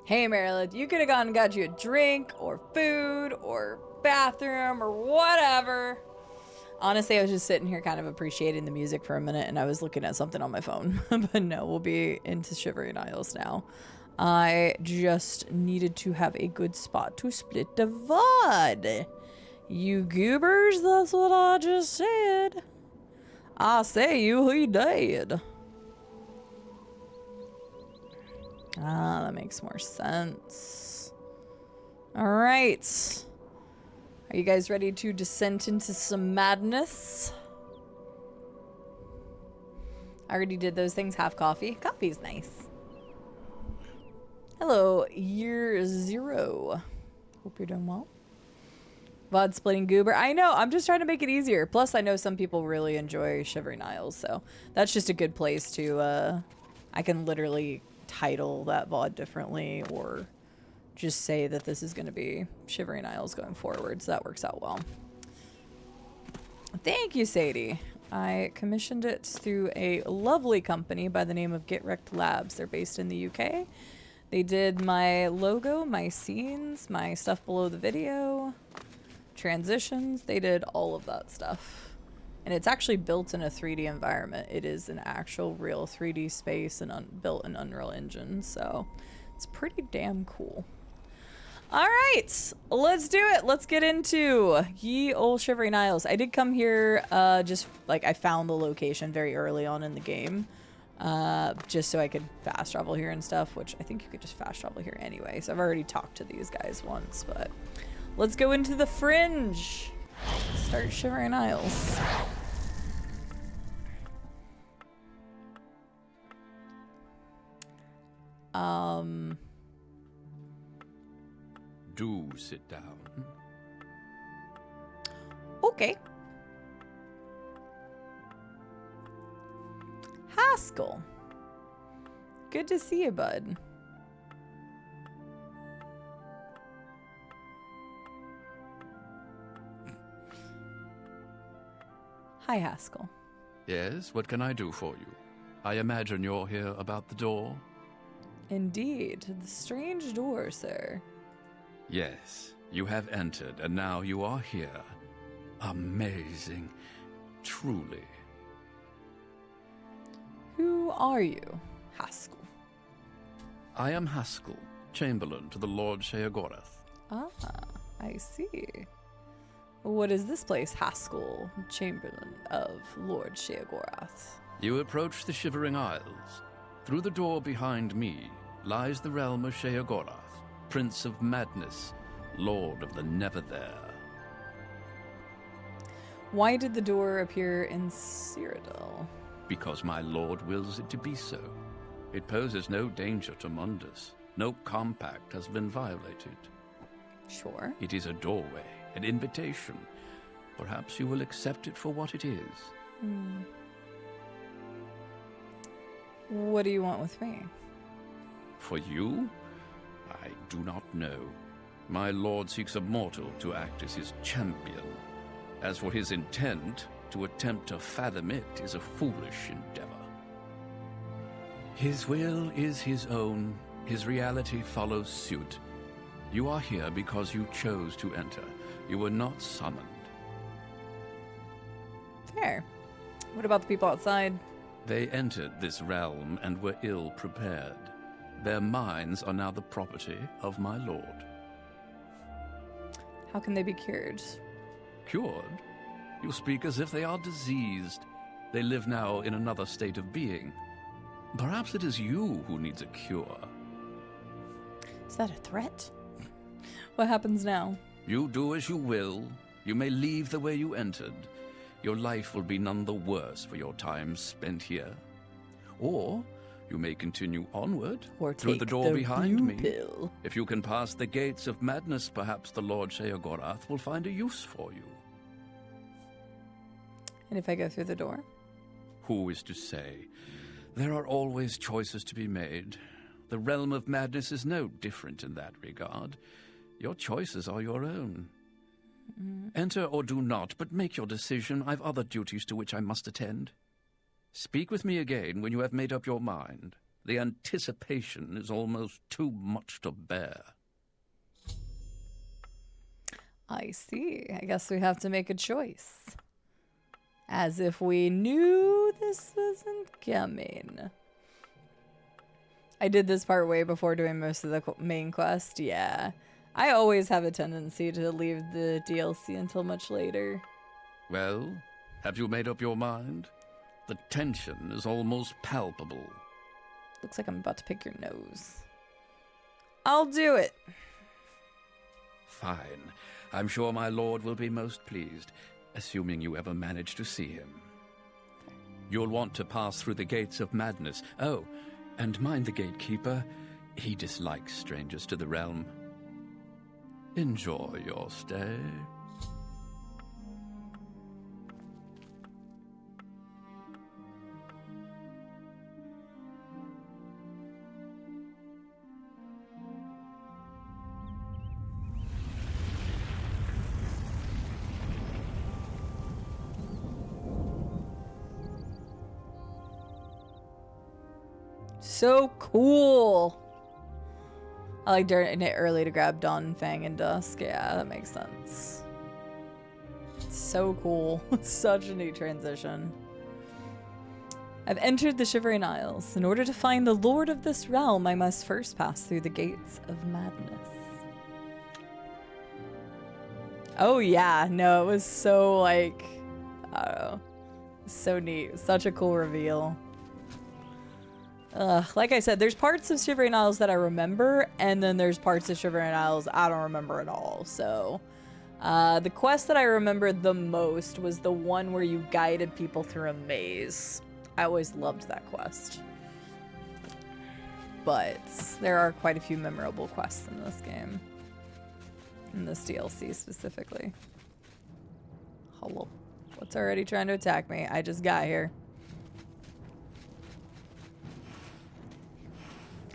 Hey, Marilyn, you could have gone and got you a drink or food or bathroom or whatever. Honestly, I was just sitting here kind of appreciating the music for a minute and I was looking at something on my phone. But no, we'll be into Shivering Isles now. I just needed to have a good spot to split the VOD. You goobers, that's what I just said. I say you, he did. Ah, that makes more sense. All right. Are you guys ready to descend into some madness? I already did those things. Have coffee. Coffee's nice. Hello, year 0. Hope you're doing well. VOD splitting goober. I know, I'm just trying to make it easier. Plus, I know some people really enjoy Shivering Isles, so that's just a good place to, I can literally title that VOD differently or just say that this is going to be Shivering Isles going forward, so that works out well. Thank you, Sadie. I commissioned it through a lovely company by the name of Get Wrecked Labs. They're based in the UK. They did my logo, my scenes, my stuff below the video, transitions. They did all of that stuff. And it's actually built in a 3D environment. It is an actual real 3D space and built in Unreal Engine, so it's pretty damn cool. All right, let's do it. Let's get into ye ol' Shivering Isles. I did come here just like I found the location very early on in the game. Just so I could fast travel here and stuff, which I think you could just fast travel here anyway. So I've already talked to these guys once, but let's go into the fringe. Start Shivering Isles. Do sit down. Okay. Haskell. Good to see you, bud. Hi, Haskell. Yes, what can I do for you? I imagine you're here about the door? Indeed, the strange door, sir. Yes, you have entered, and now you are here. Amazing. Truly. Who are you, Haskell? I am Haskell, Chamberlain to the Lord Sheogorath. Ah, I see. What is this place, Haskell, Chamberlain of Lord Sheogorath? You approach the Shivering Isles. Through the door behind me lies the realm of Sheogorath, Prince of Madness, Lord of the Never There. Why did the door appear in Cyrodiil? Because my lord wills it to be so. It poses no danger to Mundus. No compact has been violated. Sure. It is a doorway, an invitation. Perhaps you will accept it for what it is. What do you want with me? For you? I do not know. My lord seeks a mortal to act as his champion. As for his intent, to attempt to fathom it is a foolish endeavor. His will is his own. His reality follows suit. You are here because you chose to enter. You were not summoned. Fair. What about the people outside? They entered this realm and were ill prepared. Their minds are now the property of my lord. How can they be cured? Cured? You speak as if they are diseased. They live now in another state of being. Perhaps it is you who needs a cure. Is that a threat? What happens now? You do as you will. You may leave the way you entered. Your life will be none the worse for your time spent here. Or you may continue onward Or through take the door behind blue me. pill. If you can pass the gates of madness, perhaps the Lord Sheogorath will find a use for you. And if I go through the door? Who is to say? There are always choices to be made. The realm of madness is no different in that regard. Your choices are your own. Enter or do not, but make your decision. I've other duties to which I must attend. Speak with me again when you have made up your mind. The anticipation is almost too much to bear. I see. I guess we have to make a choice. As if we knew this wasn't coming. I did this part way before doing most of the main quest. Yeah. I always have a tendency to leave the DLC until much later. Well, have you made up your mind? The tension is almost palpable. Looks like I'm about to pick your nose. I'll do it. Fine. I'm sure my lord will be most pleased, assuming you ever manage to see him. You'll want to pass through the gates of madness. Oh, and mind the gatekeeper. He dislikes strangers to the realm. Enjoy your stay. So cool. I like during it early to grab Dawn, Fang, and Dusk. Yeah, that makes sense. So cool. Such a neat transition. I've entered the Shivering Isles. In order to find the Lord of this realm, I must first pass through the gates of madness. Oh yeah, no, it was so like, I don't know, so neat. Such a cool reveal. Like I said, there's parts of Shivering Isles that I remember, and then there's parts of Shivering Isles I don't remember at all. So, the quest that I remembered the most was the one where you guided people through a maze. I always loved that quest. But there are quite a few memorable quests in this game. In this DLC specifically. Hello. What's already trying to attack me? I just got here.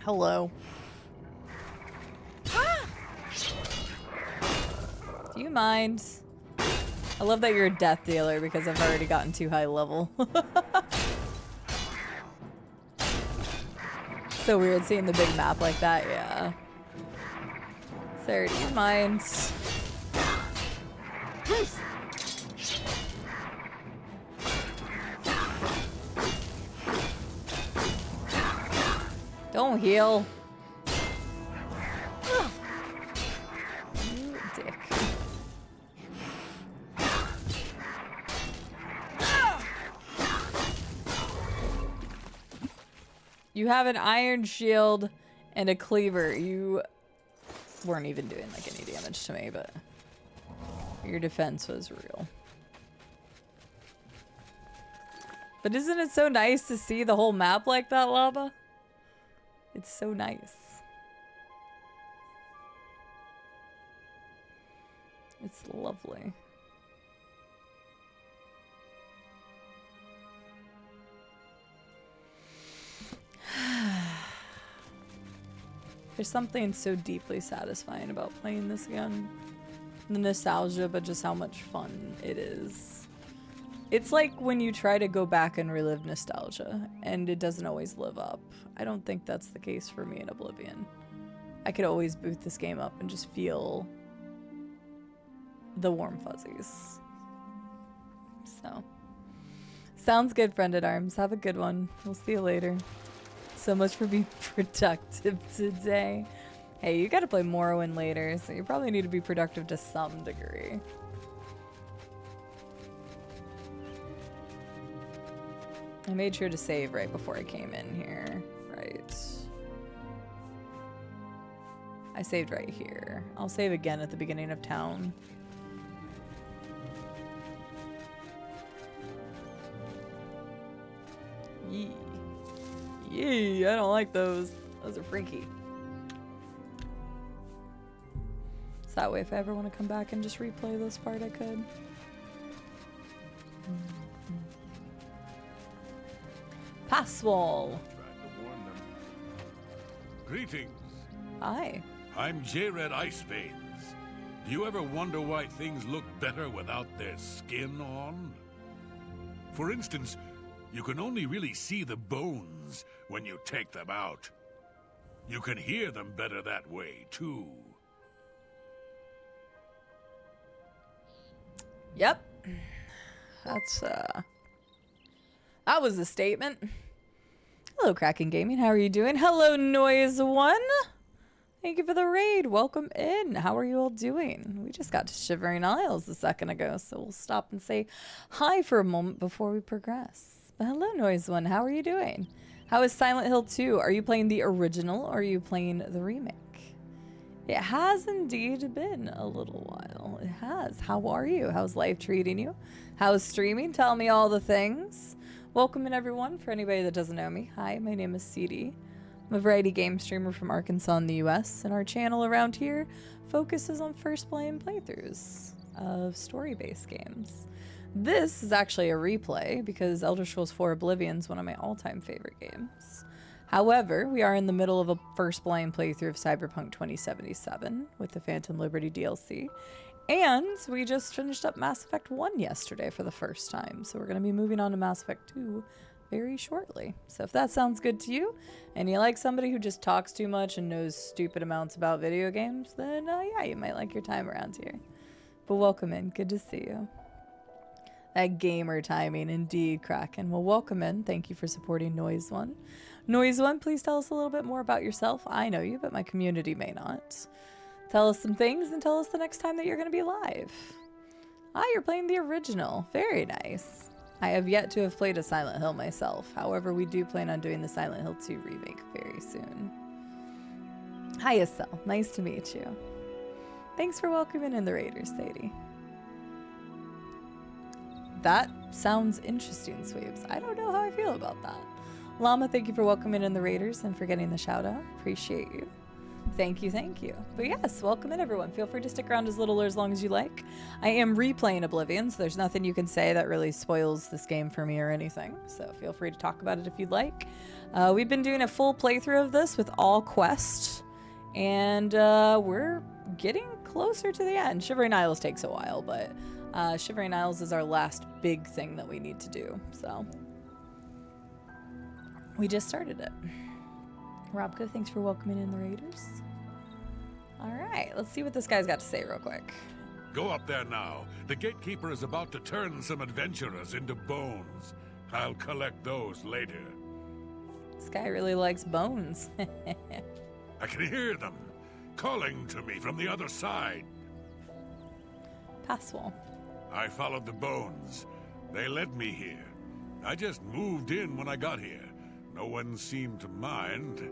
Hello. Do you mind? I love that you're a death dealer because I've already gotten too high level. So weird seeing the big map like that, yeah. Sarah, do you mind? Don't heal. You dick. You have an iron shield and a cleaver. You weren't even doing like any damage to me, but your defense was real. But isn't it so nice to see the whole map like that, Lava? It's so nice. It's lovely. There's something so deeply satisfying about playing this again. The nostalgia, but just how much fun it is. It's like when you try to go back and relive nostalgia, and it doesn't always live up. I don't think that's the case for me in Oblivion. I could always boot this game up and just feel the warm fuzzies. So, sounds good, friend at arms. Have a good one. We'll see you later. So much for being productive today. Hey, you gotta play Morrowind later, so you probably need to be productive to some degree. I made sure to save right before I came in here. Right. I saved right here. I'll save again at the beginning of town. Yee. Yee, I don't like those. Those are freaky. So that way if I ever want to come back and just replay this part, I could. Pass wall. Greetings. Hi. I'm J-Red Iceveins. Do you ever wonder why things look better without their skin on? For instance, you can only really see the bones when you take them out. You can hear them better that way, too. Yep. That's, that was a statement. Hello, Kraken Gaming. How are you doing? Hello, Noise One. Thank you for the raid. Welcome in. How are you all doing? We just got to Shivering Isles a second ago, so we'll stop and say hi for a moment before we progress. But hello, Noise One. How are you doing? How is Silent Hill 2? Are you playing the original or are you playing the remake? It has indeed been a little while. It has. How are you? How's life treating you? How's streaming? Tell me all the things. Welcome in, everyone. For anybody that doesn't know me, hi, my name is CD. I'm a variety game streamer from Arkansas in the US, and our channel around here focuses on first playing playthroughs of story-based games. This is actually a replay because Elder Scrolls 4 Oblivion is one of my all-time favorite games. However, we are in the middle of a first playing playthrough of Cyberpunk 2077 with the Phantom Liberty DLC, and we just finished up Mass Effect 1 yesterday for the first time, so we're going to be moving on to Mass Effect 2 very shortly. So if that sounds good to you, and you like somebody who just talks too much and knows stupid amounts about video games, then yeah, you might like your time around here. But welcome in. Good to see you. That gamer timing, indeed, Kraken. Well, welcome in. Thank you for supporting Noise One. Noise One, please tell us a little bit more about yourself. I know you, but my community may not. Tell us some things and tell us the next time that you're going to be live. Ah, you're playing the original. Very nice. I have yet to have played a Silent Hill myself. However, we do plan on doing the Silent Hill 2 remake very soon. Hi, Estelle. Nice to meet you. Thanks for welcoming in the Raiders, Sadie. That sounds interesting, Sweeps. I don't know how I feel about that. Llama, thank you for welcoming in the Raiders and for getting the shout out. Appreciate you. Thank you, thank you. But yes, welcome in, everyone. Feel free to stick around as little or as long as you like. I am replaying Oblivion, so there's nothing you can say that really spoils this game for me or anything. So feel free to talk about it if you'd like. We've been doing a full playthrough of this with all quests, and we're getting closer to the end. Shivering Isles takes a while, but Shivering Isles is our last big thing that we need to do. So we just started it. Robco, thanks for welcoming in the Raiders. All right, let's see what this guy's got to say real quick. Go up there now. The gatekeeper is about to turn some adventurers into bones. I'll collect those later. This guy really likes bones. I can hear them calling to me from the other side. Pass wall. I followed the bones. They led me here. I just moved in when I got here. No one seemed to mind.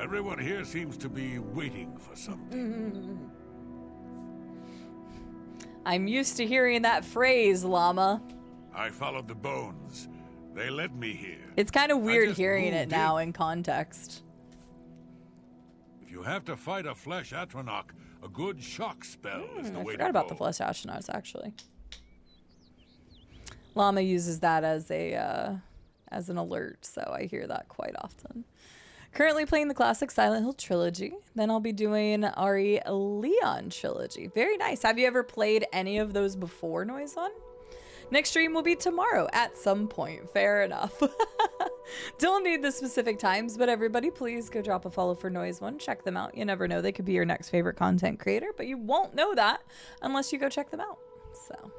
Everyone here seems to be waiting for something. I'm used to hearing that phrase, Llama. I followed the bones. They led me here. It's kind of weird just hearing it moved now in context. If you have to fight a flesh Atronach, a good shock spell is the I way to forgot about go. the flesh astronauts, actually. Llama uses that as a as an alert, so I hear that quite often. Currently playing the classic Silent Hill trilogy. Then I'll be doing Ari Leon trilogy. Very nice. Have you ever played any of those before, Noise On? Next stream will be tomorrow at some point. Fair enough. Don't need the specific times, but everybody please go drop a follow for Noise One. Check them out. You never know, they could be your next favorite content creator, but you won't know that unless you go check them out. So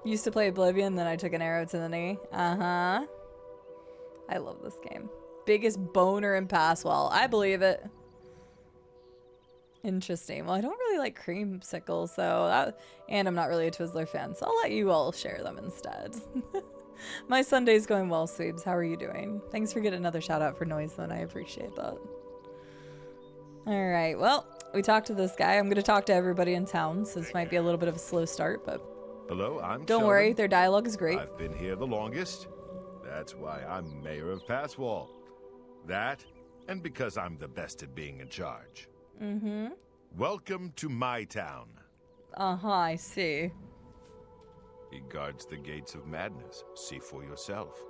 used to play Oblivion, then I took an arrow to the knee. I love this game. Biggest boner in Passwell. I believe it. Interesting. Well, I don't really like creamsicles, and I'm not really a Twizzler fan, so I'll let you all share them instead. My Sunday's going well, Sweebs. How are you doing? Thanks for getting another shout out for Noise, then. I appreciate that. All right. Well, we talked to this guy. I'm going to talk to everybody in town, so this might be a little bit of a slow start, but hello, I'm don't Sheldon. worry. Their dialogue is great. I've been here the longest. That's why I'm mayor of Passwall. That, and because I'm the best at being in charge. Welcome to my town. I see. He guards the gates of madness. See for yourself.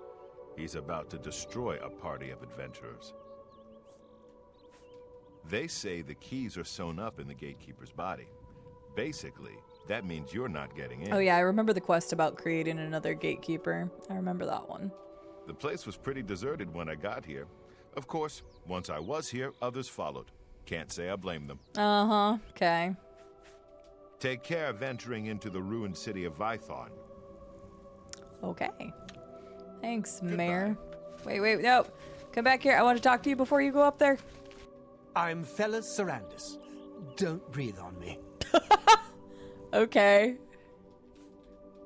He's about to destroy a party of adventurers. They say the keys are sewn up in the gatekeeper's body. Basically, that means you're not getting in. Oh yeah, I remember the quest about creating another gatekeeper. I remember that one. The place was pretty deserted when I got here. Of course, once I was here, others followed. Can't say I blame them. Uh-huh. Okay. Take care venturing into the ruined city of Vython. Okay. Thanks, Mayor. Wait, no. Come back here. I want to talk to you before you go up there. I'm Fellas Sarandis. Don't breathe on me. Okay.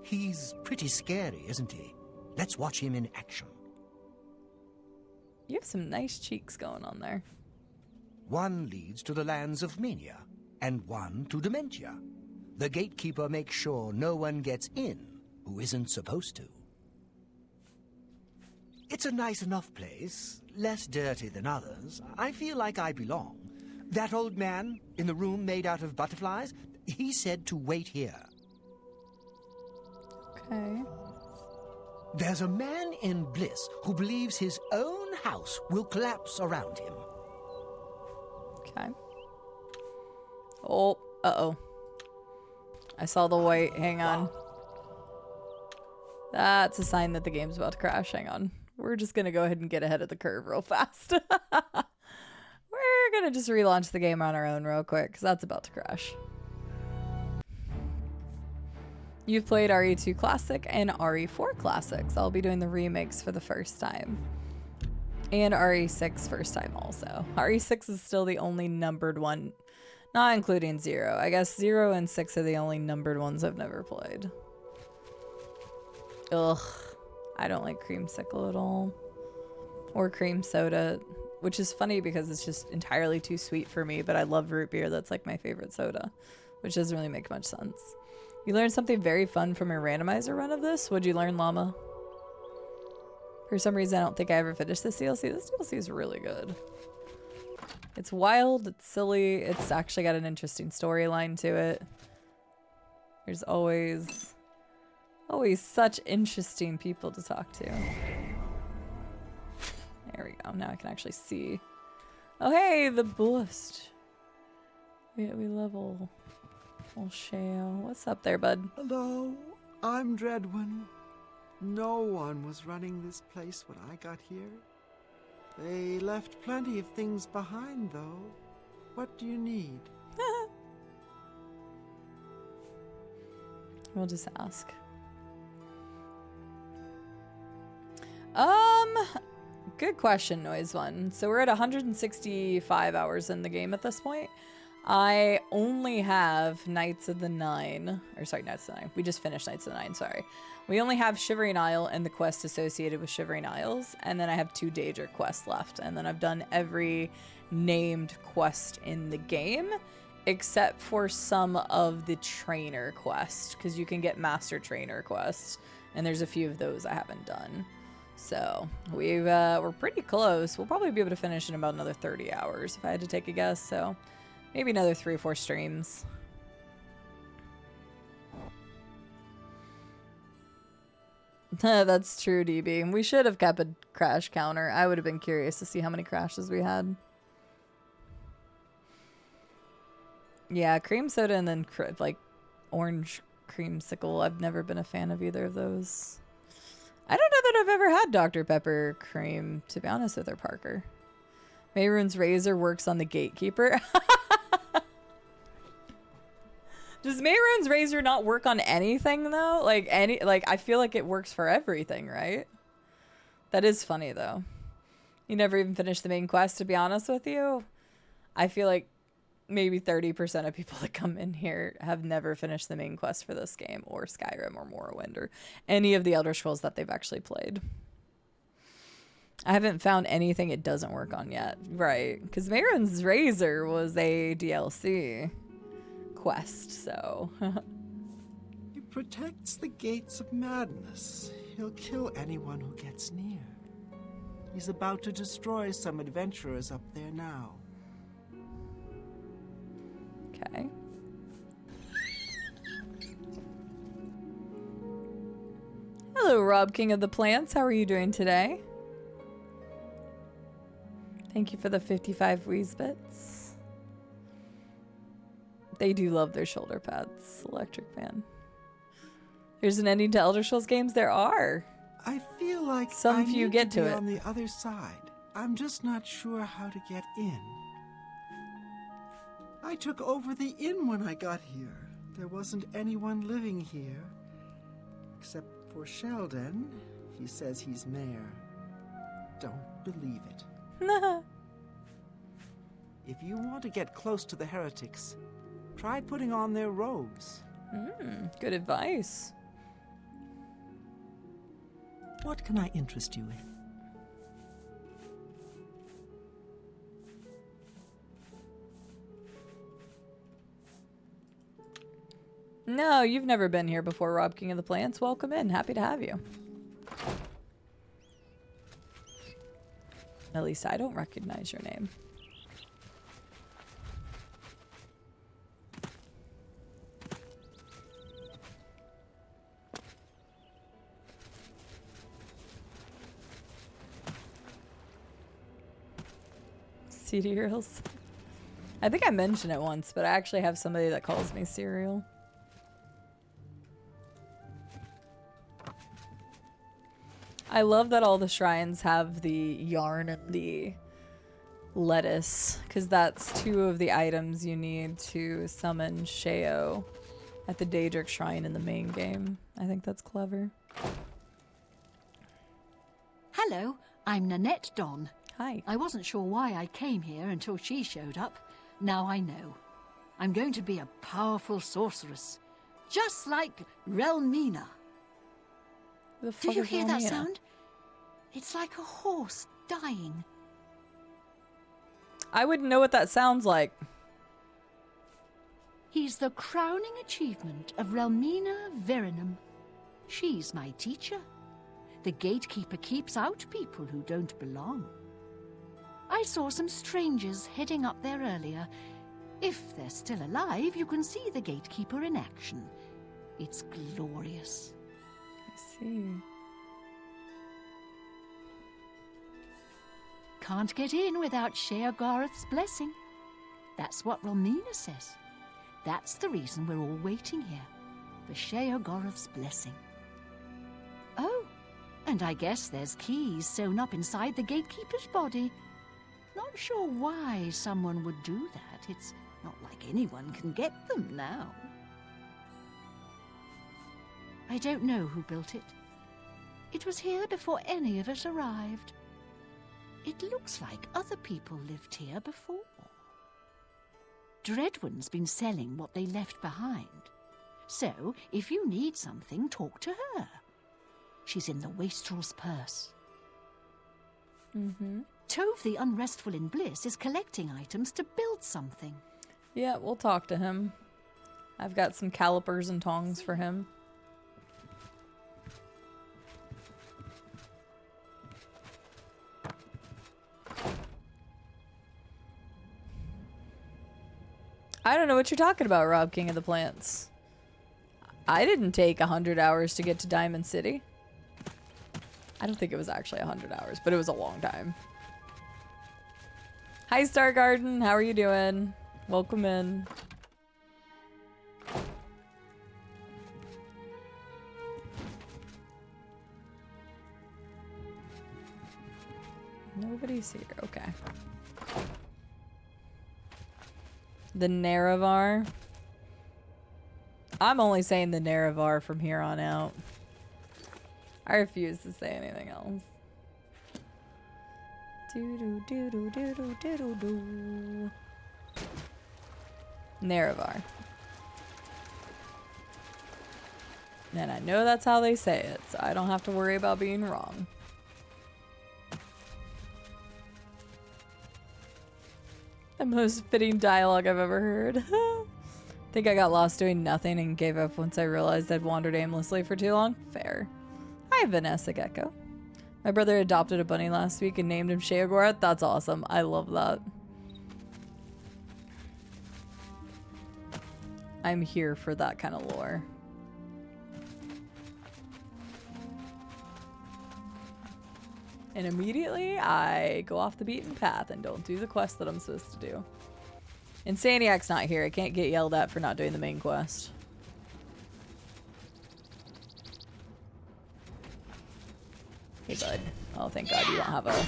He's pretty scary, isn't he? Let's watch him in action. You have some nice cheeks going on there. One leads to the lands of Mania, and one to Dementia. The gatekeeper makes sure no one gets in who isn't supposed to. It's a nice enough place, less dirty than others. I feel like I belong. That old man in the room made out of butterflies, he said to wait here. Okay. There's a man in Bliss who believes his own house will collapse around him. Okay. Oh, uh-oh. I saw the white. Hang on. That's a sign that the game's about to crash. Hang on. We're just going to go ahead and get ahead of the curve real fast. We're going to just relaunch the game on our own real quick because that's about to crash. You've played RE2 Classic and RE4 Classics. I'll be doing the remakes for the first time. And RE6 first time also. RE6 is still the only numbered one, not including 0. I guess 0 and 6 are the only numbered ones I've never played. Ugh. I don't like creamsicle at all. Or cream soda, which is funny because it's just entirely too sweet for me, but I love root beer. That's like my favorite soda, which doesn't really make much sense. You learned something very fun from your randomizer run of this. What'd you learn, Llama? For some reason, I don't think I ever finished this DLC. This DLC is really good. It's wild, it's silly, it's actually got an interesting storyline to it. There's always such interesting people to talk to. There we go. Now I can actually see. Oh, hey, the boost. We level. Oh, Shale. What's up there, bud? Hello, I'm Dreadwin. No one was running this place when I got here. They left plenty of things behind, though. What do you need? We'll just ask. Good question, Noise One. So we're at 165 hours in the game at this point. I only have Knights of the Nine. We just finished Knights of the Nine, sorry. We only have Shivering Isle and the quest associated with Shivering Isles, and then I have 2 Daedric quests left, and then I've done every named quest in the game, except for some of the trainer quests, because you can get Master Trainer quests, and there's a few of those I haven't done. So we're pretty close. We'll probably be able to finish in about another 30 hours if I had to take a guess, so maybe another 3 or 4 streams. That's true, DB. We should have kept a crash counter. I would have been curious to see how many crashes we had. Yeah, cream soda and then like orange creamsicle. I've never been a fan of either of those. I don't know that I've ever had Dr. Pepper cream, to be honest with her, Parker. Mayrune's razor works on the gatekeeper. Does Mayrune's razor not work on anything though? Like I feel like it works for everything, right? That is funny though. You never even finished the main quest, to be honest with you. I feel like maybe 30% of people that come in here have never finished the main quest for this game, or Skyrim, or Morrowind, or any of the Elder Scrolls that they've actually played. I haven't found anything it doesn't work on yet. Right, because Mayrune's razor was a DLC quest, so... He protects the gates of madness. He'll kill anyone who gets near. He's about to destroy some adventurers up there now. Okay. Hello, Rob, King of the Plants. How are you doing today? Thank you for the 55 Weezbits. They do love their shoulder pads, Electric Man. There's an ending to Elder Scrolls games? There are. I feel like Some I few need get to be to it. on the other side. I'm just not sure how to get in. I took over the inn when I got here. There wasn't anyone living here. Except for Sheldon. He says he's mayor. Don't believe it. If you want to get close to the heretics, try putting on their robes. Good advice. What can I interest you in? No, you've never been here before, Rob King of the Plants. Welcome in. Happy to have you. At least I don't recognize your name. Cereals. I think I mentioned it once, but I actually have somebody that calls me cereal. I love that all the shrines have the yarn and the lettuce, because that's two of the items you need to summon Sheo at the Daedric Shrine in the main game. I think that's clever. Hello, I'm Nanette Don. Hi. I wasn't sure why I came here until she showed up. Now I know. I'm going to be a powerful sorceress, just like Relmina. The Do fuck you is hear that Romina? sound? It's like a horse dying. I wouldn't know what that sounds like. He's the crowning achievement of Relmina Verinum. She's my teacher. The gatekeeper keeps out people who don't belong. I saw some strangers heading up there earlier. If they're still alive, you can see the gatekeeper in action. It's glorious. I see. Can't get in without Sheogorath's blessing. That's what Relmina says. That's the reason we're all waiting here, for Sheogorath's blessing. Oh, and I guess there's keys sewn up inside the gatekeeper's body. Not sure why someone would do that. It's not like anyone can get them now. I don't know who built it. It was here before any of us arrived. It looks like other people lived here before. Dreadwin's been selling what they left behind. So, if you need something, talk to her. She's in the wastrel's purse. Tove the Unrestful in Bliss is collecting items to build something. Yeah, we'll talk to him. I've got some calipers and tongs for him. I don't know what you're talking about, Rob King of the Plants. I didn't take 100 hours to get to Diamond City. I don't think it was actually 100 hours, but it was a long time. Hi, Star Garden. How are you doing? Welcome in. Nobody's here. Okay. The Nerevar. I'm only saying the Nerevar from here on out. I refuse to say anything else. Do-do-do-do-do-do-do-do. Nerevar. And I know that's how they say it, so I don't have to worry about being wrong. The most fitting dialogue I've ever heard. Think I got lost doing nothing and gave up once I realized I'd wandered aimlessly for too long? Fair. Hi, Vanessa Gecko. My brother adopted a bunny last week and named him Sheogorath. That's awesome. I love that. I'm here for that kind of lore. And immediately, I go off the beaten path and don't do the quest that I'm supposed to do. Insaniac's not here. I can't get yelled at for not doing the main quest. Hey, bud. Oh, thank God you don't have a...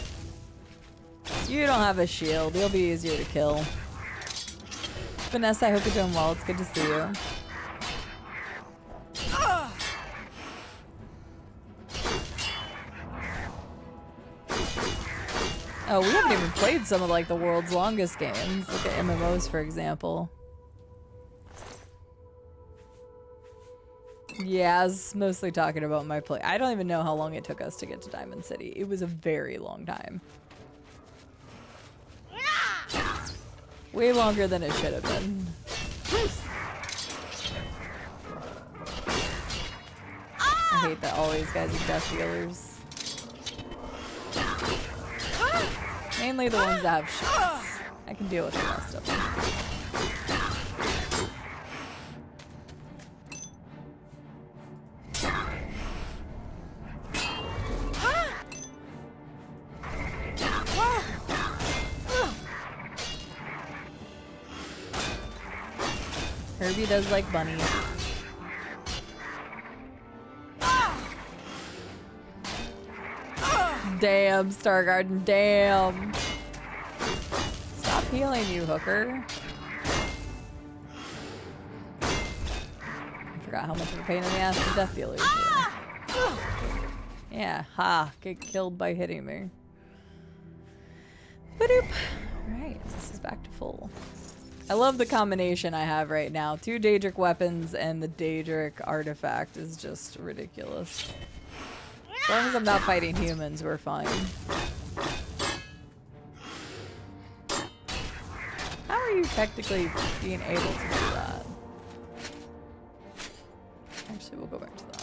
You don't have a shield. You'll be easier to kill. Vanessa, I hope you're doing well. It's good to see you. Oh, we haven't even played some of like the world's longest games. Look at MMOs, for example. Yeah, I was mostly talking about my play. I don't even know how long it took us to get to Diamond City. It was a very long time. Way longer than it should have been. I hate that all these guys are death dealers. Mainly the ones that have shields. I can deal with the rest of them. Herbie does like bunnies. Damn, Stargarden, damn. Stop healing, you hooker. I forgot how much of a pain in the ass the death dealers are. Yeah, ha, get killed by hitting me. Ba-doop. Alright, this is back to full. I love the combination I have right now. 2 Daedric weapons and the Daedric artifact is just ridiculous. As long as I'm not fighting humans, we're fine. How are you technically being able to do that? Actually, we'll go back to that.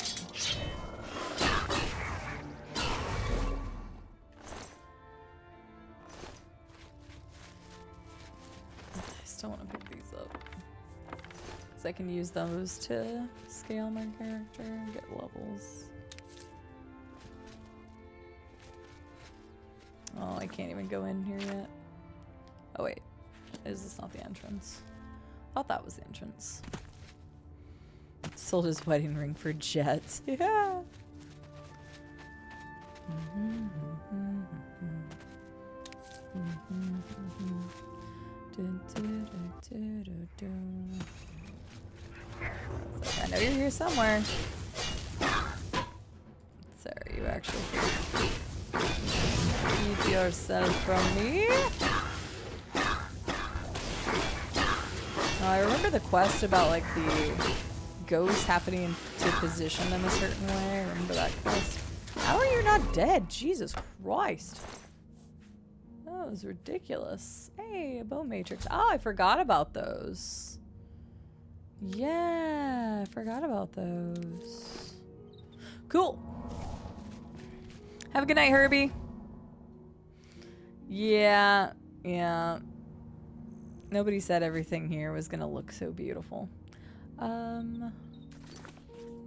I still want to pick these up. Because I can use those to scale my character and get levels. Oh, I can't even go in here yet. Oh wait, is this not the entrance? Thought that was the entrance. Sold his wedding ring for jets. Yeah. It's like, I know you're here somewhere. Sarah, you actually keep yourself from me. Oh, I remember the quest about like the ghosts happening to position them a certain way. I remember that quest. How are you not dead? Jesus Christ. That was ridiculous. Hey, a bone matrix. Oh, I forgot about those. Yeah, I forgot about those. Cool. Have a good night, Herbie. Yeah. Nobody said everything here was gonna look so beautiful. One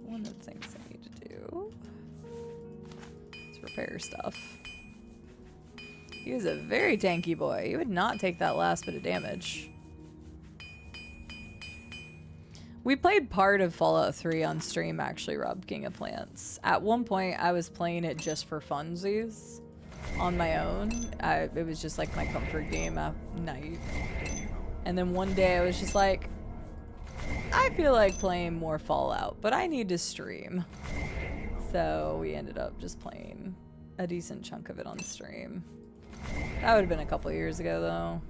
of the things I need to do is repair stuff. He is a very tanky boy. He would not take that last bit of damage. We played part of Fallout 3 on stream, actually, Rob, King of Plants. At one point, I was playing it just for funsies on my own. It was just like my comfort game at night. And then one day I was just like, I feel like playing more Fallout, but I need to stream. So we ended up just playing a decent chunk of it on stream. That would have been a couple years ago, though.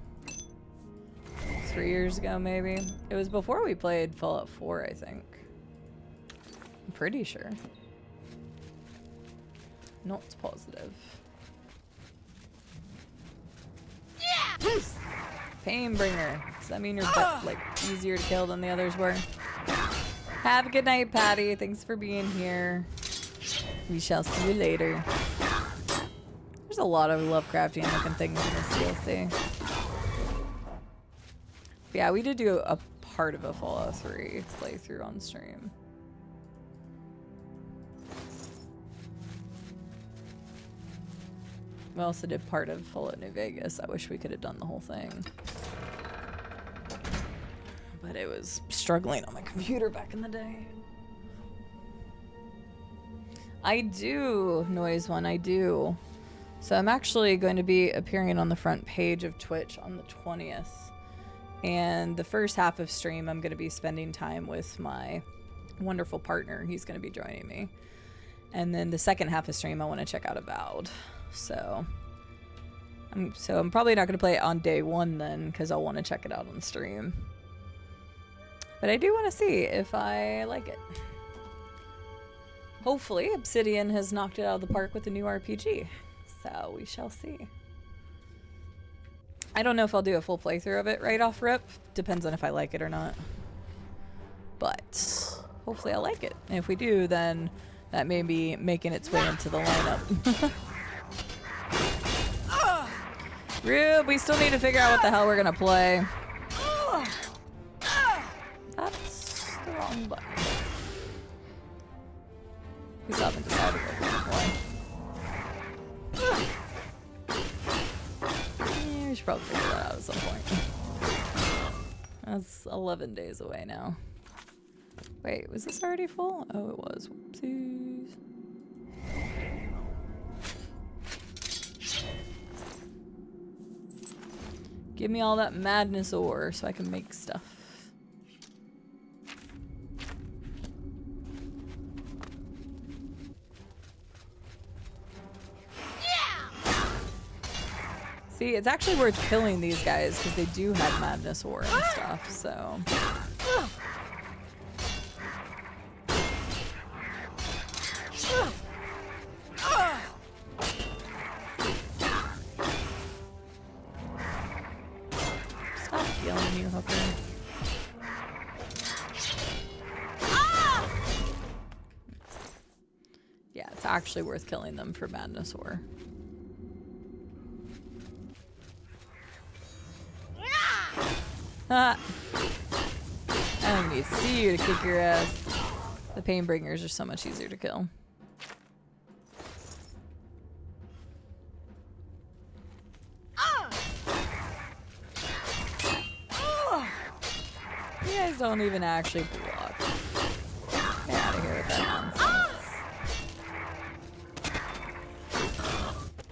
3 years ago, maybe. It was before we played Fallout 4, I think. I'm pretty sure. Not positive. Yeah! Painbringer. Does that mean you're like easier to kill than the others were? Have a good night, Patty. Thanks for being here. We shall see you later. There's a lot of Lovecraftian looking things in this DLC. Yeah, we did do a part of a Fallout 3 playthrough on stream. We also did part of Fallout New Vegas. I wish we could have done the whole thing. But it was struggling on my computer back in the day. I do, Noise One, I do. So I'm actually going to be appearing on the front page of Twitch on the 20th. And the first half of stream, I'm going to be spending time with my wonderful partner. He's going to be joining me. And then the second half of stream, I want to check out Avowed. So I'm probably not going to play it on day one then, because I'll want to check it out on stream. But I do want to see if I like it. Hopefully, Obsidian has knocked it out of the park with a new RPG. So we shall see. I don't know if I'll do a full playthrough of it right off rip. Depends on if I like it or not. But hopefully I like it. And if we do, then that may be making its way into the lineup. Rube, we still need to figure out what the hell we're gonna play. That's the wrong button. We still haven't decided what we're gonna play. Yeah, we should probably figure that out at some point. That's 11 days away now. Wait, was this already full? Oh, it was. Whoopsies. Give me all that madness ore so I can make stuff. See, it's actually worth killing these guys because they do have madness ore and stuff, so. Stop yelling, you hooker. Yeah, it's actually worth killing them for madness ore. I don't need to see you to kick your ass. The Painbringers are so much easier to kill. You guys don't even actually block. Get out of here with that nonsense.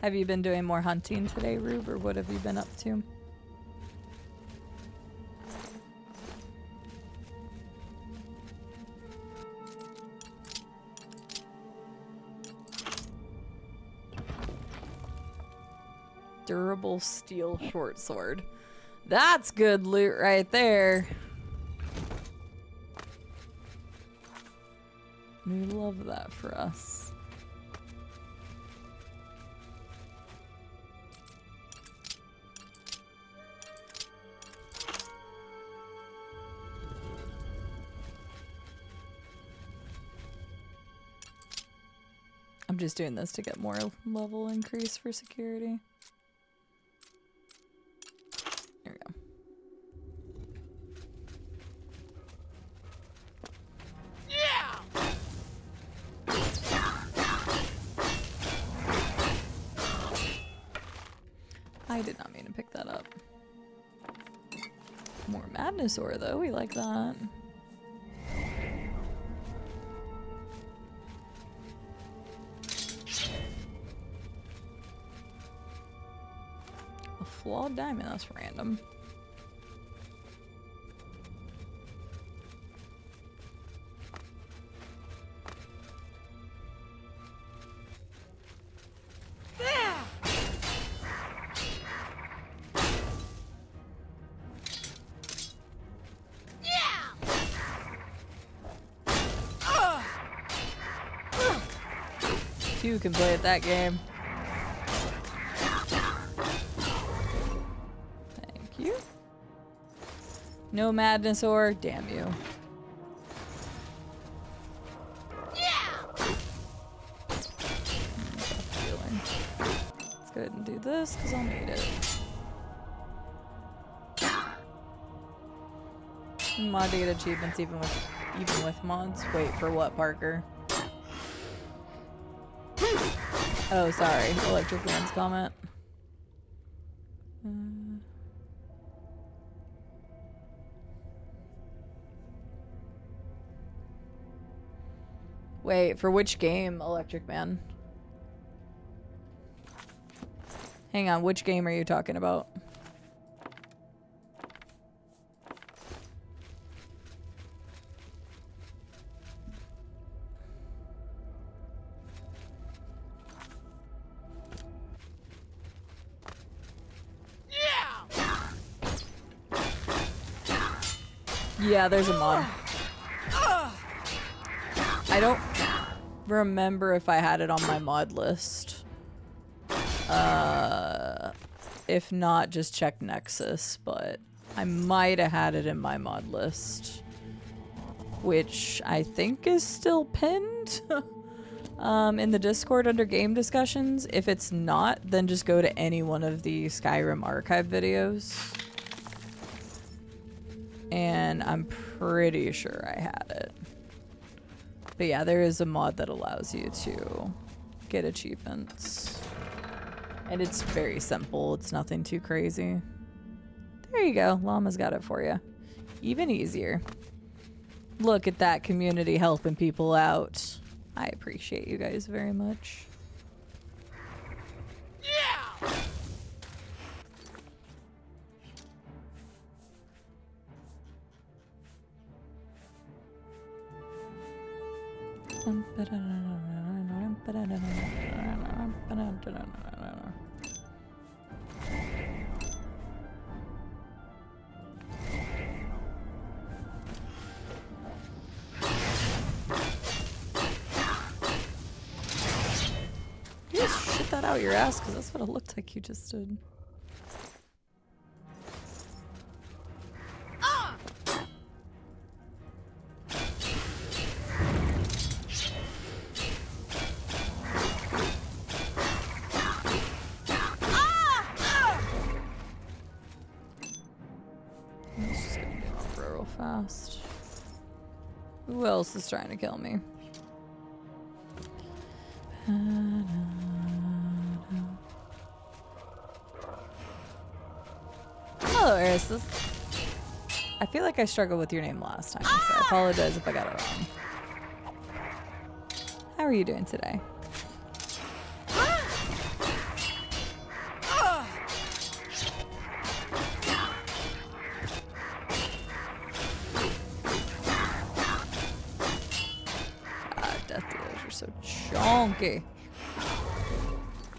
Have you been doing more hunting today, Rube, or what have you been up to? Durable steel short sword. That's good loot right there. We love that for us. I'm just doing this to get more level increase for security. There we go. I did not mean to pick that up. More madness ore though, we like that. A flawed diamond, that's random. You can play at that game. Thank you. No madness ore, damn you. Let's go ahead and do this because I'll need it. Mod to get achievements even with mods. Wait for what, Parker? Oh, sorry. Electric Man's comment. Wait, for which game, Electric Man? Hang on, which game are you talking about? Yeah, there's a mod. I don't remember if I had it on my mod list. If not, just check Nexus, but I might have had it in my mod list. Which I think is still pinned in the Discord under game discussions. If it's not, then just go to any one of the Skyrim archive videos. And I'm pretty sure I had it. But yeah, there is a mod that allows you to get achievements. And it's very simple. It's nothing too crazy. There you go. Llama's got it for you. Even easier. Look at that community helping people out. I appreciate you guys very much. Yeah! You just shit that out your ass, because that's what it looked like you just did. Fast. Who else is trying to kill me? Hello, Eris. I feel like I struggled with your name last time, so I apologize if I got it wrong. How are you doing today? So chonky.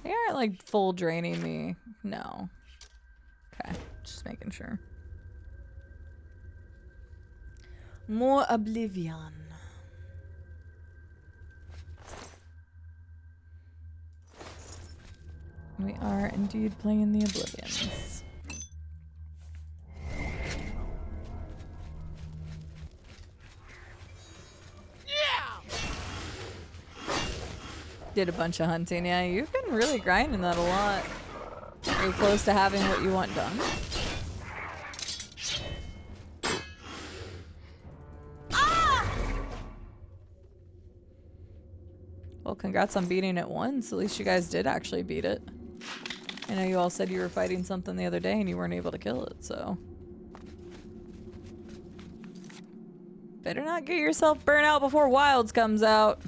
They aren't like full draining me. No. Okay, just making sure. More Oblivion. We are indeed playing the Oblivions. Did a bunch of hunting. Yeah, you've been really grinding that a lot. Are you close to having what you want done? Well, congrats on beating it once. At least you guys did actually beat it. I know you all said you were fighting something the other day and you weren't able to kill it, so. Better not get yourself burnt out before Wilds comes out.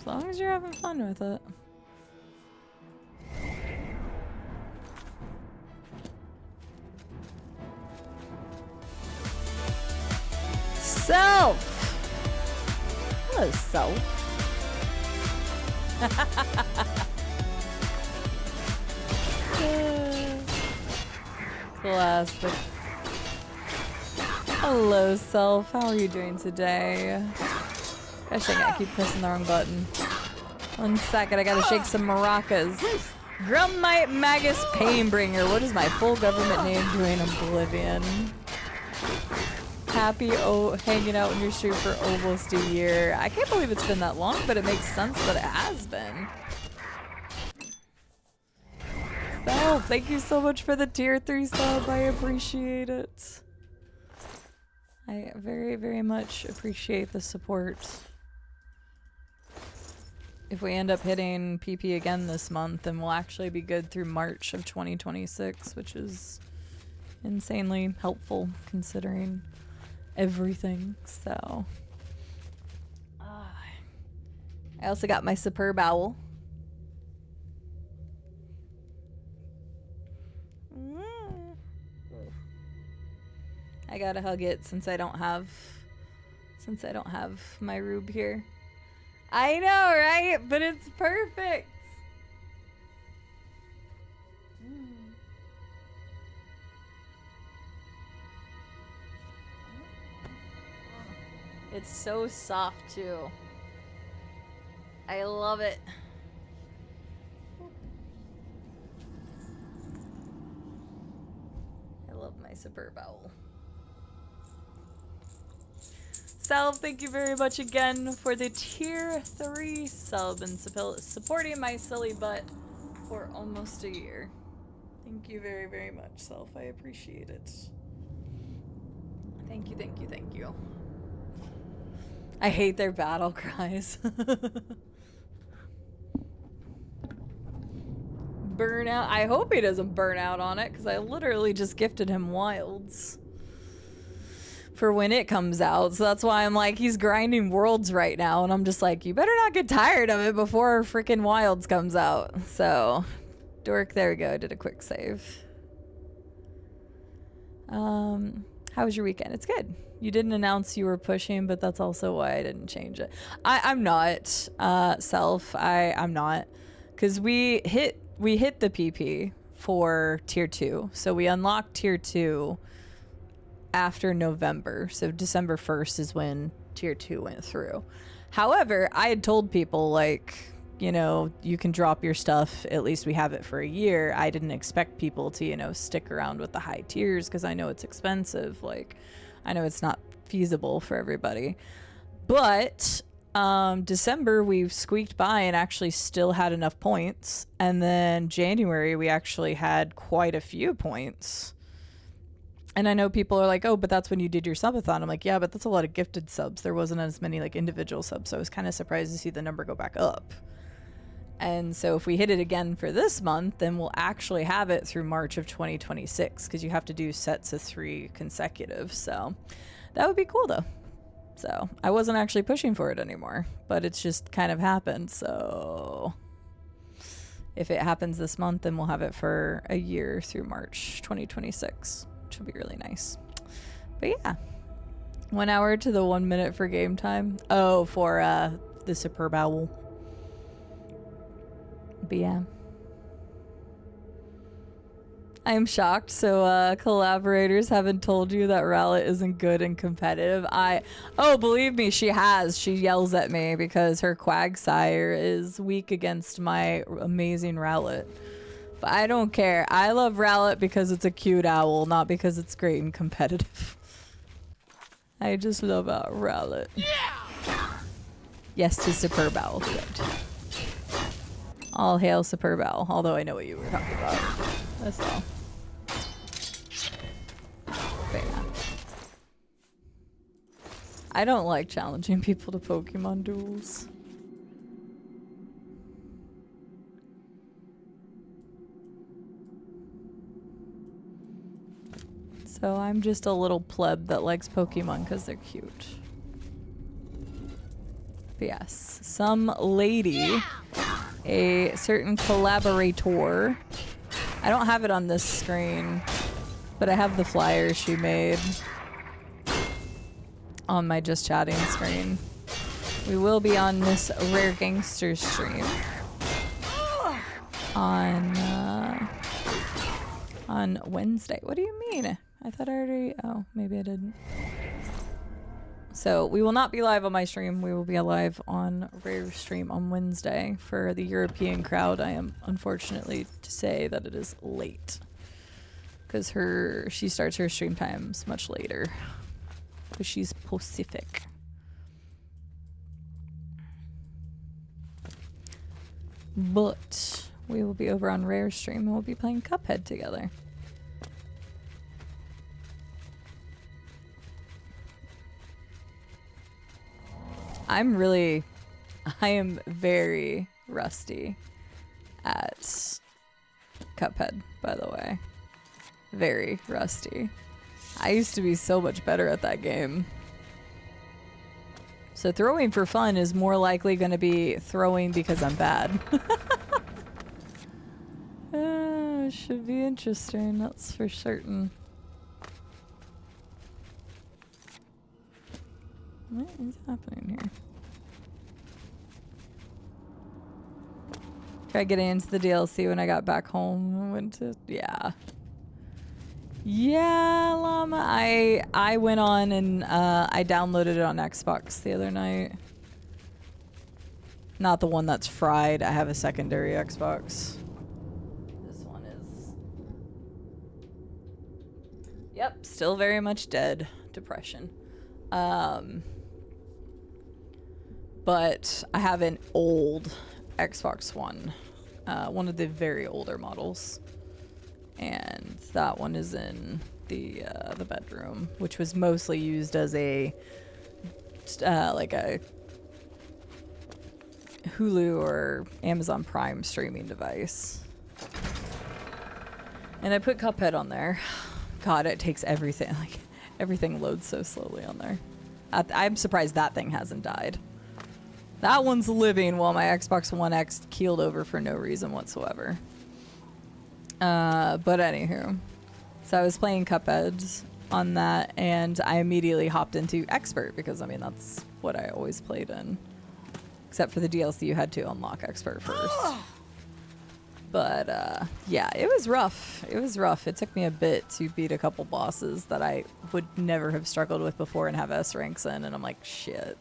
As long as you're having fun with it. Self! Hello, Self. Classic. Hello, Self. How are you doing today? Gosh dang it, I keep pressing the wrong button. 1 second, I gotta shake some maracas. Grummite Magus Painbringer. What is my full government name doing Oblivion? Happy hanging out in your stream for almost a year. I can't believe it's been that long, but it makes sense that it has been. So, thank you so much for the tier 3 sub. I appreciate it. I very, very much appreciate the support. If we end up hitting PP again this month, then we'll actually be good through March of 2026, which is insanely helpful considering everything. So, I also got my superb owl. I gotta hug it since I don't have my Rube here. I know, right? But it's perfect. It's so soft too. I love it. I love my superb owl. Self, thank you very much again for the tier 3 sub and supporting my silly butt for almost a year. Thank you very, very much, Self. I appreciate it. Thank you, thank you, thank you. I hate their battle cries. Burnout. I hope he doesn't burn out on it, because I literally just gifted him Wilds for when it comes out. So that's why I'm like, he's grinding Worlds right now, and I'm just like, you better not get tired of it before freaking Wilds comes out. So, Dork, there we go. I did a quick save. How was your weekend? It's good. You didn't announce you were pushing, but that's also why I didn't change it. I'm not, Self. I'm not. Because we hit the PP for tier 2. So we unlocked tier 2 after November. So December 1st is when tier 2 went through. However, I had told people, like, you know, you can drop your stuff. At least we have it for a year. I didn't expect people to, you know, stick around with the high tiers because I know it's expensive. Like, I know it's not feasible for everybody. But December, we squeaked by and actually still had enough points. And then January, we actually had quite a few points. And I know people are like, oh, but that's when you did your subathon. I'm like, yeah, but that's a lot of gifted subs. There wasn't as many like individual subs. So I was kind of surprised to see the number go back up. And so if we hit it again for this month, then we'll actually have it through March of 2026, because you have to do sets of 3 consecutive. So that would be cool though. So I wasn't actually pushing for it anymore, but it's just kind of happened. So if it happens this month, then we'll have it for a year through March 2026. Which will be really nice. But yeah, 1 hour to the 1 minute for game time. Oh, for the superb owl. But yeah, I'm shocked. So collaborators haven't told you that Rowlet isn't good and competitive. Oh, believe me, she has. She yells at me because her Quagsire is weak against my amazing Rowlet. But I don't care. I love Rowlet because it's a cute owl, not because it's great and competitive. I just love Rowlet. Yeah! Yes to Superb Owl. Good. All hail Superb Owl. Although I know what you were talking about. That's all. But yeah. I don't like challenging people to Pokemon duels. So I'm just a little pleb that likes Pokemon because they're cute. But yes, some lady, a certain collaborator. I don't have it on this screen, but I have the flyer she made on my just chatting screen. We will be on Miss Rare Gangster stream on Wednesday. What do you mean? I thought I already... Oh, maybe I didn't. So we will not be live on my stream. We will be live on Rare stream on Wednesday. For the European crowd, I am unfortunately to say that it is late. Because she starts her stream times much later. Because she's Pacific. But we will be over on Rare stream and we'll be playing Cuphead together. I am very rusty at Cuphead, by the way. Very rusty. I used to be so much better at that game. So throwing for fun is more likely going to be throwing because I'm bad. Should be interesting, that's for certain. What is happening here? Tried getting into the DLC when I got back home. Yeah, llama. I went on and I downloaded it on Xbox the other night. Not the one that's fried. I have a secondary Xbox. This one is... Yep, still very much dead. Depression. But I have an old Xbox One. One of the very older models. And that one is in the bedroom, which was mostly used as a like a Hulu or Amazon Prime streaming device. And I put Cuphead on there. God, it takes everything. Like everything loads so slowly on there. I'm surprised that thing hasn't died. That one's living while my Xbox One X keeled over for no reason whatsoever. But anywho, so I was playing Cuphead on that, and I immediately hopped into Expert because I mean that's what I always played in, except for the DLC you had to unlock Expert first. But yeah, it was rough. It was rough. It took me a bit to beat a couple bosses that I would never have struggled with before and have S ranks in, and I'm like, shit.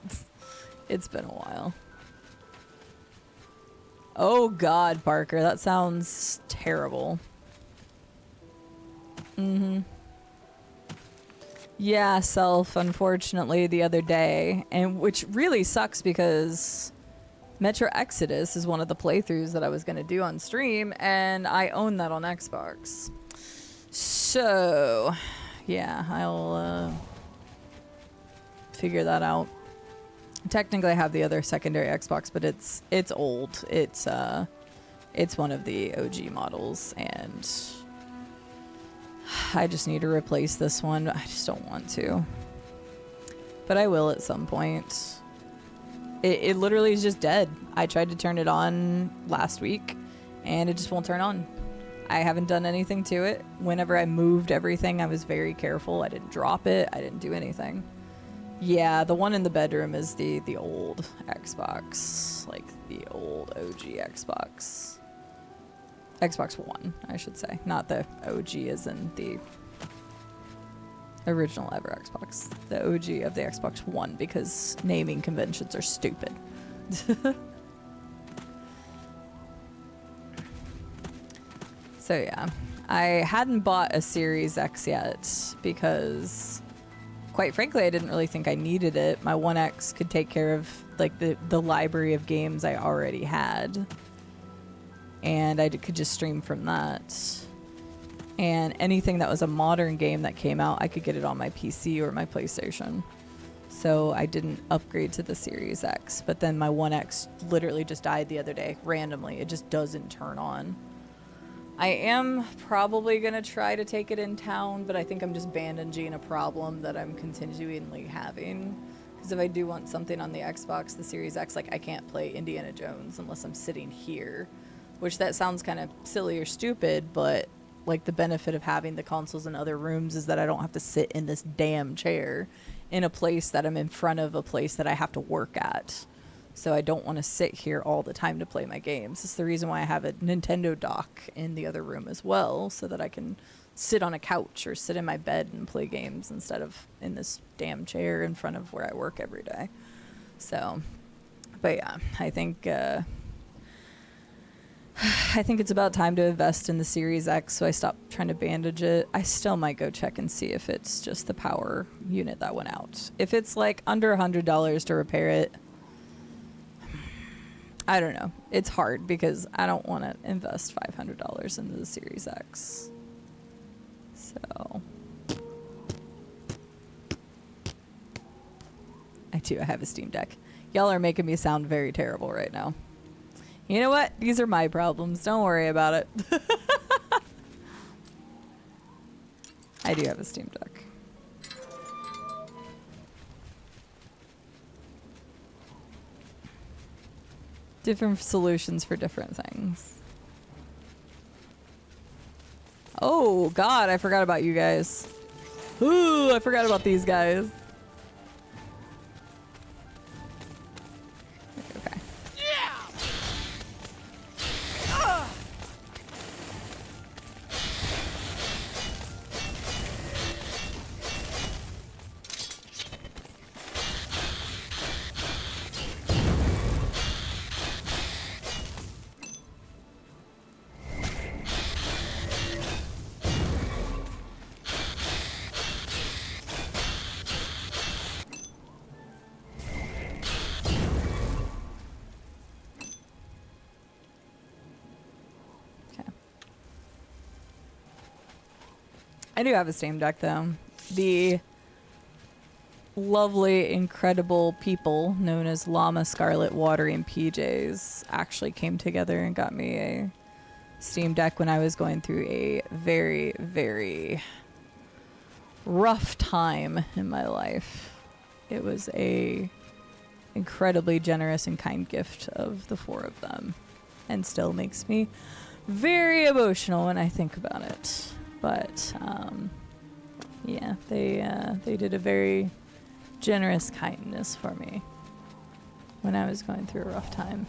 It's been a while. Oh God, Barker, that sounds terrible. Yeah, Self, unfortunately, the other day, and which really sucks because Metro Exodus is one of the playthroughs that I was going to do on stream, and I own that on Xbox. So, yeah, I'll figure that out. Technically, I have the other secondary Xbox, but it's old. It's one of the OG models, and I just need to replace this one. I just don't want to, but I will at some point. It literally is just dead. I tried to turn it on last week, and it just won't turn on. I haven't done anything to it. Whenever I moved everything, I was very careful. I didn't drop it. I didn't do anything. Yeah, the one in the bedroom is the old Xbox, like the old OG Xbox. Xbox One, I should say. Not the OG as in the original ever Xbox. The OG of the Xbox One, because naming conventions are stupid. So yeah, I hadn't bought a Series X yet because... quite frankly, I didn't really think I needed it. My 1X could take care of like the library of games I already had. And I could just stream from that. And anything that was a modern game that came out, I could get it on my PC or my PlayStation. So I didn't upgrade to the Series X. But then my 1X literally just died the other day, randomly. It just doesn't turn on. I am probably going to try to take it in town, but I think I'm just bandaging a problem that I'm continually having. Because if I do want something on the Xbox, the Series X, like I can't play Indiana Jones unless I'm sitting here. Which that sounds kind of silly or stupid, but like the benefit of having the consoles in other rooms is that I don't have to sit in this damn chair in a place that I'm in front of a place that I have to work at. So I don't want to sit here all the time to play my games. It's the reason why I have a Nintendo dock in the other room as well, so that I can sit on a couch or sit in my bed and play games instead of in this damn chair in front of where I work every day. So, but yeah, I think it's about time to invest in the Series X, so I stopped trying to bandage it. I still might go check and see if it's just the power unit that went out. If it's like under $100 to repair it, I don't know. It's hard because I don't want to invest $500 into the Series X. So I have a Steam Deck. Y'all are making me sound very terrible right now. You know what? These are my problems. Don't worry about it. I do have a Steam Deck. Different solutions for different things. Oh, God, I forgot about you guys. Ooh, I forgot about these guys. Okay. I do have a Steam Deck, though. The lovely, incredible people known as Llama, Scarlet, Watery, and PJs actually came together and got me a Steam Deck when I was going through a very, very rough time in my life. It was a incredibly generous and kind gift of the four of them, and still makes me very emotional when I think about it. But yeah, they did a very generous kindness for me when I was going through a rough time.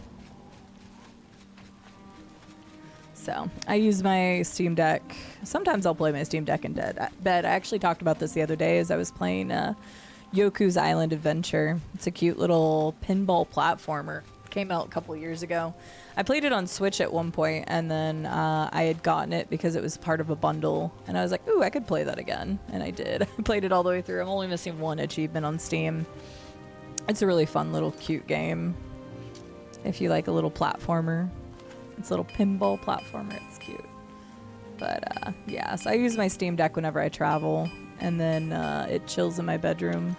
So I use my Steam Deck. Sometimes I'll play my Steam Deck in bed. I actually talked about this the other day as I was playing Yoku's Island Adventure. It's a cute little pinball platformer. Came out a couple years ago. I played it on Switch at one point, and then I had gotten it because it was part of a bundle, and I was like, ooh, I could play that again, and I did. I played it all the way through. I'm only missing one achievement on Steam. It's a really fun little cute game. If you like a little platformer. It's a little pinball platformer. It's cute. But yeah, so I use my Steam Deck whenever I travel, and then it chills in my bedroom,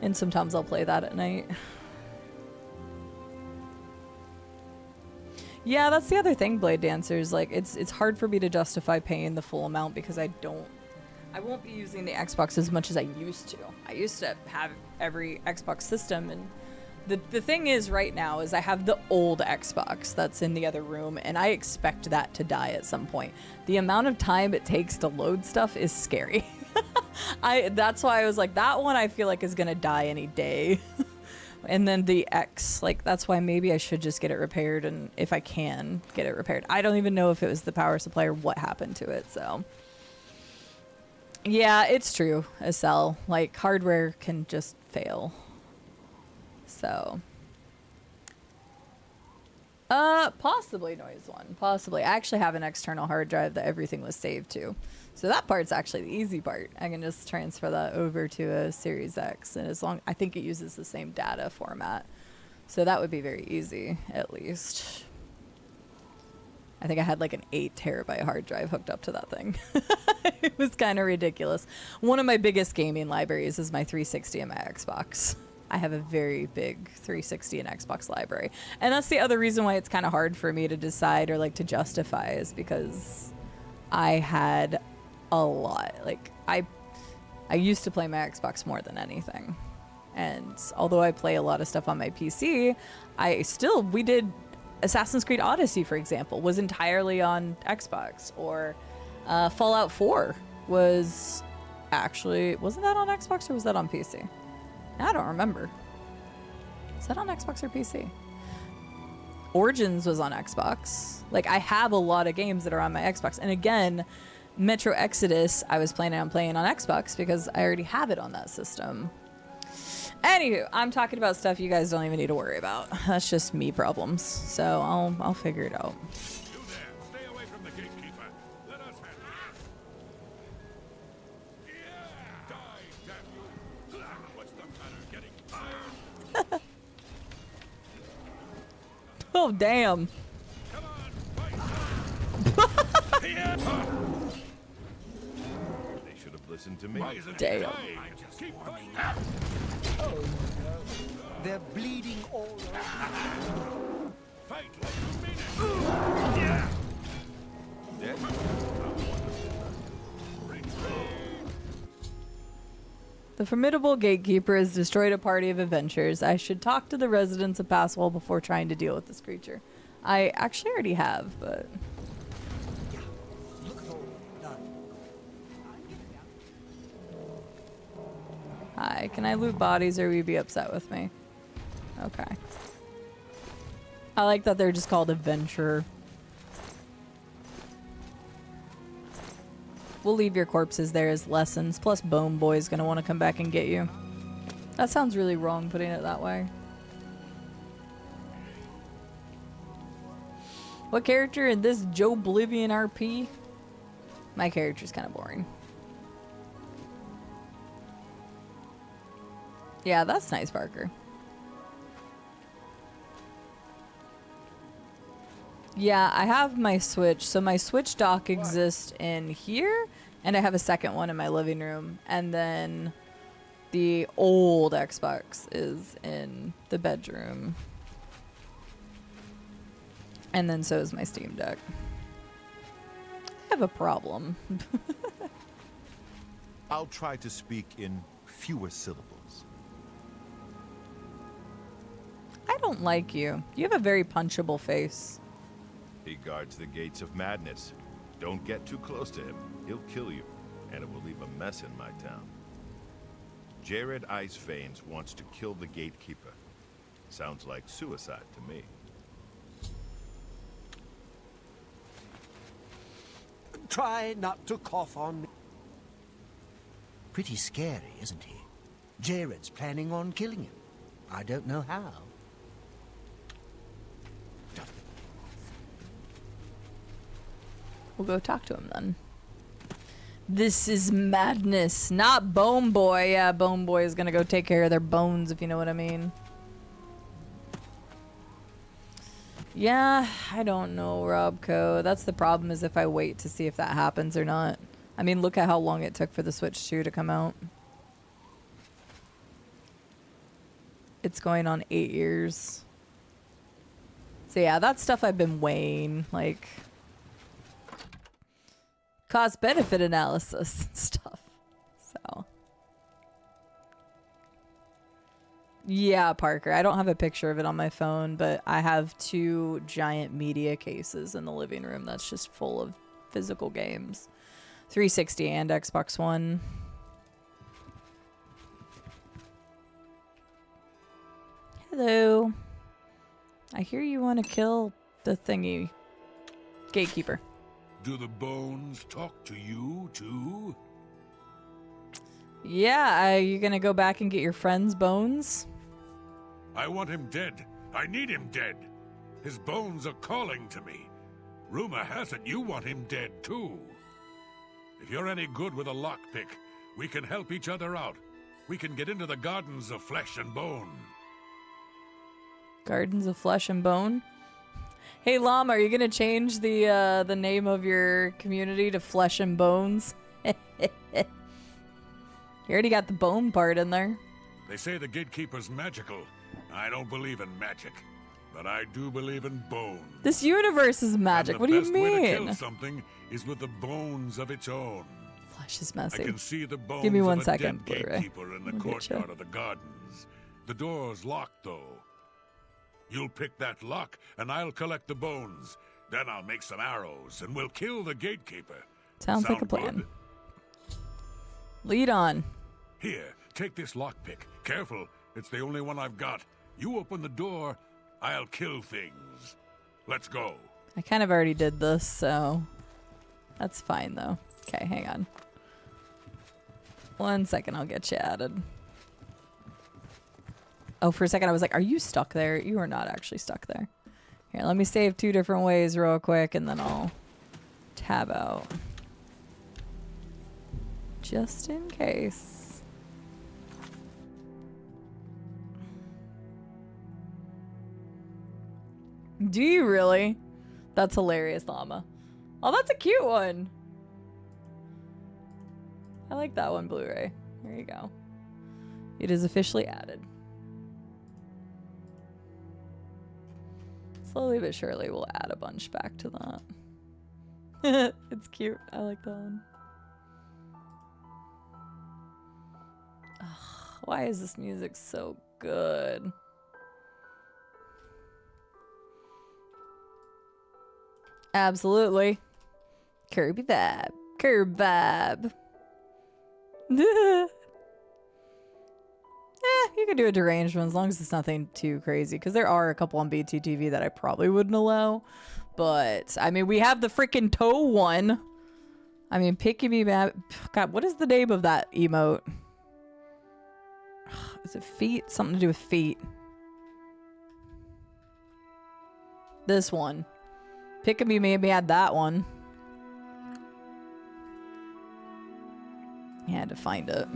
and sometimes I'll play that at night. Yeah, that's the other thing, Blade Dancers. Like, it's hard for me to justify paying the full amount because I won't be using the Xbox as much as I used to. I used to have every Xbox system, and the thing is right now is I have the old Xbox that's in the other room, and I expect that to die at some point. The amount of time it takes to load stuff is scary. That's why I was like, that one I feel like is gonna die any day. And then the X, like, that's why maybe I should just get it repaired, and if I can get it repaired. I don't even know if it was the power supply or what happened to it, so. Yeah, it's true, Estelle. Like, hardware can just fail. So. Possibly Noise One. Possibly. I actually have an external hard drive that everything was saved to. So that part's actually the easy part. I can just transfer that over to a Series X, and I think it uses the same data format. So that would be very easy, at least. I think I had like an 8 terabyte hard drive hooked up to that thing. It was kind of ridiculous. One of my biggest gaming libraries is my 360 and my Xbox. I have a very big 360 and Xbox library. And that's the other reason why it's kind of hard for me to decide or like to justify, is because I had a lot. Like, I used to play my Xbox more than anything. And although I play a lot of stuff on my PC, we did Assassin's Creed Odyssey, for example, was entirely on Xbox. Or Fallout 4 wasn't that on Xbox or was that on PC? I don't remember. Is that on Xbox or PC? Origins was on Xbox. Like, I have a lot of games that are on my Xbox. And again, Metro Exodus, I was planning on playing on Xbox because I already have it on that system. Anywho, I'm talking about stuff you guys don't even need to worry about. That's just me problems. So I'll figure it out. You there, stay away from the gatekeeper. Let us handle it. Yeah! Die, damn you! What's the matter? Getting tired? Oh, damn. Come on, fight! They should have listen to me. Why isn't Damn. it dying? Keep warming up. They're bleeding all over. Fight like you mean it. Yeah. Dead? The formidable gatekeeper has destroyed a party of adventurers. I should talk to the residents of Passwell before trying to deal with this creature. I actually already have, but... Look at all done. Hi, can I loot bodies or will you be upset with me? Okay. I like that they're just called adventurer. We'll leave your corpses there as lessons, plus Bone Boy's gonna want to come back and get you. That sounds really wrong putting it that way. What character in this Oblivion RP? My character's kind of boring. Yeah, that's nice, Parker. Yeah, I have my Switch. So my Switch dock exists in here, and I have a second one in my living room. And then the old Xbox is in the bedroom. And then so is my Steam Deck. I have a problem. I'll try to speak in fewer syllables. I don't like you. You have a very punchable face. He guards the gates of madness. Don't get too close to him. He'll kill you, and it will leave a mess in my town. Jared Iceveins wants to kill the gatekeeper. Sounds like suicide to me. Try not to cough on me. Pretty scary, isn't he? Jared's planning on killing him. I don't know how. We'll go talk to him then. This is madness, not Bone Boy. Yeah, Bone Boy is gonna go take care of their bones, if you know what I mean. Yeah, I don't know, Robco. That's the problem, is if I wait to see if that happens or not. I mean, look at how long it took for the Switch 2 to come out. It's going on 8 years. So yeah, that's stuff I've been weighing, like cost-benefit analysis and stuff. So yeah, Parker, I don't have a picture of it on my phone, but I have 2 giant media cases in the living room that's just full of physical games. 360 and Xbox One. Hello. I hear you want to kill the thingy. Gatekeeper. Do the bones talk to you, too? Yeah, are you gonna go back and get your friend's bones? I want him dead. I need him dead. His bones are calling to me. Rumor has it you want him dead, too. If you're any good with a lockpick, we can help each other out. We can get into the gardens of flesh and bone. Gardens of Flesh and Bone? Hey, Llama, are you gonna change the name of your community to Flesh and Bones? You already got the bone part in there. They say the gatekeeper's magical. I don't believe in magic, but I do believe in bones. This universe is magic. What do you And the best way to mean? kill something is with the bones of its own. Flesh is I messy. can see the bones Give me 1 of a second, dead Blu-ray. gatekeeper in the I'll get ya. courtyard of the gardens. The door's locked, though. You'll pick that lock, and I'll collect the bones. Then I'll make some arrows, and we'll kill the gatekeeper. Sounds like a Sound plan. good? Lead on. Here, take this lockpick. Careful, it's the only one I've got. You open the door, I'll kill things. Let's go. I kind of already did this, so that's fine, though. Okay, hang on. 1 second, I'll get you added. Oh, for a second I was like, are you stuck there? You are not actually stuck there. Here, let me save 2 different ways real quick, and then I'll tab out. Just in case. Do you really? That's hilarious, Llama. Oh, that's a cute one. I like that one, Blu-ray. There you go. It is officially added. Slowly but surely we'll add a bunch back to that. It's cute. I like that one. Ugh, why is this music so good? Absolutely. Kirby vibe. Curb vibe. You could do a deranged one as long as it's nothing too crazy. Because there are a couple on BTTV that I probably wouldn't allow. But, I mean, we have the freaking toe one. I mean, Picky Me Bad. God, what is the name of that emote? Is it feet? Something to do with feet. This one. Picky Me made me add that one. I had to find it.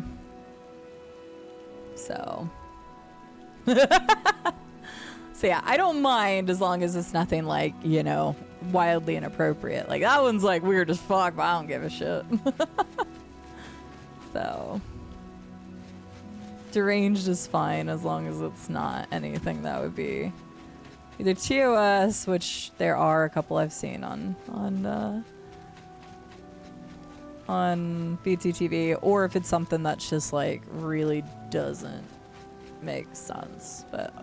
So. So yeah, I don't mind as long as it's nothing like, you know, wildly inappropriate. Like that one's like weird as fuck, but I don't give a shit. So. Deranged is fine as long as it's not anything that would be either TOS, which there are a couple I've seen on BTTV, or if it's something that's just like really doesn't make sense. But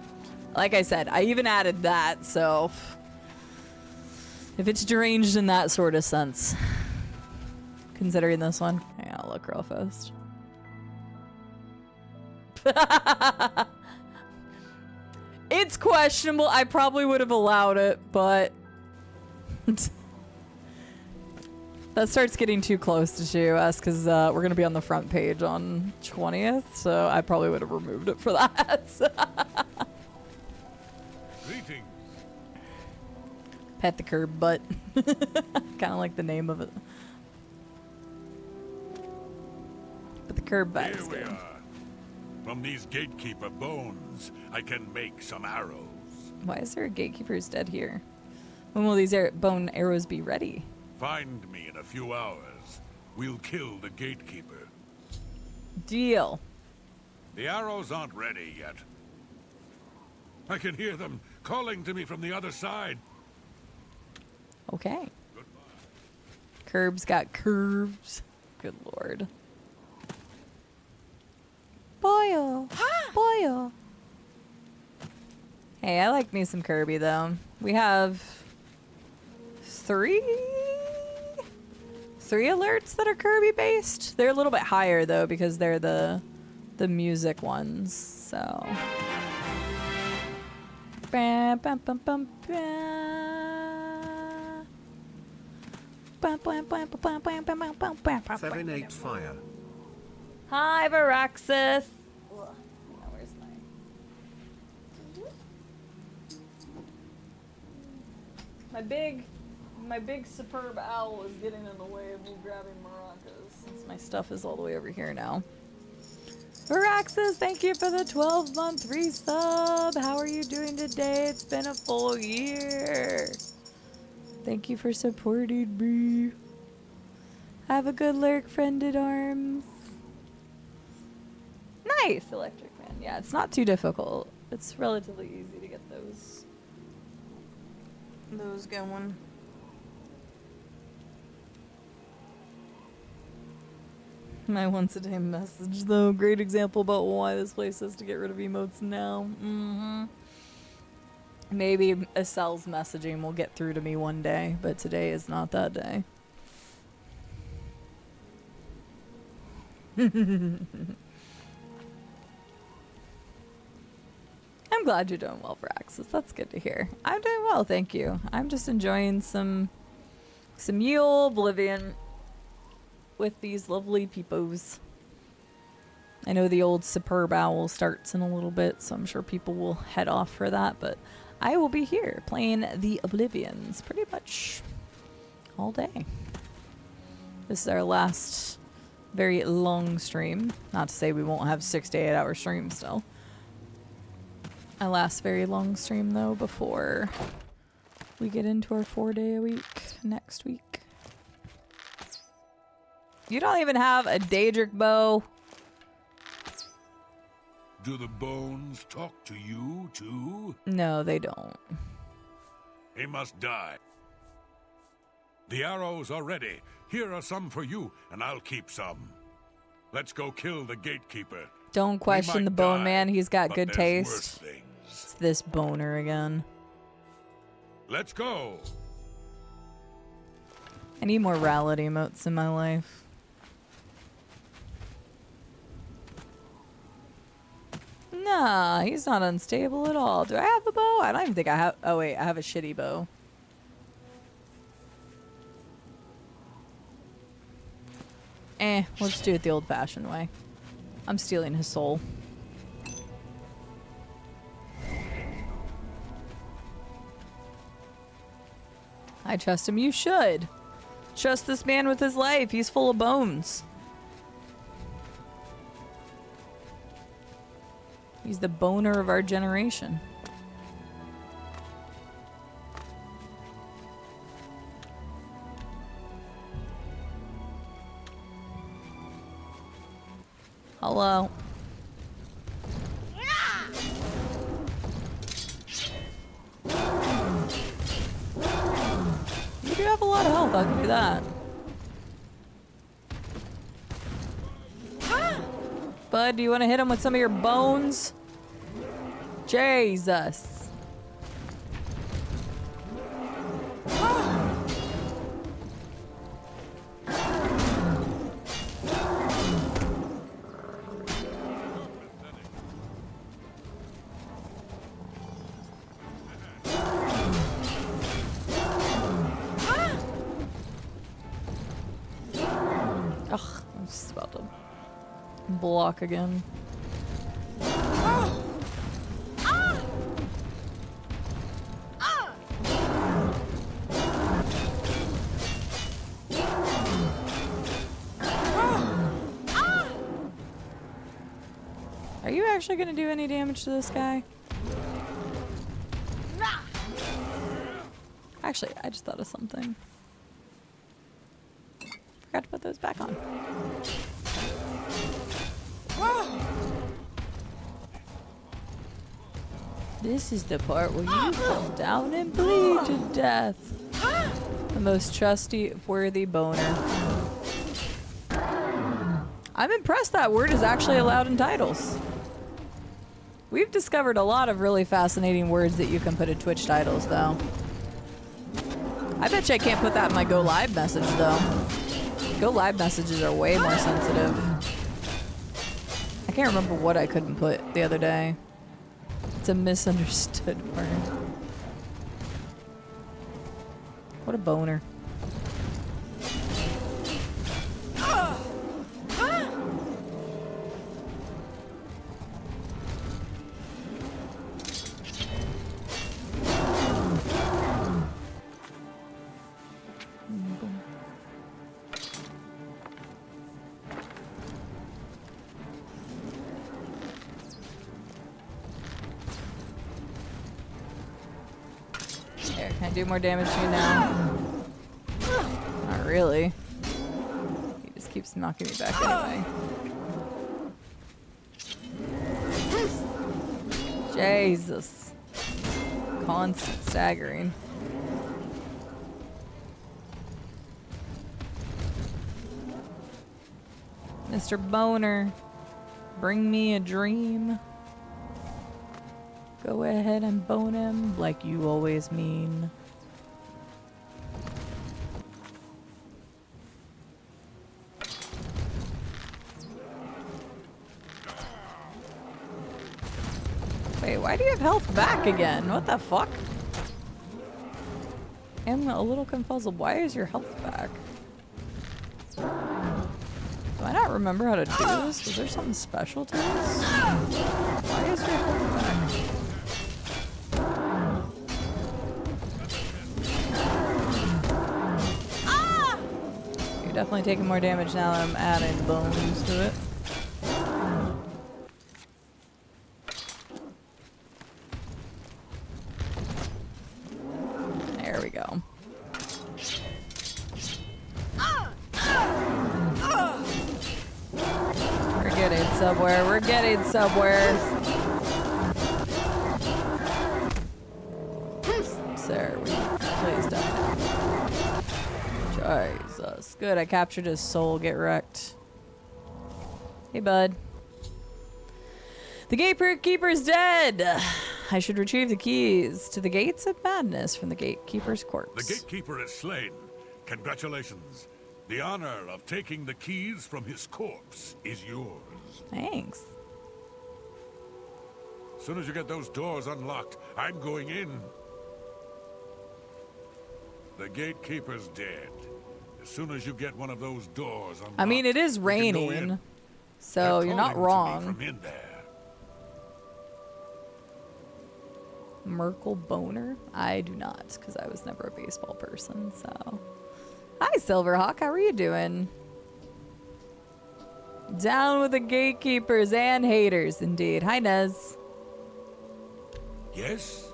like I said, I even added that, so if it's deranged in that sort of sense, considering this one, yeah, I'll look real fast. It's questionable. I probably would have allowed it, but that starts getting too close to TOS because we're going to be on the front page on 20th, so I probably would have removed it for that. Greetings. Pet the curb butt. Kind of like the name of it. But the curb butt is Here we good. are. From these gatekeeper bones, I can make some arrows. Why is there a gatekeeper's dead here? When will these bone arrows be ready? Find me in a few hours. We'll kill the gatekeeper. Deal. The arrows aren't ready yet. I can hear them calling to me from the other side. Okay. Curb's got curves. Good lord. Boyo. Boyo. Hey, I like me some Kirby though. We have three alerts that are Kirby based. They're a little bit higher though because they're the music ones. So. Bam, bam, bam, bam, bam. Bam, bam, bam, bam, bam, bam, bam, bam, bam, bam. 7-8 fire. Hi, Varaxis. Ugh. Now, where's my big superb owl is getting in the way of me grabbing maracas since my stuff is all the way over here now. Varaxis, thank you for the 12-month resub. How are you doing today? It's been a full year. Thank you for supporting me. Have a good lurk, friend at arms. Nice, Electric Man. Yeah, it's not too difficult. It's relatively easy to get those going. My once a day message, though. Great example about why this place has to get rid of emotes now. Maybe Esel's messaging will get through to me one day, but today is not that day. I'm glad you're doing well for Axis. That's good to hear. I'm doing well, thank you. I'm just enjoying some ye olde Oblivion with these lovely peepos. I know the old Superb Owl starts in a little bit, so I'm sure people will head off for that, but I will be here playing the Oblivions pretty much all day. This is our last very long stream. Not to say we won't have 6 to 8 hour streams still. Our last very long stream though before we get into our 4-day-a-week next week. You don't even have a Daedric bow. Do the bones talk to you, too? No, they don't. He must die. The arrows are ready. Here are some for you, and I'll keep some. Let's go kill the gatekeeper. Don't question the might bone die, man. He's got but good there's worse taste. things. It's this boner again. Let's go. I need more rallied emotes in my life. Nah, he's not unstable at all. Do I have a bow? I don't even think I have. Oh, wait. I have a shitty bow. We'll just do it the old-fashioned way. I'm stealing his soul. I trust him. You should. Trust this man with his life. He's full of bones. He's the boner of our generation. Hello. You do have a lot of health, I'll give you that. Bud, do you want to hit him with some of your bones? Jesus. Ugh, I'm just about to block again. Are you actually going to do any damage to this guy? Actually, I just thought of something. Forgot to put those back on. This is the part where you fall down and bleed to death. The most trustworthy boner. I'm impressed that word is actually allowed in titles. We've discovered a lot of really fascinating words that you can put in Twitch titles, though. I bet you I can't put that in my Go Live message, though. Go Live messages are way more sensitive. I can't remember what I couldn't put the other day. It's a misunderstood word. What a boner. There, can I do more damage to you now? Not really. He just keeps knocking me back anyway. Jesus. Constant staggering. Mr. Boner, bring me a dream. Go ahead and bone him like you always mean. Wait, why do you have health back again? What the fuck? I'm a little confuzzled. Why is your health back? Do I not remember how to do this? Was there something special to this? Why is your health back? You're definitely taking more damage now that I'm adding bones to it. There we go. somewhere. We're getting somewhere. There we go. Please die. Jesus. Good, I captured his soul. Get wrecked. Hey, bud. The gatekeeper's dead. I should retrieve the keys to the gates of madness from the gatekeeper's corpse. The gatekeeper is slain. Congratulations. The honor of taking the keys from his corpse is yours. Thanks. As soon as you get those doors unlocked, I'm going in. The gatekeeper's dead. As soon as you get one of those doors unlocked, I mean, it is you can go raining, in. so They're you're not calling to me wrong. from in there. Merkel Boner? I do not, because I was never a baseball person, so. Hi, Silverhawk. How are you doing? Down with the gatekeepers and haters, indeed. Hi, Nez. Yes?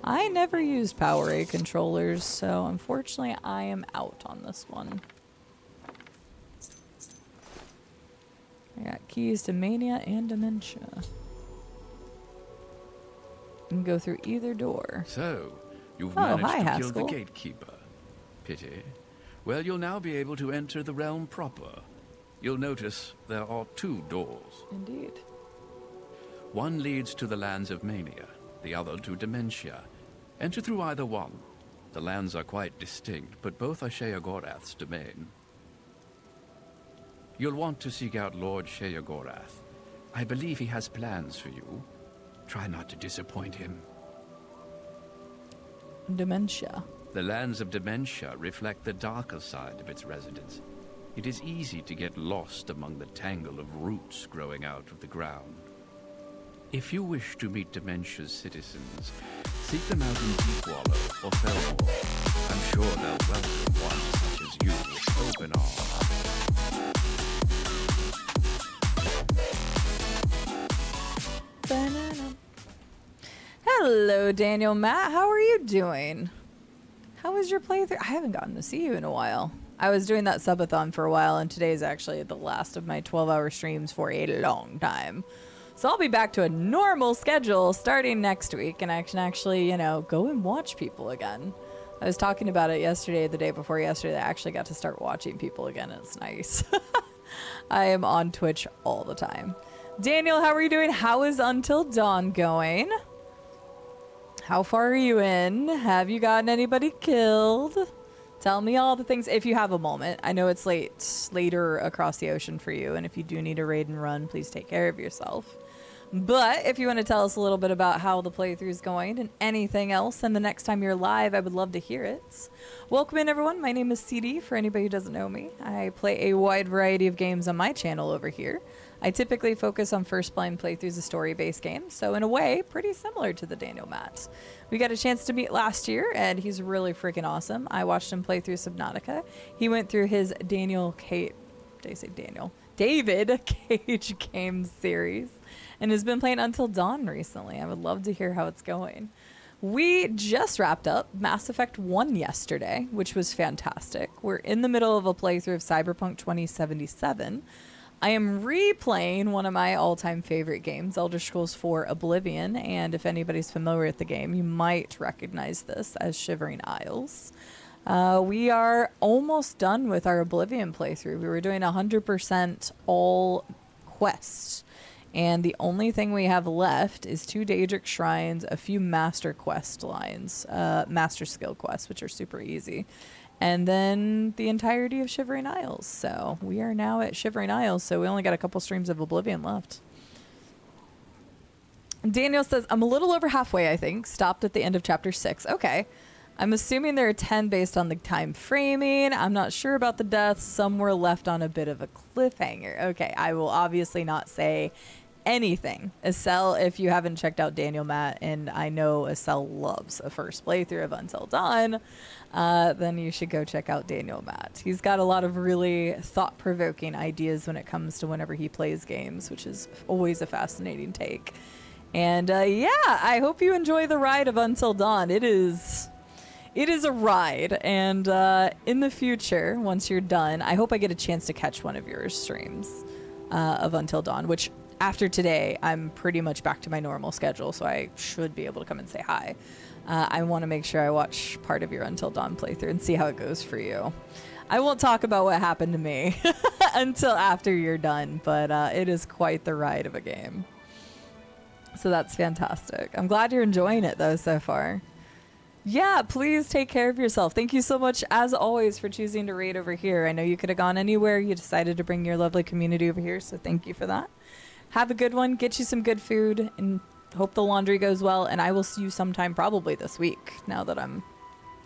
I never used Power A controllers, so unfortunately I am out on this one. I got keys to Mania and Dementia. You can go through either door. So, you've Oh, managed hi, to Haskell. kill the gatekeeper. Pity. Well, you'll now be able to enter the realm proper. You'll notice there are 2 doors. Indeed. One leads to the lands of Mania, the other to Dementia. Enter through either one. The lands are quite distinct, but both are Sheogorath's domain. You'll want to seek out Lord Sheogorath. I believe he has plans for you. Try not to disappoint him. Dementia. The lands of Dementia reflect the darker side of its residents. It is easy to get lost among the tangle of roots growing out of the ground. If you wish to meet Dementia's citizens, seek them out in Deepwallow or Felmore. I'm sure they'll welcome one such as you with open arms. Banana. Hello, Daniel Matt. How are you doing? How was your playthrough? I haven't gotten to see you in a while. I was doing that subathon for a while, and today is actually the last of my 12-hour streams for a long time. So I'll be back to a normal schedule starting next week, and I can actually, go and watch people again. I was talking about it yesterday, the day before yesterday, I actually got to start watching people again. It's nice. I am on Twitch all the time. Daniel, how are you doing? How is Until Dawn going? How far are you in? Have you gotten anybody killed? Tell me all the things if you have a moment. I know it's later across the ocean for you, and if you do need a raid and run, please take care of yourself. But if you want to tell us a little bit about how the playthrough is going and anything else, and the next time you're live, I would love to hear it. Welcome in, everyone. My name is CD, for anybody who doesn't know me. I play a wide variety of games on my channel over here. I typically focus on first blind playthroughs of story-based games, so in a way, pretty similar to the Daniel Matt. We got a chance to meet last year, and he's really freaking awesome. I watched him play through Subnautica. He went through his David Cage Games series, and has been playing Until Dawn recently. I would love to hear how it's going. We just wrapped up Mass Effect 1 yesterday, which was fantastic. We're in the middle of a playthrough of Cyberpunk 2077. I am replaying one of my all-time favorite games, Elder Scrolls 4 Oblivion, and if anybody's familiar with the game, you might recognize this as Shivering Isles. We are almost done with our Oblivion playthrough. We were doing 100% all quests, and the only thing we have left is 2 Daedric Shrines, a few Master Quest lines, Master Skill quests, which are super easy, and then the entirety of Shivering Isles. So we are now at Shivering Isles, so we only got a couple streams of Oblivion left. Daniel says, I'm a little over halfway, I think. Stopped at the end of chapter 6. Okay. I'm assuming there are 10 based on the time framing. I'm not sure about the deaths. Some were left on a bit of a cliffhanger. Okay, I will obviously not say anything. Estelle, if you haven't checked out Daniel Matt, and I know Estelle loves a first playthrough of Until Dawn, then you should go check out Daniel Matt. He's got a lot of really thought-provoking ideas when it comes to whenever he plays games, which is always a fascinating take. And yeah, I hope you enjoy the ride of Until Dawn. It is it is a ride, and in the future, once you're done, I hope I get a chance to catch one of your streams of Until Dawn, which after today, I'm pretty much back to my normal schedule, so I should be able to come and say hi. I want to make sure I watch part of your Until Dawn playthrough and see how it goes for you. I won't talk about what happened to me until after you're done, but it is quite the ride of a game. So that's fantastic. I'm glad you're enjoying it, though, so far. Yeah, please take care of yourself. Thank you so much, as always, for choosing to raid over here. I know you could have gone anywhere. You decided to bring your lovely community over here, so thank you for that. Have a good one. Get you some good food, and hope the laundry goes well. And I will see you sometime probably this week, now that I'm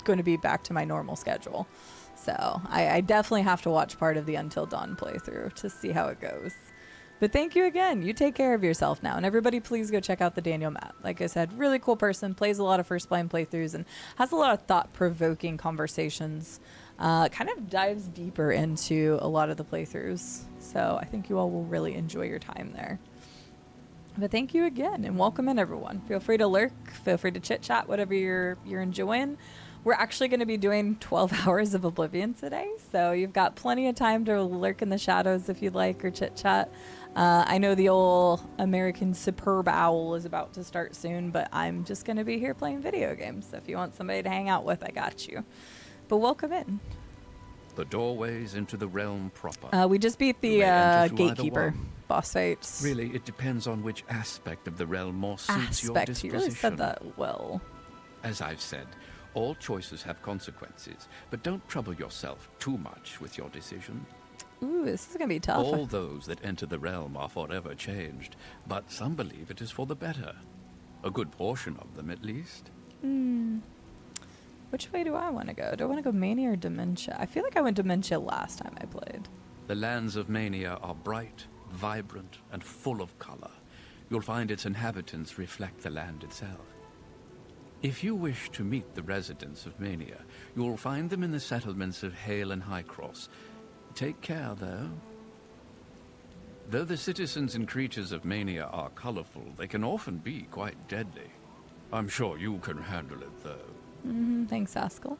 going to be back to my normal schedule. So I definitely have to watch part of the Until Dawn playthrough to see how it goes. But thank you again. You take care of yourself now. And everybody, please go check out the Daniel Matt. Like I said, really cool person, plays a lot of First Blind playthroughs, and has a lot of thought-provoking conversations. Kind of dives deeper into a lot of the playthroughs. So I think you all will really enjoy your time there. But thank you again, and welcome in, everyone. Feel free to lurk. Feel free to chit-chat, whatever you're enjoying. We're actually going to be doing 12 hours of Oblivion today, so you've got plenty of time to lurk in the shadows if you'd like, or chit-chat. I know the old American Superb Owl is about to start soon, but I'm just going to be here playing video games. So if you want somebody to hang out with, I got you. But welcome in. The doorways into the realm proper. We just beat the You may enter through either gatekeeper one. boss fights. Really, it depends on which aspect of the realm more suits your Aspect. You disposition. really said that well. As I've said, all choices have consequences, but don't trouble yourself too much with your decision. Ooh, this is going to be tough. All those that enter the realm are forever changed, but some believe it is for the better. A good portion of them, at least. Which way do I want to go? Do I want to go Mania or Dementia? I feel like I went Dementia last time I played. The lands of Mania are bright, vibrant, and full of color. You'll find its inhabitants reflect the land itself. If you wish to meet the residents of Mania, you'll find them in the settlements of Hale and Highcross. Take care, though. Though the citizens and creatures of Mania are colorful, they can often be quite deadly. I'm sure you can handle it, though. Thanks, Haskell.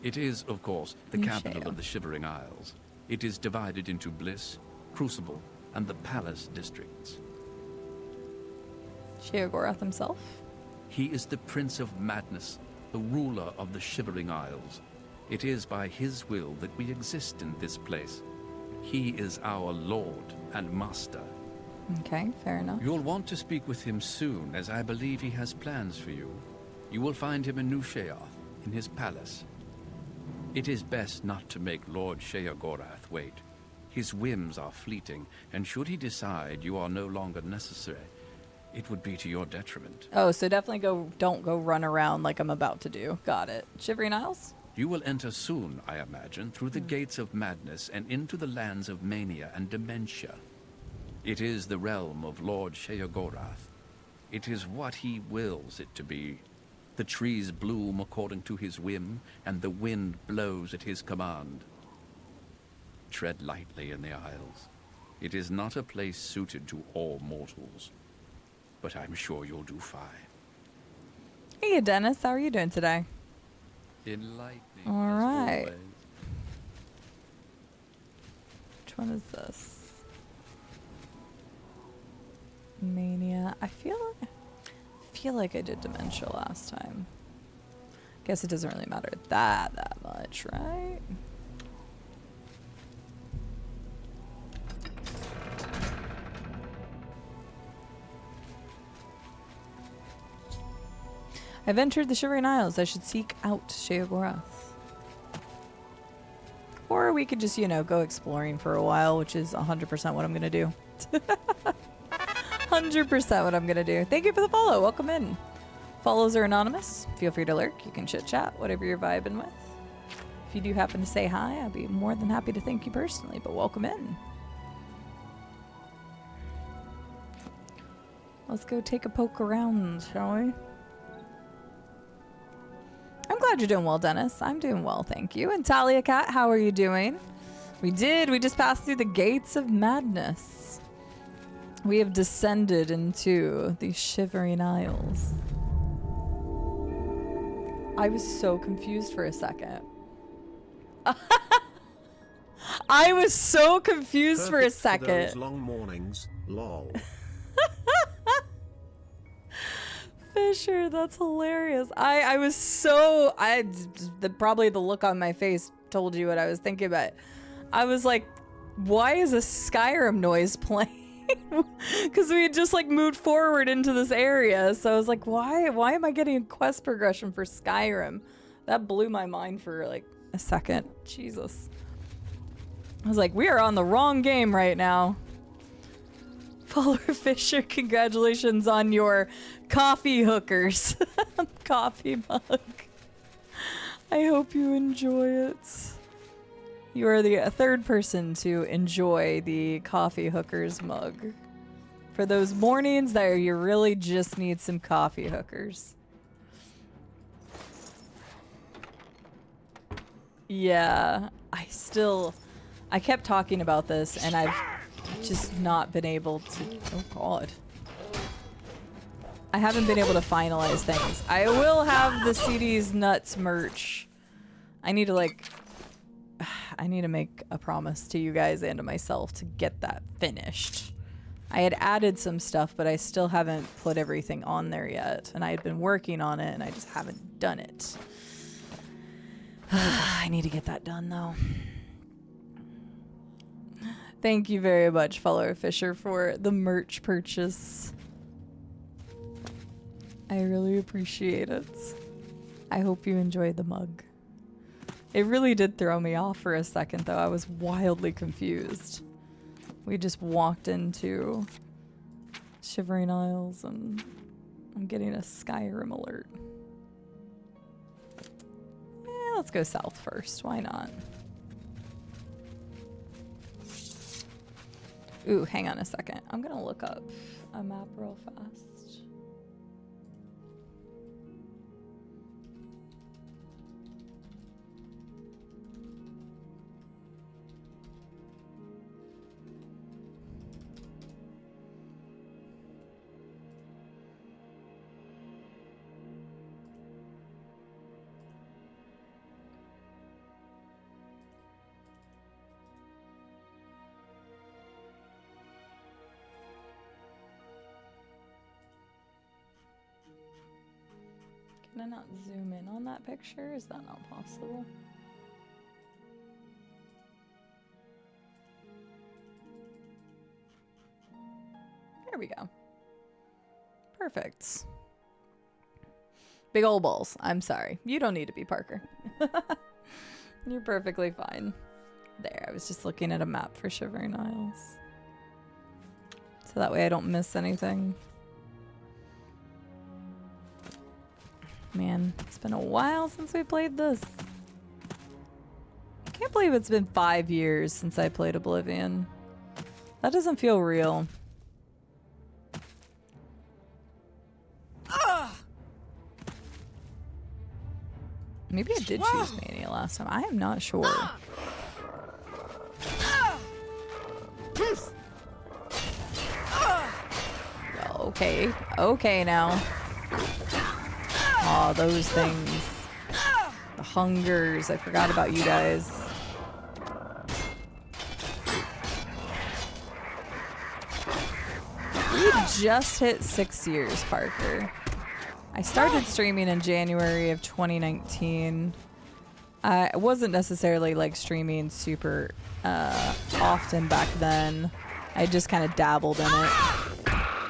It is, of course, the You capital shall. of the Shivering Isles. It is divided into Bliss, Crucible, and the Palace districts. Sheogorath himself. He is the Prince of Madness, the ruler of the Shivering Isles. It is by his will that we exist in this place. He is our lord and master. Okay, fair enough. You'll want to speak with him soon, as I believe he has plans for you. You will find him in New Sheoth, in his palace. It is best not to make Lord Sheogorath wait. His whims are fleeting, and should he decide you are no longer necessary, it would be to your detriment. Oh, so definitely don't go run around like I'm about to do. Got it. Shivering Isles? You will enter soon, I imagine, through the gates of madness and into the lands of mania and dementia. It is the realm of Lord Sheogorath. It is what he wills it to be. The trees bloom according to his whim, and the wind blows at his command. Tread lightly in the Isles. It is not a place suited to all mortals. But I'm sure you'll do fine. Hey, Dennis. How are you doing today? Enlightening. All as right. always. Which one is this? Mania. I feel like I did Dementia last time. Guess it doesn't really matter that much, right? I've entered the Shivering Isles. I should seek out Sheogorath. Or we could just, go exploring for a while, which is 100% what I'm going to do. 100% what I'm going to do. Thank you for the follow. Welcome in. Follows are anonymous. Feel free to lurk. You can chit-chat, whatever you're vibing with. If you do happen to say hi, I'd be more than happy to thank you personally, but welcome in. Let's go take a poke around, shall we? I'm glad you're doing well, Dennis. I'm doing well, thank you. And Talia Cat, how are you doing? We just passed through the gates of madness. We have descended into the Shivering Isles. I was so confused for a second. I was so confused for a Perfect second. for those long mornings, lol. Fisher, that's hilarious. I was so probably the look on my face told you what I was thinking about. I was like, why is a Skyrim noise playing? Because we had just like moved forward into this area, so I was like, why am I getting a quest progression for Skyrim? That blew my mind for like a second. Jesus. I was like, we are on the wrong game right now. Follower Fisher, congratulations on your coffee hookers. Coffee mug. I hope you enjoy it. You are the third person to enjoy the coffee hookers mug. For those mornings that you really just need some coffee hookers. Yeah, I kept talking about this and I've just not been able to, oh god. I haven't been able to finalize things. I will have the CD's Nuts merch. I need to make a promise to you guys and to myself to get that finished. I had added some stuff, but I still haven't put everything on there yet. And I had been working on it and I just haven't done it. I need to get that done though. Thank you very much, Follower Fisher, for the merch purchase. I really appreciate it. I hope you enjoyed the mug. It really did throw me off for a second, though. I was wildly confused. We just walked into Shivering Isles, and I'm getting a Skyrim alert. Let's go south first. Why not? Ooh, hang on a second. I'm gonna look up a map real fast. Can I not zoom in on that picture? Is that not possible? There we go. Perfect. Big ol' balls. I'm sorry. You don't need to be Parker. You're perfectly fine. There, I was just looking at a map for Shivering Isles. So that way I don't miss anything. Man, it's been a while since we played this. I can't believe it's been 5 years since I played Oblivion. That doesn't feel real. Maybe I did choose Mania last time. I am not sure. Okay. Okay now. Aw, those things. The hungers. I forgot about you guys. We just hit 6 years, Parker. I started streaming in January of 2019. I wasn't necessarily like streaming super often back then. I just kind of dabbled in it.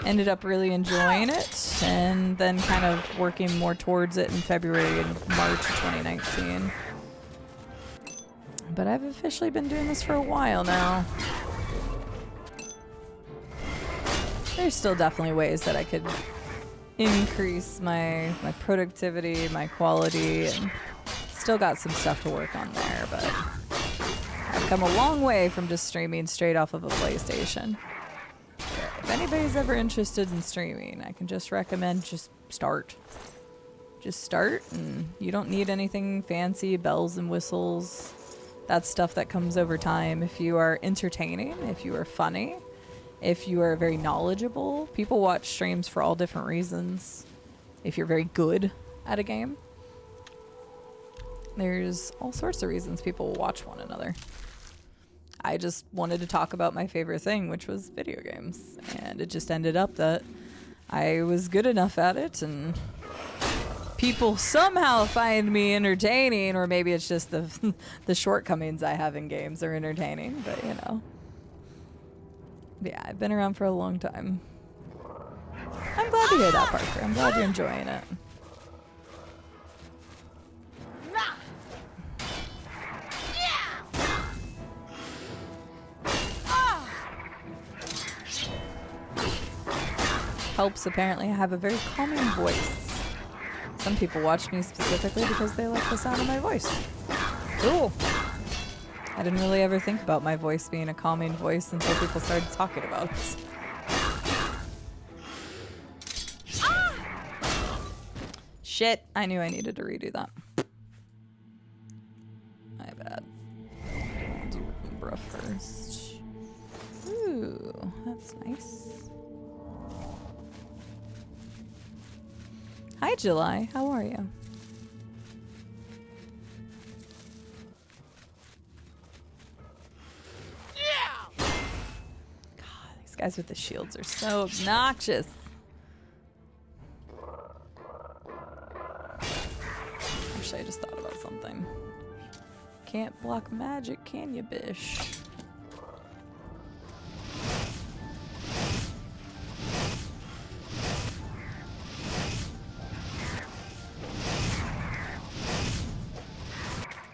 Ended up really enjoying it, and then kind of working more towards it in February and March of 2019. But I've officially been doing this for a while now. There's still definitely ways that I could increase my productivity, my quality, and still got some stuff to work on there, but I've come a long way from just streaming straight off of a PlayStation. If anybody's ever interested in streaming, I can just recommend just start. Just start, and you don't need anything fancy, bells and whistles. That's stuff that comes over time. If you are entertaining, if you are funny, if you are very knowledgeable, people watch streams for all different reasons. If you're very good at a game, There's all sorts of reasons people will watch one another. I just wanted to talk about my favorite thing, which was video games. And it just ended up that I was good enough at it, and people somehow find me entertaining, or maybe it's just the the shortcomings I have in games are entertaining, but you know. Yeah, I've been around for a long time. I'm glad to hear that, Parker. I'm glad you're enjoying it. Helps, apparently. I have a very calming voice. Some people watch me specifically because they like the sound of my voice. Cool. I didn't really ever think about my voice being a calming voice until people started talking about it. Shit, I knew I needed to redo that. My bad. I'll do Umbra first. Ooh, that's nice. Hi, July. How are you? God, these guys with the shields are so obnoxious. Actually, I just thought about something. Can't block magic, can you, bish?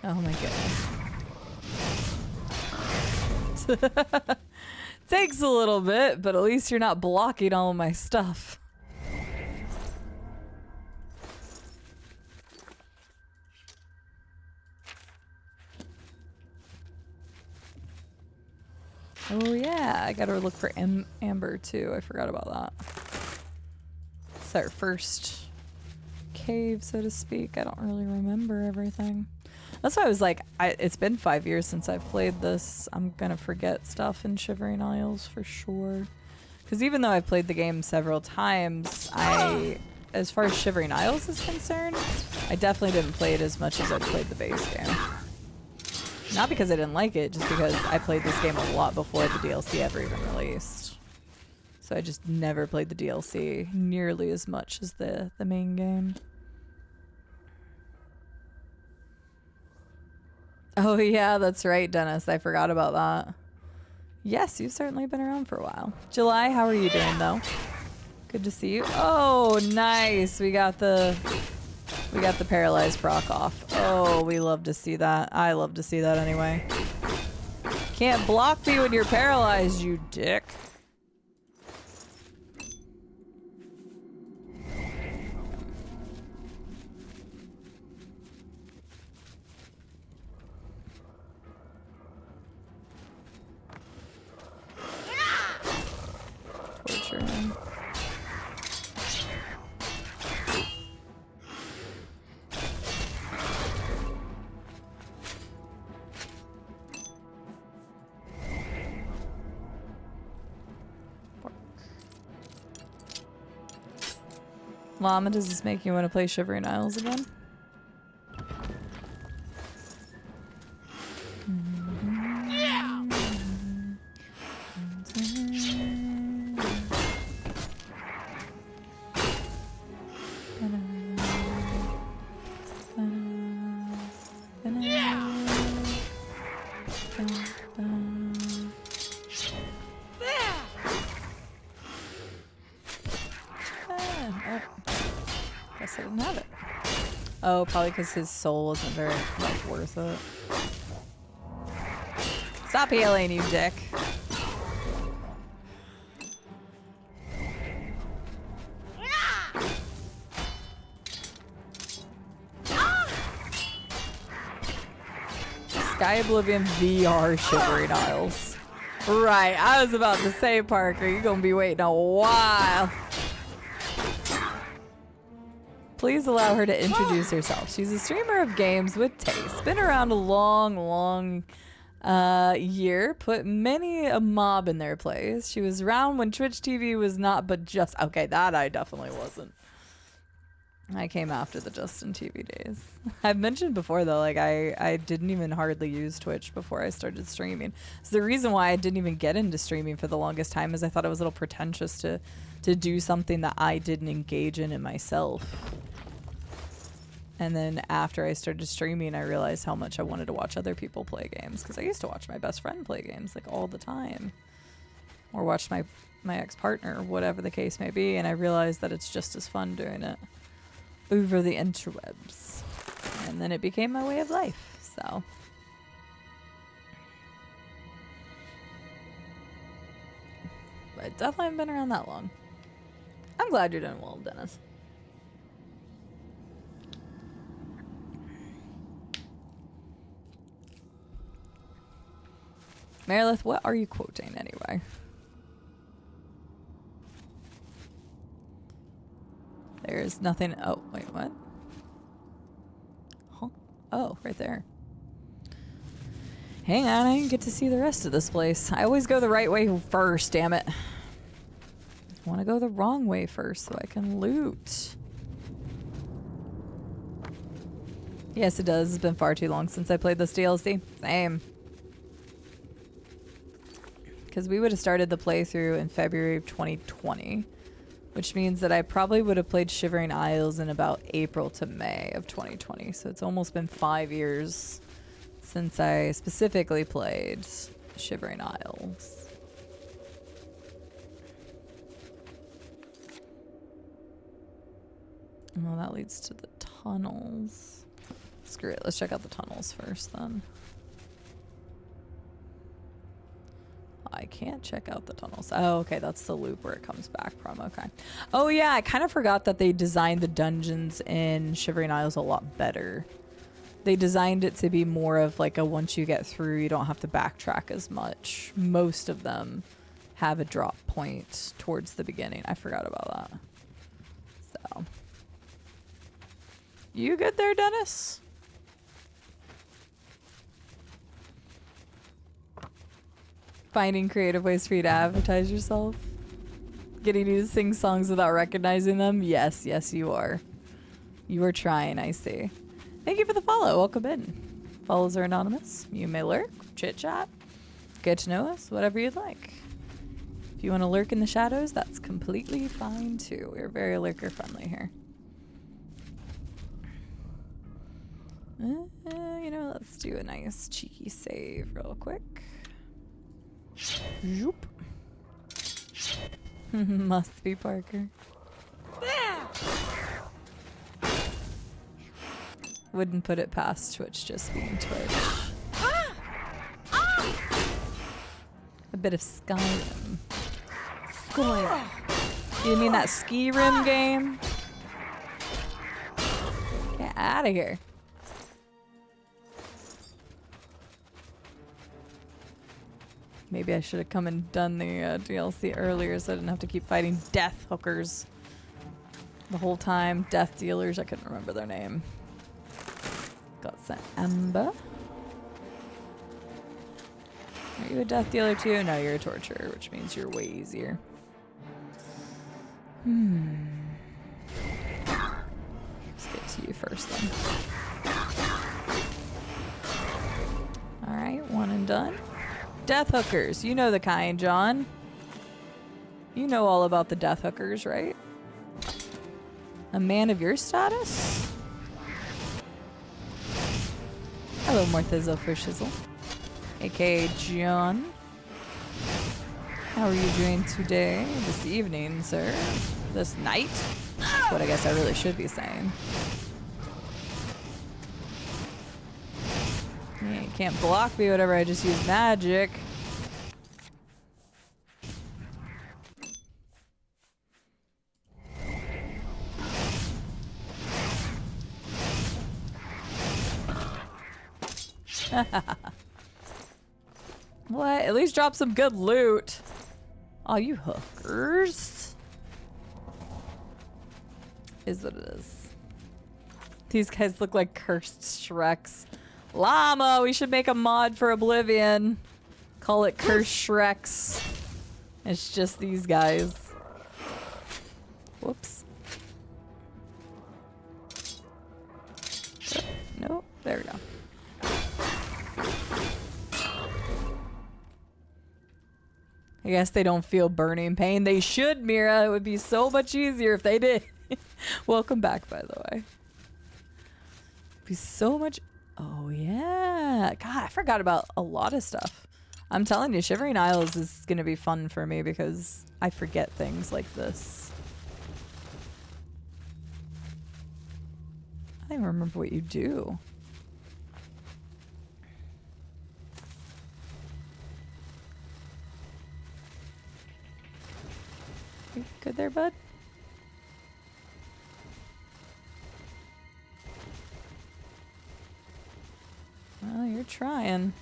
Oh my goodness. Takes a little bit, but at least you're not blocking all of my stuff. Oh yeah, I gotta look for Amber too. I forgot about that. It's our first cave, so to speak. I don't really remember everything. That's why I was like, it's been 5 years since I've played this. I'm gonna forget stuff in Shivering Isles for sure. Because even though I've played the game several times, as far as Shivering Isles is concerned, I definitely didn't play it as much as I played the base game. Not because I didn't like it, just because I played this game a lot before the DLC ever even released. So I just never played the DLC nearly as much as the main game. Oh yeah, that's right, Dennis. I forgot about that. Yes, you've certainly been around for a while. July, how are you doing though? Good to see you. Oh, nice. We got the paralyzed proc off. Oh, we love to see that. I love to see that anyway. Can't block me when you're paralyzed, you dick. Torture him. Llama, does this make you want to play Shivering Isles again? Guess I didn't have it. Oh, probably because his soul isn't very worth it. Stop healing, you dick. Sky Oblivion VR Shivering Isles. Right, I was about to say, Parker, you're gonna be waiting a while. Please allow her to introduce herself. She's a streamer of games with taste. Been around a long year. Put many a mob in their place. She was around when Twitch TV was not but just... Okay, that I definitely wasn't. I came after the Justin TV days. I've mentioned before though, like I didn't even hardly use Twitch before I started streaming. So the reason why I didn't even get into streaming for the longest time is I thought it was a little pretentious to do something that I didn't engage in myself. And then after I started streaming, I realized how much I wanted to watch other people play games, because I used to watch my best friend play games like all the time, or watch my ex-partner, whatever the case may be, and I realized that it's just as fun doing it over the interwebs. And then it became my way of life, so. But I definitely haven't been around that long. I'm glad you're doing well, Dennis. Meredith, what are you quoting anyway? There's nothing. Oh, wait, what? Huh? Oh, right there. Hang on, I didn't get to see the rest of this place. I always go the right way first, damn it. I want to go the wrong way first so I can loot. Yes, it does. It's been far too long since I played this DLC. Same. Because we would have started the playthrough in February of 2020. Which means that I probably would have played Shivering Isles in about April to May of 2020. So it's almost been 5 years since I specifically played Shivering Isles. Well, that leads to the tunnels. Screw it. Let's check out the tunnels first then. I can't check out the tunnels. Oh, okay. That's the loop where it comes back from. Okay. Oh, yeah. I kind of forgot that they designed the dungeons in Shivering Isles a lot better. They designed it to be more of like a once you get through, you don't have to backtrack as much. Most of them have a drop point towards the beginning. I forgot about that. So. You good there, Dennis? Finding creative ways for you to advertise yourself. Getting you to sing songs without recognizing them. Yes, yes, you are. You are trying, I see. Thank you for the follow. Welcome in. Follows are anonymous. You may lurk, chit chat, get to know us, whatever you'd like. If you want to lurk in the shadows, that's completely fine too. We're very lurker friendly here. You know, let's do a nice cheeky save real quick. Zoop. Must be Parker. Wouldn't put it past Twitch just being Twitch. A bit of Skyrim. You mean that Skyrim game? Get out of here. Maybe I should have come and done the DLC earlier so I didn't have to keep fighting death hookers the whole time. Death dealers, I couldn't remember their name. Got some amber. Are you a death dealer too? No, you're a torturer, which means you're way easier. Let's get to you first then. Alright, one and done. Death hookers. You know the kind, John. You know all about the death hookers, right? A man of your status? Hello, Morthizo for Shizzle. AKA John. How are you doing today? This evening, sir? This night? That's what I guess I really should be saying. Yeah, you can't block me, whatever. I just use magic. What? At least drop some good loot. Oh, you hookers. Is what it is. These guys look like cursed Shreks. Llama, we should make a mod for Oblivion. Call it Cursed Shreks. It's just these guys. Whoops. I guess they don't feel burning pain. They should, Mira. It would be so much easier if they did. Welcome back, by the way. Be so much. Oh, yeah. God, I forgot about a lot of stuff. I'm telling you, Shivering Isles is going to be fun for me because I forget things like this. I don't even remember what you do. You good there, bud? Well, you're trying.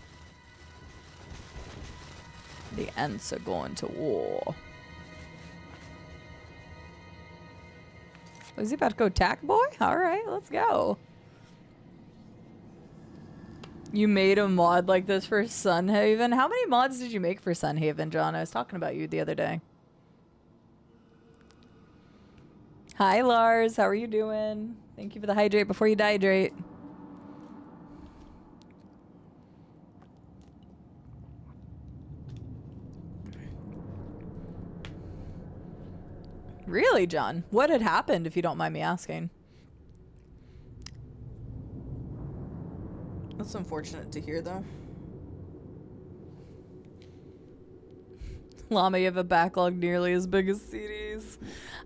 The Ents are going to war. Was he about to go attack, boy? All right, let's go. You made a mod like this for Sunhaven? How many mods did you make for Sunhaven, John? I was talking about you the other day. Hi, Lars. How are you doing? Thank you for the hydrate before you dehydrate. Really, John? What had happened, if you don't mind me asking? That's unfortunate to hear, though. Llama, you have a backlog nearly as big as CDs.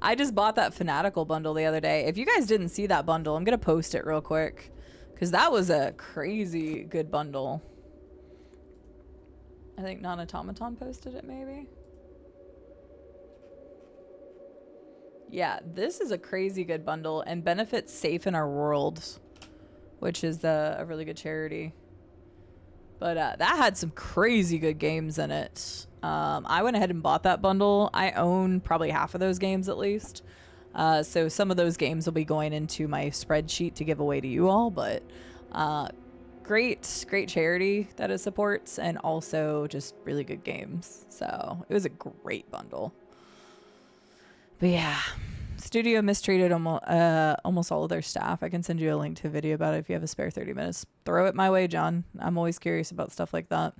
I just bought that Fanatical bundle the other day. If you guys didn't see that bundle, I'm going to post it real quick. Because that was a crazy good bundle. I think Non-Automaton posted it, maybe? Yeah, this is a crazy good bundle and benefits Safe in Our World, which is a really good charity. But that had some crazy good games in it. I went ahead and bought that bundle. I own probably half of those games at least. So some of those games will be going into my spreadsheet to give away to you all. But great charity that it supports, and also just really good games. So it was a great bundle. But yeah, Studio mistreated almost all of their staff. I can send you a link to a video about it if you have a spare 30 minutes. Throw it my way, John. I'm always curious about stuff like that.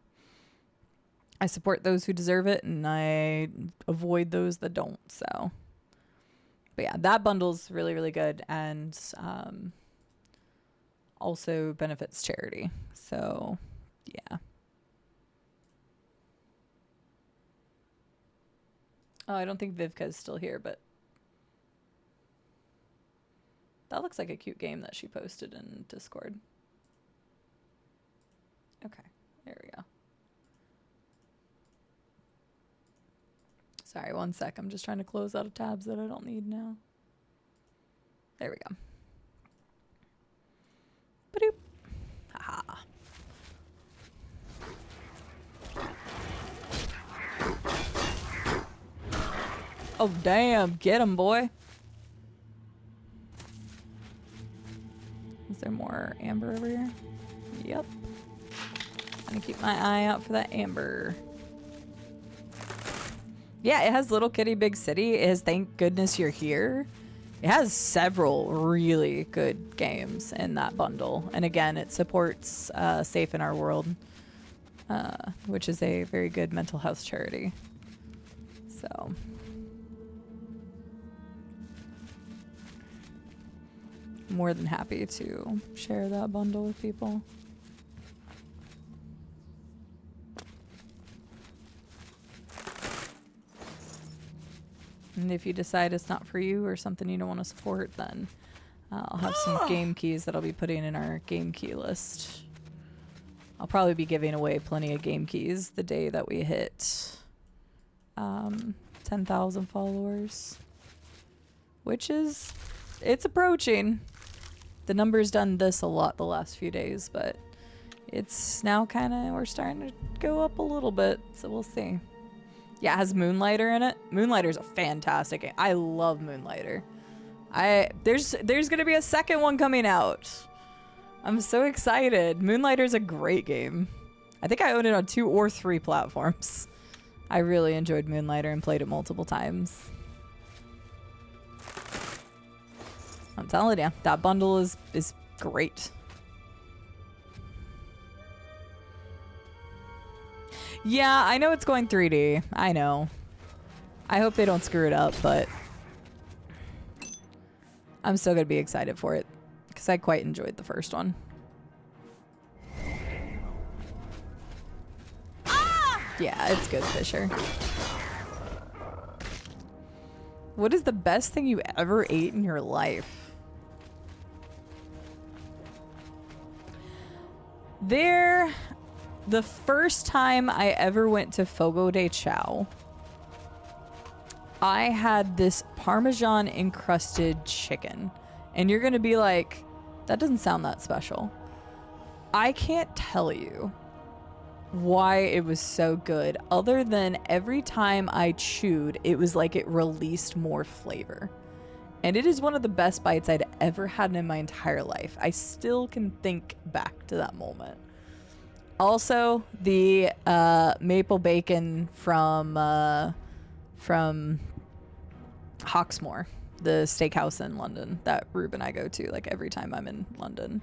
I support those who deserve it, and I avoid those that don't. So, but yeah, that bundle's really, really good, and also benefits charity. So, yeah. Oh, I don't think Vivka is still here, but that looks like a cute game that she posted in Discord. Okay, there we go. Sorry, one sec. I'm just trying to close out of tabs that I don't need now. There we go. Ba-doop. Haha. Oh, damn. Get him, boy. Is there more amber over here? Yep. I'm gonna keep my eye out for that amber. Yeah, it has Little Kitty Big City. It has Thank Goodness You're Here. It has several really good games in that bundle. And again, it supports Safe in Our World, which is a very good mental health charity. So... more than happy to share that bundle with people. And if you decide it's not for you or something you don't want to support, then I'll have some game keys that I'll be putting in our game key list. I'll probably be giving away plenty of game keys the day that we hit 10,000 followers, which is, it's approaching. The number's done this a lot the last few days, but it's now kind of, we're starting to go up a little bit, so we'll see. Yeah, it has Moonlighter in it. Moonlighter's a fantastic game. I love Moonlighter. There's gonna be a second one coming out. I'm so excited. Moonlighter's a great game. I think I own it on 2 or 3 platforms. I really enjoyed Moonlighter and played it multiple times. I'm telling you, that bundle is great. Yeah, I know it's going 3D. I know. I hope they don't screw it up, but I'm still going to be excited for it because I quite enjoyed the first one. Yeah, it's good, Fisher. What is the best thing you ever ate in your life? The first time I ever went to Fogo de Chao, I had this Parmesan encrusted chicken. And you're going to be like, that doesn't sound that special. I can't tell you why it was so good, other than every time I chewed, it was like it released more flavor. And it is one of the best bites I'd ever had in my entire life. I still can think back to that moment. Also, the maple bacon from Hawksmoor, the steakhouse in London that Rube and I go to like every time I'm in London.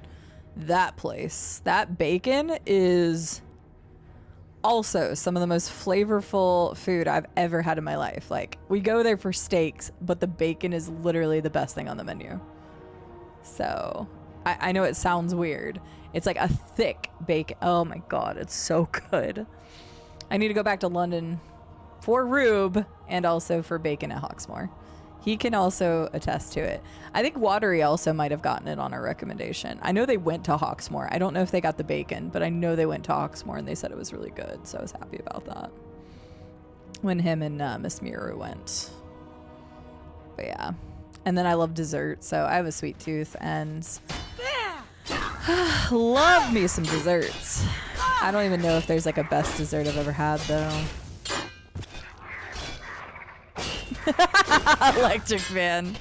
That place, that bacon is also some of the most flavorful food I've ever had in my life. Like, we go there for steaks, but the bacon is literally the best thing on the menu. So I know it sounds weird. It's like a thick bacon. Oh my God, it's so good. I need to go back to London for Rube and also for bacon at Hawksmoor. He can also attest to it. I think Watery also might have gotten it on our recommendation. I know they went to Hawksmoor. I don't know if they got the bacon, but I know they went to Hawksmoor and they said it was really good. So I was happy about that when him and Miss Miru went. But yeah. And then I love dessert. So I have a sweet tooth and love me some desserts. I don't even know if there's like a best dessert I've ever had though. Electric fan.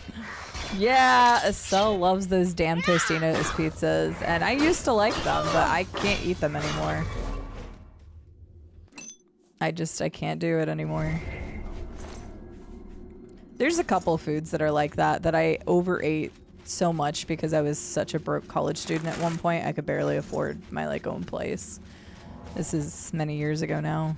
Yeah, Estelle loves those damn Tostino's pizzas, and I used to like them, but I can't eat them anymore. I can't do it anymore. There's a couple foods that are like that I overate so much because I was such a broke college student at one point. I could barely afford my like own place. This is many years ago now.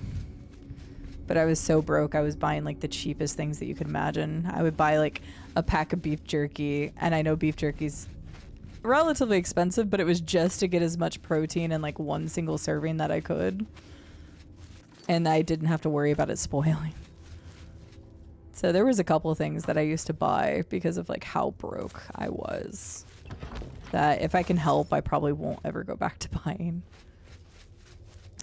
But I was so broke, I was buying like the cheapest things that you could imagine. I would buy like a pack of beef jerky, and I know beef jerky's relatively expensive, but it was just to get as much protein in like one single serving that I could. And I didn't have to worry about it spoiling. So there was a couple of things that I used to buy because of like how broke I was, that if I can help, I probably won't ever go back to buying.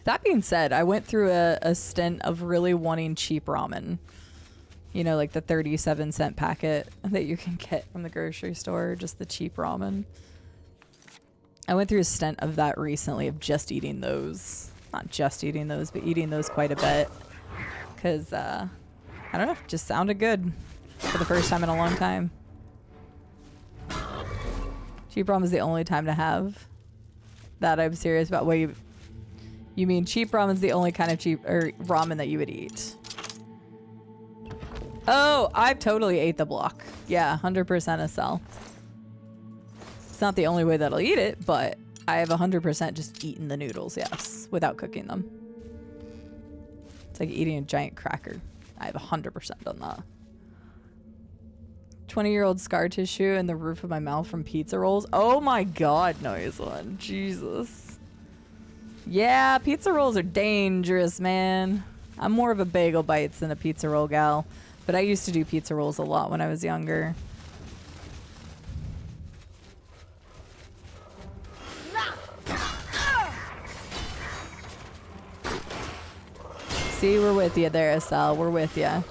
That being said, I went through a stint of really wanting cheap ramen. You know, like the 37-cent packet that you can get from the grocery store, just the cheap ramen. I went through a stint of that recently, of just eating those. Not just eating those, but eating those quite a bit. Because, I don't know, it just sounded good for the first time in a long time. Cheap ramen is the only time to have that I'm serious about. Wait, you mean cheap ramen's the only kind of cheap or ramen that you would eat? Oh, I've totally ate the block. Yeah, 100% a sell. It's not the only way that I'll eat it, but I have 100% just eaten the noodles, yes, without cooking them. It's like eating a giant cracker. I have 100% done that. 20-year-old scar tissue in the roof of my mouth from pizza rolls. Oh my God, noise one. Jesus. Yeah, pizza rolls are dangerous, man. I'm more of a bagel bites than a pizza roll gal, but I used to do pizza rolls a lot when I was younger. See, we're with you there, Estelle. We're with you.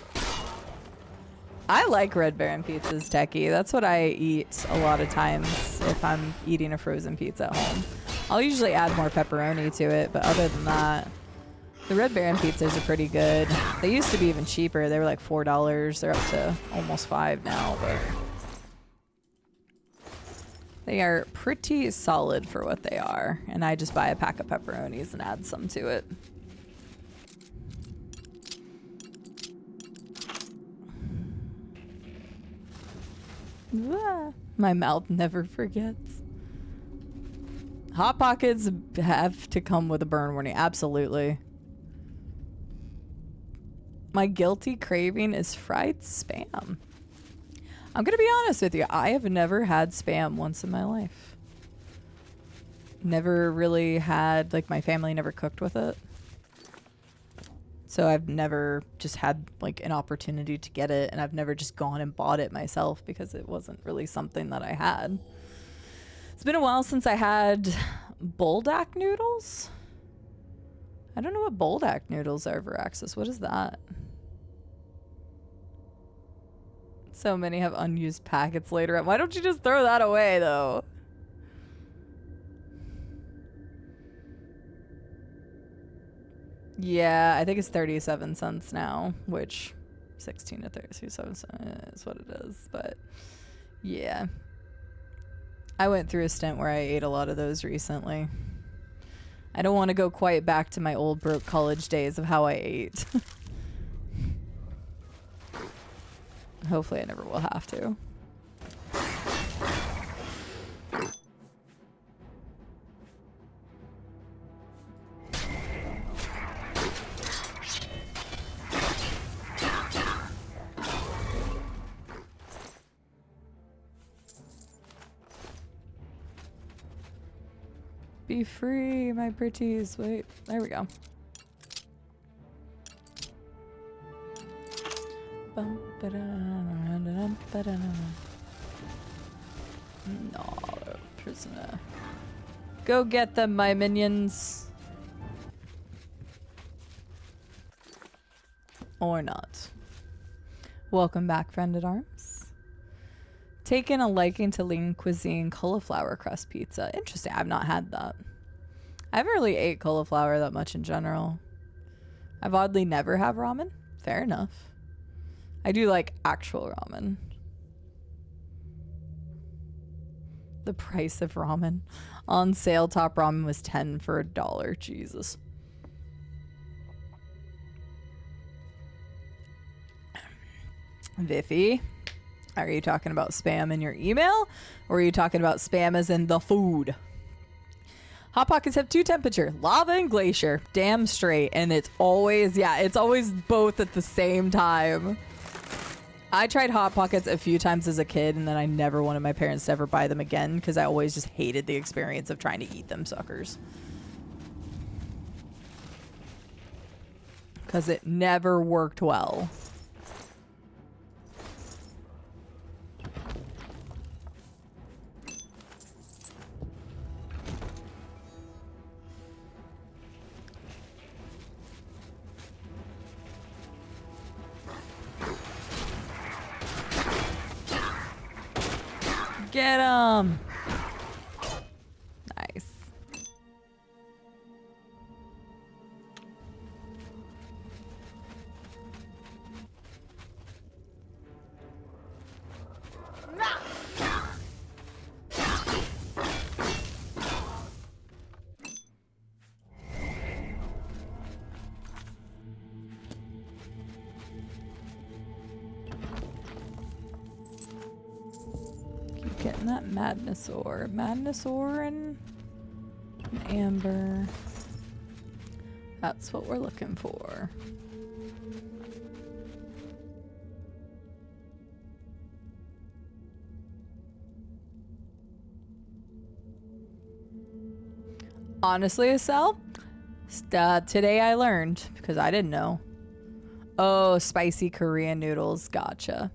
I like Red Baron pizzas, Techie. That's what I eat a lot of times if I'm eating a frozen pizza at home. I'll usually add more pepperoni to it, but other than that, the Red Baron pizzas are pretty good. They used to be even cheaper. They were like $4. They're up to almost $5 now, but they are pretty solid for what they are. And I just buy a pack of pepperonis and add some to it. My mouth never forgets. Hot Pockets have to come with a burn warning. Absolutely. My guilty craving is fried Spam. I'm gonna be honest with you. I have never had Spam once in my life. Never really had, like, my family never cooked with it. So I've never just had, like, an opportunity to get it, and I've never just gone and bought it myself because it wasn't really something that I had. It's been a while since I had Buldak noodles. I don't know what Buldak noodles are for Axis. What is that? So many have unused packets later. Why don't you just throw that away, though? Yeah, I think it's 37 cents now, which 16 to 37 cents is what it is. But yeah, I went through a stint where I ate a lot of those recently. I don't want to go quite back to my old broke college days of how I ate. Hopefully I never will have to. Be free, my pretties. Wait, there we go. No, prisoner. Go get them, my minions. Or not. Welcome back, friend at arms. Taken a liking to lean cuisine cauliflower crust pizza. Interesting. I've not had that. I haven't really ate cauliflower that much in general. I've oddly never had ramen. Fair enough. I do like actual ramen. The price of ramen. On sale, top ramen was 10 for $1. Jesus. Viffy, are you talking about spam in your email? Or are you talking about spam as in the food? Hot Pockets have two temperature, lava and glacier. Damn straight. And it's always, yeah, it's always both at the same time. I tried Hot Pockets a few times as a kid, and then I never wanted my parents to ever buy them again because I always just hated the experience of trying to eat them suckers. Because it never worked well. Get him! Nice. Getting that madness ore. Madness ore and an amber. That's what we're looking for. Honestly, Estelle, today I learned, because I didn't know. Oh, spicy Korean noodles. Gotcha.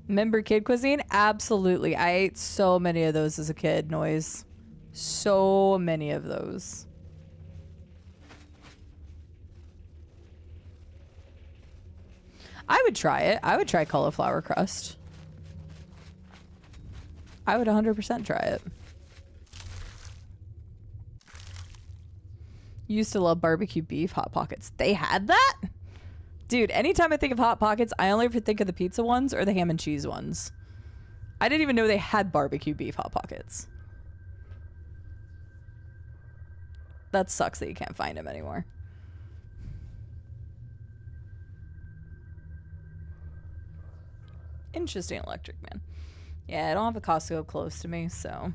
Remember kid cuisine? Absolutely. I ate so many of those as a kid, Noise. So many of those. I would try it. I would try cauliflower crust. I would 100% try it. Used to love barbecue beef Hot Pockets. They had that? Dude, anytime I think of Hot Pockets, I only ever think of the pizza ones or the ham and cheese ones. I didn't even know they had barbecue beef Hot Pockets. That sucks that you can't find them anymore. Interesting, Electric Man. Yeah, I don't have a Costco close to me, so...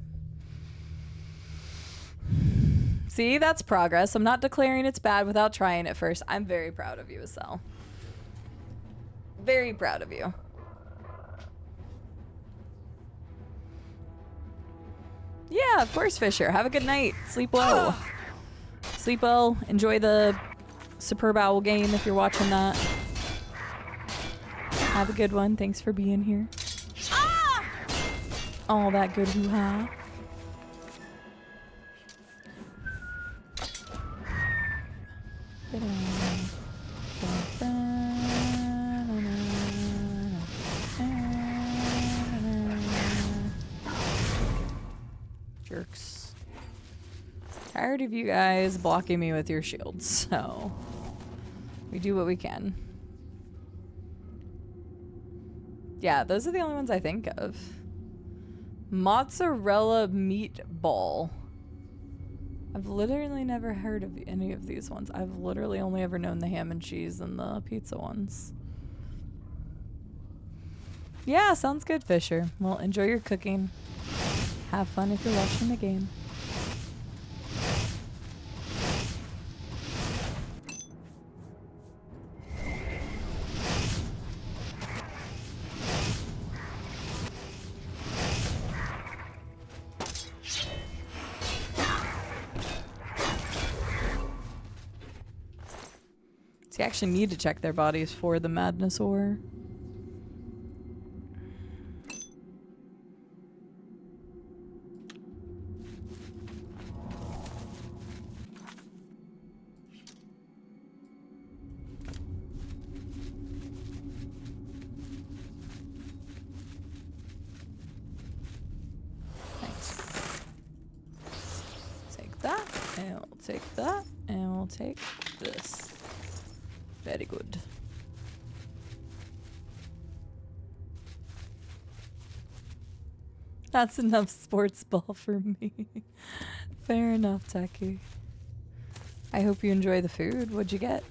See, that's progress. I'm not declaring it's bad without trying it first. I'm very proud of you, Estelle. Very proud of you. Yeah, of course, Fisher. Have a good night. Sleep well. Sleep well. Enjoy the Superb Owl game if you're watching that. Have a good one. Thanks for being here. All that good hoo-ha. Jerks. Tired of you guys blocking me with your shields, so we do what we can. Yeah, those are the only ones I think of. Mozzarella meatball. I've literally never heard of any of these ones. I've literally only ever known the ham and cheese and the pizza ones. Yeah, sounds good, Fisher. Well, enjoy your cooking. Have fun if you're watching the game. So you actually need to check their bodies for the madness ore. Nice. Take that, and we'll take that, and we'll take this. Very good. That's enough sports ball for me. Fair enough, Techie. I hope you enjoy the food. What'd you get?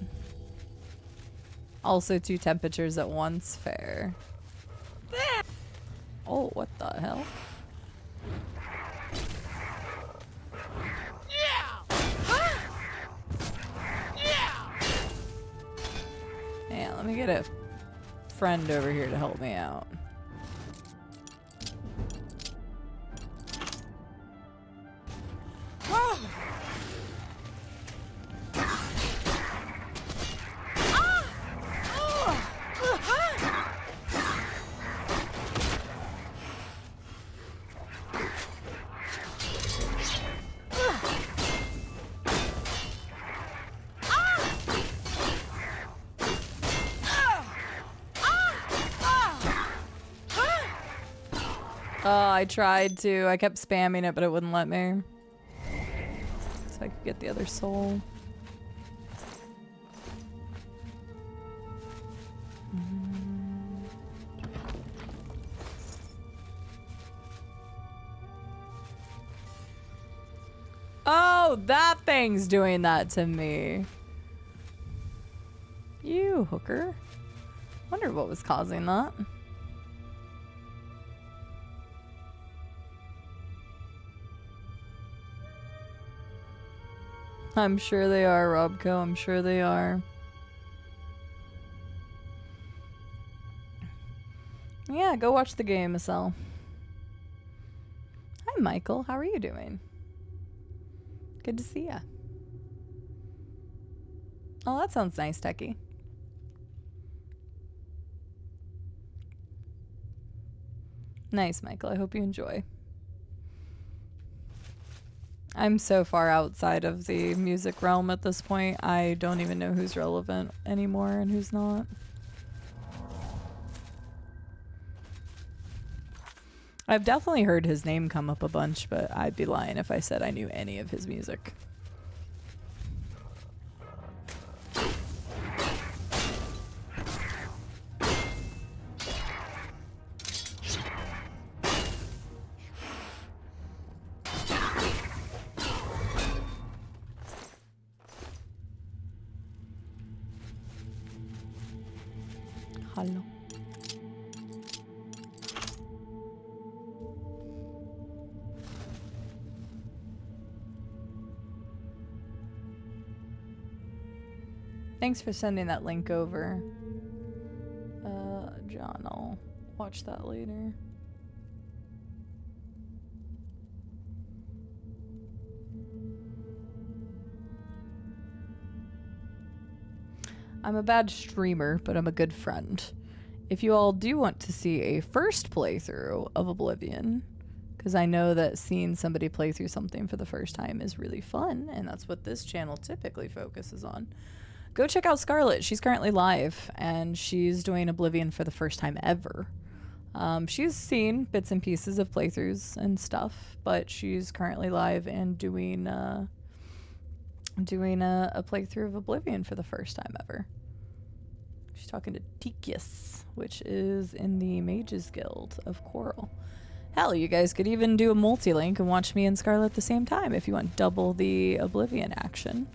Also 2 temperatures at once. Fair. Oh, what the hell? Yeah, let me get a friend over here to help me out. I tried to. I kept spamming it, but it wouldn't let me. So I could get the other soul. Oh, that thing's doing that to me. You hooker. Wonder what was causing that. I'm sure they are, Robco. I'm sure they are. Yeah, go watch the game, Marcel. Hi, Michael. How are you doing? Good to see ya. Oh, that sounds nice, Techie. Nice, Michael. I hope you enjoy. I'm so far outside of the music realm at this point, I don't even know who's relevant anymore and who's not. I've definitely heard his name come up a bunch, but I'd be lying if I said I knew any of his music. Hello. Thanks for sending that link over. John. I'll watch that later. I'm a bad streamer, but I'm a good friend. If you all do want to see a first playthrough of Oblivion, because I know that seeing somebody play through something for the first time is really fun, and that's what this channel typically focuses on, go check out Scarlett. She's currently live, and she's doing Oblivion for the first time ever. She's seen bits and pieces of playthroughs and stuff, but she's currently live and doing a playthrough of Oblivion for the first time ever. She's talking to Tikius, which is in the Mages Guild of Coral. Hell, you guys could even do a multi-link and watch me and Scarlett at the same time if you want double the Oblivion action.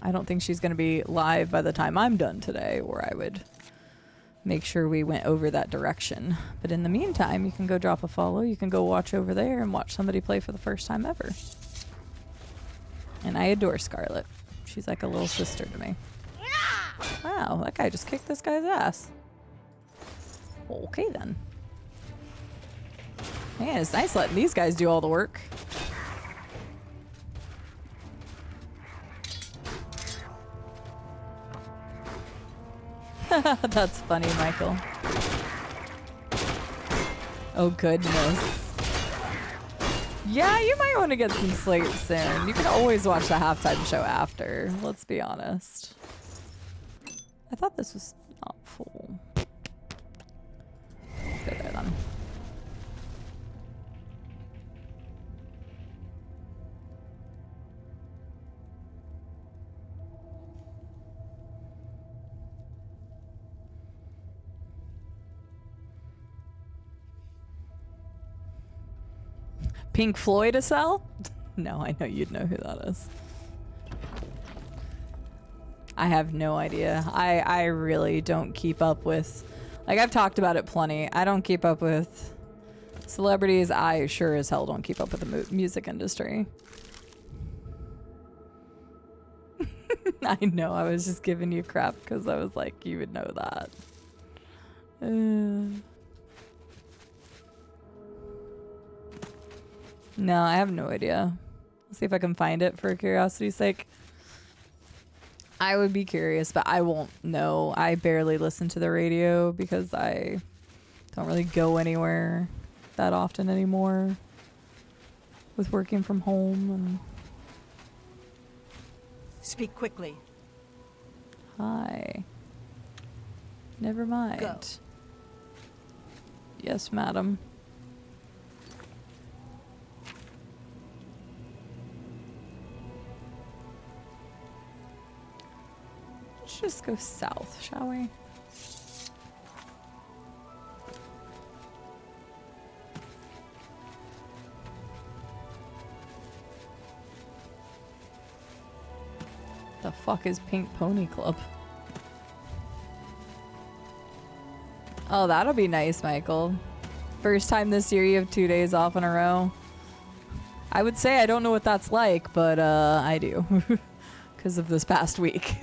I don't think she's going to be live by the time I'm done today, or I would make sure we went over that direction. But in the meantime, you can go drop a follow. You can go watch over there and watch somebody play for the first time ever. And I adore Scarlett. She's like a little sister to me. Wow, that guy just kicked this guy's ass. Okay then. Man, it's nice letting these guys do all the work. That's funny, Michael. Oh goodness. Yeah, you might want to get some sleep soon. You can always watch the halftime show after, let's be honest. I thought this was not full. Let's go there then. Pink Floyd to sell? No, I know you'd know who that is. I have no idea. I really don't keep up with... Like, I've talked about it plenty. I don't keep up with celebrities. I sure as hell don't keep up with the music industry. I know, I was just giving you crap because I was like, you would know that. No, I have no idea. Let's see if I can find it for curiosity's sake. I would be curious, but I won't know. I barely listen to the radio because I don't really go anywhere that often anymore with working from home. And speak quickly. Hi. Never mind. Go. Yes, madam. Let's just go south, shall we? The fuck is Pink Pony Club? Oh, that'll be nice, Michael. First time this year you have 2 days off in a row. I would say I don't know what that's like, but I do. Because of this past week.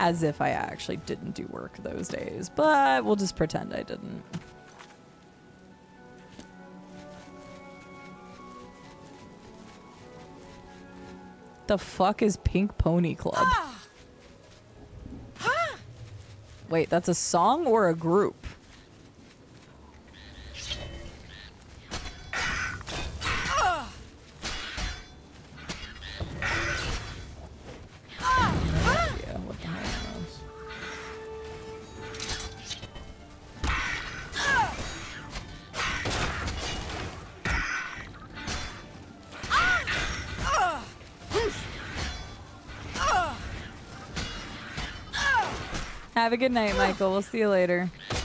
As if I actually didn't do work those days. But we'll just pretend I didn't. The fuck is Pink Pony Club? Wait, that's a song or a group? Yeah, what the hell is? Have a good night, Michael. We'll see you later. These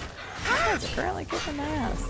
guys are currently kicking my ass.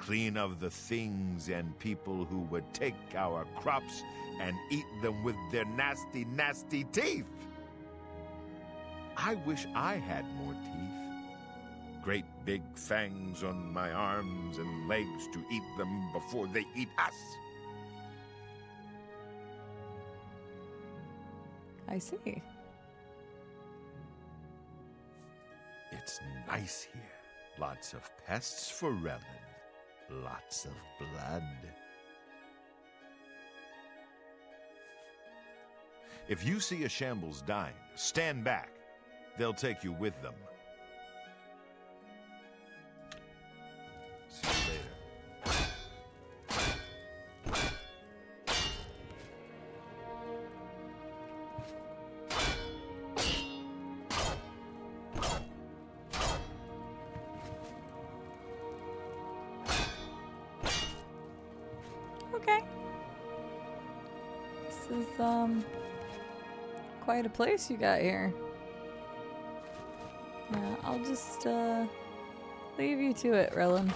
clean of the things and people who would take our crops and eat them with their nasty, nasty teeth. I wish I had more teeth. Great big fangs on my arms and legs to eat them before they eat us. I see. It's nice here. Lots of pests for Revan. Lots of blood. If you see a shambles dying, stand back. They'll take you with them. See you later. Okay. This is, quite a place you got here. Yeah, I'll just, leave you to it, Relin.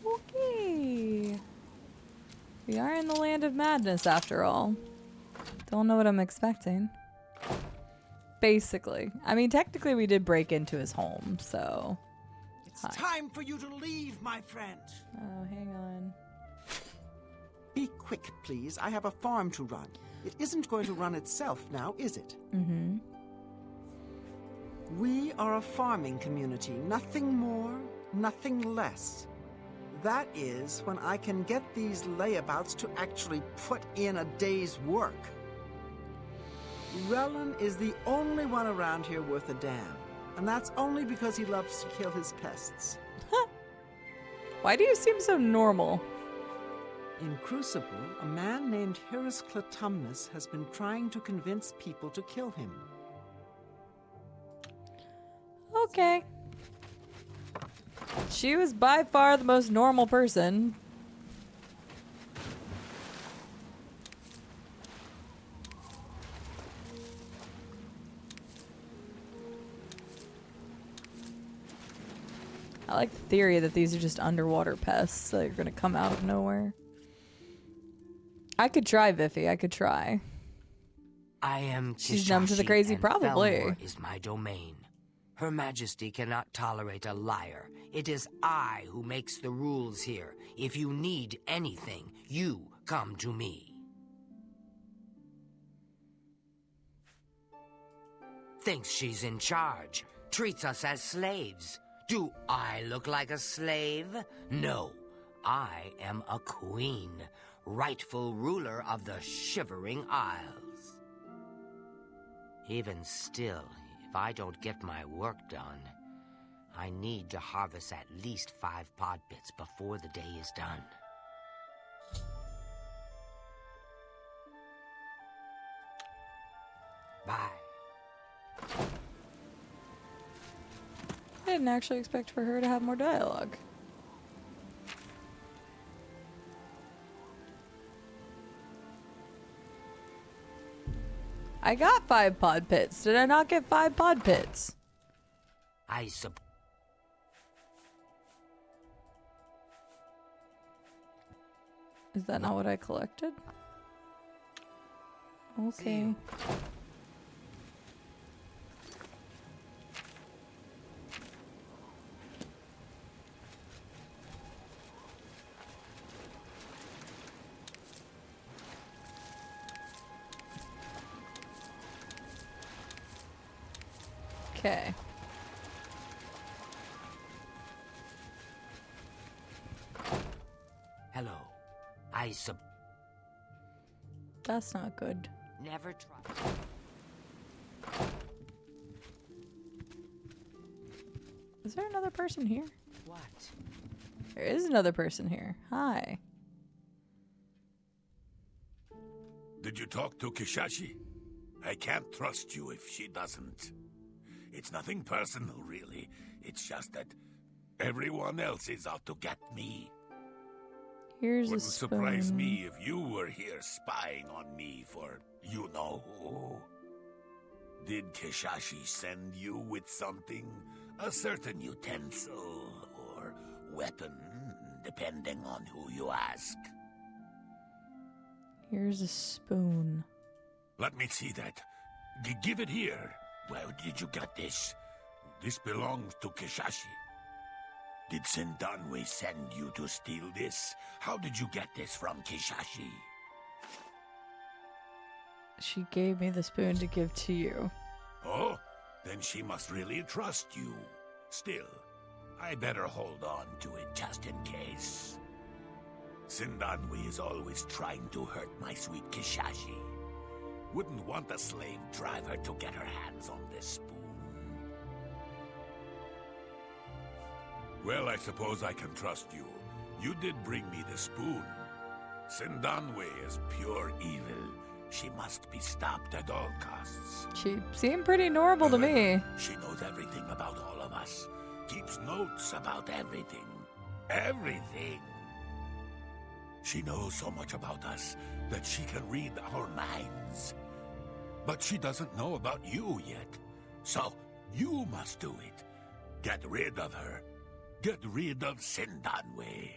Okay. We are in the land of madness, after all. Don't know what I'm expecting. Basically. I mean, technically we did break into his home, so... It's time for you to leave, my friend. Oh, hang on. Be quick, please. I have a farm to run. It isn't going to run itself now, is it? Mm-hmm. We are a farming community. Nothing more, nothing less. That is when I can get these layabouts to actually put in a day's work. Relin is the only one around here worth a damn. And that's only because he loves to kill his pests. Why do you seem so normal? In Crucible, a man named Hirus Clytumnus has been trying to convince people to kill him. Okay. She was by far the most normal person. I like the theory that these are just underwater pests that are going to come out of nowhere. I could try, Viffy. I could try. I am She's numb to the Kishashi, crazy, and probably. Felmore is my domain. Her Majesty cannot tolerate a liar. It is I who makes the rules here. If you need anything, you come to me. Thinks she's in charge. Treats us as slaves. Do I look like a slave? No. I am a queen, rightful ruler of the Shivering Isles. Even still, if I don't get my work done, I need to harvest at least 5 pod bits before the day is done. Bye. I didn't actually expect for her to have more dialogue. I got 5 pod pits. Did I not get 5 pod pits? Is that not what I collected? Okay. Okay. Hello. That's not good. Never try. Is there another person here? What? There is another person here. Hi. Did you talk to Kishashi? I can't trust you if she doesn't. It's nothing personal, really. It's just that everyone else is out to get me. Here's Wouldn't a spoon. surprise me if you were here spying on me for you know who. Did Kishashi send you with something? A certain utensil or weapon, depending on who you ask. Here's a spoon. Let me see that. Give it here. Where did you get this? This belongs to Kishashi. Did Sindanwe send you to steal this? How did you get this from Kishashi? She gave me the spoon to give to you. Oh, then she must really trust you. Still, I better hold on to it just in case. Sindanwe is always trying to hurt my sweet Kishashi. Wouldn't want a slave driver to get her hands on this spoon. Well, I suppose I can trust you. You did bring me the spoon. Sindanwe is pure evil. She must be stopped at all costs. She seemed pretty normal to me. She knows everything about all of us. Keeps notes about everything. Everything. She knows so much about us that she can read our minds. But she doesn't know about you yet. So, you must do it. Get rid of her. Get rid of Sindanwe.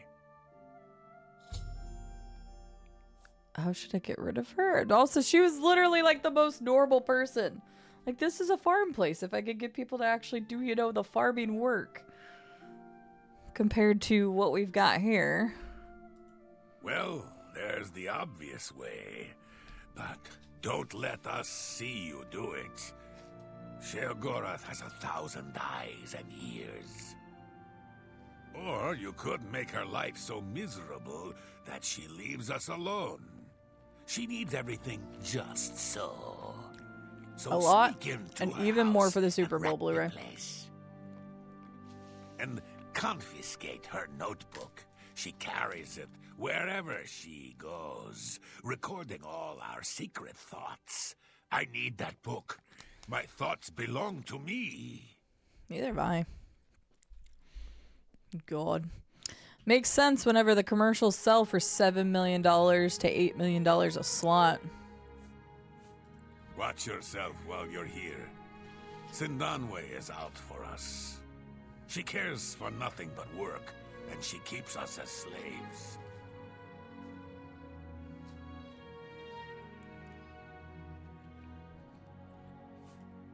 How should I get rid of her? And also, she was literally like the most normal person. Like, this is a farm place. If I could get people to actually do, you know, the farming work. Compared to what we've got here. Well, there's the obvious way. But don't let us see you do it. Sheogorath has 1,000 eyes and ears. Or you could make her life so miserable that she leaves us alone. She needs everything just so. So a lot, sneak into and her even more house for the Super and Bowl wreck the Blu-ray. place. And confiscate her notebook. She carries it wherever she goes, recording all our secret thoughts. I need that book. My thoughts belong to me. Neither have I. God. Makes sense whenever the commercials sell for $7 million to $8 million a slot. Watch yourself while you're here. Sindanwe is out for us. She cares for nothing but work, and she keeps us as slaves.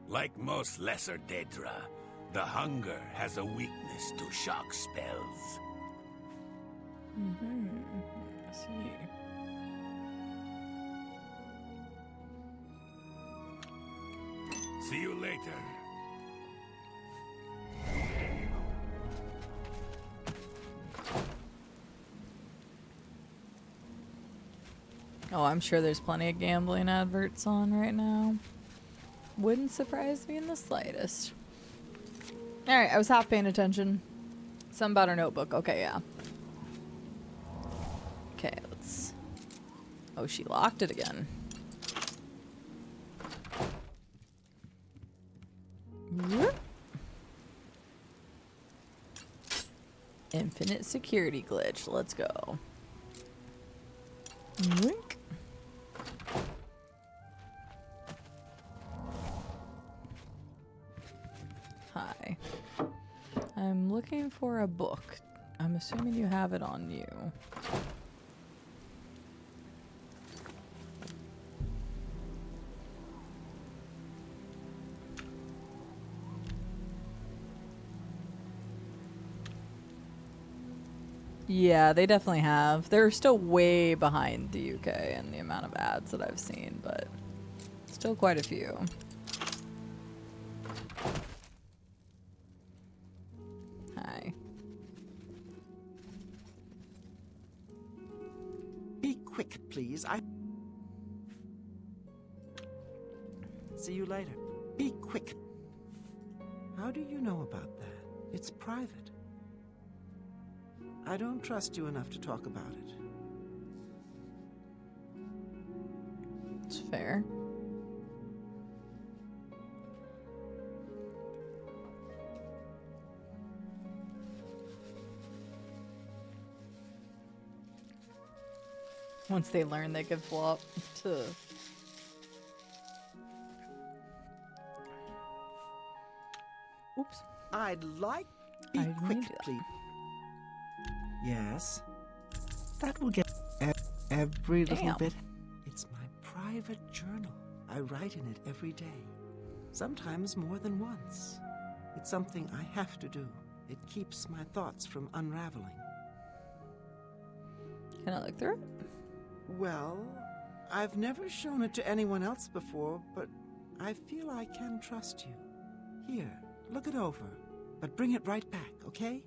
Like most lesser Daedra, the hunger has a weakness to shock spells. I see. See you later. Oh, I'm sure there's plenty of gambling adverts on right now. Wouldn't surprise me in the slightest. Alright, I was half paying attention. Something about her notebook. Okay, yeah. Okay, let's... Oh, she locked it again. Whoop. Infinite security glitch. Let's go. Wink. Hi. I'm looking for a book. I'm assuming you have it on you. Yeah, they definitely have. They're still way behind the UK in the amount of ads that I've seen, but still quite a few. Hi. Be quick, please. See you later. Be quick. How do you know about that? It's private. I don't trust you enough to talk about it. It's fair. Once they learn, they could flop to... Oops. I'd like... Be I quick, need that. please. Yes. That will get every little Damn. bit. It's my private journal. I write in it every day. Sometimes more than once. It's something I have to do. It keeps my thoughts from unraveling. Can I look through it? Well, I've never shown it to anyone else before, but I feel I can trust you. Here, look it over, but bring it right back, okay?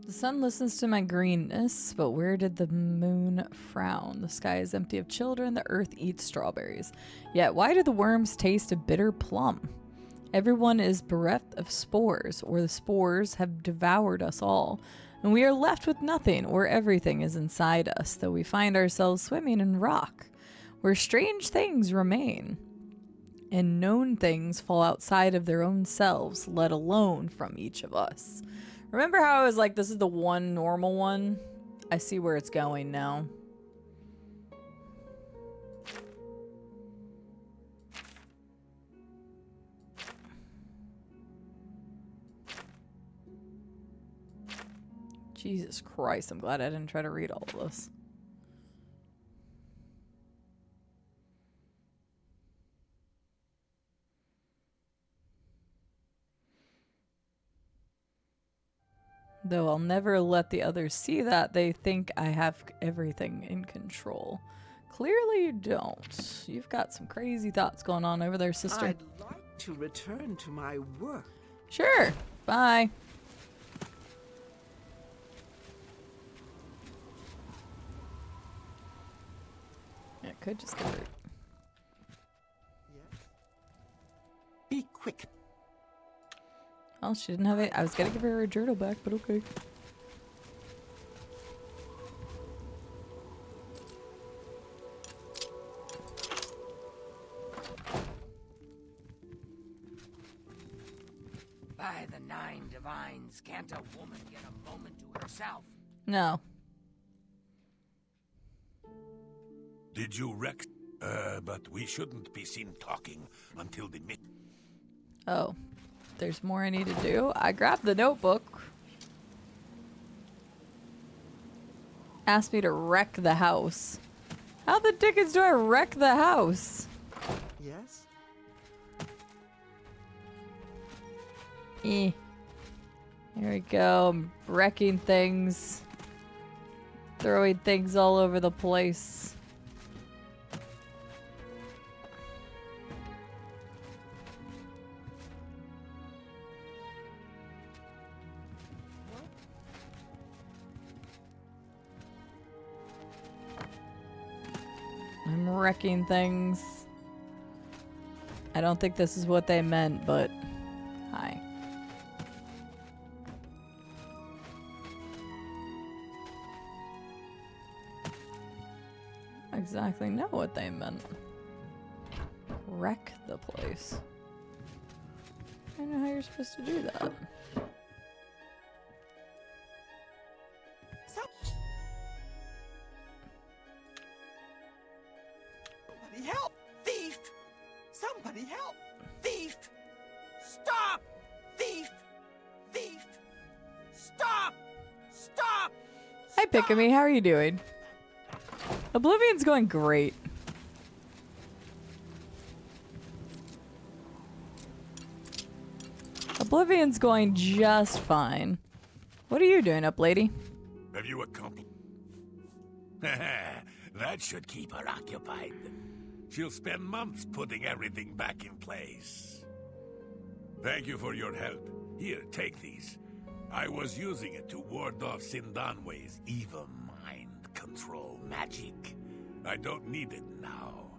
The sun listens to my greenness, but where did the moon frown? The sky is empty of children, the earth eats strawberries. Yet why do the worms taste a bitter plum? Everyone is bereft of spores, or the spores have devoured us all, and we are left with nothing, or everything is inside us, though we find ourselves swimming in rock, where strange things remain, and known things fall outside of their own selves, let alone from each of us. Remember how I was like, this is the one normal one? I see where it's going now. Jesus Christ, I'm glad I didn't try to read all of this. Though I'll never let the others see that, they think I have everything in control. Clearly you don't. You've got some crazy thoughts going on over there, sister. I'd like to return to my work. Sure. Bye. It could just go. Yes? Be quick. Oh, she didn't have it. I was gonna give her her journal back, but okay. By the 9 divines, can't a woman get a moment to herself? No. Did you wreck? But we shouldn't be seen talking until the mid. Oh. There's more I need to do. I grabbed the notebook. Asked me to wreck the house. How the dickens do I wreck the house? Yes? Here we go. I'm wrecking things. Throwing things all over the place. I'm wrecking things. I don't think this is what they meant, but hi. I don't exactly know what they meant. Wreck the place. I don't know how you're supposed to do that. Somebody help! Thief! Somebody help! Thief! Stop! Thief! Thief! Stop! Stop! Hi, Pikami. How are you doing? Oblivion's going great. Oblivion's going just fine. What are you doing up, lady? Have you accomplished? That should keep her occupied. She'll spend months putting everything back in place. Thank you for your help. Here, take these. I was using it to ward off Sindanwe's evil mind control magic. I don't need it now.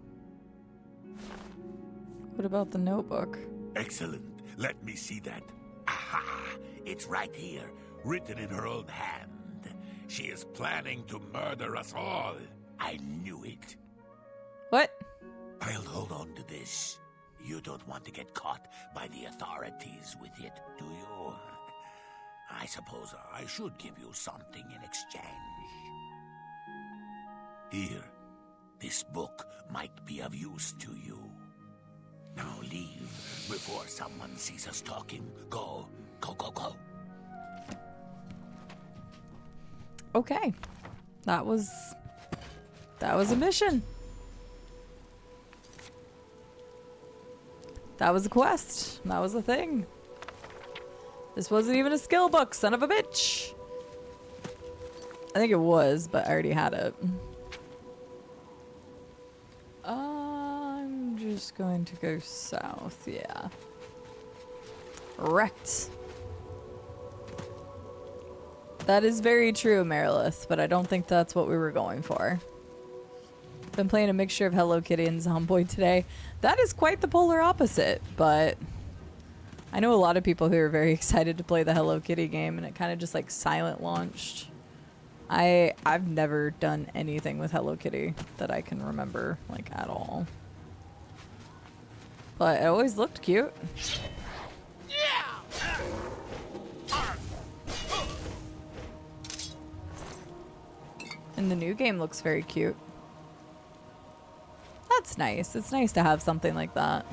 What about the notebook? Excellent. Let me see that. Aha! It's right here, written in her own hand. She is planning to murder us all. I knew it. What? I'll hold on to this. You don't want to get caught by the authorities with it, do you? I suppose I should give you something in exchange. Here, this book might be of use to you. Now leave before someone sees us talking. Go, go, go, go. Okay. That was a mission. That was a quest. That was a thing. This wasn't even a skill book, son of a bitch. I think it was, but I already had it. I'm just going to go south, yeah. Wrecked. That is very true, Merilith, but I don't think that's what we were going for. Been playing a mixture of Hello Kitty and Zomboid today. That is quite the polar opposite, but I know a lot of people who are very excited to play the Hello Kitty game, and it kind of just like silent launched. I've never done anything with Hello Kitty that I can remember, like, at all. But it always looked cute. And the new game looks very cute. That's nice. It's nice to have something like that.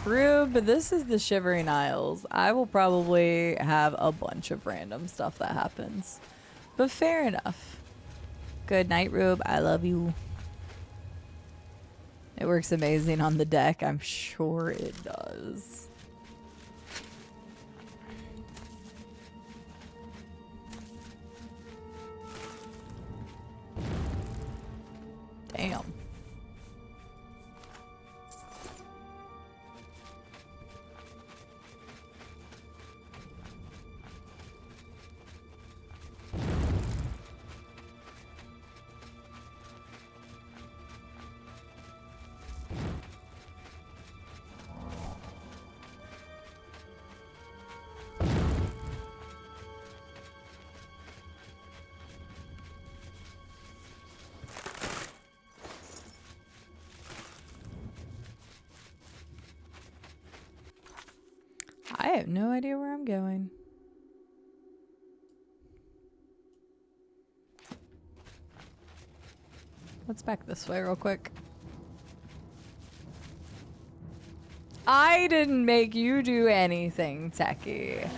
Rube, this is the Shivering Isles. I will probably have a bunch of random stuff that happens. But fair enough. Good night, Rube. I love you. It works amazing on the deck. I'm sure it does. Damn. I have no idea where I'm going. Let's back this way real quick. I didn't make you do anything, Techie.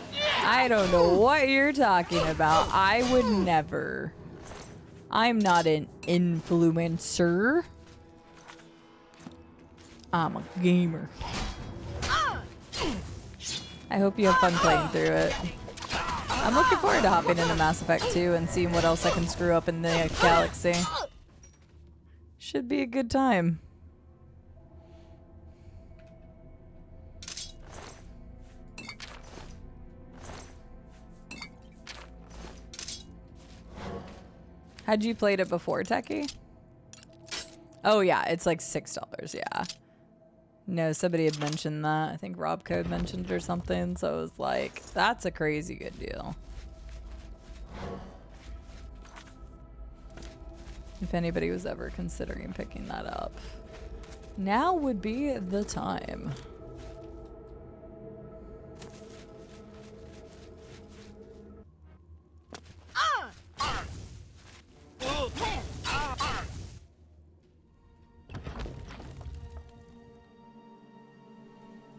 I don't know what you're talking about. I would never. I'm not an influencer. I'm a gamer. I hope you have fun playing through it. I'm looking forward to hopping into Mass Effect 2 and seeing what else I can screw up in the galaxy. Should be a good time. Had you played it before, Techie? Oh yeah, it's like $6, yeah. No, somebody had mentioned that. I think Rob Code mentioned it or something, so it was like, that's a crazy good deal. If anybody was ever considering picking that up, now would be the time.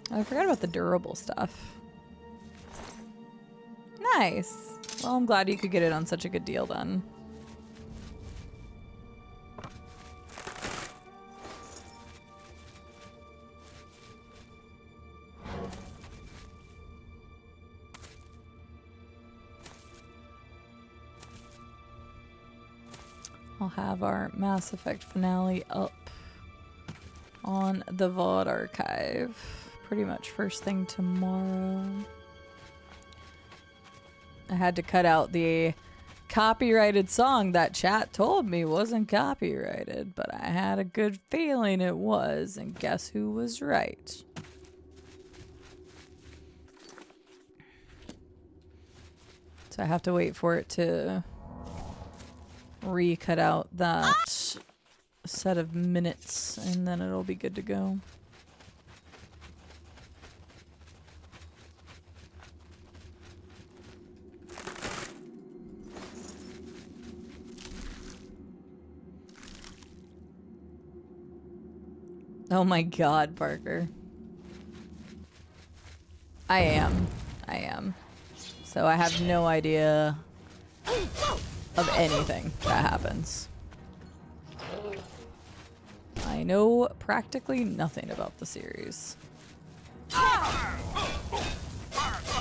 I forgot about the durable stuff. Nice. Well, I'm glad you could get it on such a good deal then. I'll have our Mass Effect finale up on the VOD archive pretty much first thing tomorrow. I had to cut out the copyrighted song that chat told me wasn't copyrighted, but I had a good feeling it was, and guess who was right? So I have to wait for it to re-cut out that set of minutes, and then it'll be good to go. Oh my god, Parker. I am. So I have no idea of anything that happens. I know practically nothing about the series. I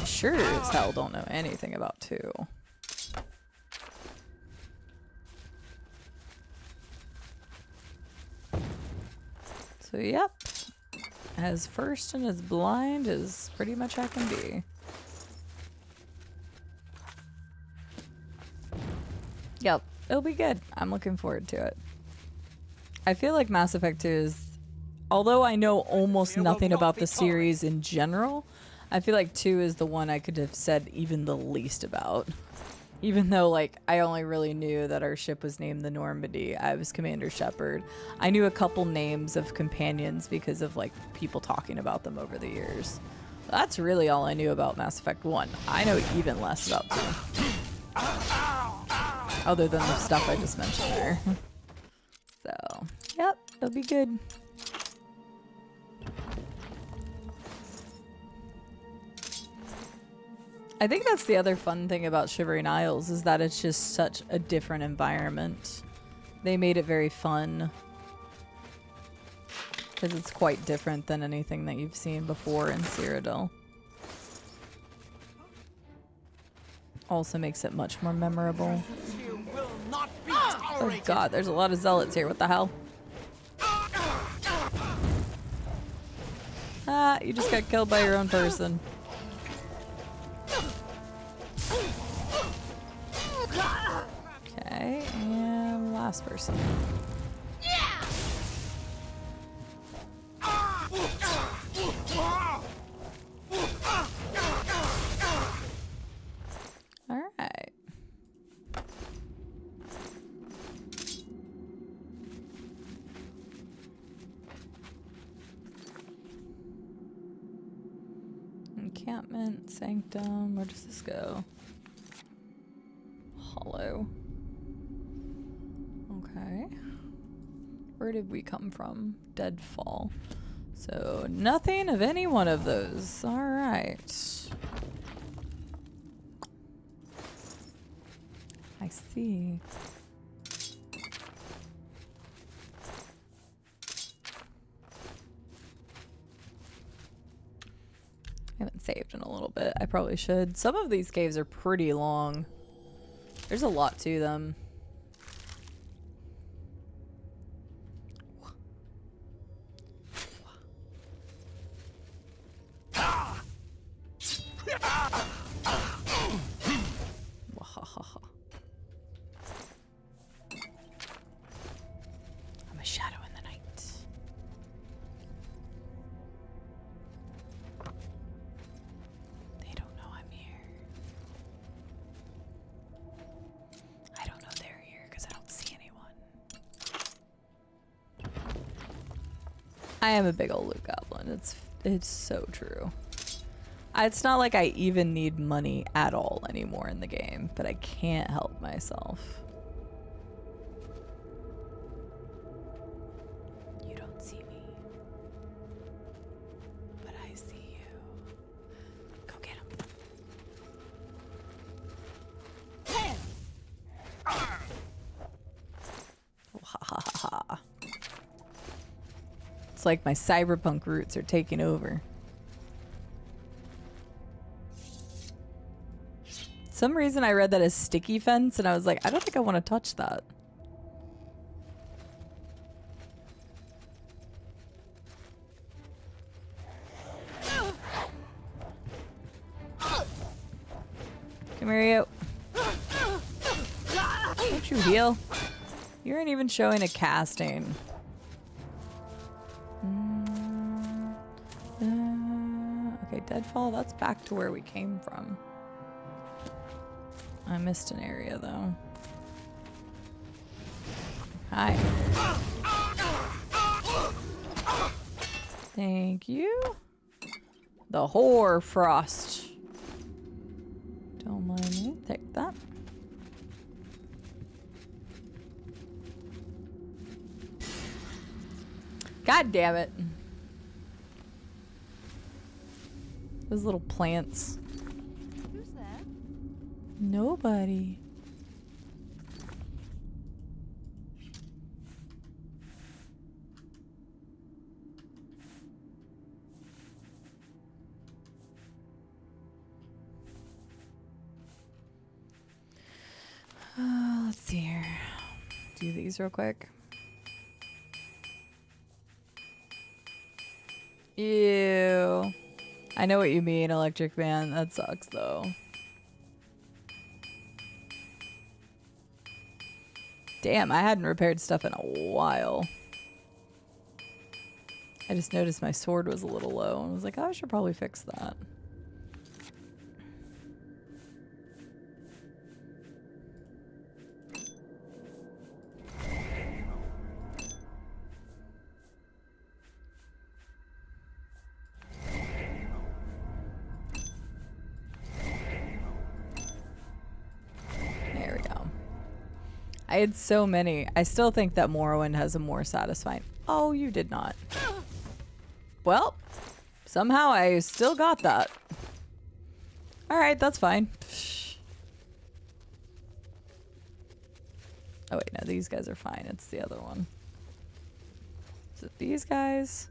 sure as hell don't know anything about 2. So yep, as first and as blind as pretty much I can be. Yep, it'll be good. I'm looking forward to it. I feel like Mass Effect 2 is, although I know almost nothing about the series in general, I feel like 2 is the one I could have said even the least about. Even though, like, I only really knew that our ship was named the Normandy. I was Commander Shepard. I knew a couple names of companions because of, like, people talking about them over the years. That's really all I knew about Mass Effect 1. I know even less about 2. Other than the stuff I just mentioned there. So, yep, it'll be good. I think that's the other fun thing about Shivering Isles is that it's just such a different environment. They made it very fun. Because it's quite different than anything that you've seen before in Cyrodiil. Also makes it much more memorable. Oh god, there's a lot of zealots here. What the hell? Ah, you just got killed by your own person. Okay, and last person. All right. Encampment, sanctum, where does this go? Hollow. Okay. Where did we come from? Deadfall. So nothing of any one of those. All right. I see. I haven't saved in a little bit. I probably should. Some of these caves are pretty long. There's a lot to them. I'm a shadow in the night. They don't know I'm here. I don't know they're here because I don't see anyone. I am a big old loot goblin. It's so true. It's not like I even need money at all anymore in the game, but I can't help myself. You don't see me, but I see you. Go get him. Oh, ha ha ha ha. It's like my cyberpunk roots are taking over. Some reason I read that as sticky fence and I was like, I don't think I want to touch that. Come here, you. Don't you heal? You aren't even showing a casting. Okay, Deadfall, that's back to where we came from. I missed an area though. Hi. Thank you. The Whore Frost. Don't mind me. Take that. God damn it. Those little plants. Who's there? Nobody. Let's see here. Do these real quick. Ew. I know what you mean, Electric Man. That sucks, though. Damn, I hadn't repaired stuff in a while. I just noticed my sword was a little low and was like, oh, I should probably fix that. There we go. I had so many. I still think that Morrowind has a more satisfying... Oh, you did not. Well, somehow I still got that. Alright, that's fine. Oh wait, no, these guys are fine. It's the other one. Is it these guys?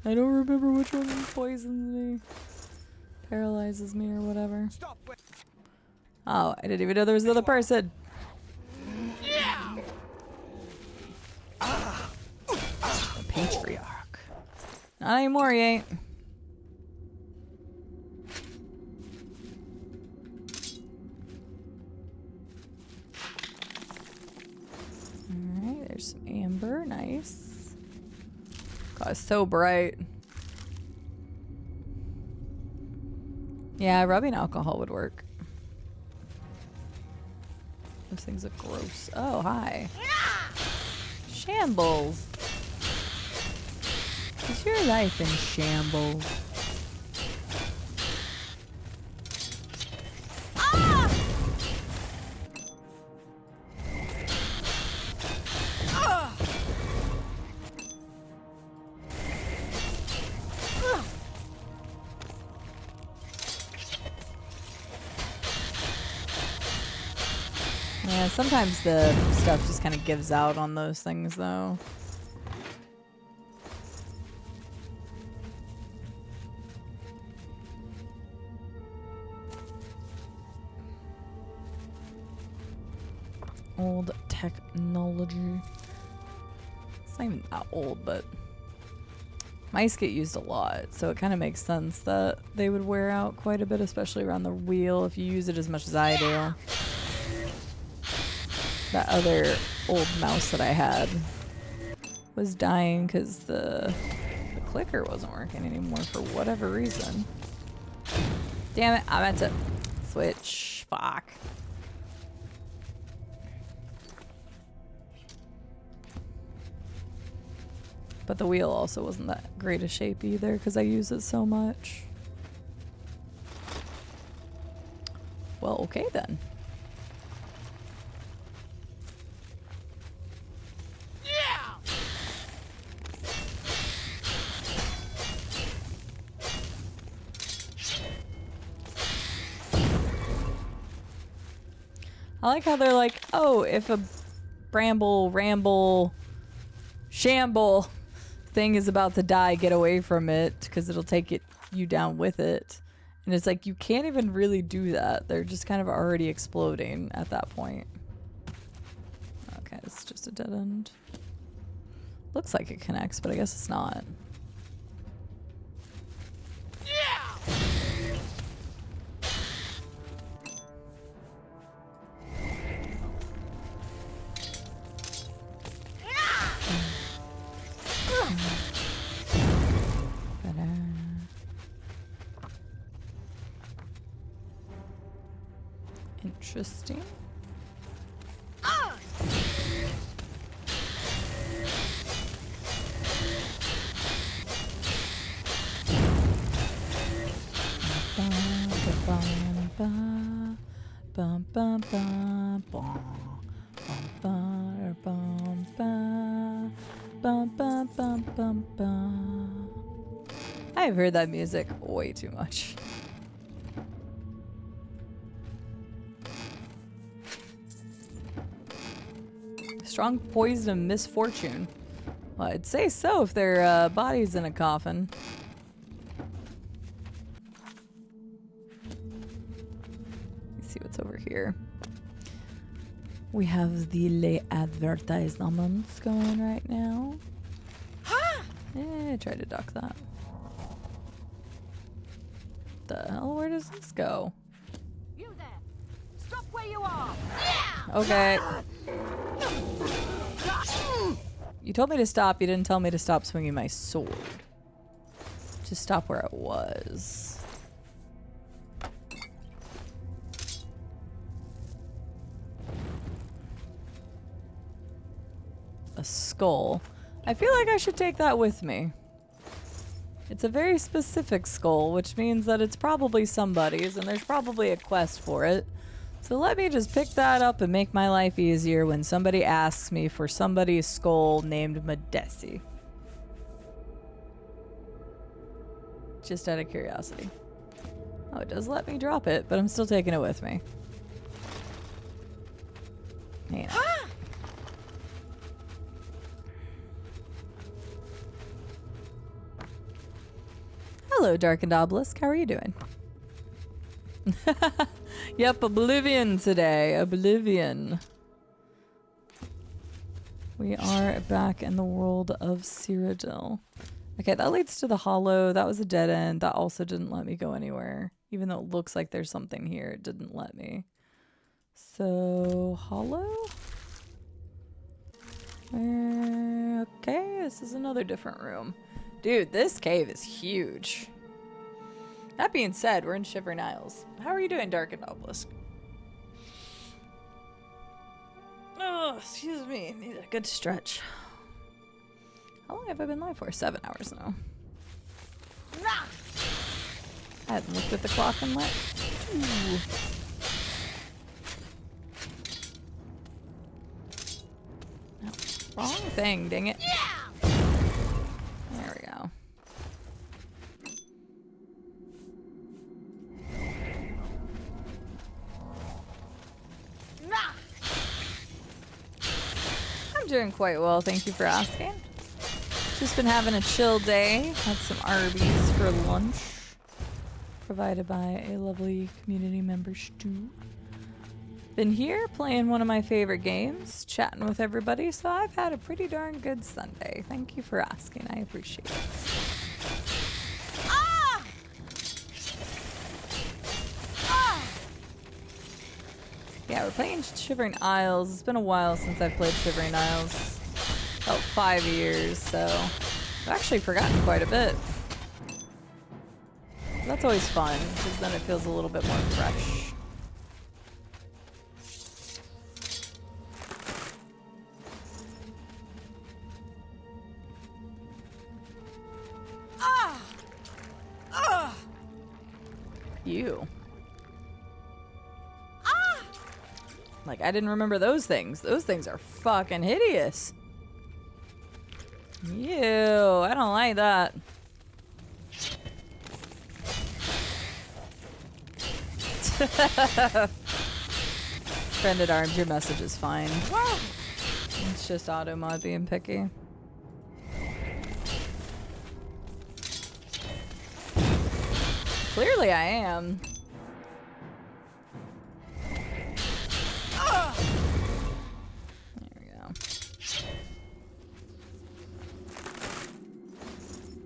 I don't remember which one poisons me. Paralyzes me or whatever. Oh, I didn't even know there was another person. The patriarch. Not anymore, he ain't. Alright, there's some amber. Nice. God, it's so bright. Yeah, rubbing alcohol would work. Those things look gross. Oh, hi. Shambles. Is your life in shambles? Ah! Ah! Yeah, sometimes the stuff just kind of gives out on those things, though. Old technology. It's not even that old, but mice get used a lot, so it kind of makes sense that they would wear out quite a bit, especially around the wheel if you use it as much as I do. That other old mouse that I had was dying because the clicker wasn't working anymore for whatever reason. Damn it, I meant to switch. Fuck. But the wheel also wasn't that great a shape either because I use it so much. Well, okay then. I like how they're like, oh, if a bramble, ramble, shamble thing is about to die, get away from it because it'll take you down with it. And it's like, you can't even really do that. They're just kind of already exploding at that point. Okay, it's just a dead end. Looks like it connects, but I guess it's not. Interesting. I've heard that music way too much. Strong poison of misfortune. Well, I'd say so if their body's in a coffin. Let's see what's over here. We have the late advertisements going right now. I tried to duck that. The hell? Where does this go? You there! Stop where you are! Okay. You told me to stop. You didn't tell me to stop swinging my sword. Just stop where I was. A skull. I feel like I should take that with me. It's a very specific skull, which means that it's probably somebody's, and there's probably a quest for it. So let me just pick that up and make my life easier when somebody asks me for somebody's skull named Madesi. Just out of curiosity. Oh, it does let me drop it, but I'm still taking it with me. Hang on. Hello, Darkened Obelisk. How are you doing? Yep, Oblivion today. Oblivion. We are back in the world of Cyrodiil. Okay, that leads to the Hollow. That was a dead end. That also didn't let me go anywhere. Even though it looks like there's something here, it didn't let me. So, Hollow? Okay, this is another different room. Dude, this cave is huge. That being said, we're in Shivering Isles. How are you doing, Darkened Obelisk? Oh, excuse me. Need a good stretch. How long have I been live for? 7 hours now. I hadn't looked at the clock and let. Ooh. No, wrong thing, dang it. Yeah! There we go. I'm doing quite well, thank you for asking. Just been having a chill day. Had some Arby's for lunch. Provided by a lovely community member, Stu. Been here playing one of my favorite games, chatting with everybody, so I've had a pretty darn good Sunday. Thank you for asking, I appreciate it. Ah! Ah! Yeah, we're playing Shivering Isles. It's been a while since I've played Shivering Isles. About 5 years, so I've actually forgotten quite a bit. That's always fun, because then it feels a little bit more fresh. Ah! Ah! You. Ah! Like, I didn't remember those things. Those things are fucking hideous. Ew, I don't like that. Friend at arms, your message is fine. It's just Automod being picky. Clearly I am. There we go.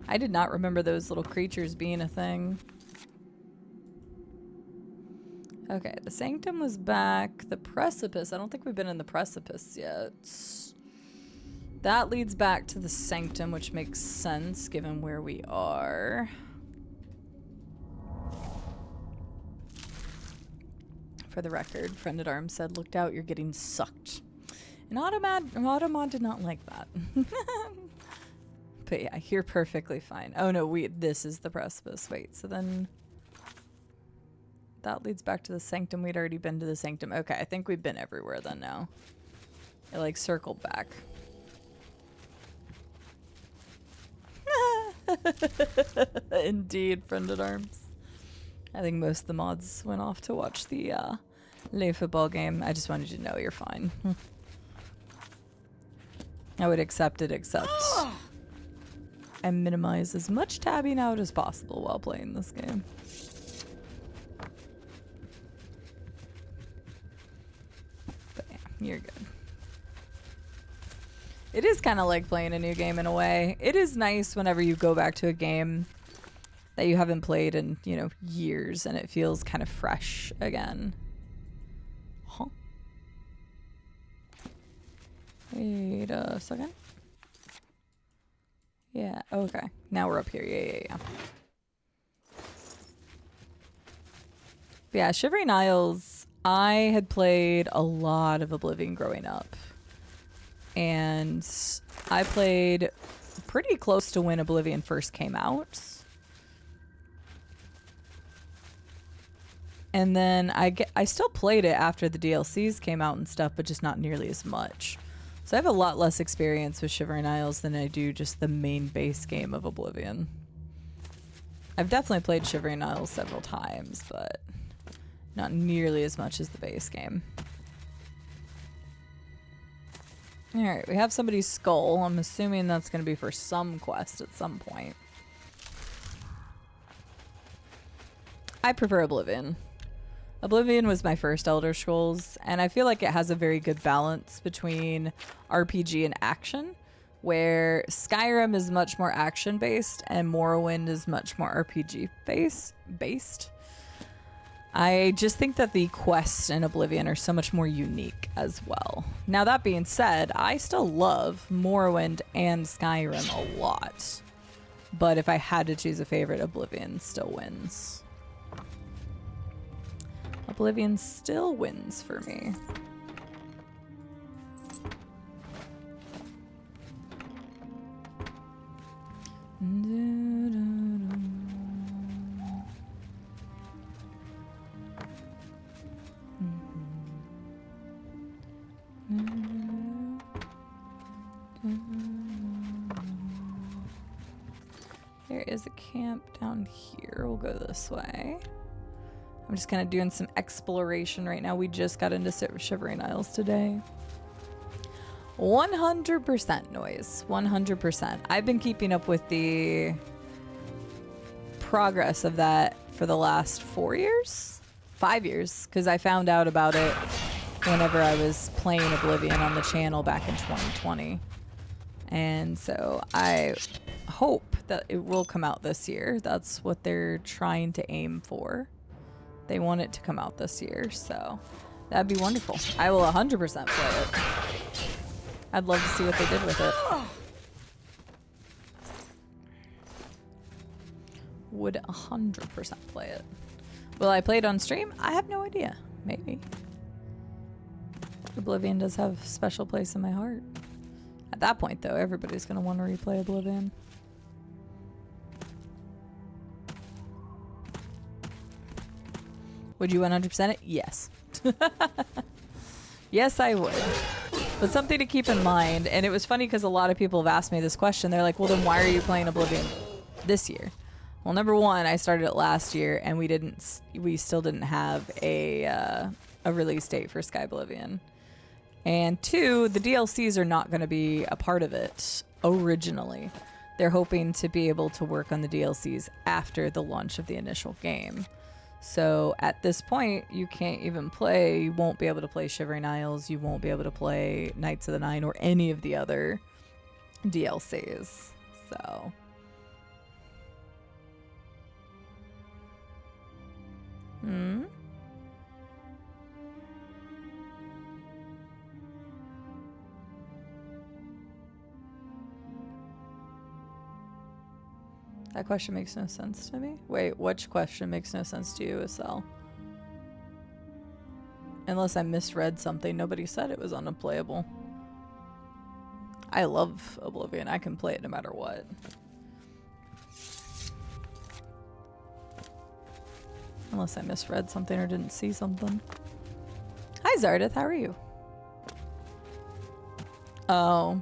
I did not remember those little creatures being a thing. Okay, the Sanctum was back. The Precipice, I don't think we've been in the Precipice yet. That leads back to the Sanctum, which makes sense given where we are. For the record, Friend at Arms said, "Looked out, you're getting sucked." And Automod did not like that. But yeah, you're perfectly fine. Oh no, this is the Precipice. Wait, so then that leads back to the Sanctum. We'd already been to the Sanctum. Okay, I think we've been everywhere then now. It like circled back. Indeed, friend at arms. I think most of the mods went off to watch the lay football game. I just wanted you to know you're fine. I would accept it, except and minimize as much tabbing out as possible while playing this game. But yeah, you're good. It is kind of like playing a new game in a way. It is nice whenever you go back to a game that you haven't played in, you know, years, and it feels kind of fresh again. Huh? Wait a second. Yeah, okay. Now we're up here. Yeah. But yeah, Shivering Isles, I had played a lot of Oblivion growing up. And I played pretty close to when Oblivion first came out. And then I still played it after the DLCs came out and stuff, but just not nearly as much. So I have a lot less experience with Shivering Isles than I do just the main base game of Oblivion. I've definitely played Shivering Isles several times, but not nearly as much as the base game. Alright, we have somebody's skull. I'm assuming that's going to be for some quest at some point. I prefer Oblivion. Oblivion was my first Elder Scrolls, and I feel like it has a very good balance between RPG and action, where Skyrim is much more action-based and Morrowind is much more RPG-based. I just think that the quests in Oblivion are so much more unique as well. Now, that being said, I still love Morrowind and Skyrim a lot. But if I had to choose a favorite, Oblivion still wins. Oblivion still wins for me. There is a camp down here. We'll go this way. I'm just kind of doing some exploration right now. We just got into Shivering Isles today. 100% noise. 100%. I've been keeping up with the progress of that for the last 4 years? 5 years, because I found out about it whenever I was playing Oblivion on the channel back in 2020. And so I hope that it will come out this year. That's what they're trying to aim for. They want it to come out this year, so that'd be wonderful. I will 100% play it. I'd love to see what they did with it. Would 100% play it. Will I play it on stream? I have no idea. Maybe. Oblivion does have a special place in my heart. At that point, though, everybody's going to want to replay Oblivion. Would you 100% it? Yes. Yes, I would. But something to keep in mind, and it was funny because a lot of people have asked me this question. They're like, well, then why are you playing Oblivion this year? Well, number one, I started it last year, and we still didn't have a release date for Sky Oblivion. And two, the DLCs are not going to be a part of it originally. They're hoping to be able to work on the DLCs after the launch of the initial game. So at this point, you can't even play, you won't be able to play Shivering Isles, you won't be able to play Knights of the Nine or any of the other DLCs. So. That question makes no sense to me. Wait, which question makes no sense to you, Estelle? Unless I misread something. Nobody said it was unplayable. I love Oblivion. I can play it no matter what. Unless I misread something or didn't see something. Hi, Zardith. How are you? Oh.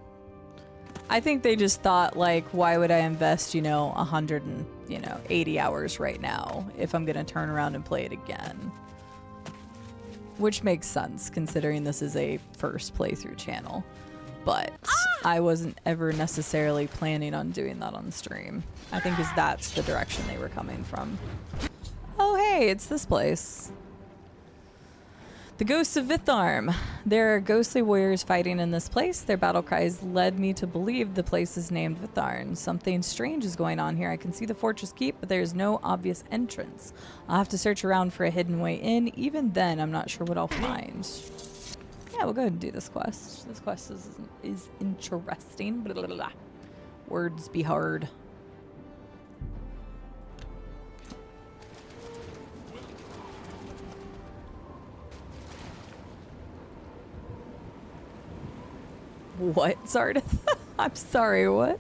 I think they just thought, like, why would I invest, 180 hours right now if I'm going to turn around and play it again? Which makes sense, considering this is a first playthrough channel. But I wasn't ever necessarily planning on doing that on stream. I think that's the direction they were coming from. Oh, hey, it's this place. The Ghosts of Vitharm. There are ghostly warriors fighting in this place. Their battle cries led me to believe the place is named Vitharn. Something strange is going on here. I can see the fortress keep, but there is no obvious entrance. I'll have to search around for a hidden way in. Even then, I'm not sure what I'll find. Yeah, we'll go ahead and do this quest. This quest is interesting. Blah, blah, blah, blah. Words be hard. What, Zardith? I'm sorry, what?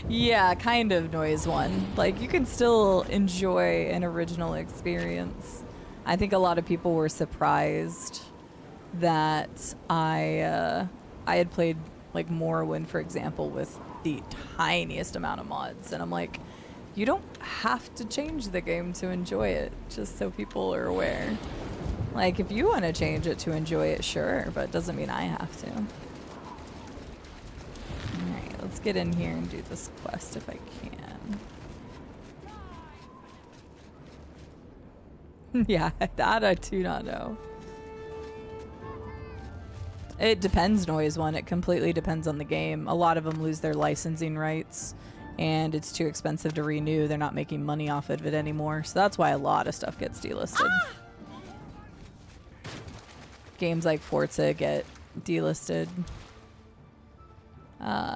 Yeah, kind of Noise one. Like, you can still enjoy an original experience. I think a lot of people were surprised that I had played, like, Morrowind, for example, with the tiniest amount of mods. And I'm like, you don't have to change the game to enjoy it, just so people are aware. Like, if you want to change it to enjoy it, sure, but it doesn't mean I have to. Alright, let's get in here and do this quest if I can. Yeah, that I do not know. It depends, Noise One. It completely depends on the game. A lot of them lose their licensing rights, and it's too expensive to renew. They're not making money off of it anymore, so that's why a lot of stuff gets delisted. Games like Forza get delisted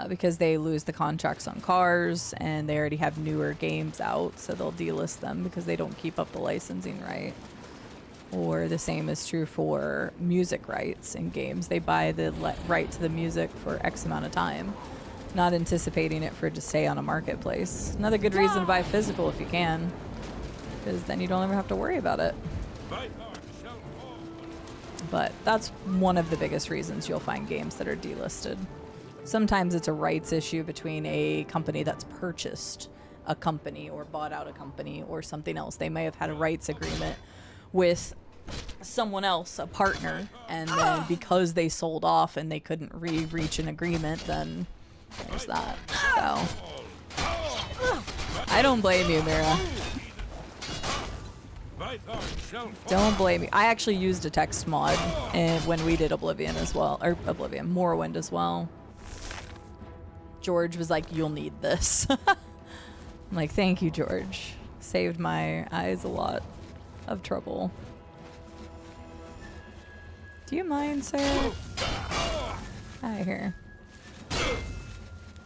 because they lose the contracts on cars and they already have newer games out, so they'll delist them because they don't keep up the licensing right. Or the same is true for music rights in games. They buy the right to the music for X amount of time, not anticipating it for it to stay on a marketplace. Another good reason to buy physical if you can, because then you don't ever have to worry about it. But that's one of the biggest reasons you'll find games that are delisted. Sometimes it's a rights issue between a company that's purchased a company or bought out a company or something else. They may have had a rights agreement with someone else, a partner, and then because they sold off and they couldn't reach an agreement, then there's that. So I don't blame you, Mira. Don't blame me. I actually used a text mod when we did Oblivion as well, or Oblivion, Morrowind as well. George was like, "You'll need this." I'm like, "Thank you, George. Saved my eyes a lot of trouble." Do you mind, sir? Out of here.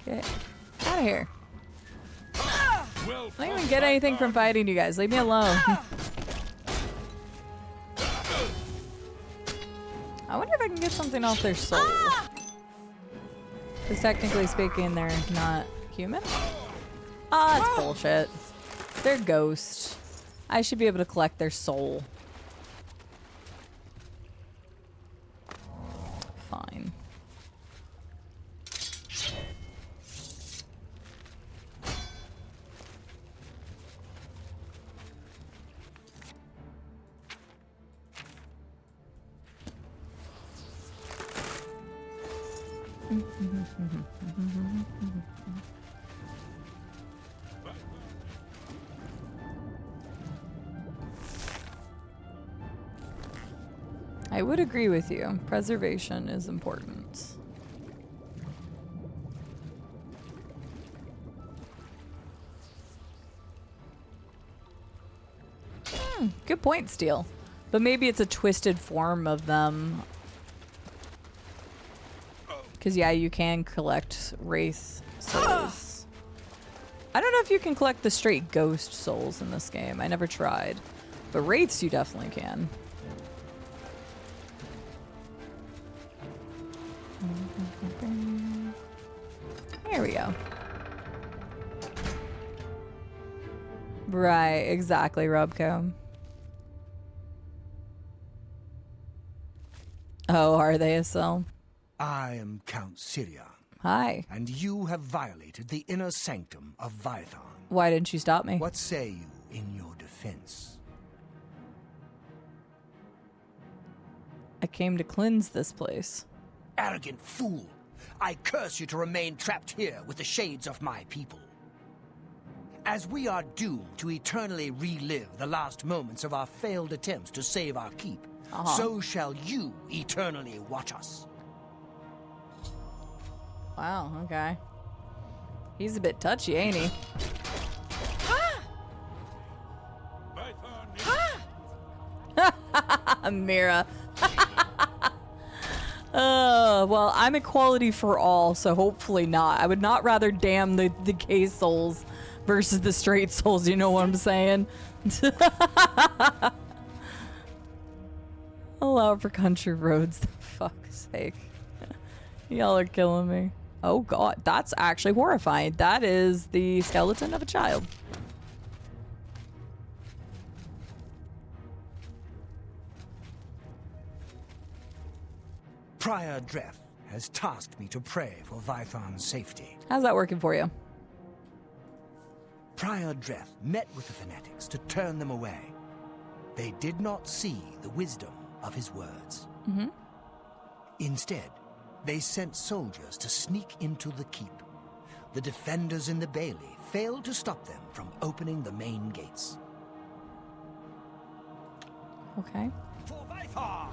Get out of here. I don't even get anything from fighting you guys. Leave me alone. I wonder if I can get something off their soul. Because technically speaking, they're not human. Ah, it's bullshit. They're ghosts. I should be able to collect their soul. Fine. I would agree with you. Preservation is important. Good point, Steel. But maybe it's a twisted form of them. Because, yeah, you can collect Wraith souls. I don't know if you can collect the straight ghost souls in this game. I never tried. But Wraiths you definitely can. Here we go. Right, exactly, Robco. Oh, are they a cell? I am Count Sirion, Hi. and you have violated the inner sanctum of Vython. Why didn't you stop me? What say you in your defense? I came to cleanse this place. Arrogant fool! I curse you to remain trapped here with the shades of my people. As we are doomed to eternally relive the last moments of our failed attempts to save our keep, so shall you eternally watch us. Wow, okay. He's a bit touchy, ain't he? Mira. Well, I'm equality for all, so hopefully not. I would not rather damn the gay souls versus the straight souls, you know what I'm saying? Allow for country roads, for fuck's sake. Y'all are killing me. Oh god, that's actually horrifying. That is the skeleton of a child. Prior Dreth has tasked me to pray for Vython's safety. How's that working for you? Prior Dreth met with the fanatics to turn them away. They did not see the wisdom of his words. Instead, they sent soldiers to sneak into the keep. The defenders in the bailey failed to stop them from opening the main gates. Okay. For Vython!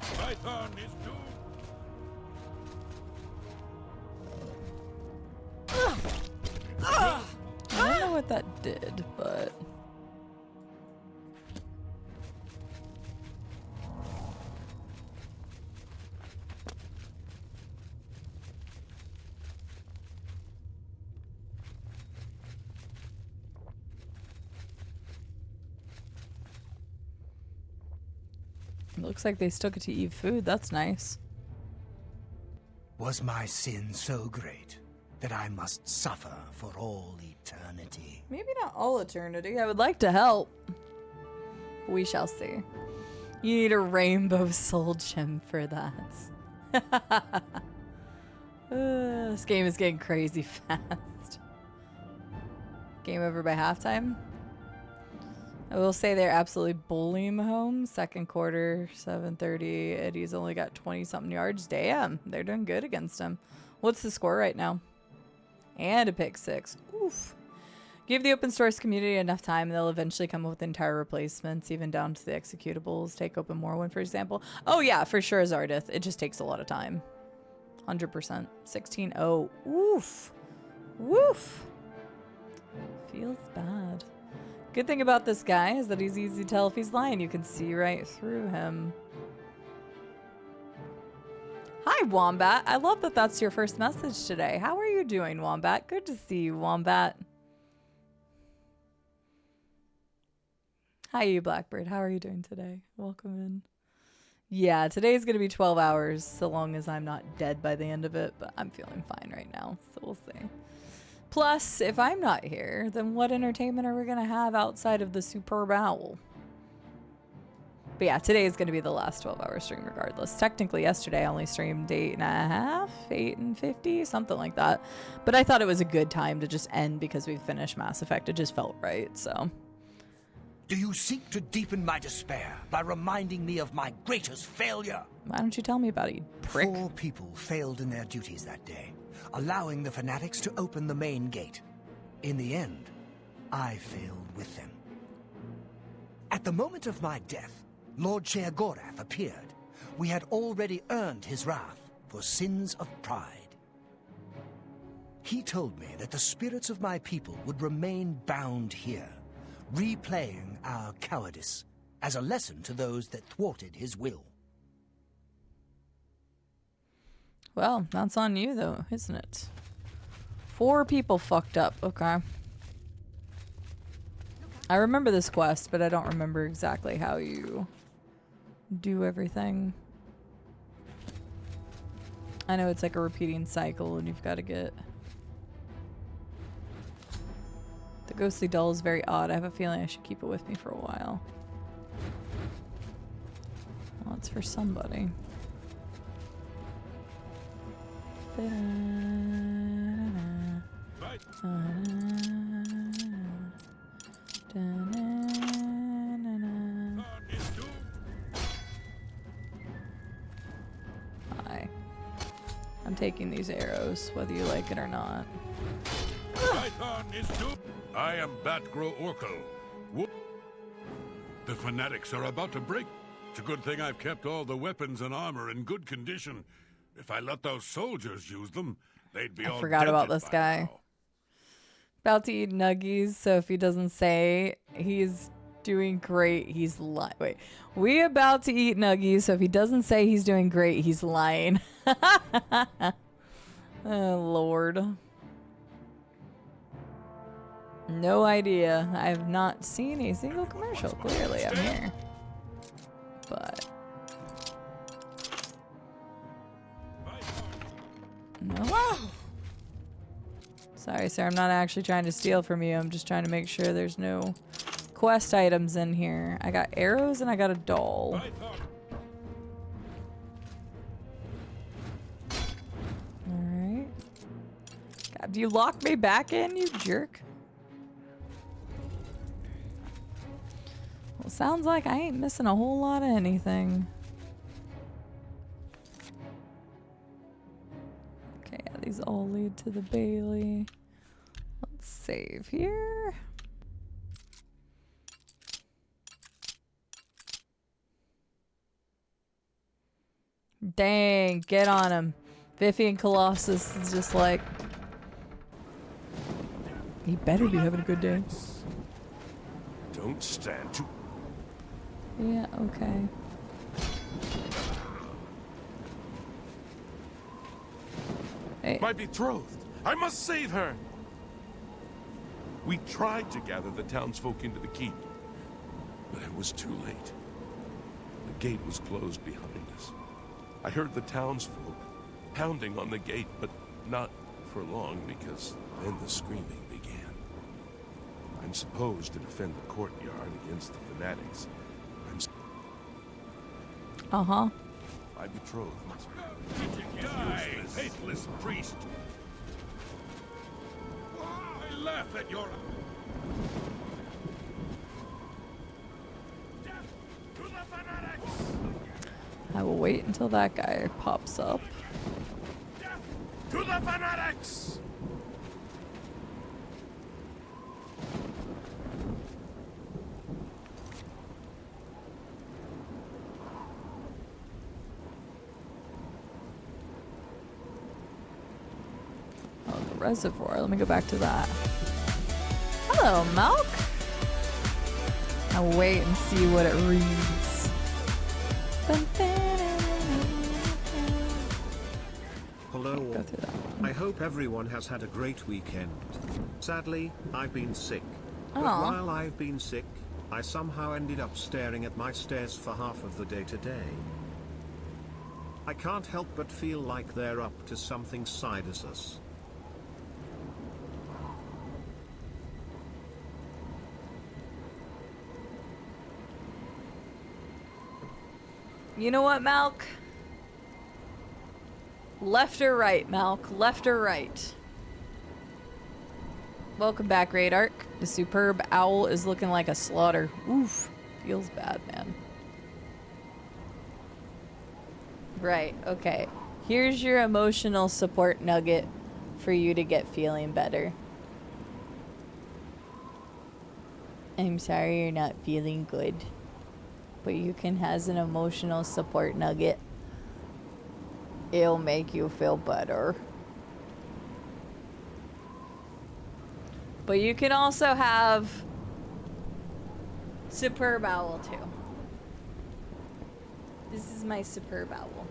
Python is doomed. I don't know what that did, but... It looks like they still get to eat food. That's nice. Was my sin so great that I must suffer for all eternity? Maybe not all eternity. I would like to help. We shall see. You need a rainbow soul gem for that. This game is getting crazy fast. Game over by halftime. I will say they're absolutely bullying Mahomes. Second quarter, 7:30. Eddie's only got 20-something yards. Damn, they're doing good against him. What's the score right now? And a pick six. Oof. Give the open source community enough time, and they'll eventually come up with entire replacements, even down to the executables. Take Open Morrowind, for example. Oh, yeah, for sure, Zardith. It just takes a lot of time. 100%. 16-0. Oof. Woof. Feels bad. Good thing about this guy is that he's easy to tell if he's lying. You can see right through him. Hi, Wombat. I love that that's your first message today. How are you doing, Wombat? Good to see you, Wombat. Hi, you Blackbird. How are you doing today? Welcome in. Yeah, today's going to be 12 hours, so long as I'm not dead by the end of it, but I'm feeling fine right now, so we'll see. Plus, if I'm not here, then what entertainment are we going to have outside of the superb owl? But yeah, today is going to be the last 12-hour stream regardless. Technically, yesterday I only streamed 8.5, 8 and 50, something like that. But I thought it was a good time to just end because we finished Mass Effect. It just felt right, so. Do you seek to deepen my despair by reminding me of my greatest failure? Why don't you tell me about it, you prick? 4 people failed in their duties that day, allowing the fanatics to open the main gate. In the end, I failed with them. At the moment of my death, Lord Sheogorath appeared. We had already earned his wrath for sins of pride. He told me that the spirits of my people would remain bound here, replaying our cowardice as a lesson to those that thwarted his will. Well, that's on you, though, isn't it? 4 people fucked up. Okay. I remember this quest, but I don't remember exactly how you do everything. I know it's like a repeating cycle, and you've got to get... The ghostly doll is very odd. I have a feeling I should keep it with me for a while. Well, it's for somebody. Hi. I'm taking these arrows, whether you like it or not. Python is doomed. I am Batgro Orkel. The fanatics are about to break. It's a good thing I've kept all the weapons and armor in good condition. If I let those soldiers use them, they'd be all I forgot about dented this by guy. now. About to eat nuggies, so if he doesn't say he's doing great, he's lying. Wait, we about to eat nuggies, so if he doesn't say he's doing great, he's lying. Oh, Lord. No idea. I have not seen a single commercial. Clearly, I'm here. But... no. Sorry, sir. I'm not actually trying to steal from you. I'm just trying to make sure there's no quest items in here. I got arrows and I got a doll. Alright. God, do you lock me back in, you jerk? Well, sounds like I ain't missing a whole lot of anything. Okay, yeah, these all lead to the Bailey. Let's save here. Dang, get on him. Vivian Colossus is just like... he better be having a good day. Don't stand to... Yeah, okay. Hey. My betrothed! I must save her! We tried to gather the townsfolk into the keep, but it was too late. The gate was closed behind us. I heard the townsfolk pounding on the gate, but not for long, because then the screaming began. I'm supposed to defend the courtyard against the fanatics. Uh-huh. My betrothed must Die, faithless priest! I laugh at your... Death to the fanatics! I will wait until that guy pops up. Death to the fanatics! Oh, the reservoir. Let me go back to that. Hello, Milk. I'll wait and see what it reads. Hello Go all. through that. I hope everyone has had a great weekend. Sadly, I've been sick. But Aw. while I've been sick, I somehow ended up staring at my stairs for half of the day today. I can't help but feel like they're up to something sidus. You know what, Malk? Left or right, Malk? Left or right? Welcome back, Raid Arc. The superb owl is looking like a slaughter. Oof. Feels bad, man. Right, okay. Here's your emotional support nugget for you to get feeling better. I'm sorry you're not feeling good. But you can have an emotional support nugget. It'll make you feel better. But you can also have Superb Owl too. This is my Superb Owl.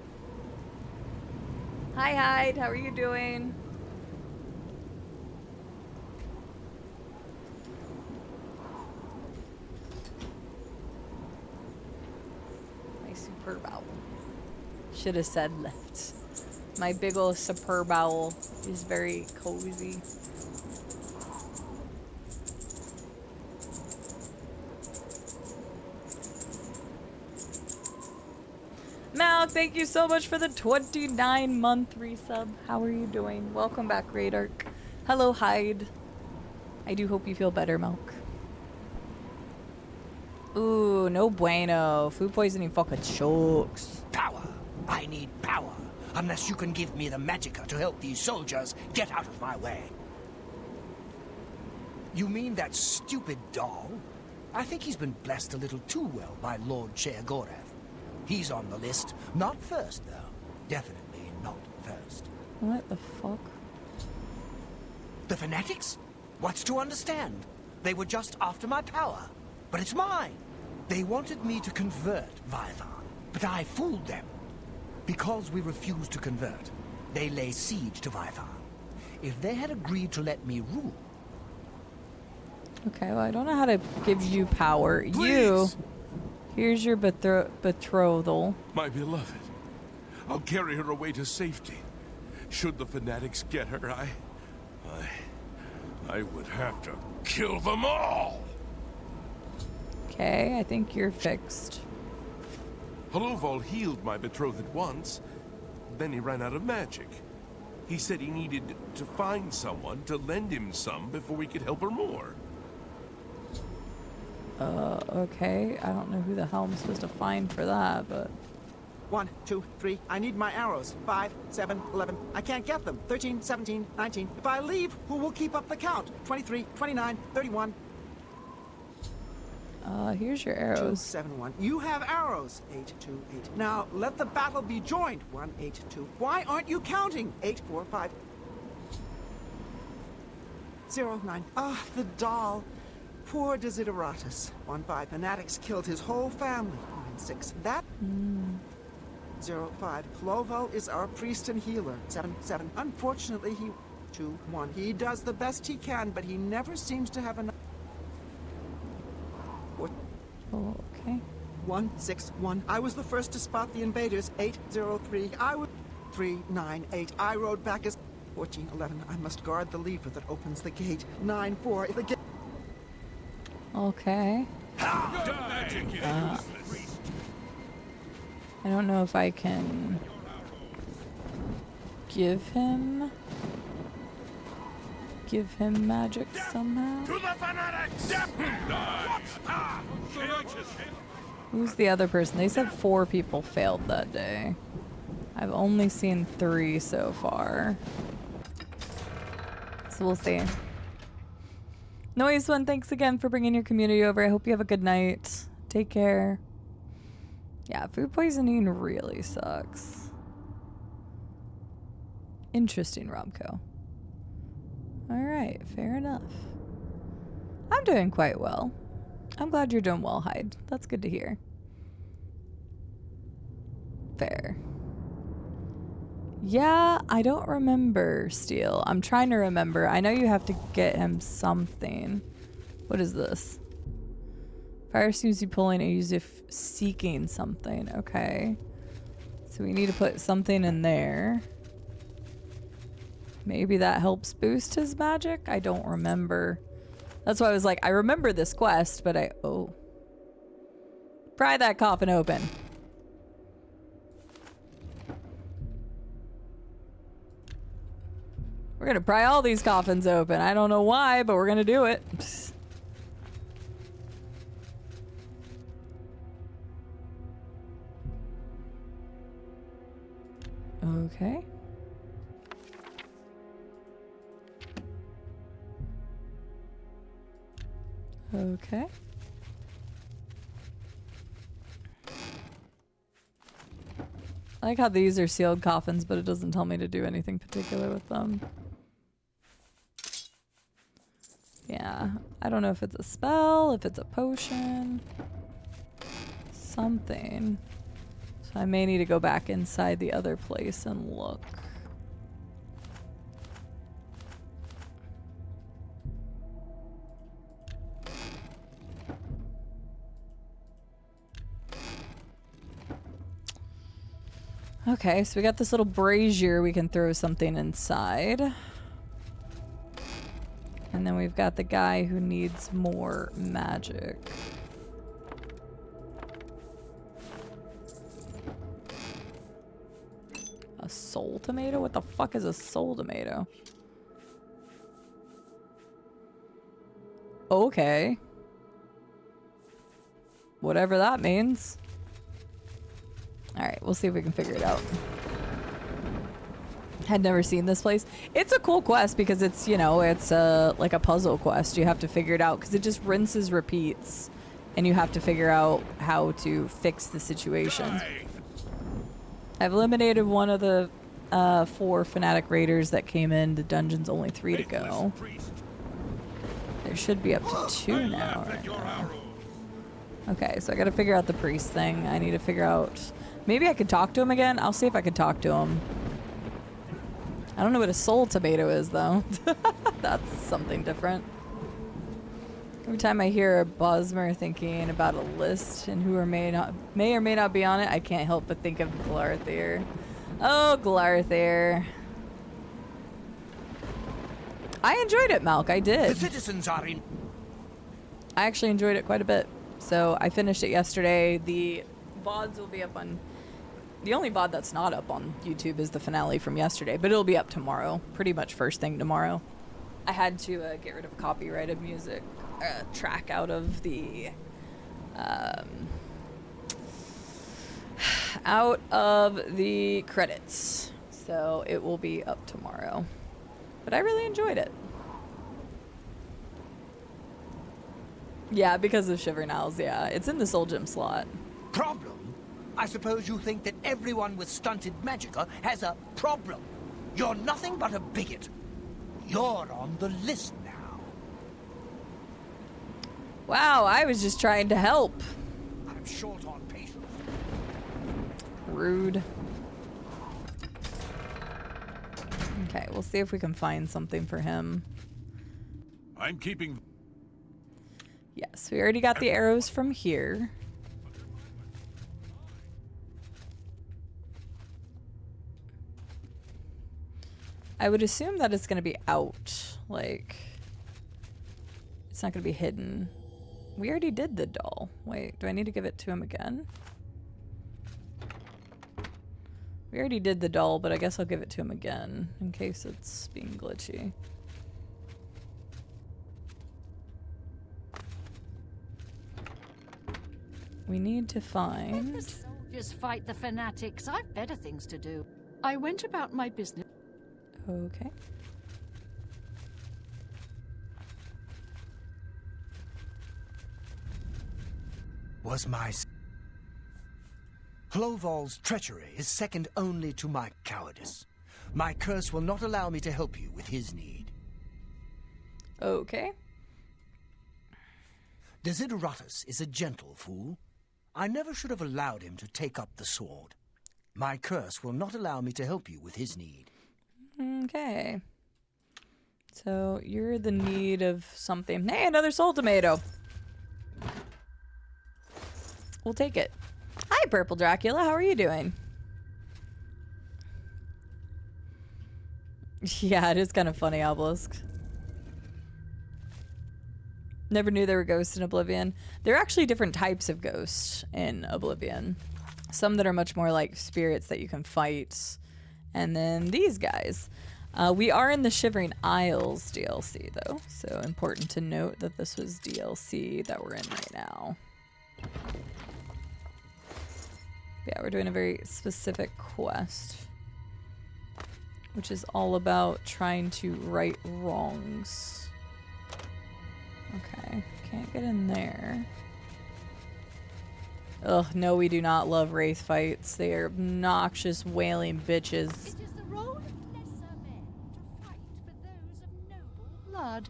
Hi Hyde, how are you doing? Superb owl. Should have said left. My big old superb owl is very cozy. Malk, Malk, thank you so much for the 29-month resub. How are you doing? Welcome back, Raidark. Hello, Hyde. I do hope you feel better, Malk. Ooh, no bueno. Food poisoning fucking sucks. Power. I need power. Unless you can give me the magicka to help these soldiers get out of my way. You mean that stupid doll? I think he's been blessed a little too well by Lord Sheogorath. He's on the list. Not first, though. Definitely not first. What the fuck? The fanatics? What's to understand? They were just after my power. But it's mine. They wanted me to convert Vython, but I fooled them. Because we refused to convert, they lay siege to Vython. If they had agreed to let me rule... Okay, well, I don't know how to give you power. Please. Here's your betrothal. My beloved, I'll carry her away to safety. Should the fanatics get her, I would have to kill them all. Okay, I think you're fixed. Haloval healed my betrothed once, then he ran out of magic. He said he needed to find someone to lend him some before we could help her more. Okay. I don't know who the hell I'm supposed to find for that, but... 1, 2, 3. I need my arrows. 5, 7, 11. I can't get them. 13, 17, 19. If I leave, who will keep up the count? 23, 29, 31. Here's your 2, arrows. 7, 1. You have arrows. 8, 2, 8. Now, let the battle be joined. 1, 8, 2. Why aren't you counting? 8, 4, 5. 0, 9. Ah, the doll. Poor Desideratus. 1, 5. Fanatics killed his whole family. 9, 6. That... 0, 5. Clovel is our priest and healer. 7, 7. Unfortunately, he... 2, 1. He does the best he can, but he never seems to have enough... Oh, okay. 1, 6, 1. I was the first to spot the invaders. 8, 0, 3. I was... 3, 9, 8. I rode back as... 14, 11. I must guard the lever that opens the gate. 9, 4. The gate... Okay. I don't know if I can give him magic somehow. To the fanatics! Who's the other person? They said 4 people failed that day. I've only seen 3 so far. So we'll see. Noise One, thanks again for bringing your community over. I hope you have a good night. Take care. Yeah, food poisoning really sucks. Interesting, Robco. Alright, fair enough. I'm doing quite well. I'm glad you're doing well, Hyde. That's good to hear. Fair. Yeah, I don't remember Steel. I'm trying to remember. I know you have to get him something. What is this? Fire seems to be pulling and use if seeking something. Okay. So we need to put something in there. Maybe that helps boost his magic? I don't remember. That's why I was like, I remember this quest, but oh. Pry that coffin open. We're gonna pry all these coffins open. I don't know why, but we're gonna do it. Okay. Okay. I like how these are sealed coffins, but it doesn't tell me to do anything particular with them. Yeah, I don't know if it's a spell, if it's a potion, something. So I may need to go back inside the other place and look. Okay, so we got this little brazier we can throw something inside. And then we've got the guy who needs more magic. A soul tomato? What the fuck is a soul tomato? Okay. Whatever that means. Alright, we'll see if we can figure it out. Had never seen this place. It's a cool quest because it's, you know, it's like a puzzle quest. You have to figure it out because it just rinses, repeats. And you have to figure out how to fix the situation. I've eliminated one of the 4 fanatic raiders that came in. The dungeon's only 3 to go. There should be up to 2 now. Right now. Okay, so I gotta figure out the priest thing. I need to figure out... Maybe I could talk to him again? I'll see if I can talk to him. I don't know what a soul tomato is, though. That's something different. Every time I hear a Bosmer thinking about a list and who may or may not be on it, I can't help but think of Glarthier. Oh, Glarthier. I enjoyed it, Malk. I did. The citizens are in. I actually enjoyed it quite a bit. So I finished it yesterday. The VODs will be up on... The only VOD that's not up on YouTube is the finale from yesterday, but it'll be up tomorrow. Pretty much first thing tomorrow. I had to get rid of copyrighted music track out of the credits. So it will be up tomorrow. But I really enjoyed it. Yeah, because of Shivering Owls, yeah. It's in the Soul Gem slot. Problem? I suppose you think that everyone with stunted magicka has a problem. You're nothing but a bigot. You're on the list now. Wow, I was just trying to help. I'm short on patience. Rude. Okay, we'll see if we can find something for him. I'm keeping... Yes, we already got the arrows from here. I would assume that it's going to be out. Like, it's not going to be hidden. We already did the doll. Wait, do I need to give it to him again? We already did the doll, but I guess I'll give it to him again in case it's being glitchy. We need to find... Let the soldiers fight the fanatics. I've better things to do. I went about my business. Okay. Was my... Hlovol's treachery is second only to my cowardice. My curse will not allow me to help you with his need. Okay. Desideratus is a gentle fool. I never should have allowed him to take up the sword. My curse will not allow me to help you with his need. Okay. So you're the need of something. Hey, another soul tomato. We'll take it. Hi, Purple Dracula. How are you doing? Yeah, it is kind of funny, Obelisk. Never knew there were ghosts in Oblivion. There are actually different types of ghosts in Oblivion. Some that are much more like spirits that you can fight. And then these guys. We are in the Shivering Isles DLC, though. So important to note that this was DLC that we're in right now. Yeah, we're doing a very specific quest. Which is all about trying to right wrongs. Okay, can't get in there. Ugh, no, we do not love wraith fights. They are obnoxious, wailing bitches. It is the role of lesser men to fight for those of noble blood.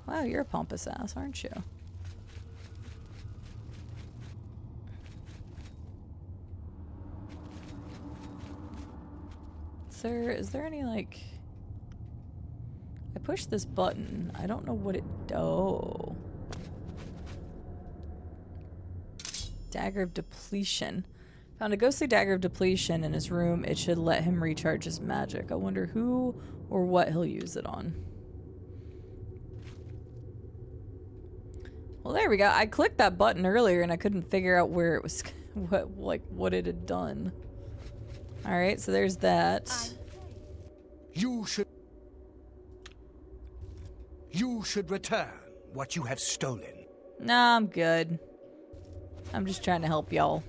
Wow, you're a pompous ass, aren't you? Sir, is there any, like... I pushed this button. I don't know what it... Oh. Dagger of Depletion. Found a ghostly dagger of depletion in his room. It should let him recharge his magic. I wonder who or what he'll use it on. Well, there we go. I clicked that button earlier and I couldn't figure out where it was... what it had done. Alright, so there's that. You should return what you have stolen. Nah, I'm good. I'm just trying to help y'all.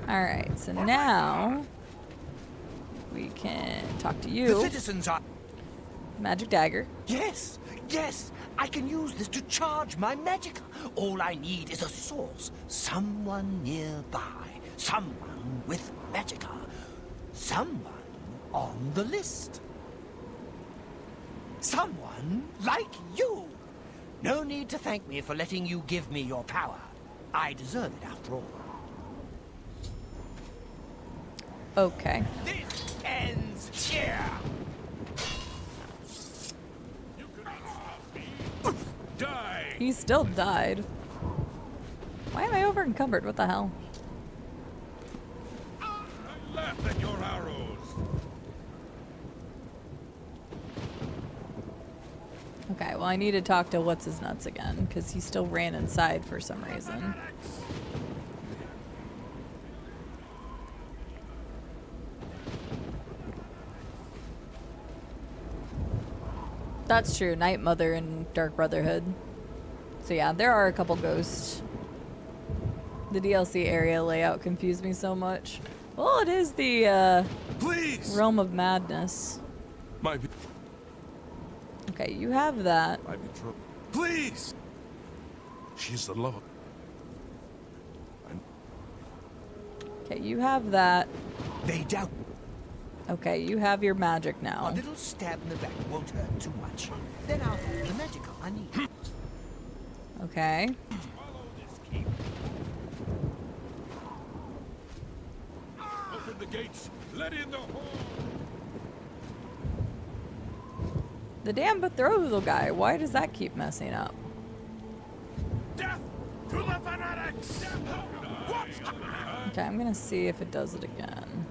Alright, so now we can talk to The you. citizens are... Magic dagger. Yes, yes, I can use this to charge my magic. All I need is a source. Someone nearby. Someone with magicka. Someone on the list. Someone like you. No need to thank me for letting you give me your power. I deserve it after all. Okay. This ends here. Die! He still died. Why am I over encumbered? What the hell? I laugh at your arrows. Okay, well I need to talk to what's his nuts again, because he still ran inside for some reason. That's true, Night Mother and Dark Brotherhood. So yeah, there are a couple ghosts. The DLC area layout confused me so much. Well, it is the Please! Realm of Madness. Okay, you have that. My betrothed. Please! She's the love. Okay, you have that. They doubt. Okay, you have your magic A now. little stab in the back won't hurt too much. Then I'll have the magical I need. Okay. Follow this keep. Open the gates. Let in the horde. The damn betrothal guy, why does that keep messing up? Death to the fanatics! What? Okay, I'm gonna see if it does it again.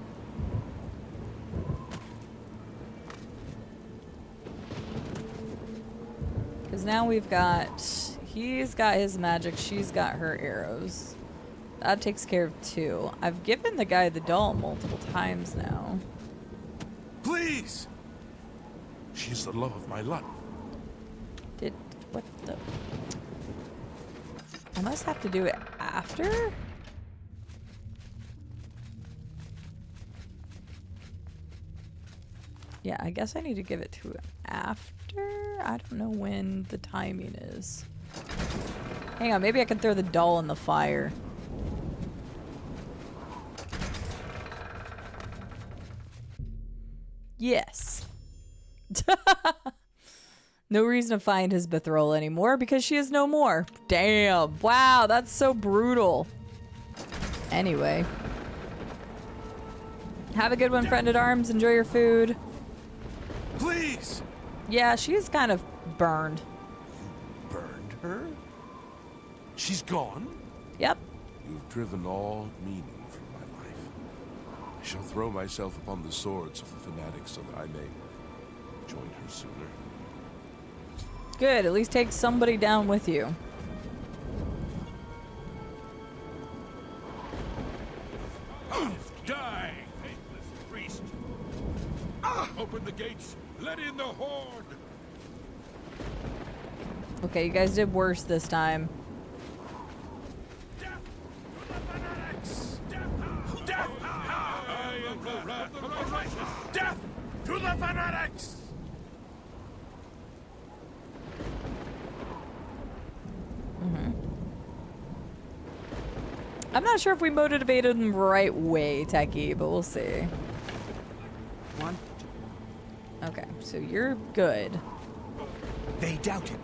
Because now we've got... He's got his magic, she's got her arrows. That takes care of two. I've given the guy the doll multiple times now. Please! She's the love of my life. What the... I must have to do it after? Yeah, I guess I need to give it to it after? I don't know when the timing is. Hang on, maybe I can throw the doll in the fire. Yes. No reason to find his betrothal anymore because she is no more. Damn. Wow, that's so brutal. Anyway. Have a good one, friend at arms. Enjoy your food. Please! Yeah, she's kind of burned. Burned her? She's gone? Yep. You've driven all meaning from my life. I shall throw myself upon the swords of the fanatics so that I may join her sooner. Good. At least take somebody down with you. Die, faithless priest. Open the gates. Let in the horde. Okay, you guys did worse this time. Death to the fanatics. Death. Death. I am the wrath of the righteous. Death to the fanatics! I'm not sure if we motivated him the right way, Techie, but we'll see. One. Okay, so you're good. They doubt him.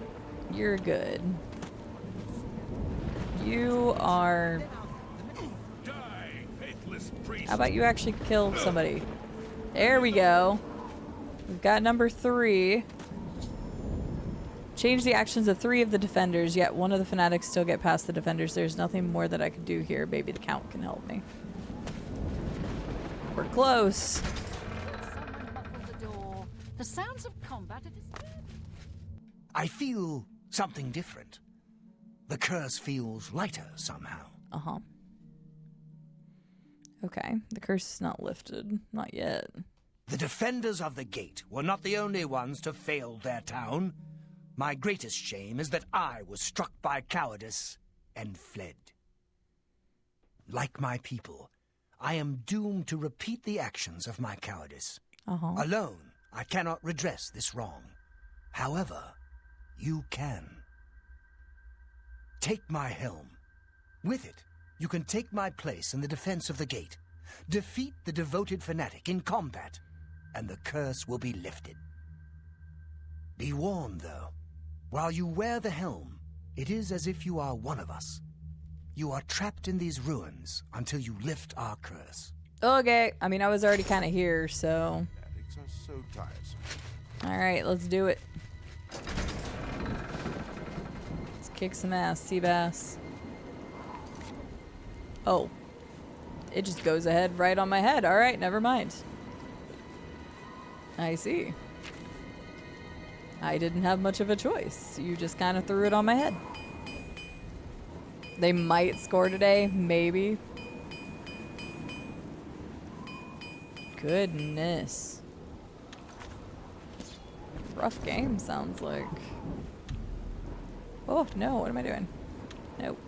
You're good. You are... Die, faithless priest. How about you actually kill somebody? There we go. We've got number 3. Change the actions of 3 of the defenders, yet one of the fanatics still get past the defenders. There's nothing more that I can do here. Maybe the count can help me. We're close. Someone muffled the door. The sounds of combat are disturbing. I feel something different. The curse feels lighter somehow. Uh-huh. Okay, the curse is not lifted. Not yet. The defenders of the gate were not the only ones to fail their town. My greatest shame is that I was struck by cowardice and fled. Like my people, I am doomed to repeat the actions of my cowardice. Alone, I cannot redress this wrong. However, you can. Take my helm. With it, you can take my place in the defense of the gate. Defeat the devoted fanatic in combat, and the curse will be lifted. Be warned, though. While you wear the helm, it is as if you are one of us. You are trapped in these ruins until you lift our curse. Okay, I mean, I was already kind of here, so... Addicts are so tiresome. Alright, let's do it. Let's kick some ass, Seabass. Oh. It just goes ahead right on my head. Alright, never mind. I see. I didn't have much of a choice. You just kind of threw it on my head. They might score today, maybe. Goodness. Rough game, sounds like. Oh, no, what am I doing? Nope.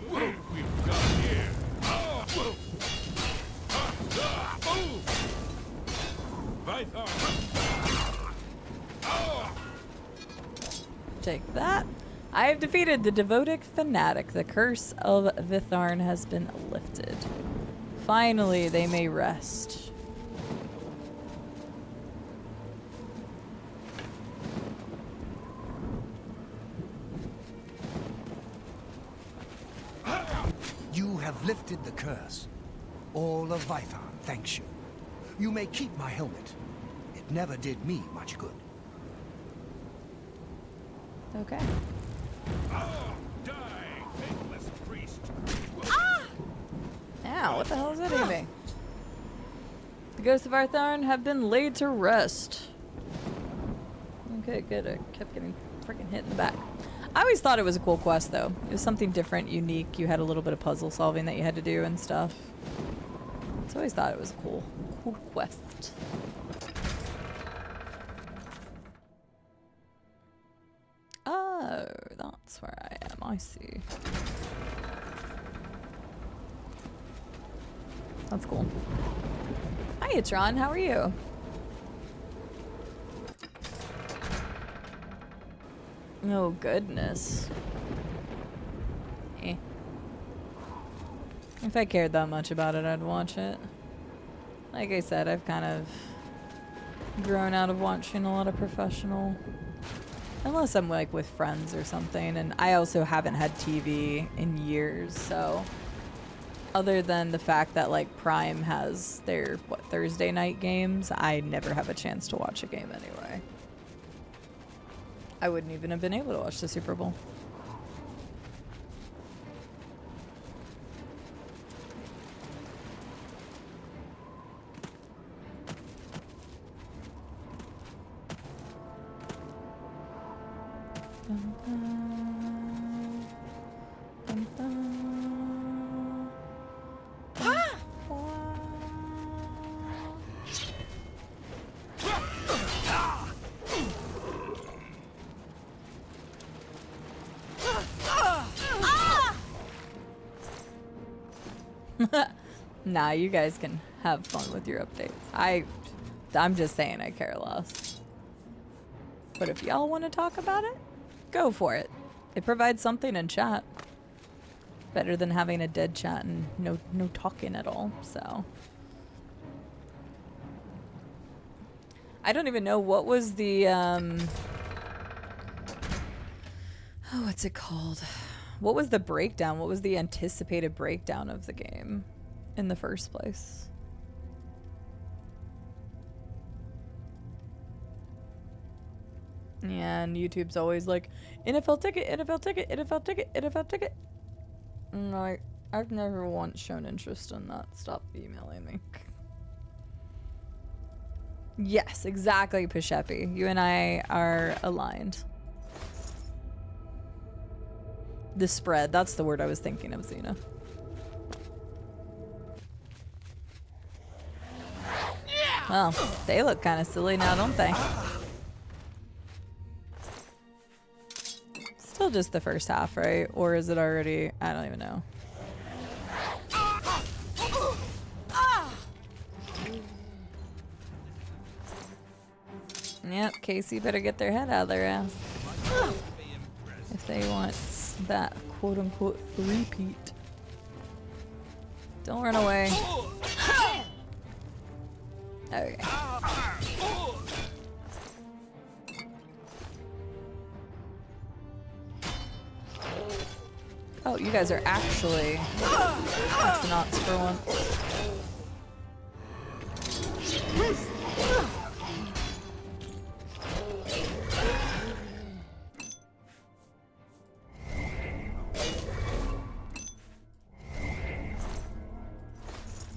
What have we got here? Take that. I have defeated the devoted fanatic. The curse of Vitharn has been lifted. Finally, they may rest. You have lifted the curse. All of Vitharn thanks you. You may keep my helmet. It never did me much good. Okay. Oh, die, faithless priest. Ow, what the hell is hitting me? The ghosts of Artharn have been laid to rest. Okay, good. I kept getting freaking hit in the back. I always thought it was a cool quest, though. It was something different, unique. You had a little bit of puzzle solving that you had to do and stuff. So I always thought it was a cool quest. Oh, that's where I am. I see. That's cool. Hi, Tron. How are you? Oh, goodness. Eh. If I cared that much about it, I'd watch it. Like I said, I've kind of grown out of watching a lot of professional. Unless I'm like with friends or something. And I also haven't had TV in years, so... Other than the fact that like Prime has their, Thursday night games, I never have a chance to watch a game anyway. I wouldn't even have been able to watch the Super Bowl. Nah, you guys can have fun with your updates. I'm just saying I care less. But if y'all want to talk about it, go for it. It provides something in chat. Better than having a dead chat and no talking at all, so. I don't even know what was the, oh, what's it called? What was the breakdown? What was the anticipated breakdown of the game in the first place? Yeah, and YouTube's always like, NFL ticket, NFL ticket, NFL ticket, NFL ticket. And I've never once shown interest in that. Stop emailing me. Yes, exactly, Pishepi. You and I are aligned. The spread, that's the word I was thinking of, Xena. Well, they look kind of silly now, don't they? Still just the first half, right? Or is it already? I don't even know. Yep, Casey better get their head out of their ass. If they want that quote-unquote three-peat. Don't run away. Okay. Oh, you guys are actually astronauts for once.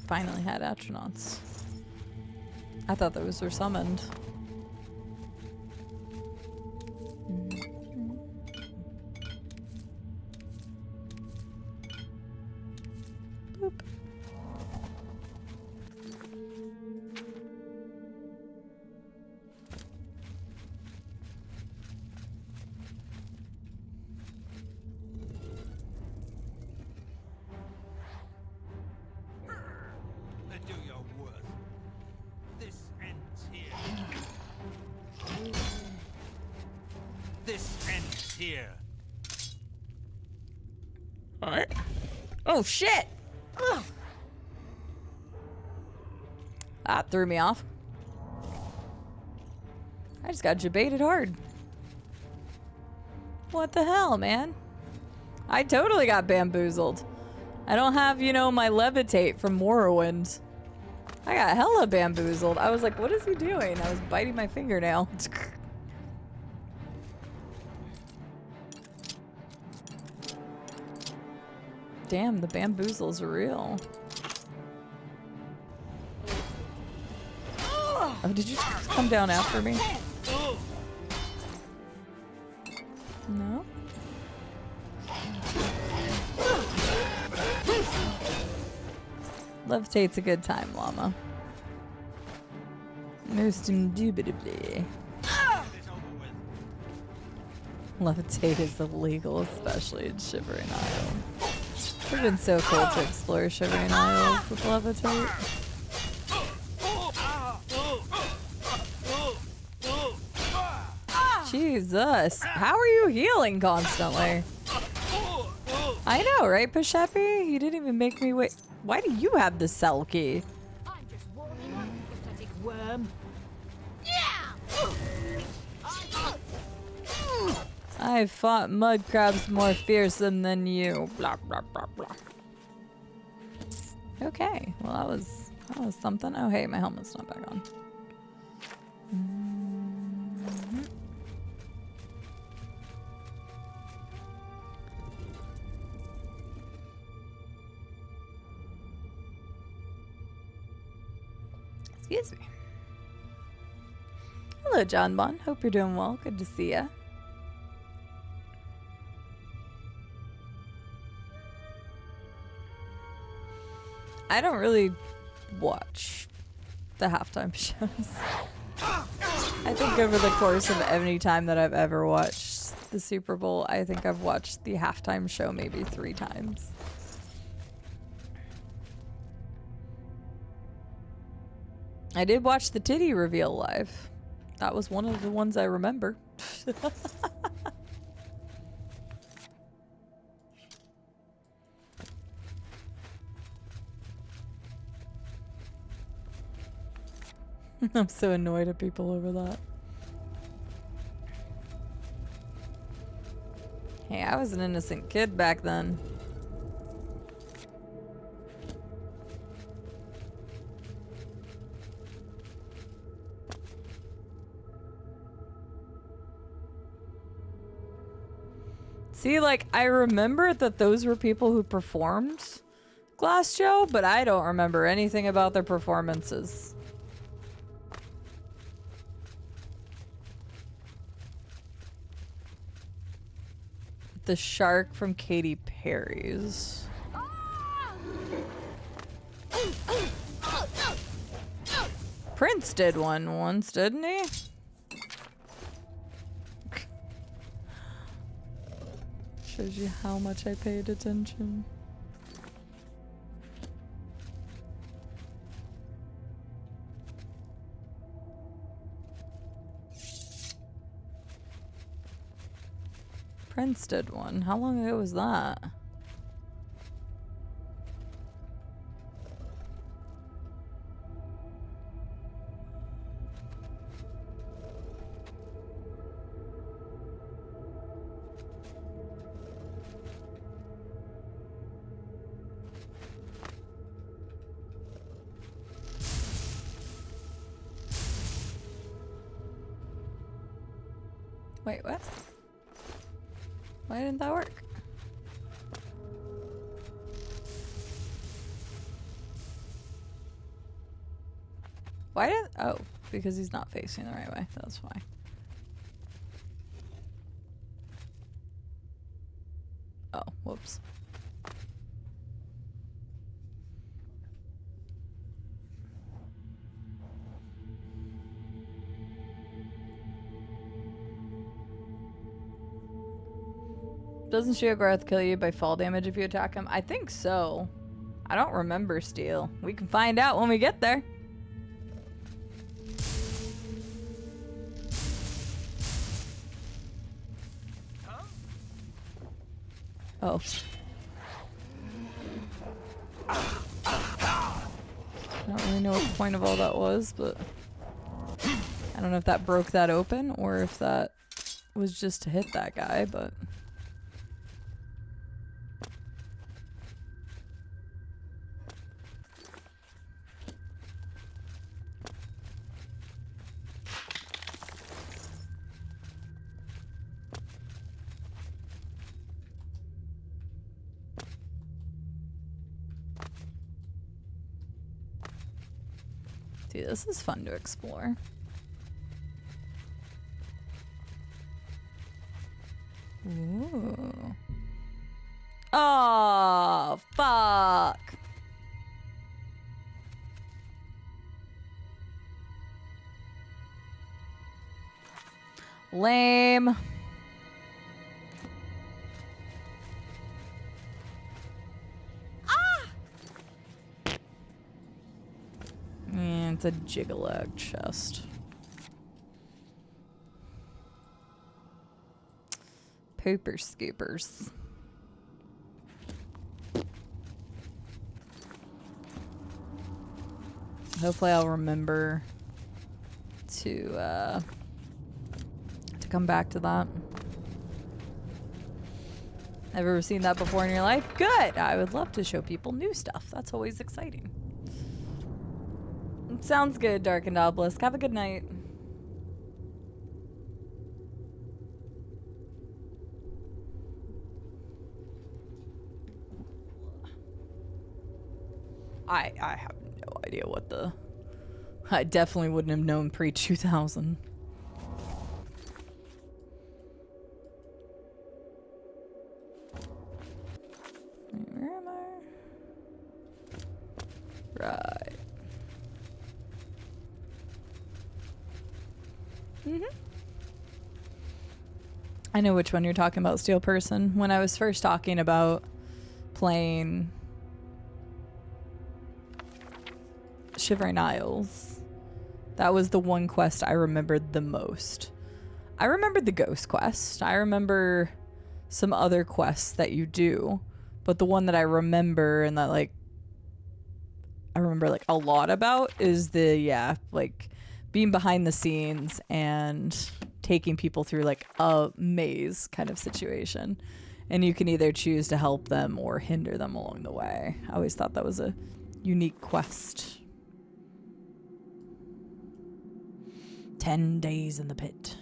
Finally had astronauts. I thought those were summoned. Boop. Do your worst. This ends here. This ends here. What? Oh shit! Ugh. That threw me off. I just got debated hard. What the hell, man? I totally got bamboozled. I don't have, you know, my levitate from Morrowind. I got hella bamboozled. I was like, what is he doing? I was biting my fingernail. Damn, the bamboozle's real. Oh, did you just come down after me? No? Levitate's a good time, llama. Most indubitably. Levitate is illegal, especially in Shivering Isles. It would have been so cool to explore Shivering Isles with Levitate. Jesus, how are you healing constantly? I know, right, Pashepi? You didn't even make me wait. Why do you have the cell key? I'm just warming up, you pathetic worm. I've fought mud crabs more fearsome than you. Blah blah blah blah. Okay, well that was something. Oh hey, my helmet's not back on. Excuse me. Hello, John Bon. Hope you're doing well. Good to see ya. I don't really watch the halftime shows. I think over the course of any time that I've ever watched the Super Bowl, I think I've watched the halftime show maybe 3 times. I did watch the titty reveal live. That was one of the ones I remember. I'm so annoyed at people over that. Hey, I was an innocent kid back then. See, like, I remember that those were people who performed Glass Joe, but I don't remember anything about their performances. The shark from Katy Perry's. Prince did one once, didn't he? Shows you how much I paid attention. Prince did one. How long ago was that? Wait, what? Why didn't that work? Why did... Oh, because he's not facing the right way. That's why. Oh, whoops. Doesn't Sheogorath kill you by fall damage if you attack him? I think so. I don't remember Steel. We can find out when we get there. Oh. I don't really know what the point of all that was, but I don't know if that broke that open or if that was just to hit that guy, but... Dude, this is fun to explore. Ooh. Oh, fuck. Lame. It's a Jigalag chest. Pooper scoopers. Hopefully I'll remember to come back to that. Ever seen that before in your life? Good! I would love to show people new stuff. That's always exciting. Sounds good, Darkened Obelisk. Have a good night. I have no idea what the... I definitely wouldn't have known pre-2000. Where am I? Right. I know which one you're talking about, Steel Person. When I was first talking about playing Shivering Isles, that was the one quest I remembered the most. I remembered the ghost quest. I remember some other quests that you do, but the one that I remember and that I remember a lot about is the being behind the scenes and taking people through a maze kind of situation, and you can either choose to help them or hinder them along the way. I always thought that was a unique quest. 10 days in the pit.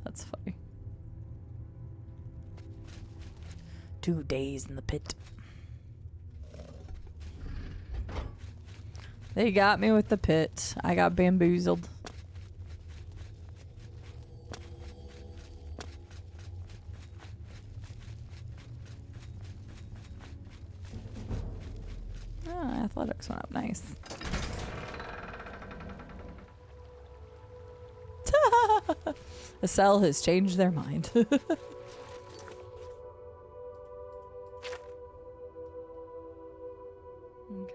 That's funny. 2 days in the pit. They got me with the pit. I got bamboozled. Oh, athletics went up. Nice. The cell has changed their mind. Okay, we've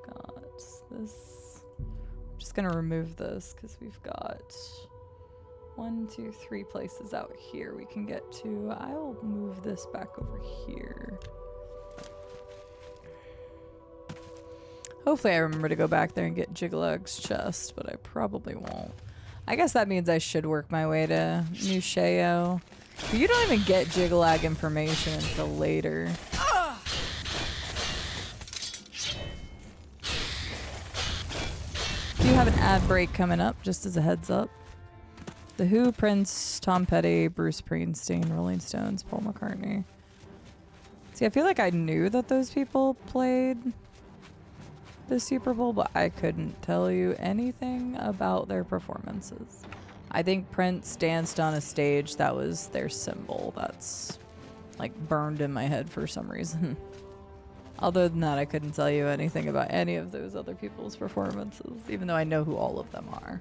got this. I'm just gonna remove this because we've got 1, 2, 3 places out here we can get to. I'll move this back over here. Hopefully I remember to go back there and get Jiglug's chest, but I probably won't. I guess that means I should work my way to New Sheo. But you don't even get Jiglag information until later. Do you have an ad break coming up, just as a heads up? The Who, Prince, Tom Petty, Bruce Springsteen, Rolling Stones, Paul McCartney. See, I feel like I knew that those people played the Super Bowl, but I couldn't tell you anything about their performances. I think Prince danced on a stage that was their symbol. That's like burned in my head for some reason. Other than that, I couldn't tell you anything about any of those other people's performances, even though I know who all of them are.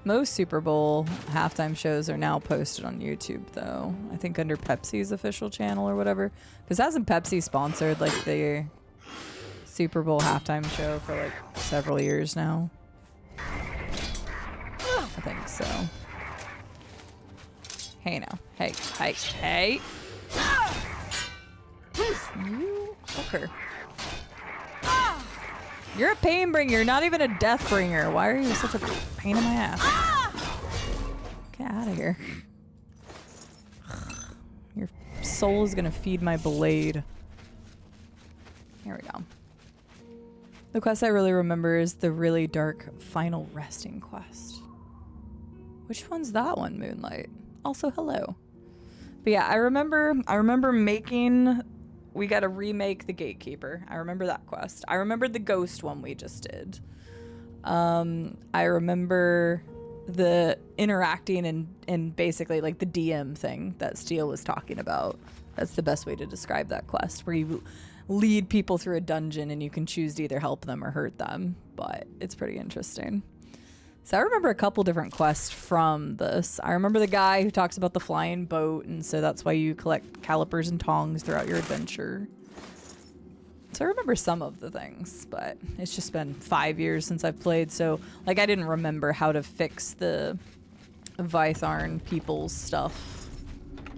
Most Super Bowl halftime shows are now posted on YouTube, though. I think under Pepsi's official channel or whatever. Because hasn't Pepsi sponsored like the Super Bowl halftime show for like several years now? I think so. Hey now. Hey, hey, hey. You fucker. You're a pain bringer. You're not even a death bringer. Why are you such a pain in my ass? Get out of here. Your soul is gonna feed my blade. Here we go. The quest I really remember is the really dark final resting quest. Which one's that one, Moonlight? Also, hello. But yeah, I remember making... We got to remake the Gatekeeper. I remember that quest. I remember the ghost one we just did. I remember the interacting and basically like the DM thing that Steele was talking about. That's the best way to describe that quest, where you lead people through a dungeon and you can choose to either help them or hurt them. But it's pretty interesting. So I remember a couple different quests from this. I remember the guy who talks about the flying boat, and so that's why you collect calipers and tongs throughout your adventure. So I remember some of the things, but it's just been 5 years since I've played, so like I didn't remember how to fix the Vytharn people's stuff.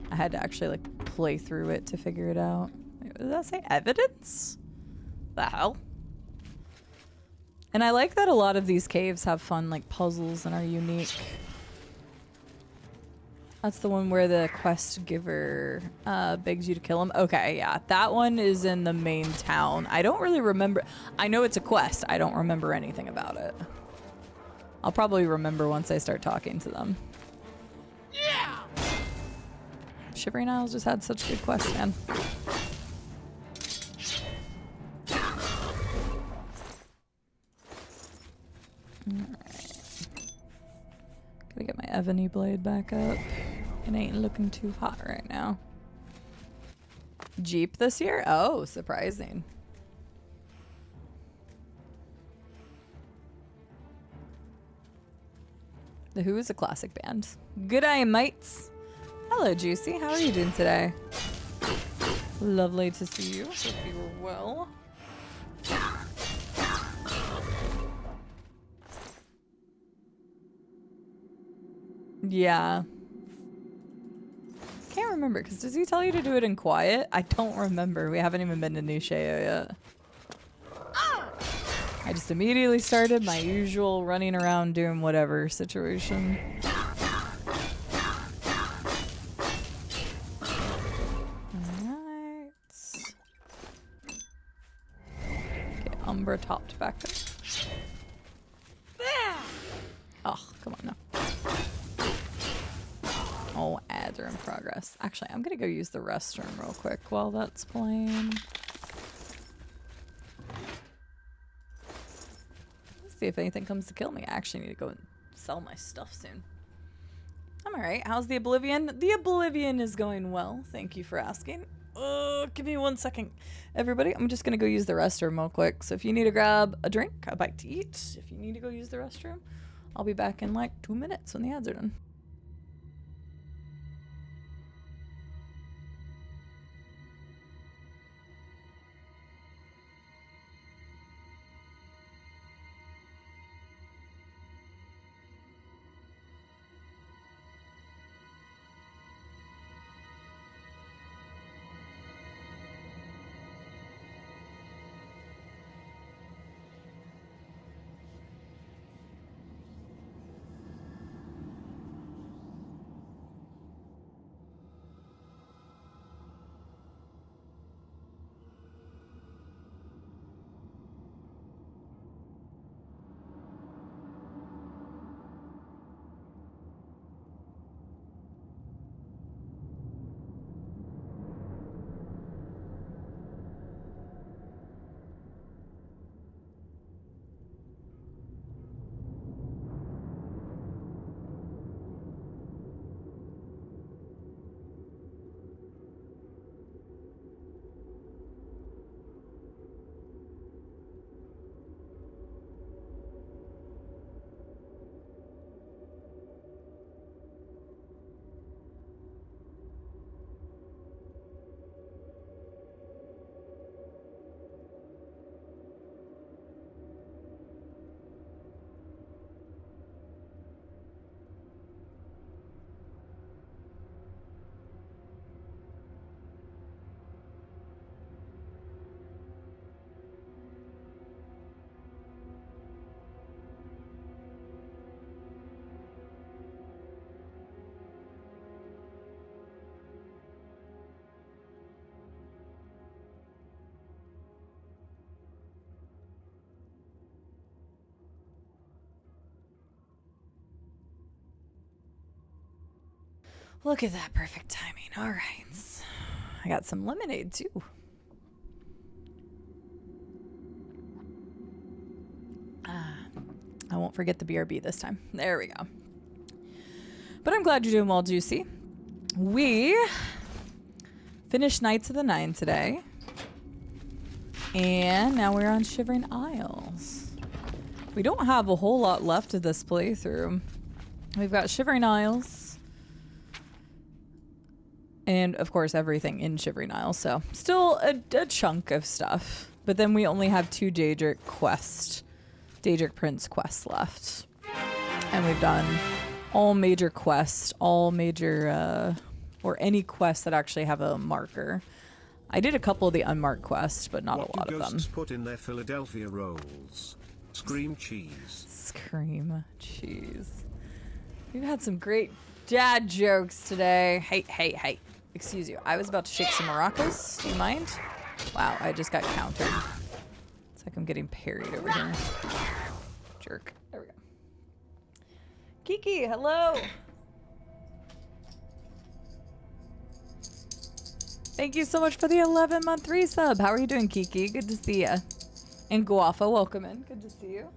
I had to actually like play through it to figure it out. Wait, what did that say? Evidence? The hell? And I like that a lot of these caves have fun like puzzles and are unique. That's the one where the quest giver begs you to kill him. Okay, yeah. That one is in the main town. I don't really remember. I know it's a quest. I don't remember anything about it. I'll probably remember once I start talking to them. Yeah! Shivering Isles just had such good quests, man. Alright. Gotta get my Ebony blade back up. It ain't looking too hot right now. Jeep this year? Oh, surprising. The Who is a classic band. Good eye, mates. Hello, Juicy. How are you doing today? Lovely to see you. Hope you were well. Yeah. Can't remember, because does he tell you to do it in quiet? I don't remember. We haven't even been to New Sheo yet. I just immediately started my usual running around doing whatever situation. Alright. Okay, Umbra topped back up. Oh, come on now. Oh, ad. playthrough in progress. Actually, I'm gonna go use the restroom real quick while that's playing. Let's see if anything comes to kill me. I actually need to go and sell my stuff soon. I'm alright. How's the Oblivion? The Oblivion is going well. Thank you for asking. Give me 1 second. Everybody, I'm just gonna go use the restroom real quick. So if you need to grab a drink, a bite to eat, if you need to go use the restroom, I'll be back in like 2 minutes when the ads are done. Look at that perfect timing. All right. I got some lemonade too. I won't forget the BRB this time. There we go. But I'm glad you're doing well, Juicy. We finished Knights of the Nine today. And now we're on Shivering Isles. We don't have a whole lot left of this playthrough. We've got Shivering Isles. And, of course, everything in Shivering Isles. So, still a chunk of stuff. But then we only have 2 Daedric Prince quests left. And we've done all major quests, all major, or any quests that actually have a marker. I did a couple of the unmarked quests, but not a lot of them. Ghosts put in their Philadelphia rolls? Scream cheese. Scream cheese. We've had some great dad jokes today. Hey. Excuse you. I was about to shake some maracas. Do you mind? Wow, I just got countered. It's like I'm getting parried over here. Jerk. There we go. Kiki, hello. Thank you so much for the 11-month resub. How are you doing, Kiki? Good to see you. And Guafa, welcome in. Good to see you.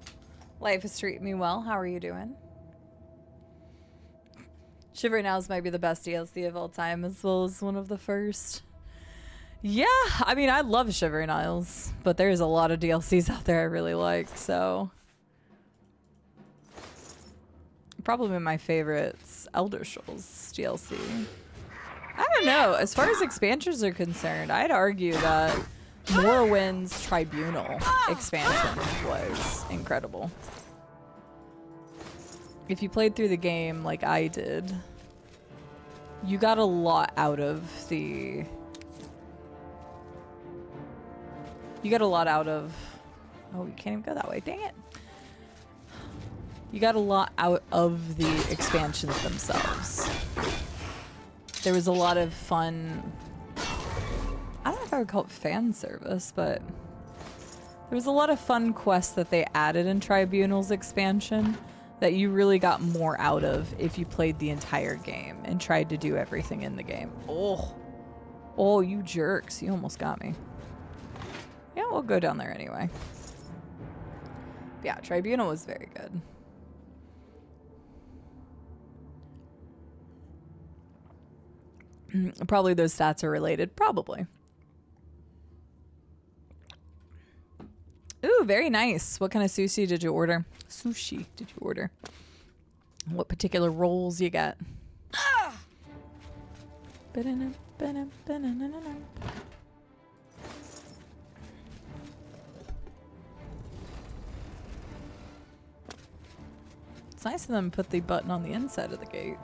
Life is treating me well. How are you doing? Shivering Isles might be the best DLC of all time, as well as one of the first. Yeah, I mean, I love Shivering Isles, but there's a lot of DLCs out there I really like, so. Probably my favorite's Elder Scrolls DLC. I don't know, as far as expansions are concerned, I'd argue that Morrowind's Tribunal expansion was incredible. If you played through the game like I did, you got a lot out of the... You got a lot out of... Oh, you can't even go that way. Dang it. You got a lot out of the expansions themselves. There was a lot of fun... I don't know if I would call it fan service, but... There was a lot of fun quests that they added in Tribunal's expansion that you really got more out of if you played the entire game and tried to do everything in the game. Oh, you jerks. You almost got me. Yeah, we'll go down there anyway. But yeah, Tribunal was very good. Probably those stats are related. Probably. Ooh, very nice. What kind of sushi did you order? Sushi did you order? What particular rolls you got? It's nice of them to put the button on the inside of the gate.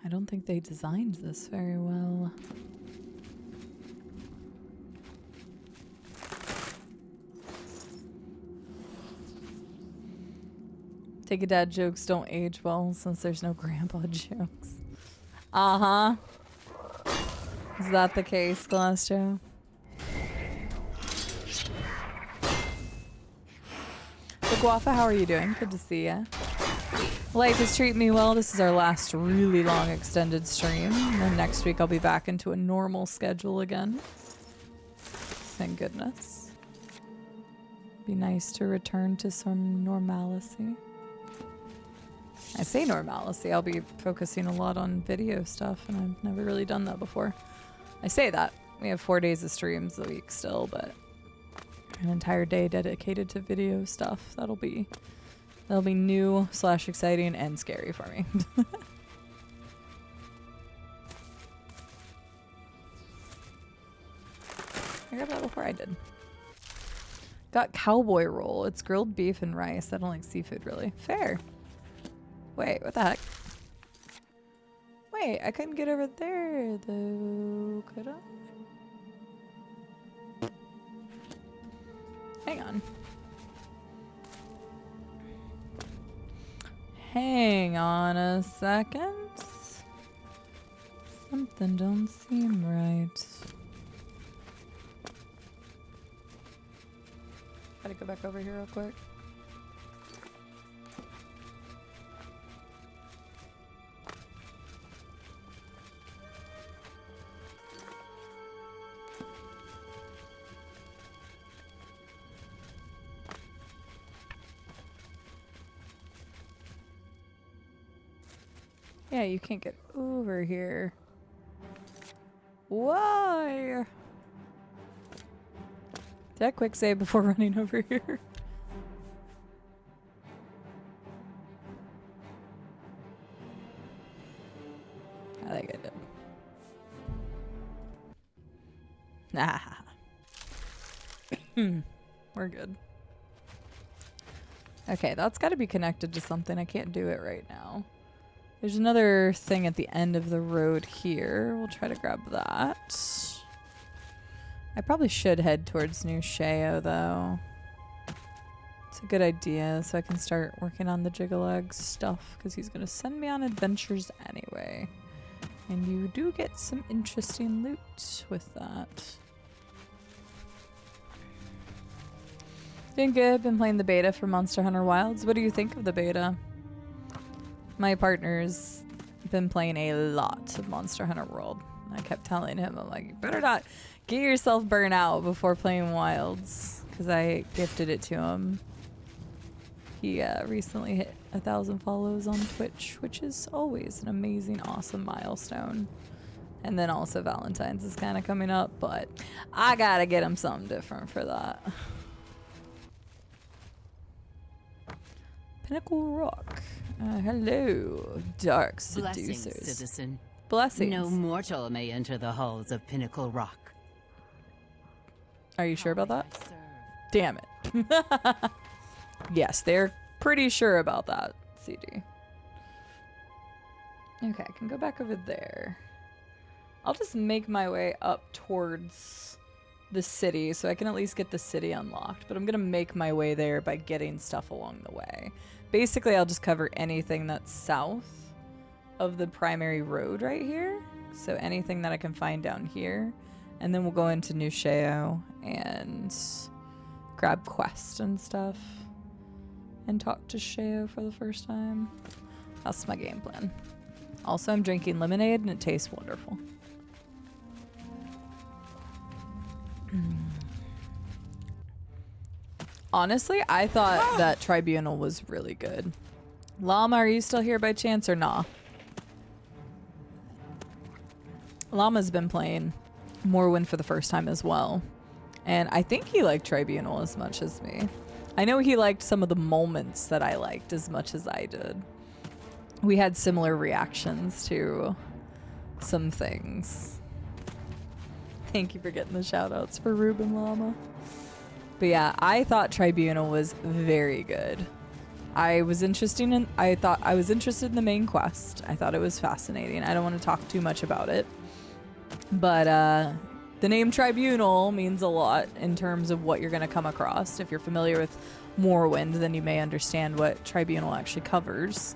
I don't think they designed this very well. Take a dad jokes don't age well since there's no grandpa jokes. Uh-huh. Is that the case, Glassjoe? So Guafa, how are you doing? Good to see ya. Life is treating me well. This is our last really long extended stream. And then next week I'll be back into a normal schedule again. Thank goodness. Be nice to return to some normalcy. I say normalcy, I'll be focusing a lot on video stuff, and I've never really done that before. I say that. We have 4 days of streams a week still, but an entire day dedicated to video stuff. That'll be new / exciting and scary for me. I got that before I did. Got cowboy roll. It's grilled beef and rice. I don't like seafood really. Fair. Wait, what the heck? Wait, I couldn't get over there though, could I? Hang on. Hang on a second. Something don't seem right. Gotta go back over here real quick. Yeah, you can't get over here. Why? Did I quick save before running over here? I think I did. Nah. We're good. Okay, that's got to be connected to something. I can't do it right now. There's another thing at the end of the road here. We'll try to grab that. I probably should head towards New Sheo, though. It's a good idea, so I can start working on the Jiggle stuff, because he's going to send me on adventures anyway. And you do get some interesting loot with that. Doing good. Been playing the beta for Monster Hunter Wilds. What do you think of the beta? My partner's been playing a lot of Monster Hunter World. I kept telling him, I'm like, you better not get yourself burnt out before playing Wilds, because I gifted it to him. He recently hit 1,000 follows on Twitch, which is always an amazing, awesome milestone. And then also Valentine's is kind of coming up, but I gotta get him something different for that. Pinnacle Rock. Hello, dark seducers. Blessings, citizen. Blessings. No mortal may enter the halls of Pinnacle Rock. Are you sure about that? Damn it. Yes, they're pretty sure about that, CD. Okay, I can go back over there. I'll just make my way up towards the city so I can at least get the city unlocked, but I'm gonna make my way there by getting stuff along the way. Basically, I'll just cover anything that's south of the primary road right here. So anything that I can find down here. And then we'll go into New Sheo and grab quests and stuff and talk to Sheo for the first time. That's my game plan. Also, I'm drinking lemonade and it tastes wonderful. Honestly, I thought that Tribunal was really good. Llama, are you still here by chance or nah? Llama's been playing Morrowind for the first time as well. And I think he liked Tribunal as much as me. I know he liked some of the moments that I liked as much as I did. We had similar reactions to some things. Thank you for getting the shout outs for Ruben Llama. But yeah, I thought Tribunal was very good. I was interested in the main quest. I thought it was fascinating. I don't want to talk too much about it. But the name Tribunal means a lot in terms of what you're going to come across. If you're familiar with Morrowind, then you may understand what Tribunal actually covers.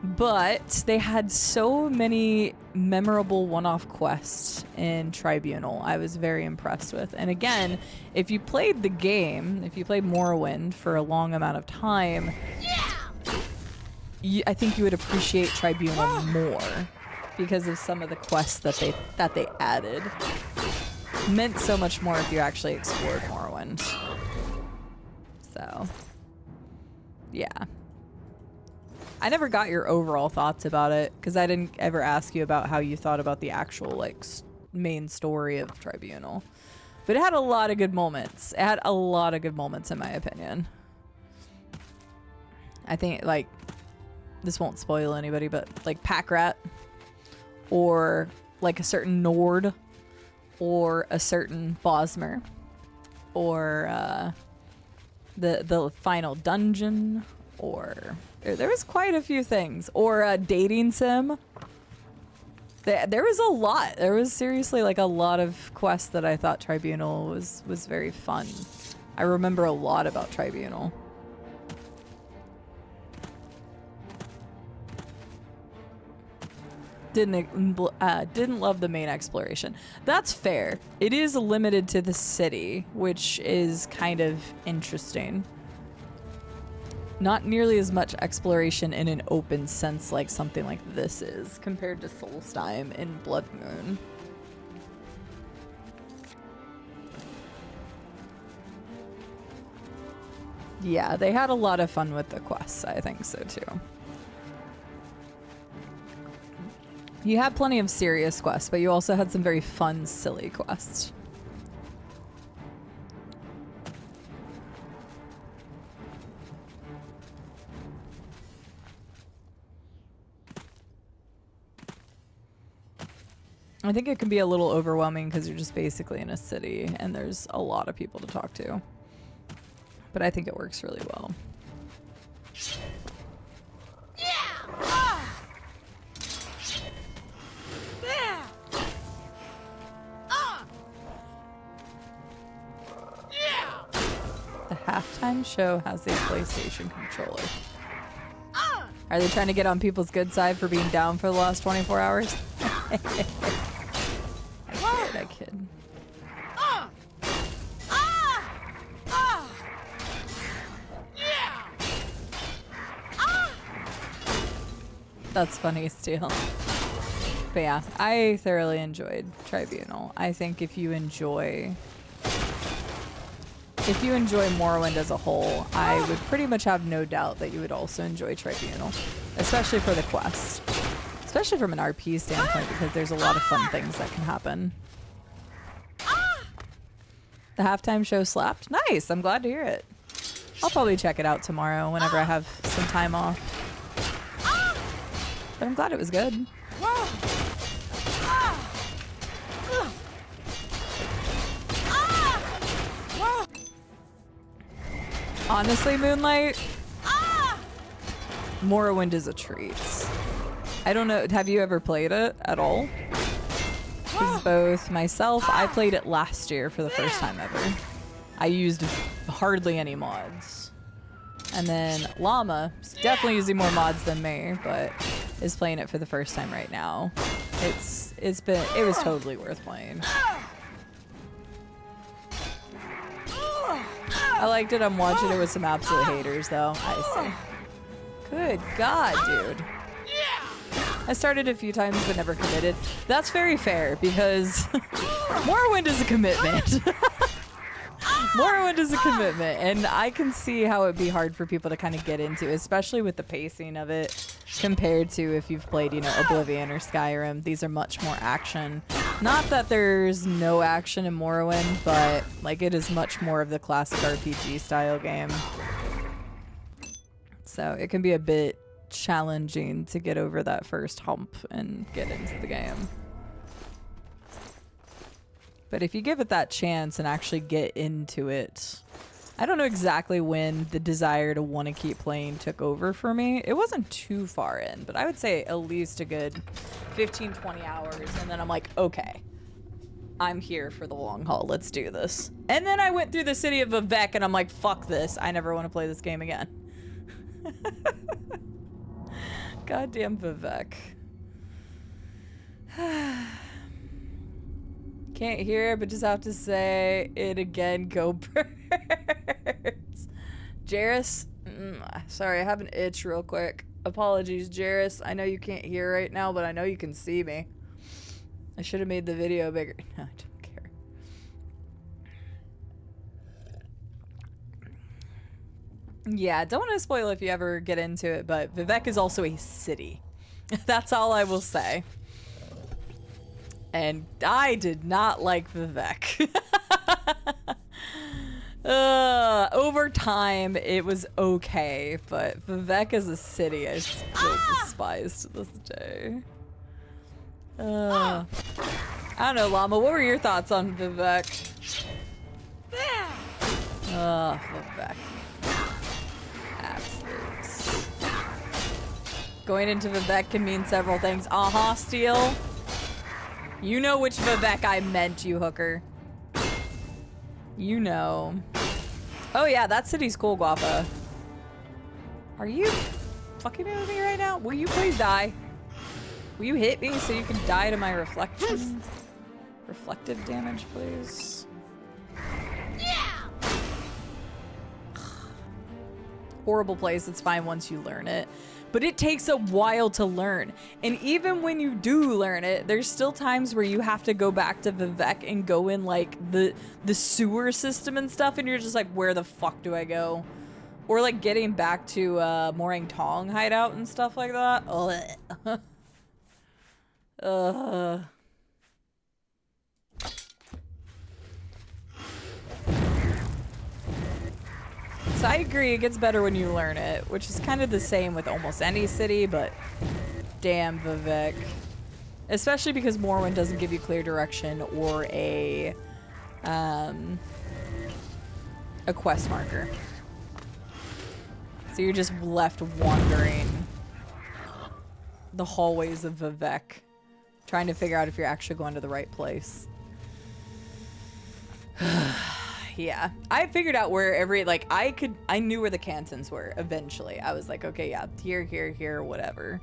But they had so many memorable one-off quests in Tribunal I was very impressed with. And again, if you played the game, if you played Morrowind for a long amount of time, I think you would appreciate Tribunal more because of some of the quests that they added. Meant so much more if you actually explored Morrowind. So, yeah. I never got your overall thoughts about it because I didn't ever ask you about how you thought about the actual like main story of Tribunal. But it had a lot of good moments. It had a lot of good moments in my opinion. I think like this won't spoil anybody, but like Packrat or like a certain Nord or a certain Bosmer or the final dungeon or there was quite a few things. Or a dating sim. There was a lot. There was seriously like a lot of quests that I thought Tribunal was very fun. I remember a lot about Tribunal. Didn't love the main exploration. That's fair. It is limited to the city, which is kind of interesting. Not nearly as much exploration in an open sense like something like this is compared to Solstheim in Blood Moon. Yeah, they had a lot of fun with the quests. I think so too. You had plenty of serious quests, but you also had some very fun, silly quests. I think it can be a little overwhelming because you're just basically in a city and there's a lot of people to talk to. But I think it works really well. The halftime show has a PlayStation controller. Are they trying to get on people's good side for being down for the last 24 hours? I kid. That's funny, Steel. But yeah, I thoroughly enjoyed Tribunal. I think if you enjoy Morrowind as a whole, I would pretty much have no doubt that you would also enjoy Tribunal, especially for the quest. Especially from an RP standpoint, because there's a lot of fun things that can happen. The halftime show slapped. Nice, I'm glad to hear it. I'll probably check it out tomorrow whenever I have some time off. But I'm glad it was good. Honestly, Moonlight, Morrowind is a treat. I don't know, have you ever played it at all? Because both myself, I played it last year for the first time ever. I used hardly any mods. And then Llama, definitely using more mods than me, but is playing it for the first time right now. It was totally worth playing. I liked it. I'm watching it with some absolute haters, though. I see. Good God, dude. I started a few times but never committed. That's very fair because Morrowind is a commitment. Morrowind is a commitment, and I can see how it'd be hard for people to kind of get into, especially with the pacing of it compared to if you've played, you know, Oblivion or Skyrim. These are much more action. Not that there's no action in Morrowind, but like it is much more of the classic RPG style game. So it can be a bit challenging to get over that first hump and get into the game. But if you give it that chance and actually get into it, I don't know exactly when the desire to want to keep playing took over for me. It wasn't too far in, but I would say at least a good 15, 20 hours. And then I'm like, okay, I'm here for the long haul. Let's do this. And then I went through the city of Vivec and I'm like, fuck this. I never want to play this game again. Goddamn Vivec. Can't hear it, but just have to say it again. Go birds. Jairus, sorry, I have an itch real quick. Apologies, Jairus. I know you can't hear right now, but I know you can see me. I should have made the video bigger. No, I don't care. Yeah, don't want to spoil if you ever get into it, but Vivec is also a city. That's all I will say. And I did not like Vivec. Over time, it was okay, but Vivec as a city, I still despise to this day. I don't know, Llama, what were your thoughts on Vivec? Vivec. Absolute. Going into Vivec can mean several things. Steel. You know which Vivec I meant, you hooker. You know. Oh yeah, that city's cool, Guapa. Are you fucking with me right now? Will you please die? Will you hit me so you can die to my reflection? Reflective damage, please. Yeah. Horrible place. It's fine once you learn it. But it takes a while to learn. And even when you do learn it, there's still times where you have to go back to Vivec and go in like the sewer system and stuff, and you're just like, where the fuck do I go? Or like getting back to Morang Tong hideout and stuff like that. So I agree, it gets better when you learn it, which is kind of the same with almost any city, but damn Vivec. Especially because Morrowind doesn't give you clear direction or a quest marker. So you're just left wandering the hallways of Vivec, trying to figure out if you're actually going to the right place. Yeah, I figured out where I knew where the cantons were eventually. I was like, okay, yeah, here, whatever.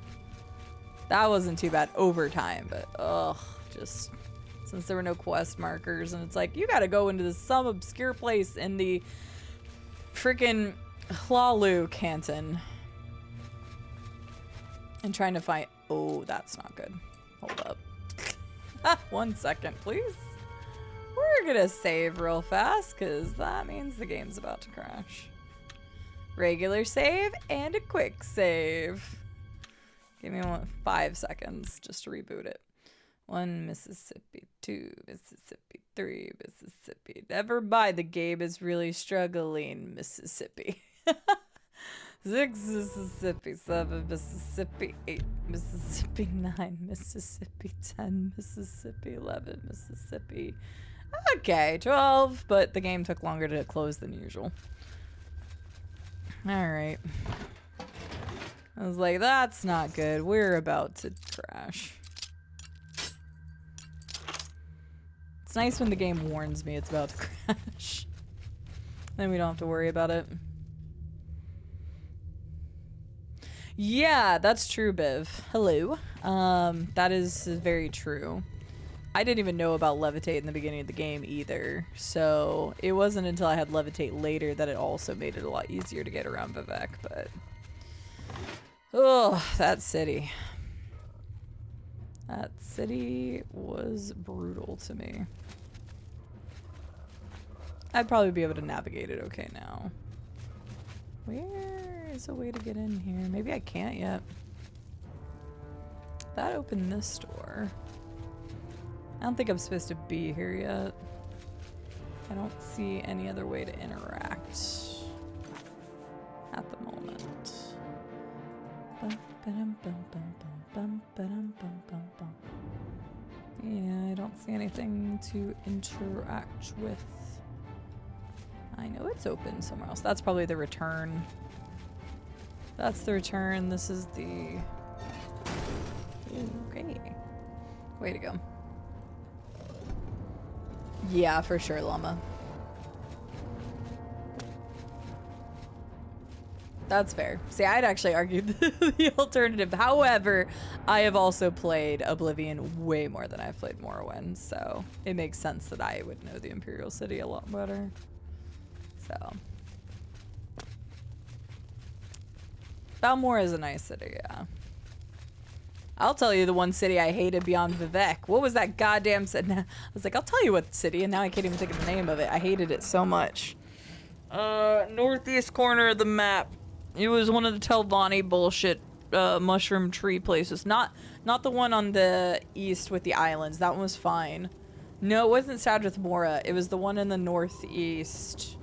That wasn't too bad over time, but just since there were no quest markers, and it's like, you gotta go into some obscure place in the freaking Hlalu canton. And trying to find, oh, that's not good. Hold up. 1 second, please. We're gonna save real fast, because that means the game's about to crash. Regular save and a quick save. Give me 5 seconds just to reboot it. 1 Mississippi, 2 Mississippi, 3 Mississippi. Never mind, the game is really struggling, Mississippi. 6 Mississippi, 7 Mississippi, 8 Mississippi, 9 Mississippi, 10 Mississippi, 11 Mississippi. Okay, 12, but the game took longer to close than usual. Alright. I was like, that's not good. We're about to crash. It's nice when the game warns me it's about to crash. Then we don't have to worry about it. Yeah, that's true, Biv. Hello. That is very true. I didn't even know about levitate in the beginning of the game either. So it wasn't until I had levitate later that it also made it a lot easier to get around Vivek, but... Oh, that city. That city was brutal to me. I'd probably be able to navigate it okay now. Where is a way to get in here? Maybe I can't yet. That opened this door. I don't think I'm supposed to be here yet. I don't see any other way to interact at the moment. Yeah, I don't see anything to interact with. I know it's open somewhere else. That's probably the return. That's the return. This is the... Okay. Way to go. Yeah, for sure, llama. That's fair. See, I'd actually argued the alternative. However, I have also played Oblivion way more than I've played Morrowind, so it makes sense that I would know the Imperial City a lot better. So. Balmora is a nice city, yeah. I'll tell you the one city I hated beyond Vivek. What was that goddamn city? I was like, I'll tell you what city, and now I can't even think of the name of it. I hated it so much. Northeast corner of the map. It was one of the Telvanni bullshit mushroom tree places. Not the one on the east with the islands. That one was fine. No, it wasn't Sadrith Mora. It was the one in the northeast.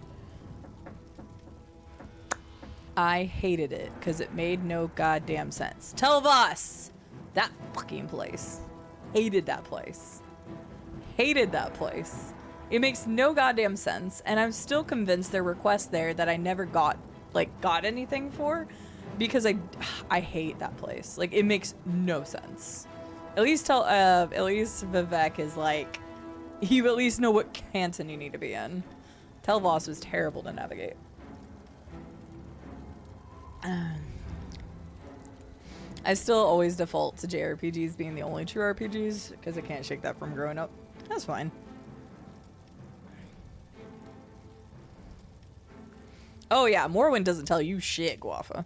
I hated it because it made no goddamn sense. Telvas! That fucking place. Hated that place. Hated that place. It makes no goddamn sense, and I'm still convinced there were quests there that I never got anything for, because I hate that place. Like, it makes no sense. At least Vivek is like, you at least know what canton you need to be in. Telvas was terrible to navigate. I still always default to JRPGs being the only true RPGs because I can't shake that from growing up. That's fine. Oh yeah, Morrowind doesn't tell you shit, Guafa.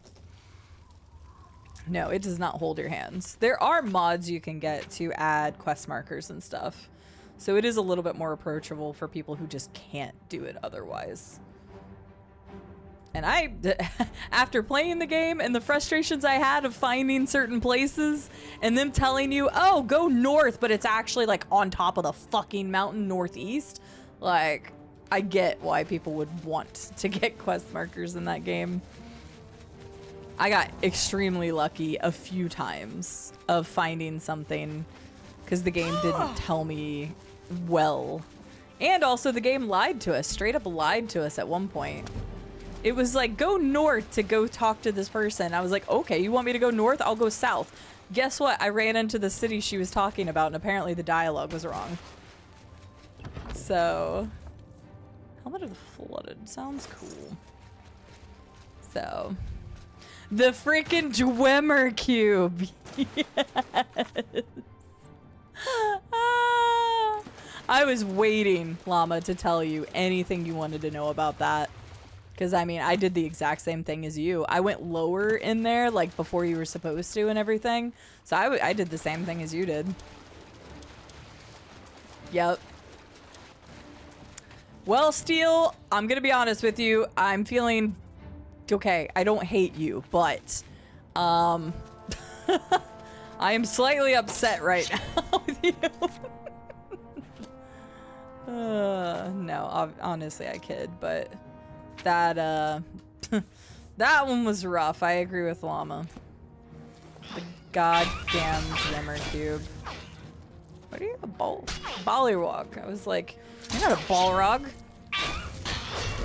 No, it does not hold your hands. There are mods you can get to add quest markers and stuff. So it is a little bit more approachable for people who just can't do it otherwise. And after playing the game and the frustrations I had of finding certain places and them telling you, oh, go north, but it's actually like on top of the fucking mountain northeast, like, I get why people would want to get quest markers in that game. I got extremely lucky a few times of finding something because the game didn't tell me well. And also the game lied to us, straight up lied to us at one point. It was like, go north to go talk to this person. I was like, okay, you want me to go north? I'll go south. Guess what? I ran into the city she was talking about, and apparently the dialogue was wrong. So, Helmet of the Flooded sounds cool. So, the freaking Dwemer Cube. Yes. I was waiting, Llama, to tell you anything you wanted to know about that. Because, I mean, I did the exact same thing as you. I went lower in there, like, before you were supposed to and everything. So I did the same thing as you did. Yep. Well, Steel, I'm going to be honest with you. I'm feeling... Okay, I don't hate you, but... I am slightly upset right now with you. No, honestly, I kid, but... That, that one was rough. I agree with Llama. The goddamn Dwemer Cube. What are you, a Bollywog? I was like, you're not a Balrog.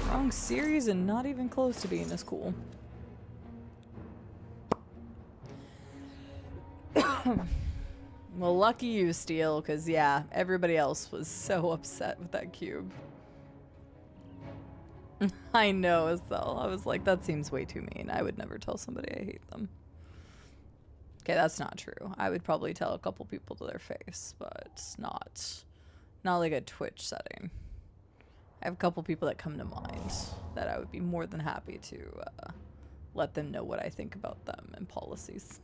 Wrong series and not even close to being this cool. Well, lucky you, Steel, because, yeah, everybody else was so upset with that cube. I know, Estelle. I was like, that seems way too mean. I would never tell somebody I hate them. Okay, that's not true. I would probably tell a couple people to their face, but not like a Twitch setting. I have a couple people that come to mind that I would be more than happy to let them know what I think about them and policies.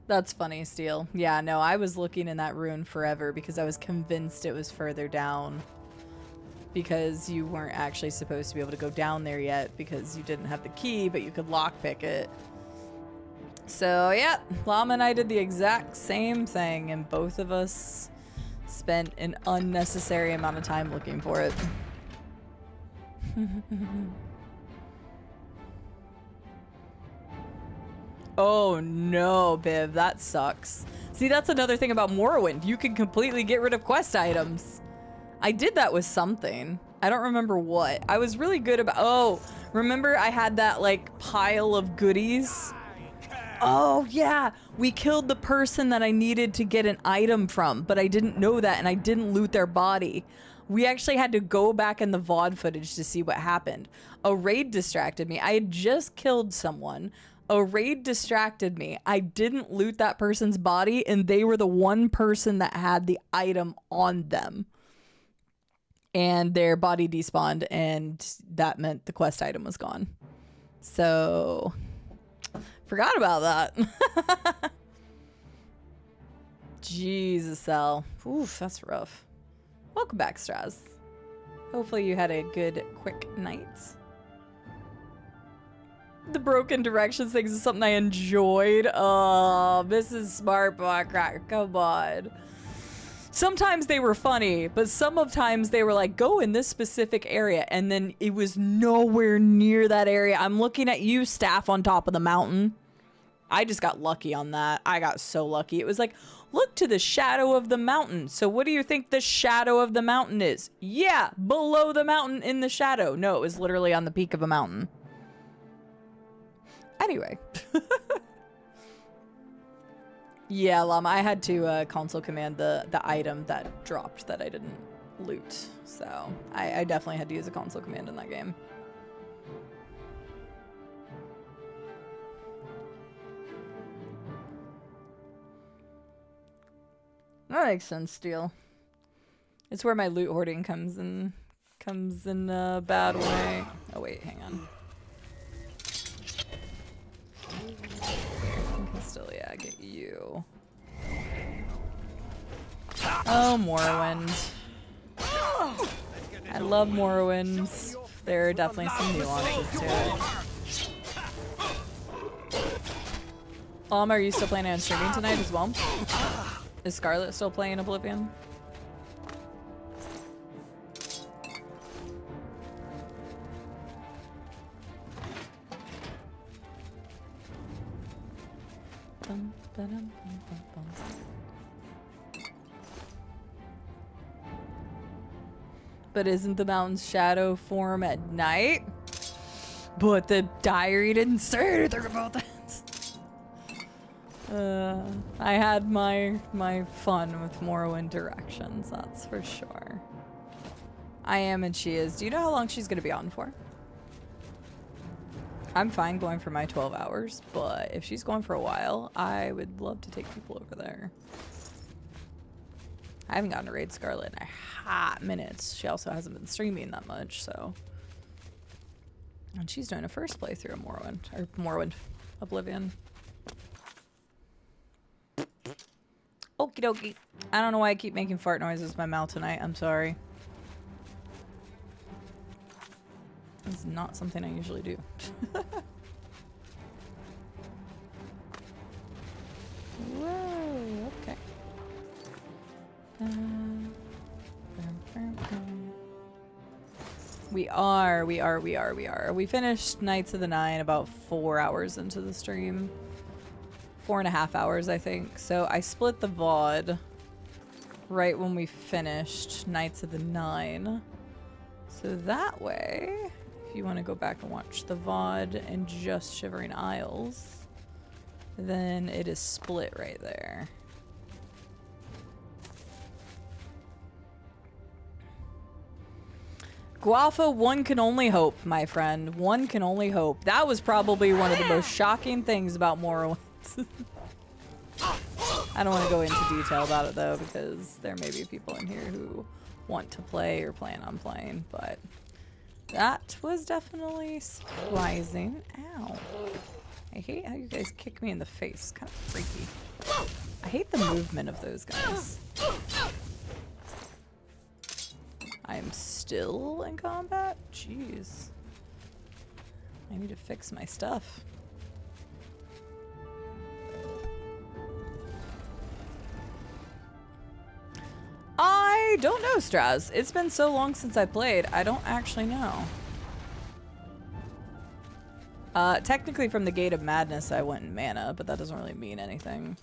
That's funny, Steel. Yeah, no, I was looking in that rune forever because I was convinced it was further down. Because you weren't actually supposed to be able to go down there yet because you didn't have the key, but you could lockpick it. So, yeah, Llama and I did the exact same thing, and both of us spent an unnecessary amount of time looking for it. Oh no, Biv, that sucks. See, that's another thing about Morrowind. You can completely get rid of quest items. I did that with something. I don't remember what. I was really good about... Oh, remember I had that, like, pile of goodies? Oh, yeah. We killed the person that I needed to get an item from, but I didn't know that, and I didn't loot their body. We actually had to go back in the VOD footage to see what happened. A raid distracted me. I had just killed someone. A raid distracted me. I didn't loot that person's body, and they were the one person that had the item on them. And their body despawned, and that meant the quest item was gone. So, forgot about that. Jesus, Al. Oof, that's rough. Welcome back, Straz. Hopefully you had a good, quick night. The broken directions things is something I enjoyed. Oh, Mrs. Smartbot Cracker, come on. Sometimes they were funny, but sometimes they were like, go in this specific area, and then it was nowhere near that area. I'm looking at you, staff on top of the mountain. I just got lucky on that. I got so lucky. It was like, look to the shadow of the mountain. So what do you think the shadow of the mountain is? Yeah, below the mountain in the shadow. No, it was literally on the peak of a mountain. Anyway. Yeah, Llama, I had to console command the item that dropped that I didn't loot. So I definitely had to use a console command in that game. That makes sense, Steel. It's where my loot hoarding comes in a bad way. Oh wait, hang on. I can still, yeah, get you. Oh, Morrowind. I love Morrowind. There are definitely some nuances to it. Are you still planning on streaming tonight as well? Is Scarlet still playing Oblivion? But isn't the mountain's shadow form at night? But the diary didn't say anything about that. I had my fun with Morrowind directions, that's for sure. I am and she is. Do you know how long she's gonna be on for? I'm fine going for my 12 hours, but if she's going for a while, I would love to take people over there. I haven't gotten to raid Scarlet in a hot minute. She also hasn't been streaming that much, so. And she's doing a first playthrough of Morrowind, Oblivion. Okie dokie. I don't know why I keep making fart noises with my mouth tonight. I'm sorry. It's not something I usually do. Whoa, okay. We are. We finished Knights of the Nine about 4 hours into the stream. 4.5 hours, I think. So I split the VOD right when we finished Knights of the Nine. So that way, if you want to go back and watch the VOD and just Shivering Isles, then it is split right there. Guafa, one can only hope, my friend. One can only hope. That was probably one of the most shocking things about Morrowind. I don't want to go into detail about it, though, because there may be people in here who want to play or plan on playing, but that was definitely surprising. Ow. I hate how you guys kick me in the face. Kind of freaky. I hate the movement of those guys. I am still in combat? Jeez. I need to fix my stuff. I don't know, Straz. It's been so long since I played. I don't actually know. Technically from the Gate of Madness I went in mana, but that doesn't really mean anything.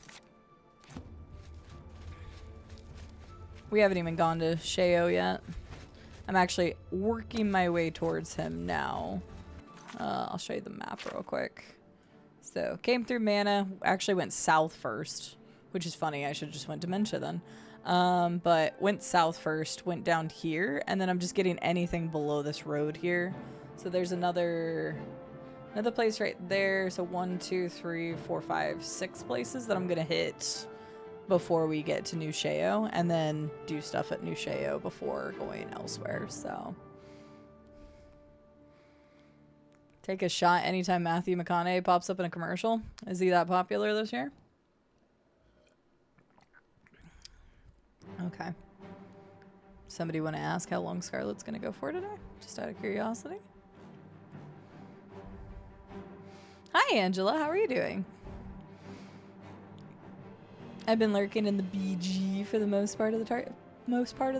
We haven't even gone to Sheo yet. I'm actually working my way towards him now. I'll show you the map real quick. So, came through mana, actually went south first, which is funny, I should have just went Dementia then. But went south first, went down here, and then I'm just getting anything below this road here. So there's another place right there. So 1, 2, 3, 4, 5, 6 places that I'm gonna hit before we get to New Sheo, and then do stuff at New Sheo before going elsewhere. So take a shot anytime Matthew McConaughey pops up in a commercial. Is he that popular this year? Okay. Somebody want to ask how long Scarlett's gonna go for today? Just out of curiosity. Hi, Angela. How are you doing? I've been lurking in the BG for the most part of the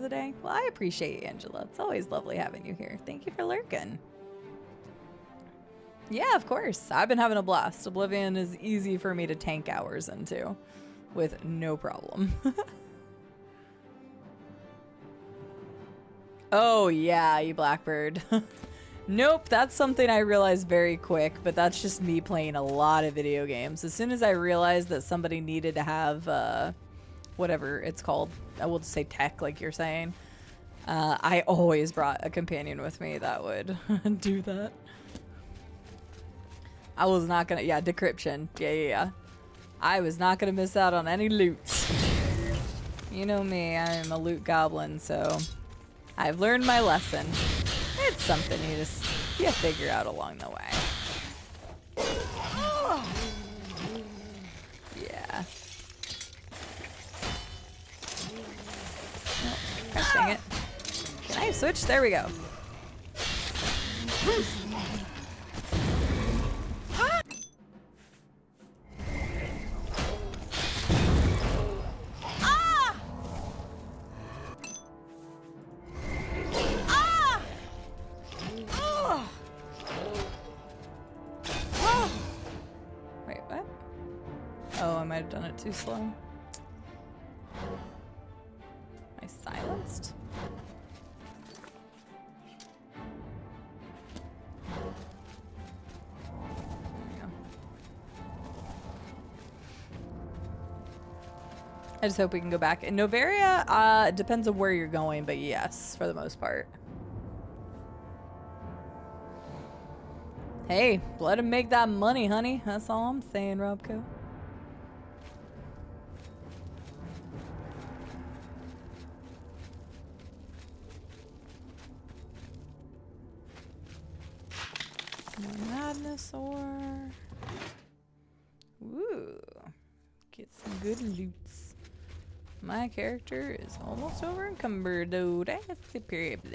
day. Well, I appreciate you, Angela. It's always lovely having you here. Thank you for lurking. Yeah, of course. I've been having a blast. Oblivion is easy for me to tank hours into with no problem. Oh, yeah, you Blackbird. Nope, that's something I realized very quick, but that's just me playing a lot of video games. As soon as I realized that somebody needed to have, whatever it's called, I will just say tech, like you're saying, I always brought a companion with me that would do that. I was not gonna, yeah, decryption, yeah. I was not gonna miss out on any loot. You know me, I'm a loot goblin, so I've learned my lesson. It's something you figure out along the way. Yeah. Nope. Gosh dang it. Can I switch? There we go. Done it too slow. Am I silenced? There we go. I just hope we can go back. In Novaria, it depends on where you're going, but yes, for the most part. Hey, let him make that money, honey. That's all I'm saying, Robco. Madnessaur. Ooh. Get some good loots. My character is almost over encumbered though. That's the problem.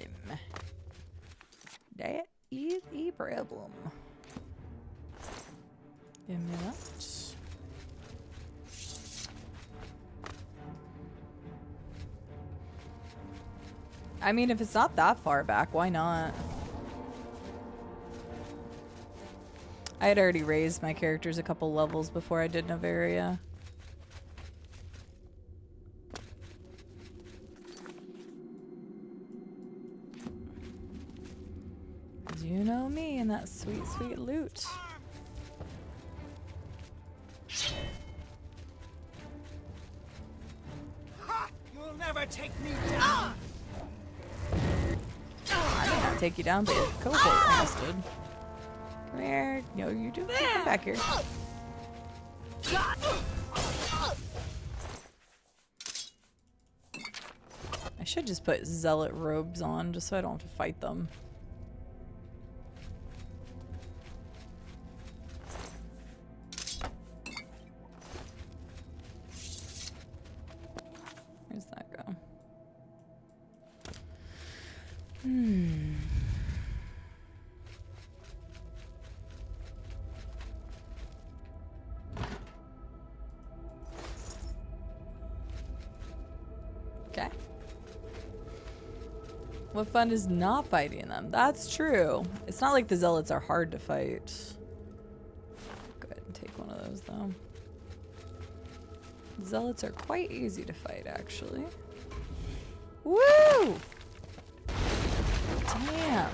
That is a problem. Give me that. I mean, if it's not that far back, why not? I had already raised my characters a couple levels before I did Novaria. You know me and that sweet, sweet loot. Ha! You'll never take me down! I didn't have take you down, but your cohort almost did. Come here. No, you do. Come back here. I should just put zealot robes on just so I don't have to fight them. Where's that go? Okay. What fun is not fighting them? That's true. It's not like the zealots are hard to fight. Go ahead and take one of those though. Zealots are quite easy to fight, actually. Woo! Damn.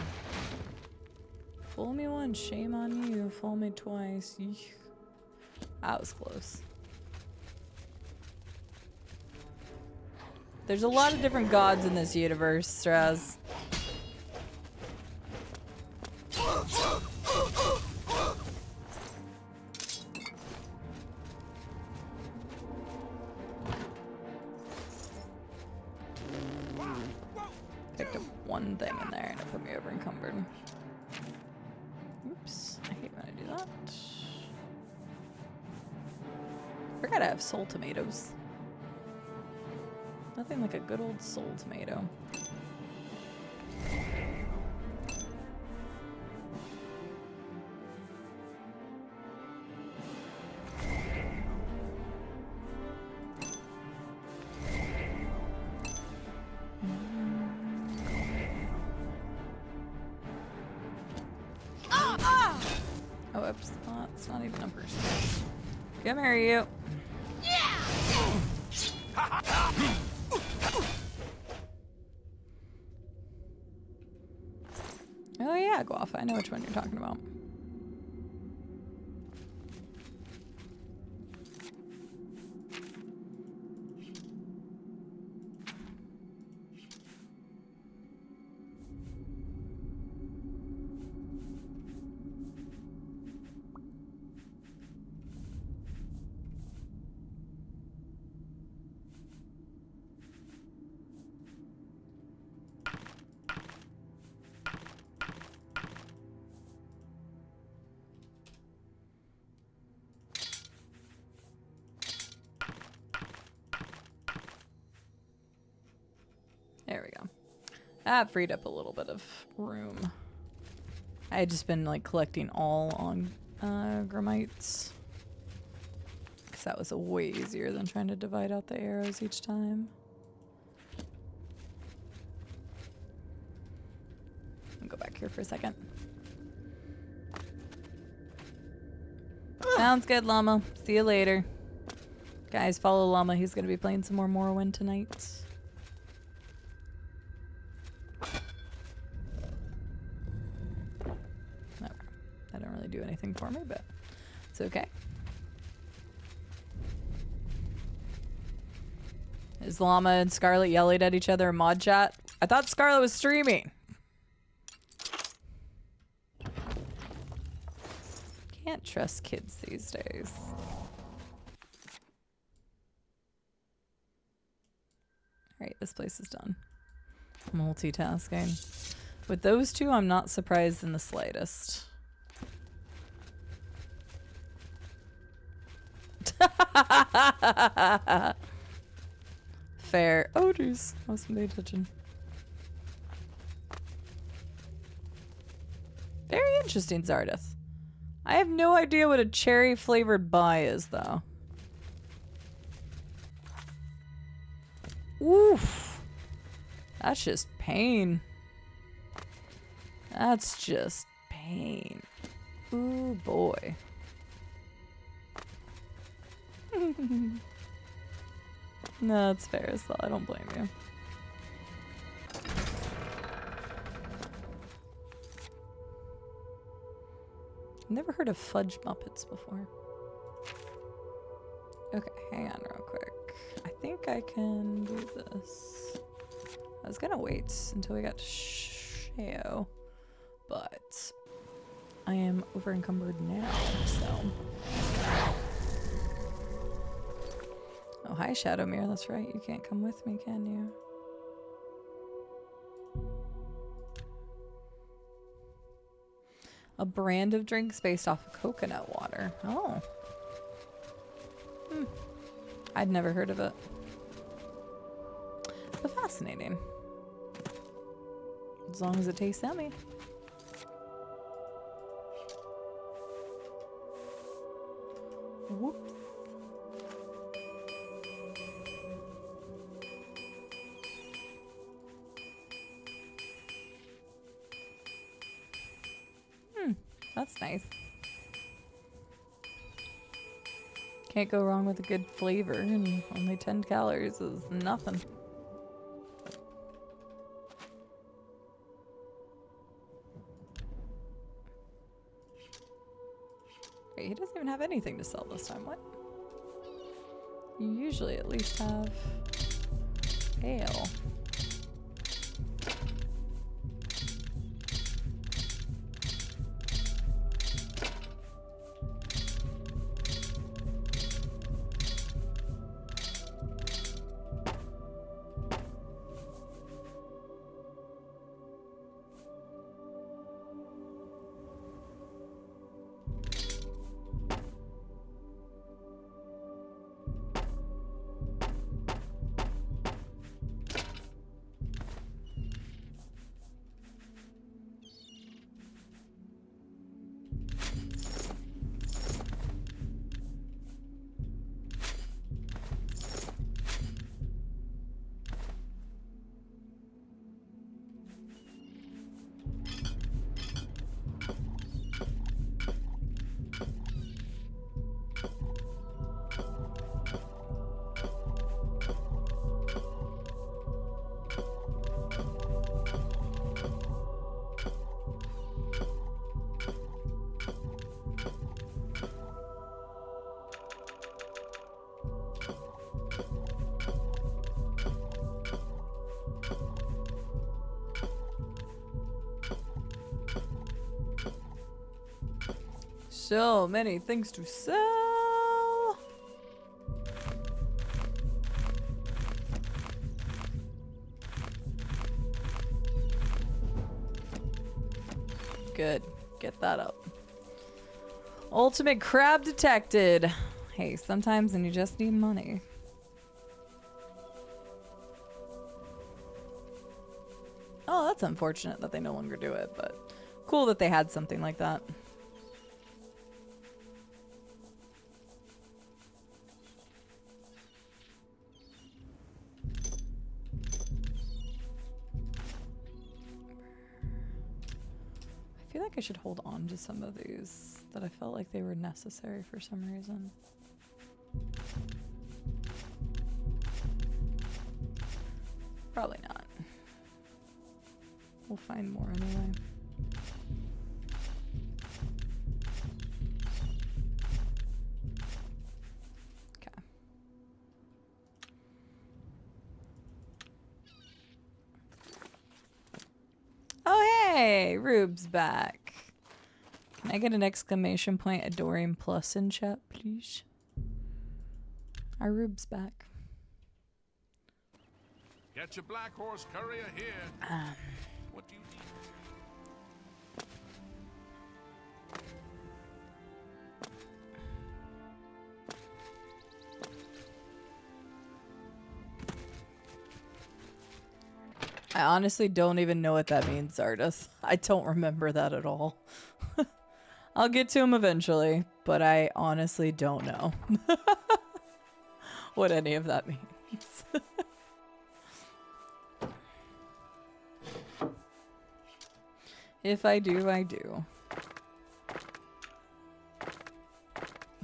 Fool me once, shame on you. Fool me twice. Eek. That was close. There's a lot of different gods in this universe, Straz. Picked up one thing in there and it put me over encumbered. Oops, I hate when I do that. Forgot I have soul tomatoes. Nothing like a good old soul tomato. Oh, it's not even a person. Come here, you. Oh yeah, Guaf. I know which one you're talking about. There we go. That freed up a little bit of room. I had just been like collecting all on Grimites. Because that was way easier than trying to divide out the arrows each time. I'll go back here for a second. Sounds good, Llama. See you later. Guys, follow Llama. He's going to be playing some more Morrowind tonight. That don't really do anything for me, but it's okay. Is Llama and Scarlet yelling at each other in mod chat? I thought Scarlet was streaming. Can't trust kids these days. Alright, this place is done. Multitasking. With those two, I'm not surprised in the slightest. Fair. Oh, jeez. I wasn't paying attention. Very interesting, Zardeth. I have no idea what a cherry-flavored pie is, though. Oof. That's just pain. That's just pain. Ooh, boy. No, it's fair as well. I don't blame you. I've never heard of fudge Muppets before. Okay, hang on real quick. I think I can do this. I was gonna wait until we got to Sheo. But I am over encumbered now, so. Oh, hi, Shadowmere. That's right. You can't come with me, can you? A brand of drinks based off of coconut water. Oh. I'd never heard of it. But fascinating. As long as it tastes yummy. Whoops. That's nice. Can't go wrong with a good flavor, and only 10 calories is nothing. Wait, he doesn't even have anything to sell this time. What? You usually at least have ale. So many things to sell. Good. Get that up. Ultimate crab detected. Hey, sometimes when you just need money. Oh, that's unfortunate that they no longer do it, but cool that they had something like that. I feel like I should hold on to some of these that I felt like they were necessary for some reason. Probably not. We'll find more anyway. Okay. Oh hey, Rube's back. Can I get an exclamation point adoring plus in chat, please? Our Rube's back. Get your black horse courier here. What do you need? I honestly don't even know what that means, Zardus. I don't remember that at all. I'll get to him eventually, but I honestly don't know what any of that means. If I do, I do.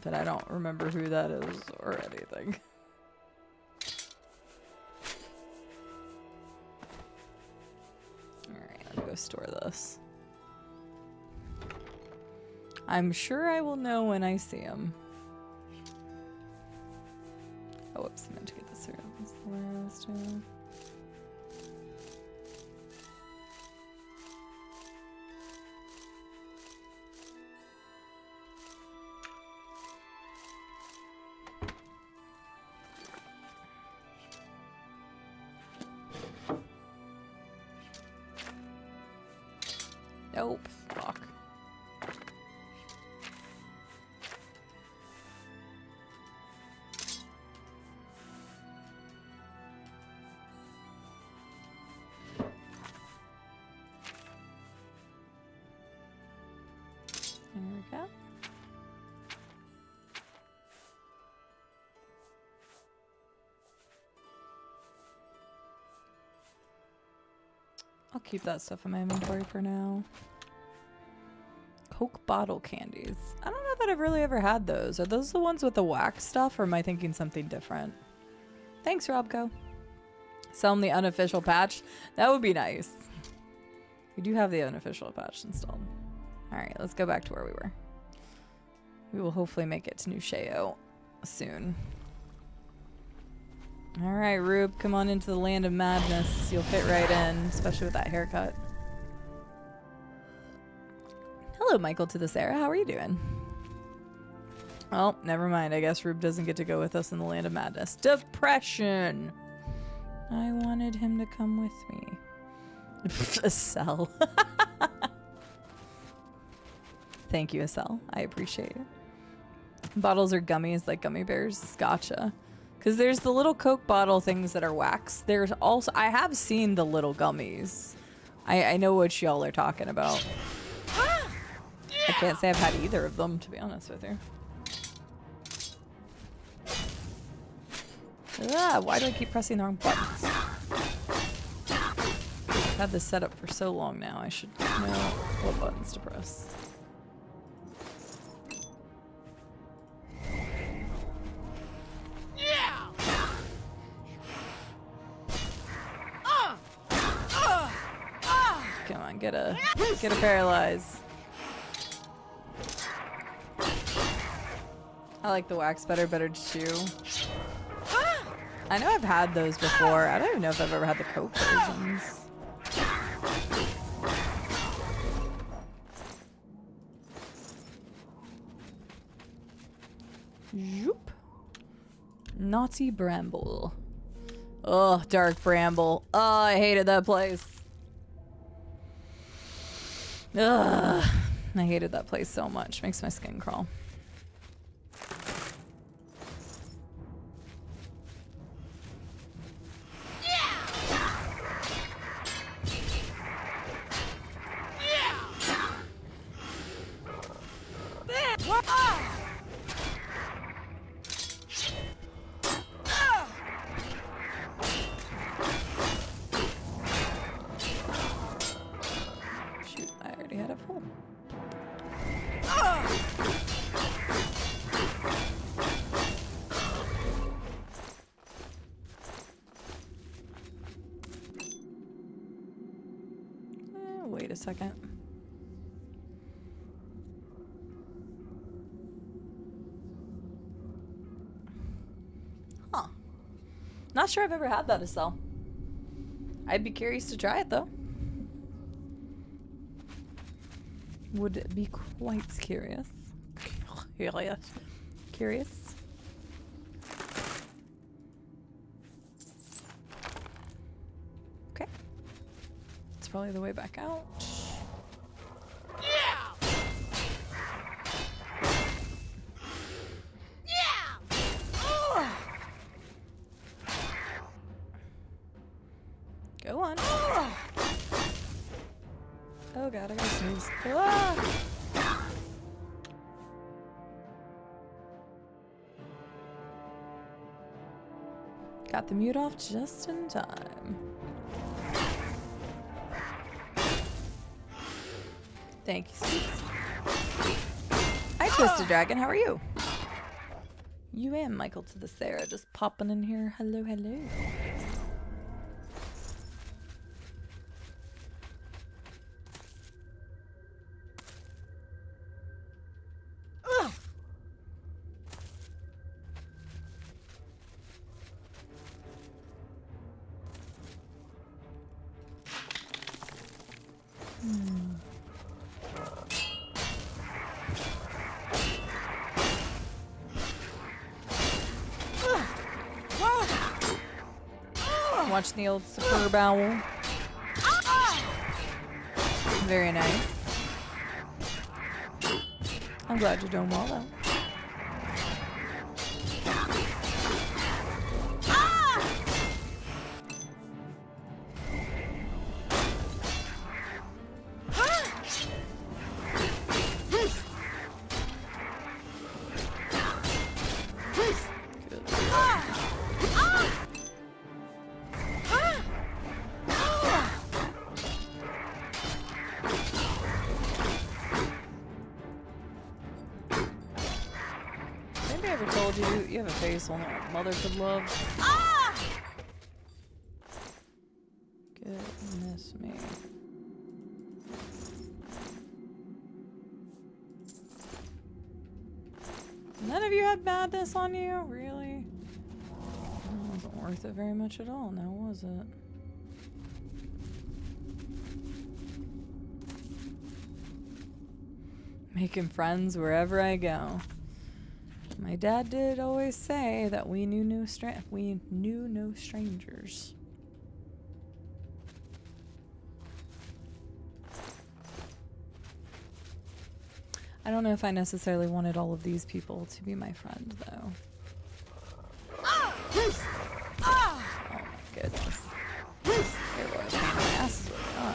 But I don't remember who that is or anything. Alright, let me go store this. I'm sure I will know when I see him. Oh, whoops, I meant to get this here. That's the way I was doing. Nope. Fuck. There we go. I'll keep that stuff in my inventory for now. Coke bottle candies. I don't know that I've really ever had those. Are those the ones with the wax stuff, or am I thinking something different? Thanks, Robco. Sell them the unofficial patch. That would be nice. We do have the unofficial patch installed. Alright, let's go back to where we were. We will hopefully make it to New Sheo soon. Alright, Rube, come on into the land of madness. You'll fit right in, especially with that haircut. Hello, Michael to the Sarah. How are you doing? Oh, never mind. I guess Rube doesn't get to go with us in the land of madness. Depression! I wanted him to come with me. Estelle. Thank you, Estelle. I appreciate it. Bottles are gummies, like gummy bears. Gotcha. Because there's the little Coke bottle things that are wax. There's also... I have seen the little gummies. I know what y'all are talking about. I can't say I've had either of them, to be honest with you. Ah, why do I keep pressing the wrong buttons? I've had this set up for so long now. I should know what buttons to press. Come on, get a paralyze. I like the wax better to chew. I know I've had those before. I don't even know if I've ever had the Coke versions. Zoop. Naughty Bramble. Ugh, Dark Bramble. Oh, I hated that place. Ugh. I hated that place so much. Makes my skin crawl. Shoot, I already had it full. Wait a second. Huh. Not sure I've ever had that Estelle. I'd be curious to try it though. Would be quite curious. Curious. Okay. It's probably the way back out. Go on. Oh god, I gotta sneeze. Ah! Got the mute off just in time. Thank you, sweet. Hi, Twisted Dragon. How are you? You and Michael to the Sarah just popping in here. Hello, hello. Watching the old superb owl. Very nice. I'm glad you're doing well, though. Maybe I ever told you you have a face only a mother could love. Goodness me. None of you had madness on you? Really? It wasn't worth it very much at all, now was it? Making friends wherever I go. My dad did always say that we knew no strangers. I don't know if I necessarily wanted all of these people to be my friend, though. Oh my goodness. They're what a pain in the ass is what they are.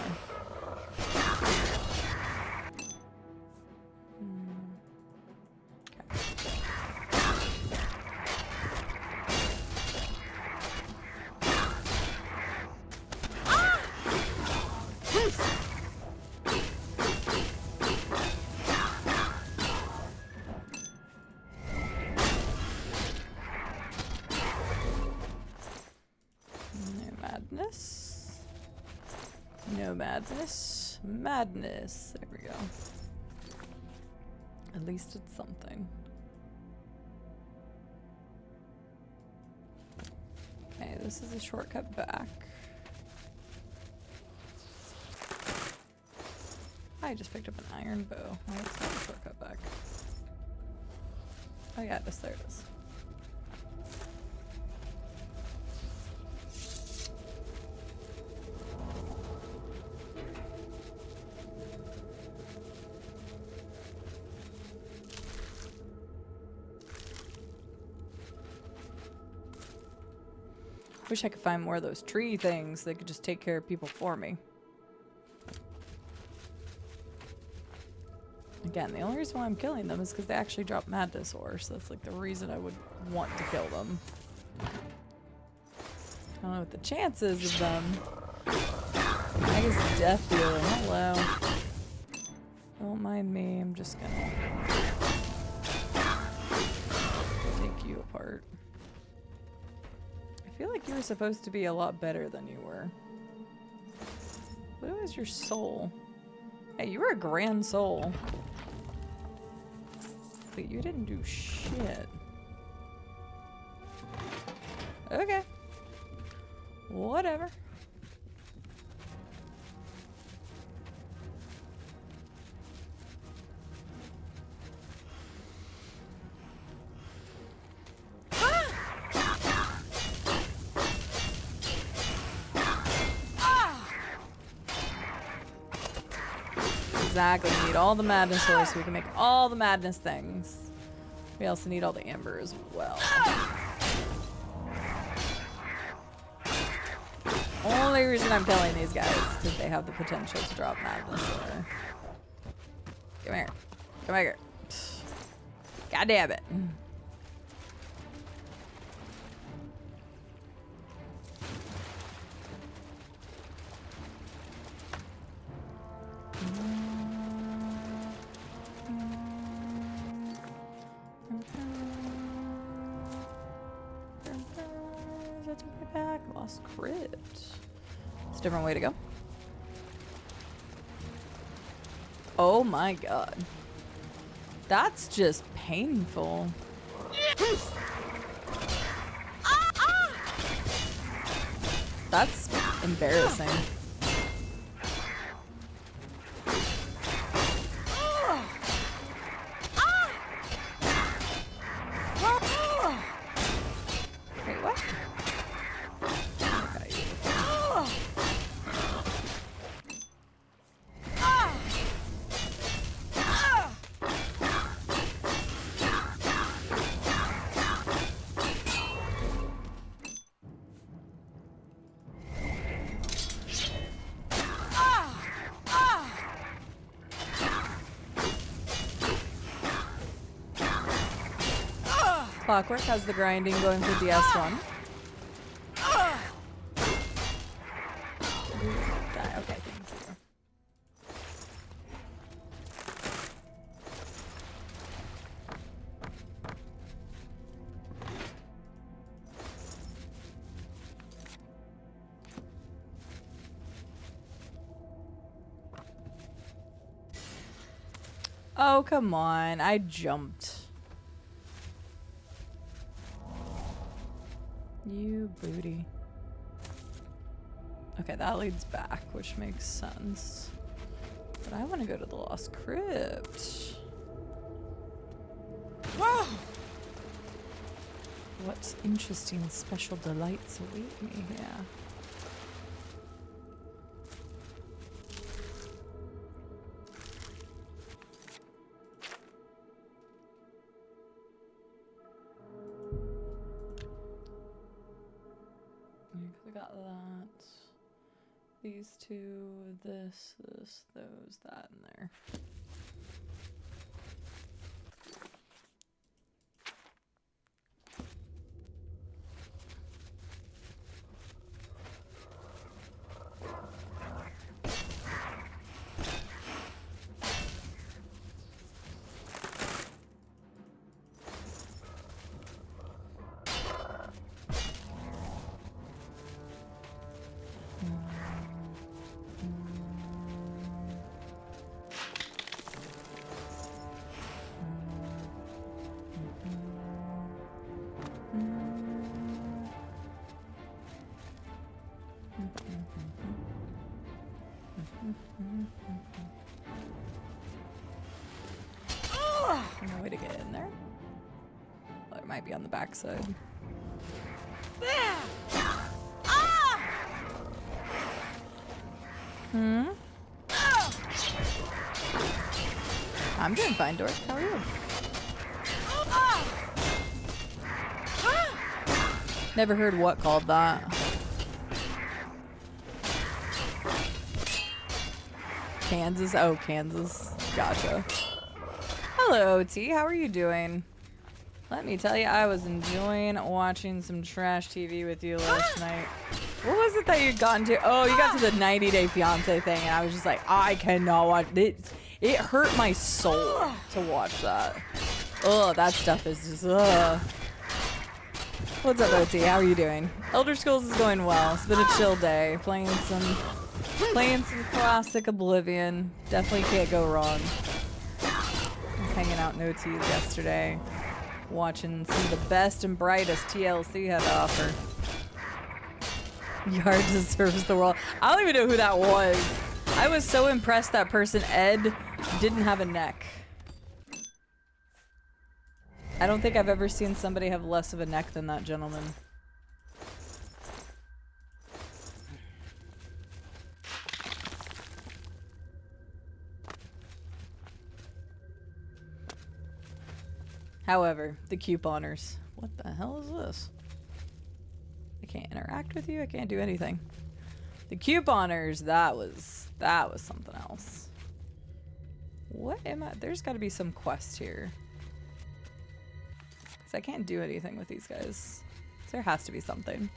No madness. Madness. There we go. At least it's something. Okay, this is a shortcut back. I just picked up an iron bow. Oh, that's not a shortcut back. Oh yeah, this there it is. Wish I could find more of those tree things that could just take care of people for me. Again, the only reason why I'm killing them is because they actually drop madness ore, so that's like the reason I would want to kill them. I don't know what the chances of them. I guess death dealing. Hello. Don't mind me, I'm just gonna take you apart. I feel like you were supposed to be a lot better than you were. What was your soul? Hey, you were a grand soul. But you didn't do shit. Okay. Whatever. Exactly, we need all the madness ore so we can make all the madness things. We also need all the amber as well. Only reason I'm killing these guys is because they have the potential to drop madness ore. Come here. Come here. God damn it. Back, lost crit. It's a different way to go. Oh my god. That's just painful. That's embarrassing. Clockwork, how's the grinding going for DS1? Die. Okay, thank you. Oh, come on. I jumped. You booty. Okay, that leads back, which makes sense. But I want to go to the Lost Crypt. Whoa! What interesting special delights await me here? We got that. These two, this, those, that, and there. No way to get in there. Well, it might be on the backside. Hmm? I'm doing fine, Dork. How are you? Never heard what called that. Kansas? Oh, Kansas. Gotcha. Hello, OT. How are you doing? Let me tell you, I was enjoying watching some trash TV with you last night. What was it that you got into? Oh, you got to the 90 Day Fiance thing, and I was just like, I cannot watch it. It hurt my soul to watch that. Oh, that stuff is just, ugh. What's up, OT? How are you doing? Elder Scrolls is going well. It's been a chill day. Playing some classic Oblivion. Definitely can't go wrong. I was hanging out in OT's yesterday, watching some of the best and brightest TLC had to offer. Yard deserves the world. I don't even know who that was. I was so impressed that person, Ed, didn't have a neck. I don't think I've ever seen somebody have less of a neck than that gentleman. However, the couponers. What the hell is this? I can't interact with you. I can't do anything. The couponers, that was something else. What am I? There's got to be some quest here. Because I can't do anything with these guys. So there has to be something.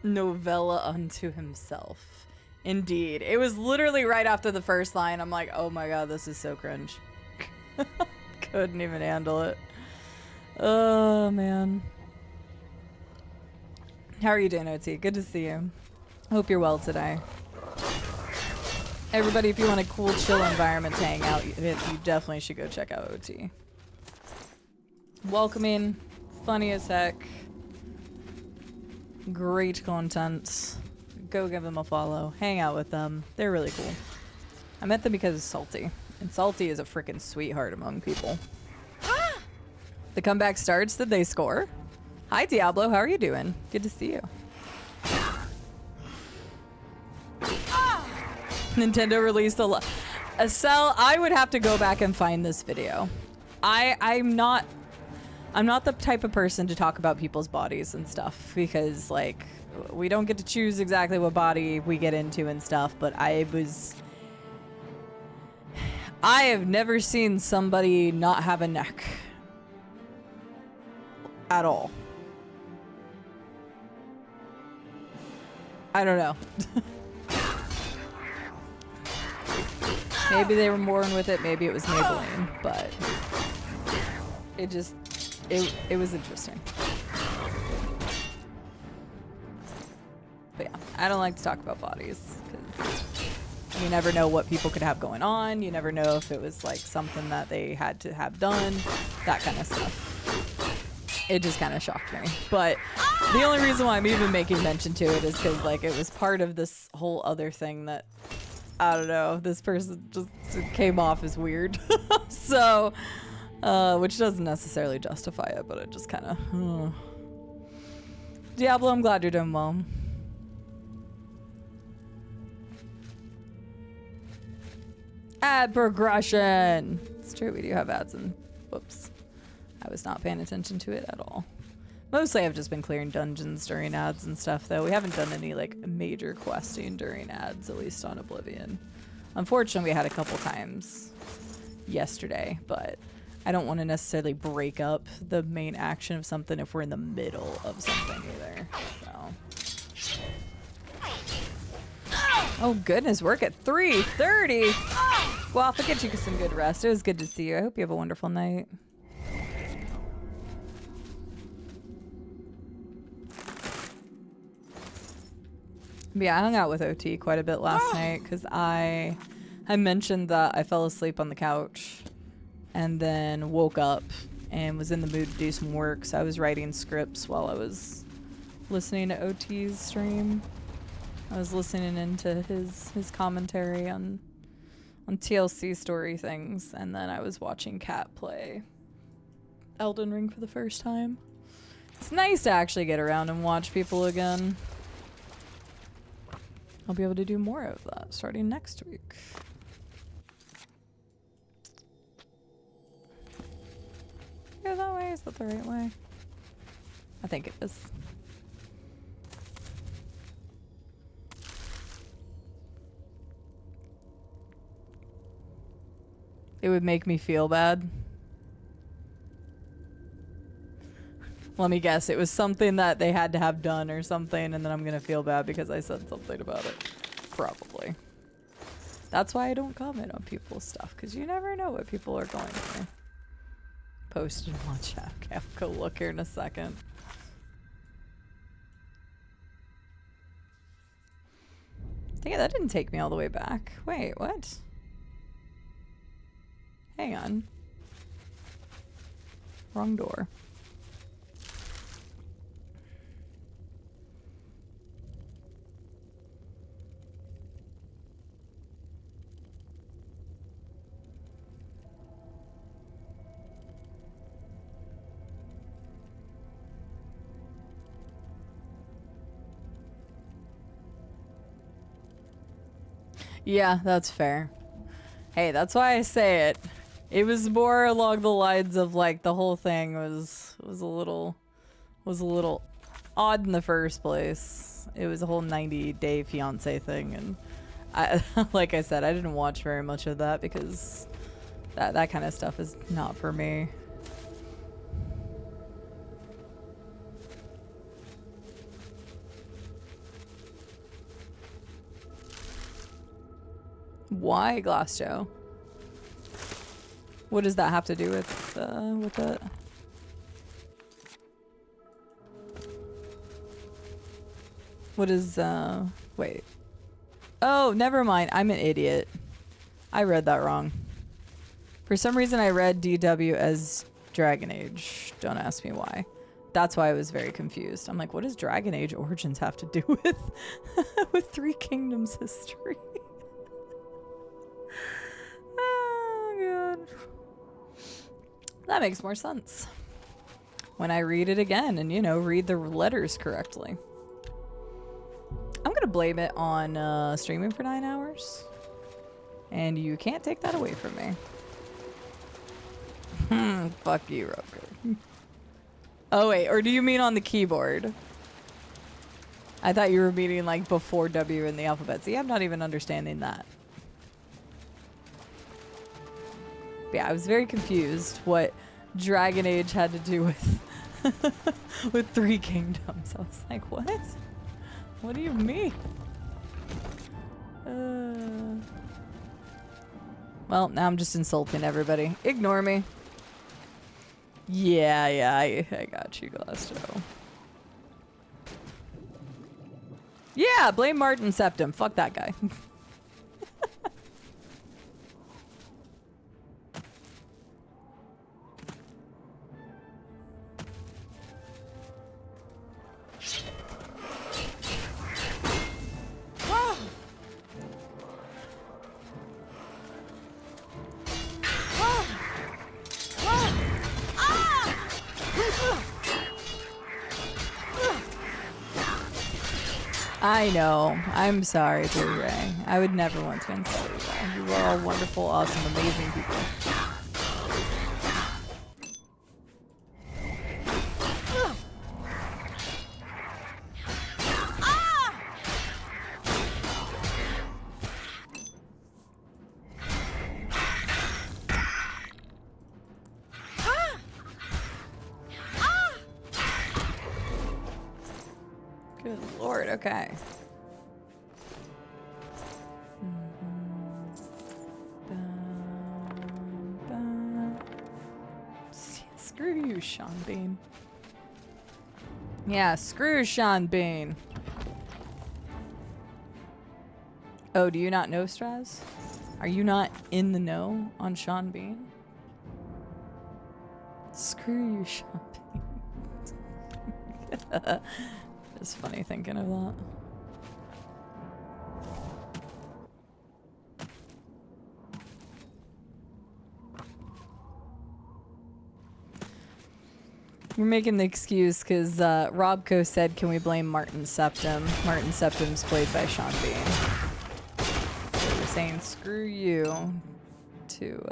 Novella unto himself. Indeed. It was literally right after the first line. I'm like, oh my god, this is so cringe. Couldn't even handle it. Oh, man. How are you doing, OT? Good to see you. Hope you're well today. Everybody, if you want a cool, chill environment to hang out, you definitely should go check out OT. Welcoming, funny as heck, great content. Go give them a follow. Hang out with them. They're really cool. I met them because of Salty. And Salty is a freaking sweetheart among people. The comeback starts. Did they score? Hi, Diablo. How are you doing? Good to see you. Nintendo released a cell. I would have to go back and find this video. I'm not the type of person to talk about people's bodies and stuff because, like, we don't get to choose exactly what body we get into and stuff, but I I have never seen somebody not have a neck. At all. I don't know. Maybe they were born with it, maybe it was Maybelline, but it just, it was interesting. But yeah, I don't like to talk about bodies, because you never know what people could have going on, you never know if it was like something that they had to have done, that kind of stuff. It just kind of shocked me. But the only reason why I'm even making mention to it is because like it was part of this whole other thing that, I don't know, this person just came off as weird. So, which doesn't necessarily justify it, but it just kind of... Diablo, I'm glad you're doing well. Ad progression! It's true, we do have ads and... Whoops. I was not paying attention to it at all. Mostly I've just been clearing dungeons during ads and stuff, though. We haven't done any, like, major questing during ads, at least on Oblivion. Unfortunately, we had a couple times yesterday, but I don't want to necessarily break up the main action of something if we're in the middle of something either, so. Oh, goodness, work at 3:30! Well, I'll get you some good rest. It was good to see you. I hope you have a wonderful night. But yeah, I hung out with OT quite a bit last night because I mentioned that I fell asleep on the couch and then woke up and was in the mood to do some work. So I was writing scripts while I was listening to OT's stream. I was listening into his commentary on TLC story things, and then I was watching Kat play Elden Ring for the first time. It's nice to actually get around and watch people again. I'll be able to do more of that starting next week. Go that way? Is that the right way? I think it is. It would make me feel bad. Let me guess, it was something that they had to have done or something, and then I'm gonna feel bad because I said something about it. Probably. That's why I don't comment on people's stuff, because you never know what people are going through. Post and watch out. Okay, I'll go look here in a second. Dang it, that didn't take me all the way back. Wait, what? Hang on. Wrong door. Yeah, that's fair. Hey, that's why I say it. It was more along the lines of like the whole thing was a little odd in the first place. It was a whole 90-day fiance thing, and I like I said, I didn't watch very much of that because that kind of stuff is not for me. Why Glass Joe? What does that have to do with it? What is, wait. Oh, never mind. I'm an idiot. I read that wrong. For some reason, I read DW as Dragon Age. Don't ask me why. That's why I was very confused. I'm like, what does Dragon Age Origins have to do with, with Three Kingdoms history? Oh, God. That makes more sense when I read it again and, you know, read the letters correctly. I'm going to blame it on streaming for 9 hours. And you can't take that away from me. Fuck you, Roker. Oh, wait. Or do you mean on the keyboard? I thought you were meaning like before W in the alphabet. See, I'm not even understanding that. yeah, I was very confused what Dragon Age had to do with with 3 kingdoms. I was like, what? What do you mean? Well, now I'm just insulting everybody. Ignore me. Yeah, I got you, Glusto. Yeah, blame Martin Septim. Fuck that guy. I know. I'm sorry, Blue Ray. I would never want to insult you all. You are all wonderful, awesome, amazing people. Good lord, okay. Screw you, Sean Bean. Yeah, screw Sean Bean. Oh, do you not know Straz? Are you not in the know on Sean Bean? Screw you, Sean Bean. It's funny thinking of that. You're making the excuse because Robco said, can we blame Martin Septim? Martin Septim's played by Sean Bean. So you're saying, screw you to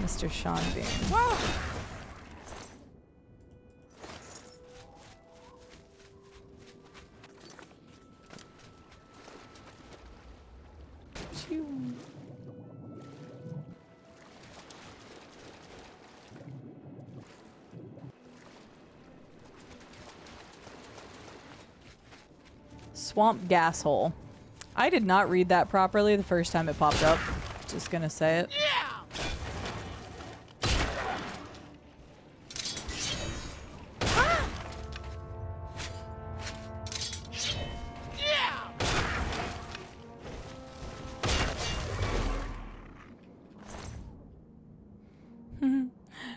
Mr. Sean Bean. Whoa! Swamp gas hole. I did not read that properly the first time it popped up. Just gonna say it.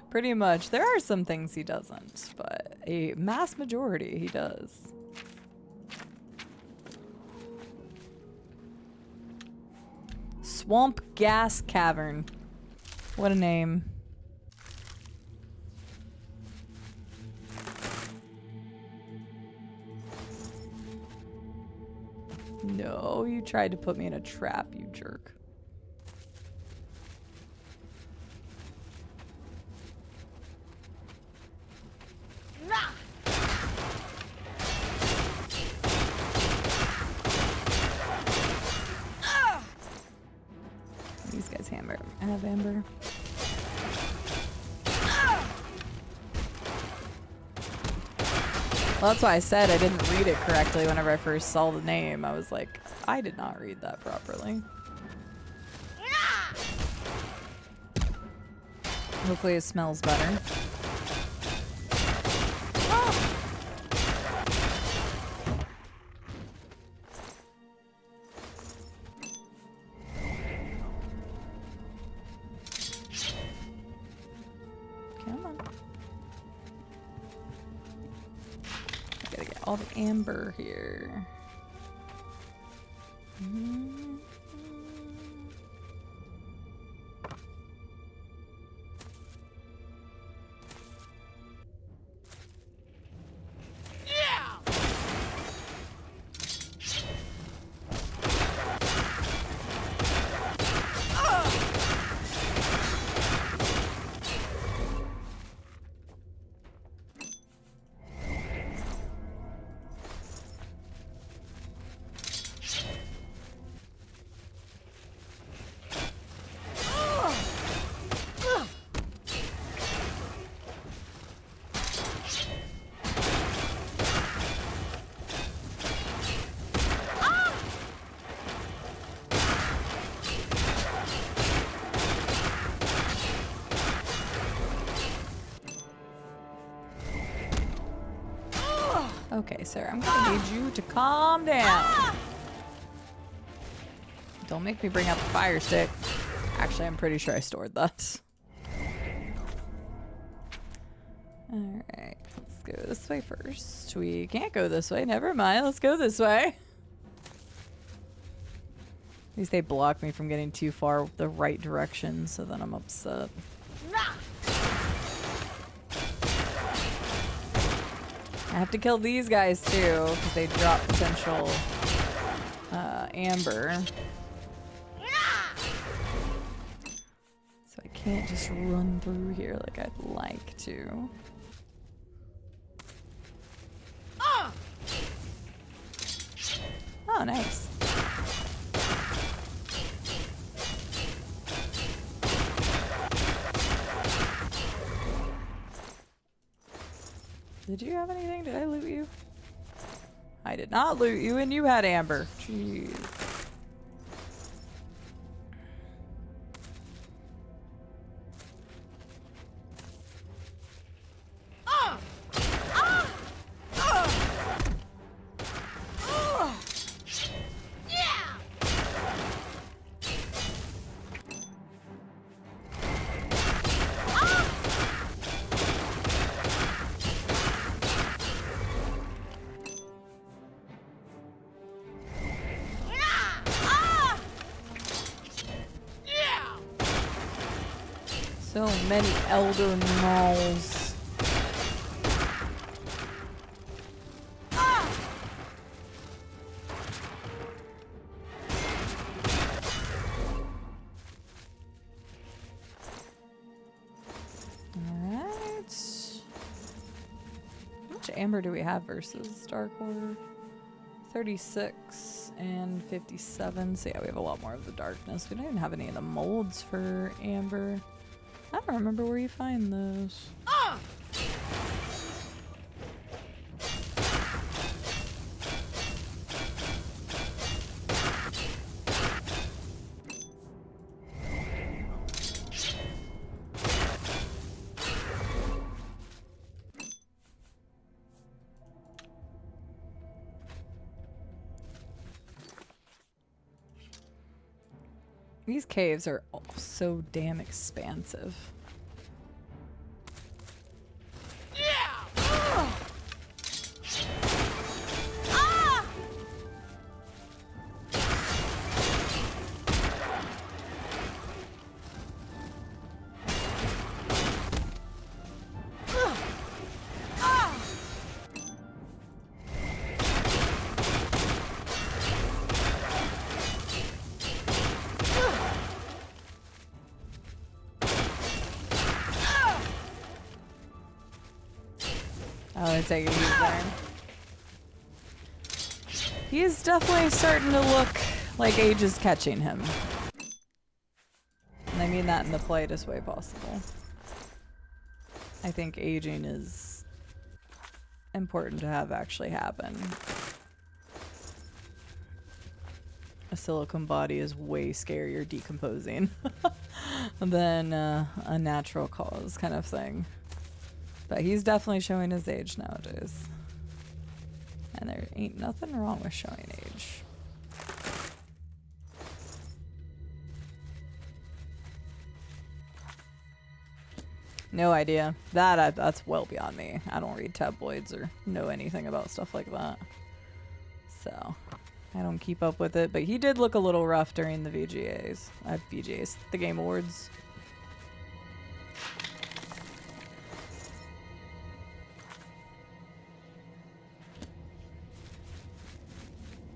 Pretty much. There are some things he doesn't, but a mass majority he does. Swamp Gas Cavern. What a name. No, you tried to put me in a trap, you jerk. These guys have amber. Well, that's why I said I didn't read it correctly whenever I first saw the name. I was like, I did not read that properly. Hopefully it smells better. All the amber here. Okay, sir, I'm gonna need you to calm down. Don't make me bring out the fire stick. Actually, I'm pretty sure I stored that. Alright, let's go this way first. We can't go this way. Never mind, let's go this way. At least they block me from getting too far the right direction, so then I'm upset. I have to kill these guys too, because they drop potential amber. So I can't just run through here like I'd like to. Oh, nice. Did you have anything? Did I loot you? I did not loot you, and you had amber. Jeez. So many elder gnolls. Alright. How much amber do we have versus Dark Order? 36 and 57. So yeah, we have a lot more of the darkness. We don't even have any of the molds for amber. I don't remember where you find those. These caves are all so damn expansive. Oh, it's taking his turn. He is definitely starting to look like age is catching him. And I mean that in the politest way possible. I think aging is important to have actually happen. A silicone body is way scarier decomposing than a natural cause kind of thing. But he's definitely showing his age nowadays. And there ain't nothing wrong with showing age. No idea. That's well beyond me. I don't read tabloids or know anything about stuff like that. So, I don't keep up with it. But he did look a little rough during the VGAs. VGAs, the Game Awards.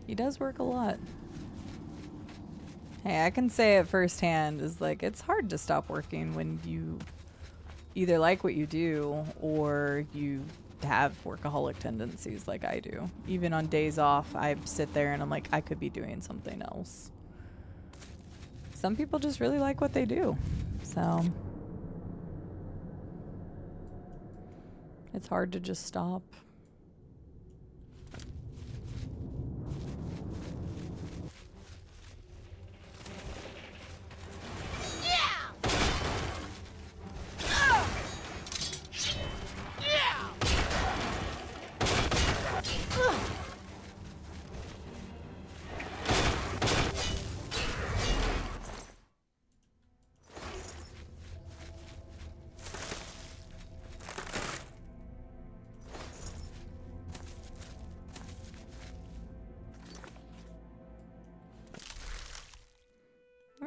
He does work a lot. Hey, I can say it firsthand is like, it's hard to stop working when you either like what you do or you have workaholic tendencies like I do. Even on days off, I sit there and I'm like, I could be doing something else. Some people just really like what they do. So it's hard to just stop.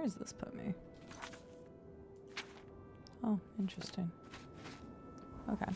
Where does this put me? Oh, interesting. Okay.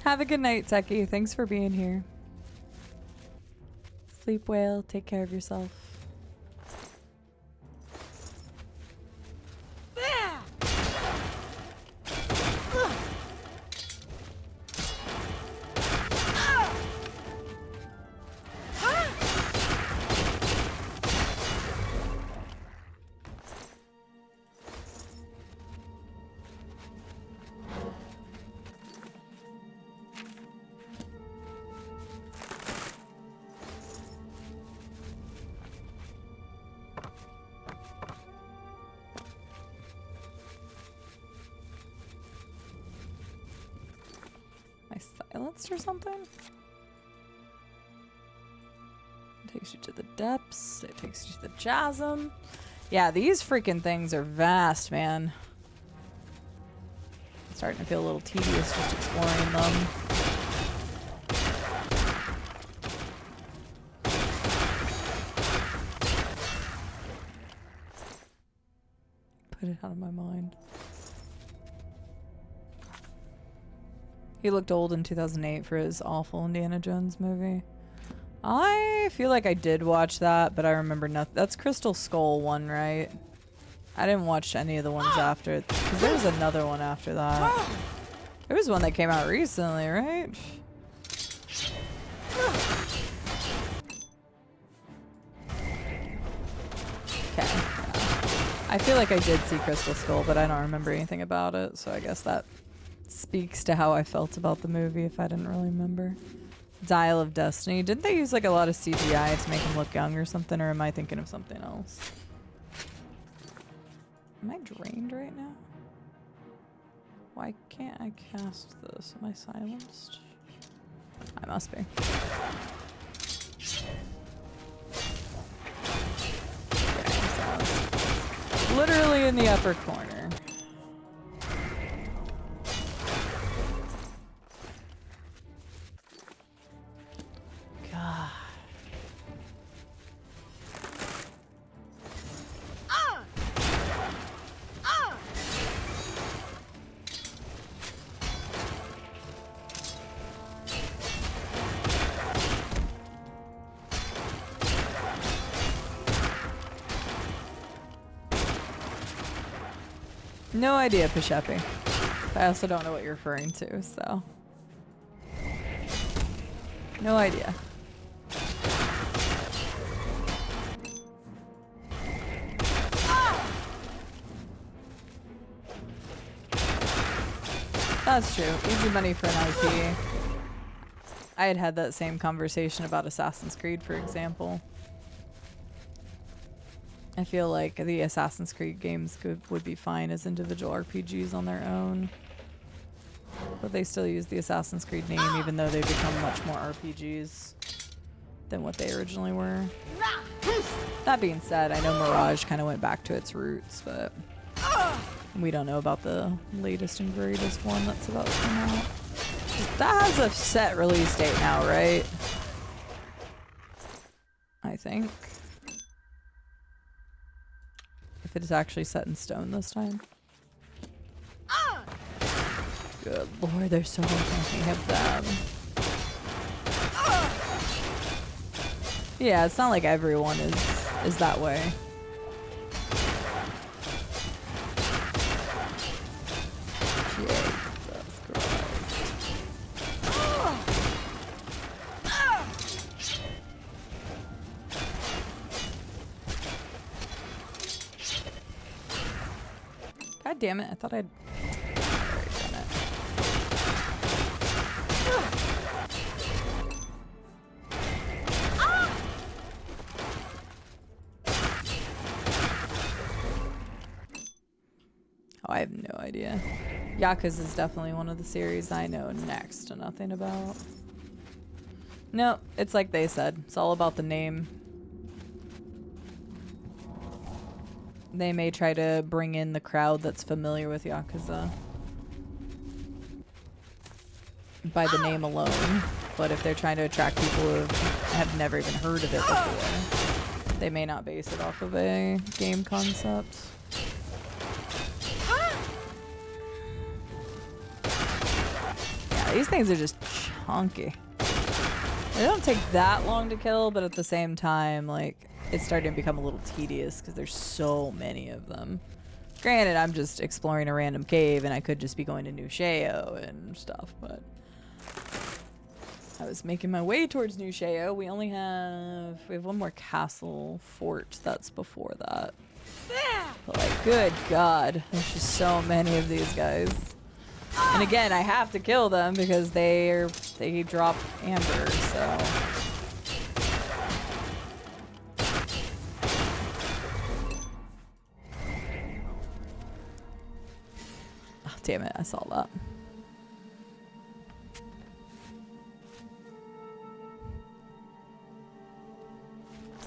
Have a good night, Techie. Thanks for being here. Sleep well. Take care of yourself. Silenced or something? It takes you to the depths. It takes you to the chasm. Yeah, these freaking things are vast, man. It's starting to feel a little tedious just exploring them. Put it out of my mind. He looked old in 2008 for his awful Indiana Jones movie. I feel like I did watch that, but I remember nothing. That's Crystal Skull one, right? I didn't watch any of the ones after. Because there was another one after that. There was one that came out recently, right? Okay. I feel like I did see Crystal Skull, but I don't remember anything about it, so I guess that speaks to how I felt about the movie if I didn't really remember. Dial of Destiny. Didn't they use like a lot of CGI to make him look young or something, or am I thinking of something else? Am I drained right now? Why can't I cast this? Am I silenced? I must be. Okay, so literally in the upper corner. No idea, Pishepi. I also don't know what you're referring to, so. No idea. That's true. Easy money for an IP. I had that same conversation about Assassin's Creed, for example. I feel like the Assassin's Creed games would be fine as individual RPGs on their own. But they still use the Assassin's Creed name even though they become much more RPGs than what they originally were. That being said, I know Mirage kind of went back to its roots, but we don't know about the latest and greatest one that's about to come out. That has a set release date now, right? I think. If it is actually set in stone this time. Good lord, there's so many of them. Yeah, it's not like everyone is that way. Jesus Christ. damn it. I thought I'd already done it. Oh, I have no idea. Yakuza is definitely one of the series I know next to nothing about. No, it's like they said. It's all about the name. They may try to bring in the crowd that's familiar with Yakuza by the name alone. But if they're trying to attract people who have never even heard of it before, they may not base it off of a game concept. Yeah, these things are just chunky. They don't take that long to kill, but at the same time, like, it's starting to become a little tedious because there's so many of them. Granted, I'm just exploring a random cave and I could just be going to New Sheo and stuff, but I was making my way towards New Sheo. We have one more castle fort that's before that. But like, good God, there's just so many of these guys. And again, I have to kill them because they drop amber, so. Oh, damn it, I saw that.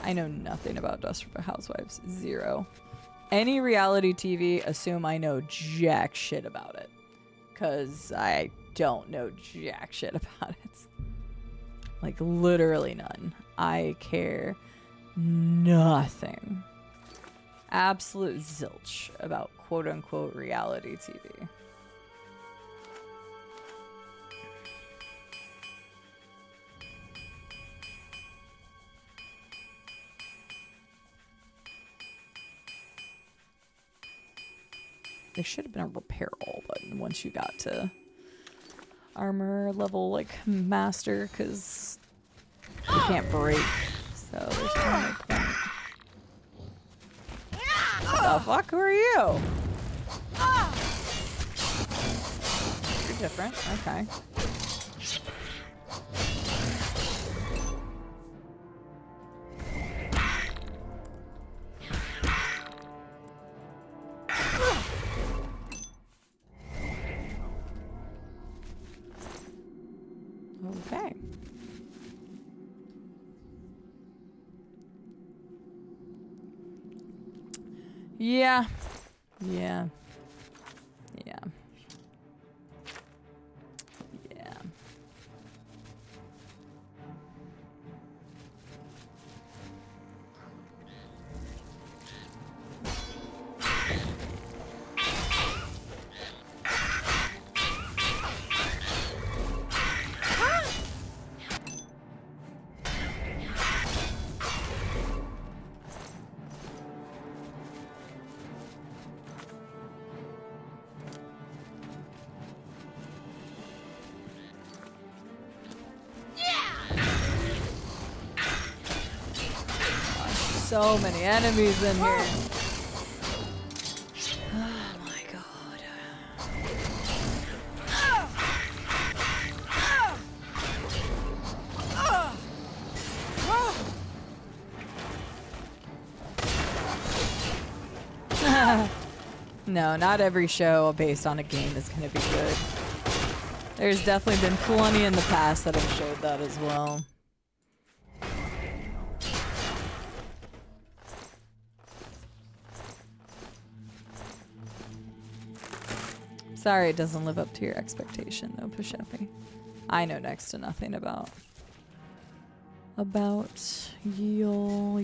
I know nothing about Desperate Housewives. Zero. Any reality TV, assume I know jack shit about it. Because I don't know jack shit about it. Like, literally none. I care nothing. Absolute zilch about quote-unquote reality TV. There should have been a repair all button once you got to armor level, like, master, because you can't break, so there's no point. What the fuck? Who are you? You're different. Okay. Okay. Yeah. Yeah. Yeah. Yeah. So many enemies in here. Oh my God. No, not every show based on a game is going to be good. There's definitely been plenty in the past that have showed that as well. Sorry it doesn't live up to your expectation though, Pushepi. I know next to nothing about Yeol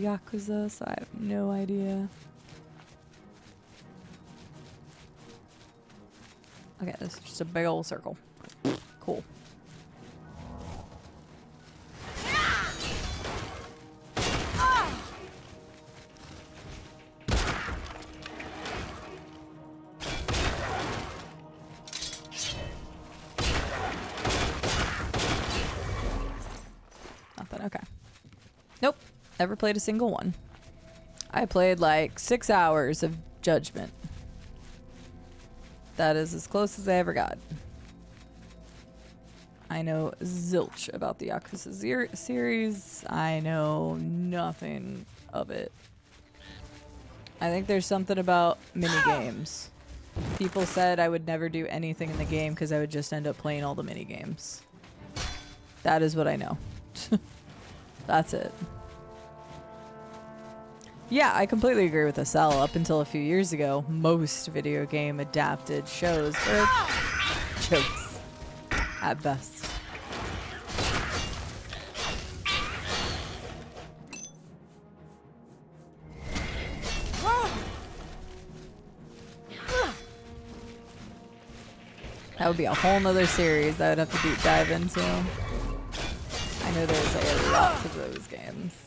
Yakuza, so I have no idea. Okay, this is just a big old circle. Cool. Nothing, okay. Nope, never played a single one. I played like 6 hours of Judgment. That is as close as I ever got. I know zilch about the Yakuza series. I know nothing of it. I think there's something about mini games. People said I would never do anything in the game because I would just end up playing all the mini games. That is what I know. That's it. Yeah, I completely agree with Estelle. Up until a few years ago, most video game adapted shows were jokes at best. That would be a whole nother series that I would have to deep dive into. I know there's a lot of those games.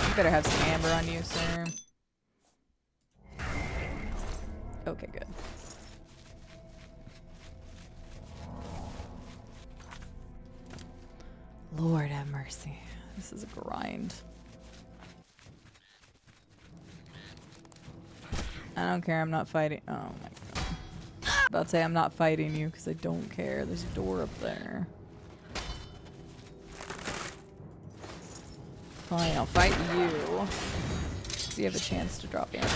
You better have some amber on you, sir. Okay, good. Lord have mercy. This is a grind. I don't care, I'm not fighting. Oh my god. About to say I'm not fighting you because I don't care. There's a door up there. Fine, I'll fight you. So you have a chance to drop ammo.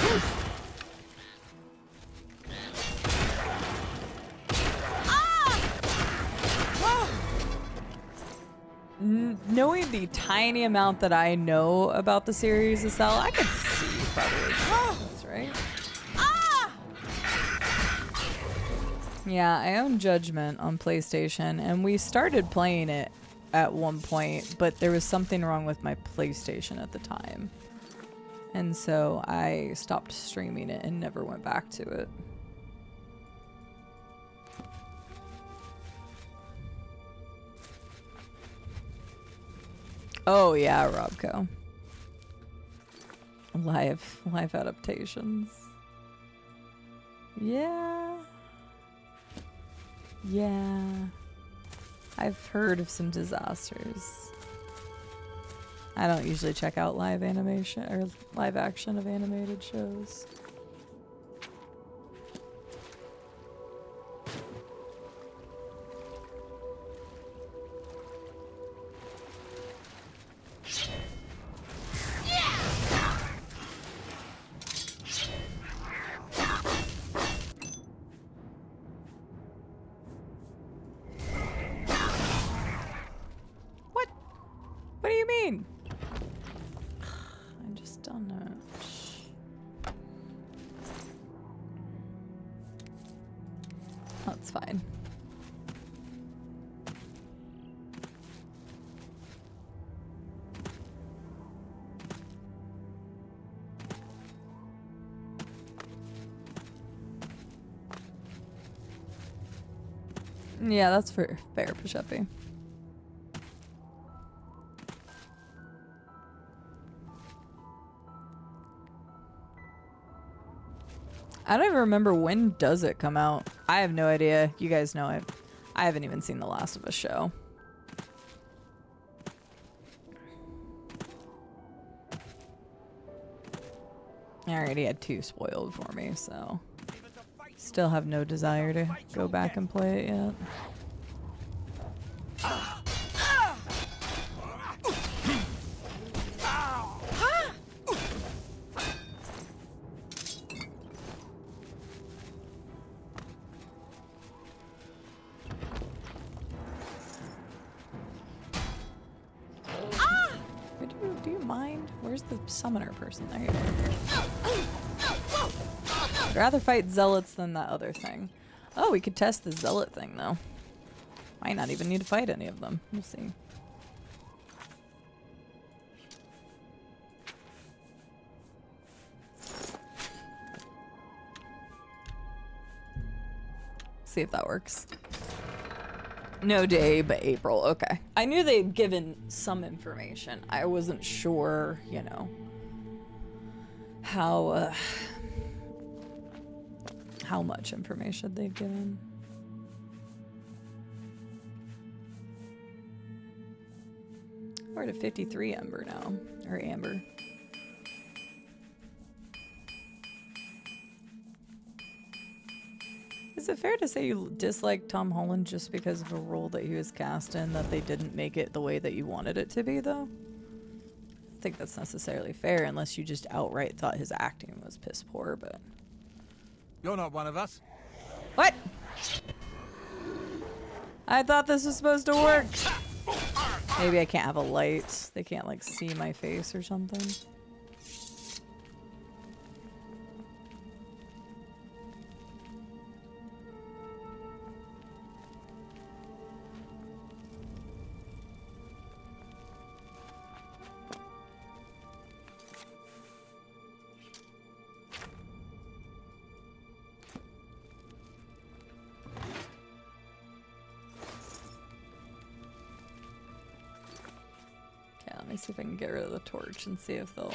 Knowing the tiny amount that I know about the series of Cell, I could see probably. That's right. Yeah, I own Judgment on PlayStation, and we started playing it at one point, but there was something wrong with my PlayStation at the time. And so I stopped streaming it and never went back to it. Oh yeah, Robco. Live adaptations. Yeah. Yeah. I've heard of some disasters. I don't usually check out live animation or live action of animated shows. What do you mean? I just done it. That's fine. Yeah, that's fair, Pashepi. I don't even remember when does it come out. I have no idea. You guys know I haven't even seen The Last of Us show. I already had 2 spoiled for me, so still have no desire to go back and play it yet. Do you mind? Where's the summoner person? There you go. I'd rather fight zealots than that other thing. Oh, we could test the zealot thing though. Might not even need to fight any of them. We'll see. See if that works. No day, but April. Okay. I knew they'd given some information. I wasn't sure, you know, how much information they'd given. We're at a 53 Ember now, or Amber. it fair to say you dislike Tom Holland just because of a role that he was cast in that they didn't make it the way that you wanted it to be, though? I think that's necessarily fair unless you just outright thought his acting was piss poor, but... You're not one of us. What? I thought this was supposed to work. Maybe I can't have a light. They can't, like, see my face or something. Let me see if I can get rid of the torch and see if they'll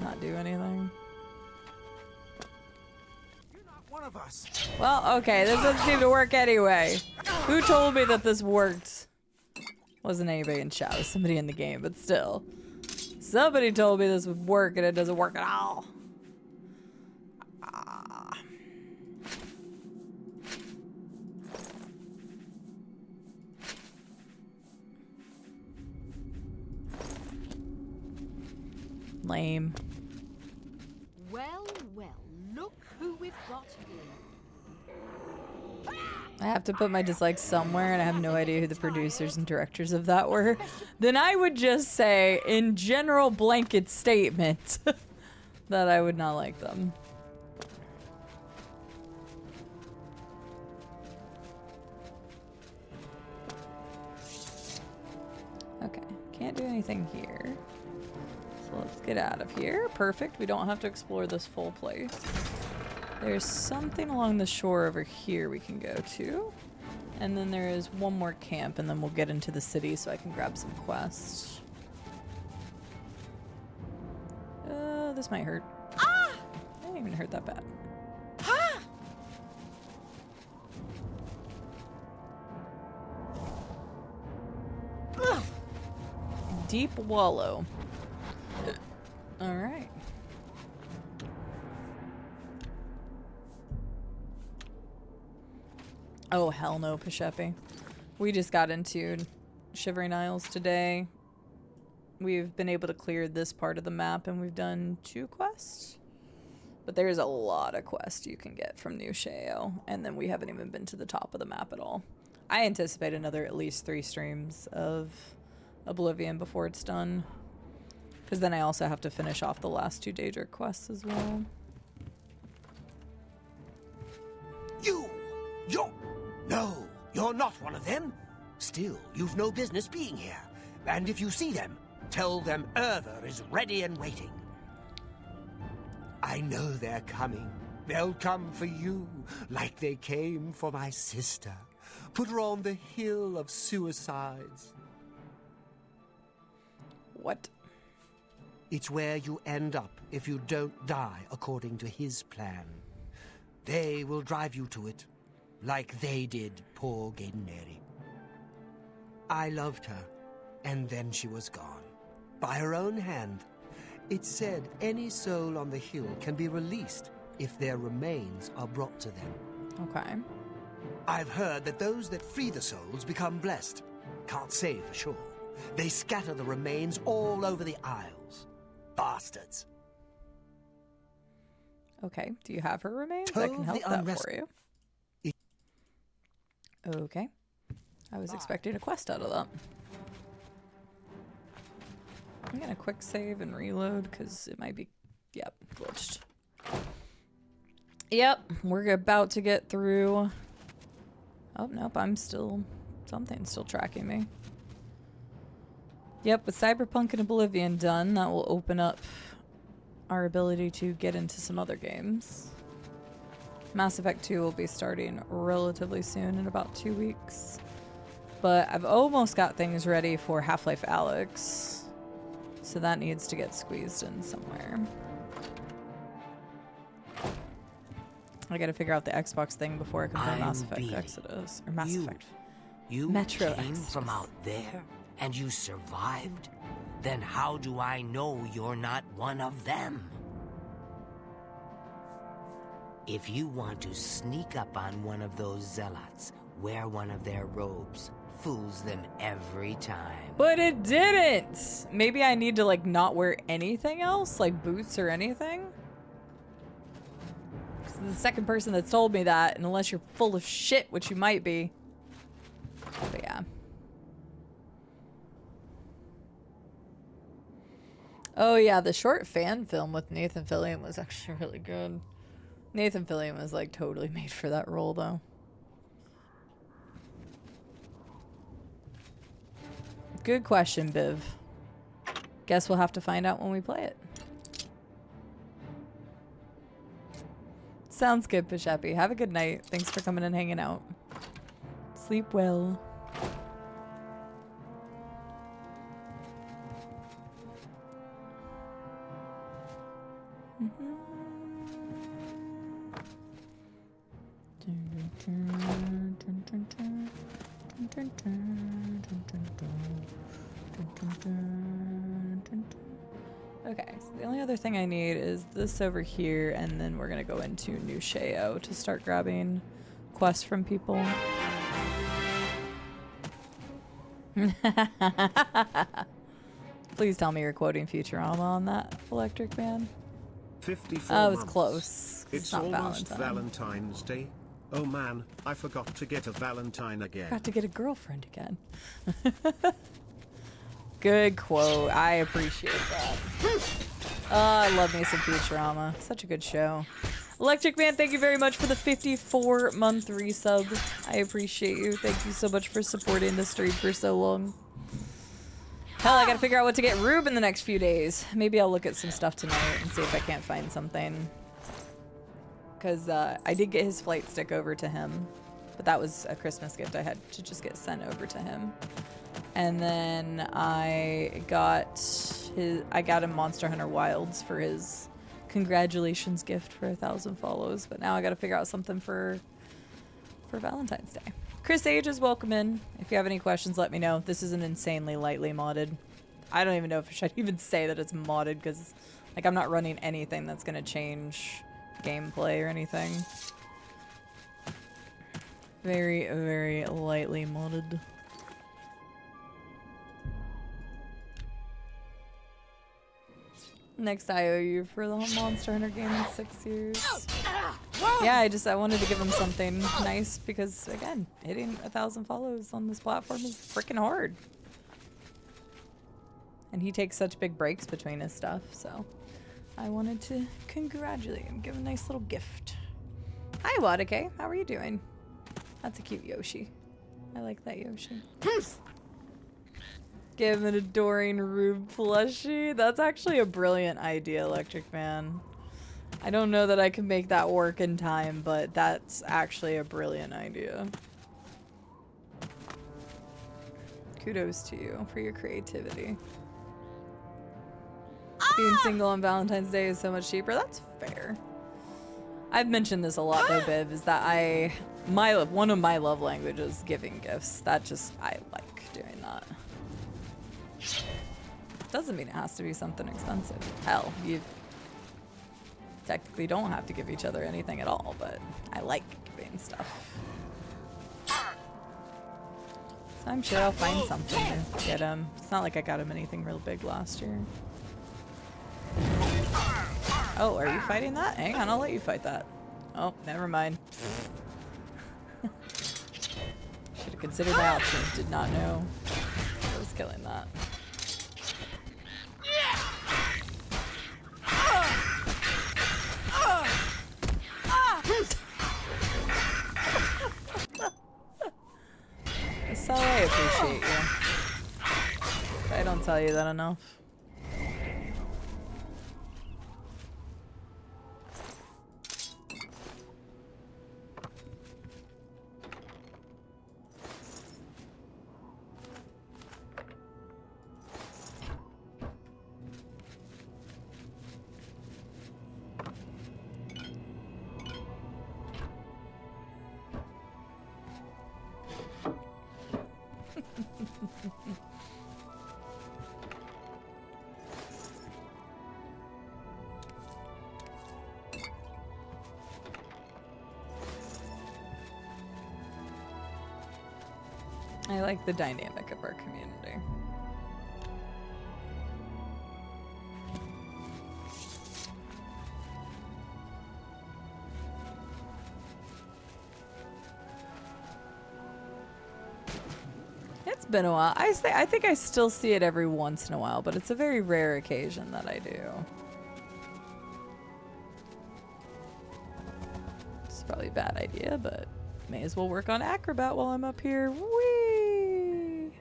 not do anything. You're not one of us. Well, okay, this doesn't seem to work anyway. Who told me that this worked? Wasn't anybody in chat, it was somebody in the game, but still. Somebody told me this would work and it doesn't work at all. Lame. Well, well, look who we've got here. I have to put my dislikes somewhere, and I have no idea who the producers and directors of that were. Then I would just say, in general blanket statement, that I would not like them. Okay, can't do anything here. So let's get out of here. Perfect, we don't have to explore this full place. There's something along the shore over here we can go to. And then there is one more camp, and then we'll get into the city so I can grab some quests. This might hurt. Ah! It didn't even hurt that bad. Ah! Deep wallow. All right. Oh, hell no, Pashepi. We just got into Shivering Isles today. We've been able to clear this part of the map, and we've done 2 quests. But there's a lot of quests you can get from New Sheo, and then we haven't even been to the top of the map at all. I anticipate another at least 3 streams of Oblivion before it's done. Because then I also have to finish off the last 2 Daedric quests as well. No, you're not one of them. Still, you've no business being here. And if you see them, tell them Erther is ready and waiting. I know they're coming. They'll come for you, like they came for my sister. Put her on the hill of suicides. What? It's where you end up if you don't die according to his plan. They will drive you to it, like they did poor Gaidenary. I loved her, and then she was gone. By her own hand. It said any soul on the hill can be released if their remains are brought to them. Okay. I've heard that those that free the souls become blessed. Can't say for sure. They scatter the remains all over the Isles. Bastards. Okay, do you have her remains? I can help that for you. Okay. I was expecting a quest out of that. I'm gonna quick save and reload because it might be, yep, glitched. Yep, we're about to get through. Oh, nope, something's still tracking me. Yep, with Cyberpunk and Oblivion done, that will open up our ability to get into some other games. Mass Effect 2 will be starting relatively soon in about 2 weeks. But I've almost got things ready for Half-Life Alyx. So that needs to get squeezed in somewhere. I gotta figure out the Xbox thing before I can play Mass Effect Exodus. Or Mass Effect. You Metro came Exodus. from out there and you survived? Then how do I know you're not one of them? If you want to sneak up on one of those zealots, wear one of their robes. Fools them every time. But it didn't! Maybe I need to, like, not wear anything else? Like boots or anything? 'Cause the second person that's told me that, and unless you're full of shit, which you might be. But yeah. Oh yeah, the short fan film with Nathan Fillion was actually really good. Nathan Fillion was like totally made for that role though. Good question, Biv. Guess we'll have to find out when we play it. Sounds good, Pishappy. Have a good night. Thanks for coming and hanging out. Sleep well. Okay, so the only other thing I need is this over here, and then we're gonna go into New Sheo to start grabbing quests from people. Please tell me you're quoting Futurama on that, Electric Man. 54 Oh, it was months. close. It's not almost Valentine. Valentine's Day. Oh man, I forgot to get a Valentine again. Got to get a girlfriend again. Good quote. I appreciate that. Oh, I love me some Futurama. Such a good show. Electric Man, thank you very much for the 54-month resub. I appreciate you. Thank you so much for supporting the stream for so long. Hell, I gotta figure out what to get Rube in the next few days. Maybe I'll look at some stuff tonight and see if I can't find something. Because I did get his flight stick over to him. But that was a Christmas gift I had to just get sent over to him. And then I got him Monster Hunter Wilds for his congratulations gift for 1,000 follows. But now I gotta figure out something for Valentine's Day. Chris Age is welcome in. If you have any questions, let me know. This is an insanely lightly modded. I don't even know if I should even say that it's modded because like I'm not running anything that's gonna change gameplay or anything. Very, very lightly modded. Next IOU for the Monster Hunter game in 6 years. Yeah, I wanted to give him something nice because, again, hitting 1,000 follows on this platform is freaking hard. And he takes such big breaks between his stuff, so I wanted to congratulate him, give him a nice little gift. Hi, Wadake. How are you doing? That's a cute Yoshi. I like that Yoshi. Give him an adoring Rube plushie. That's actually a brilliant idea, Electric Man. I don't know that I can make that work in time, but that's actually a brilliant idea. Kudos to you for your creativity. Being single on Valentine's Day is so much cheaper. That's fair. I've mentioned this a lot though, Biv, is that one of my love languages is giving gifts. I like doing that. Doesn't mean it has to be something expensive. Hell, you technically don't have to give each other anything at all, but I like giving stuff. So I'm sure I'll find something to get him. It's not like I got him anything real big last year. Oh, are you fighting that? Hang on, I'll let you fight that. Oh, never mind. Should have considered my options. Did not know I was killing that. So I appreciate you. I don't tell you that enough. I like the dynamic of our community. It's been a while. I think I still see it every once in a while, but it's a very rare occasion that I do. It's probably a bad idea, but may as well work on Acrobat while I'm up here. Whee!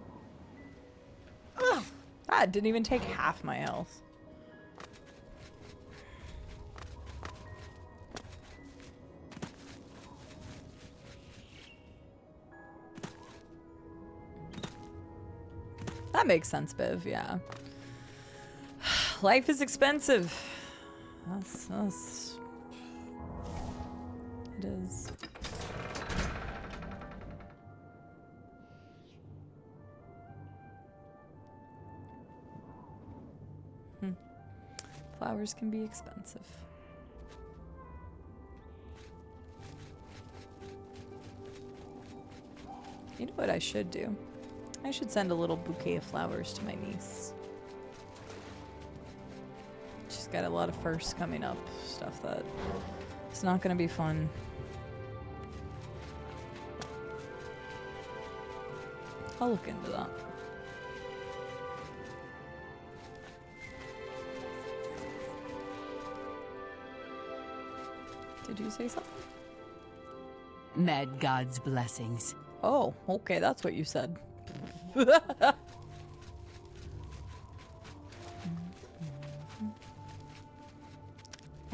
Ugh, that didn't even take half my health. That makes sense, Biv, yeah. Life is expensive. That's... It is. Flowers can be expensive. You know what I should do? I should send a little bouquet of flowers to my niece. She's got a lot of firsts coming up, stuff that it's not going to be fun. I'll look into that. Did you say something? Mad God's blessings. Oh, okay, that's what you said. I'm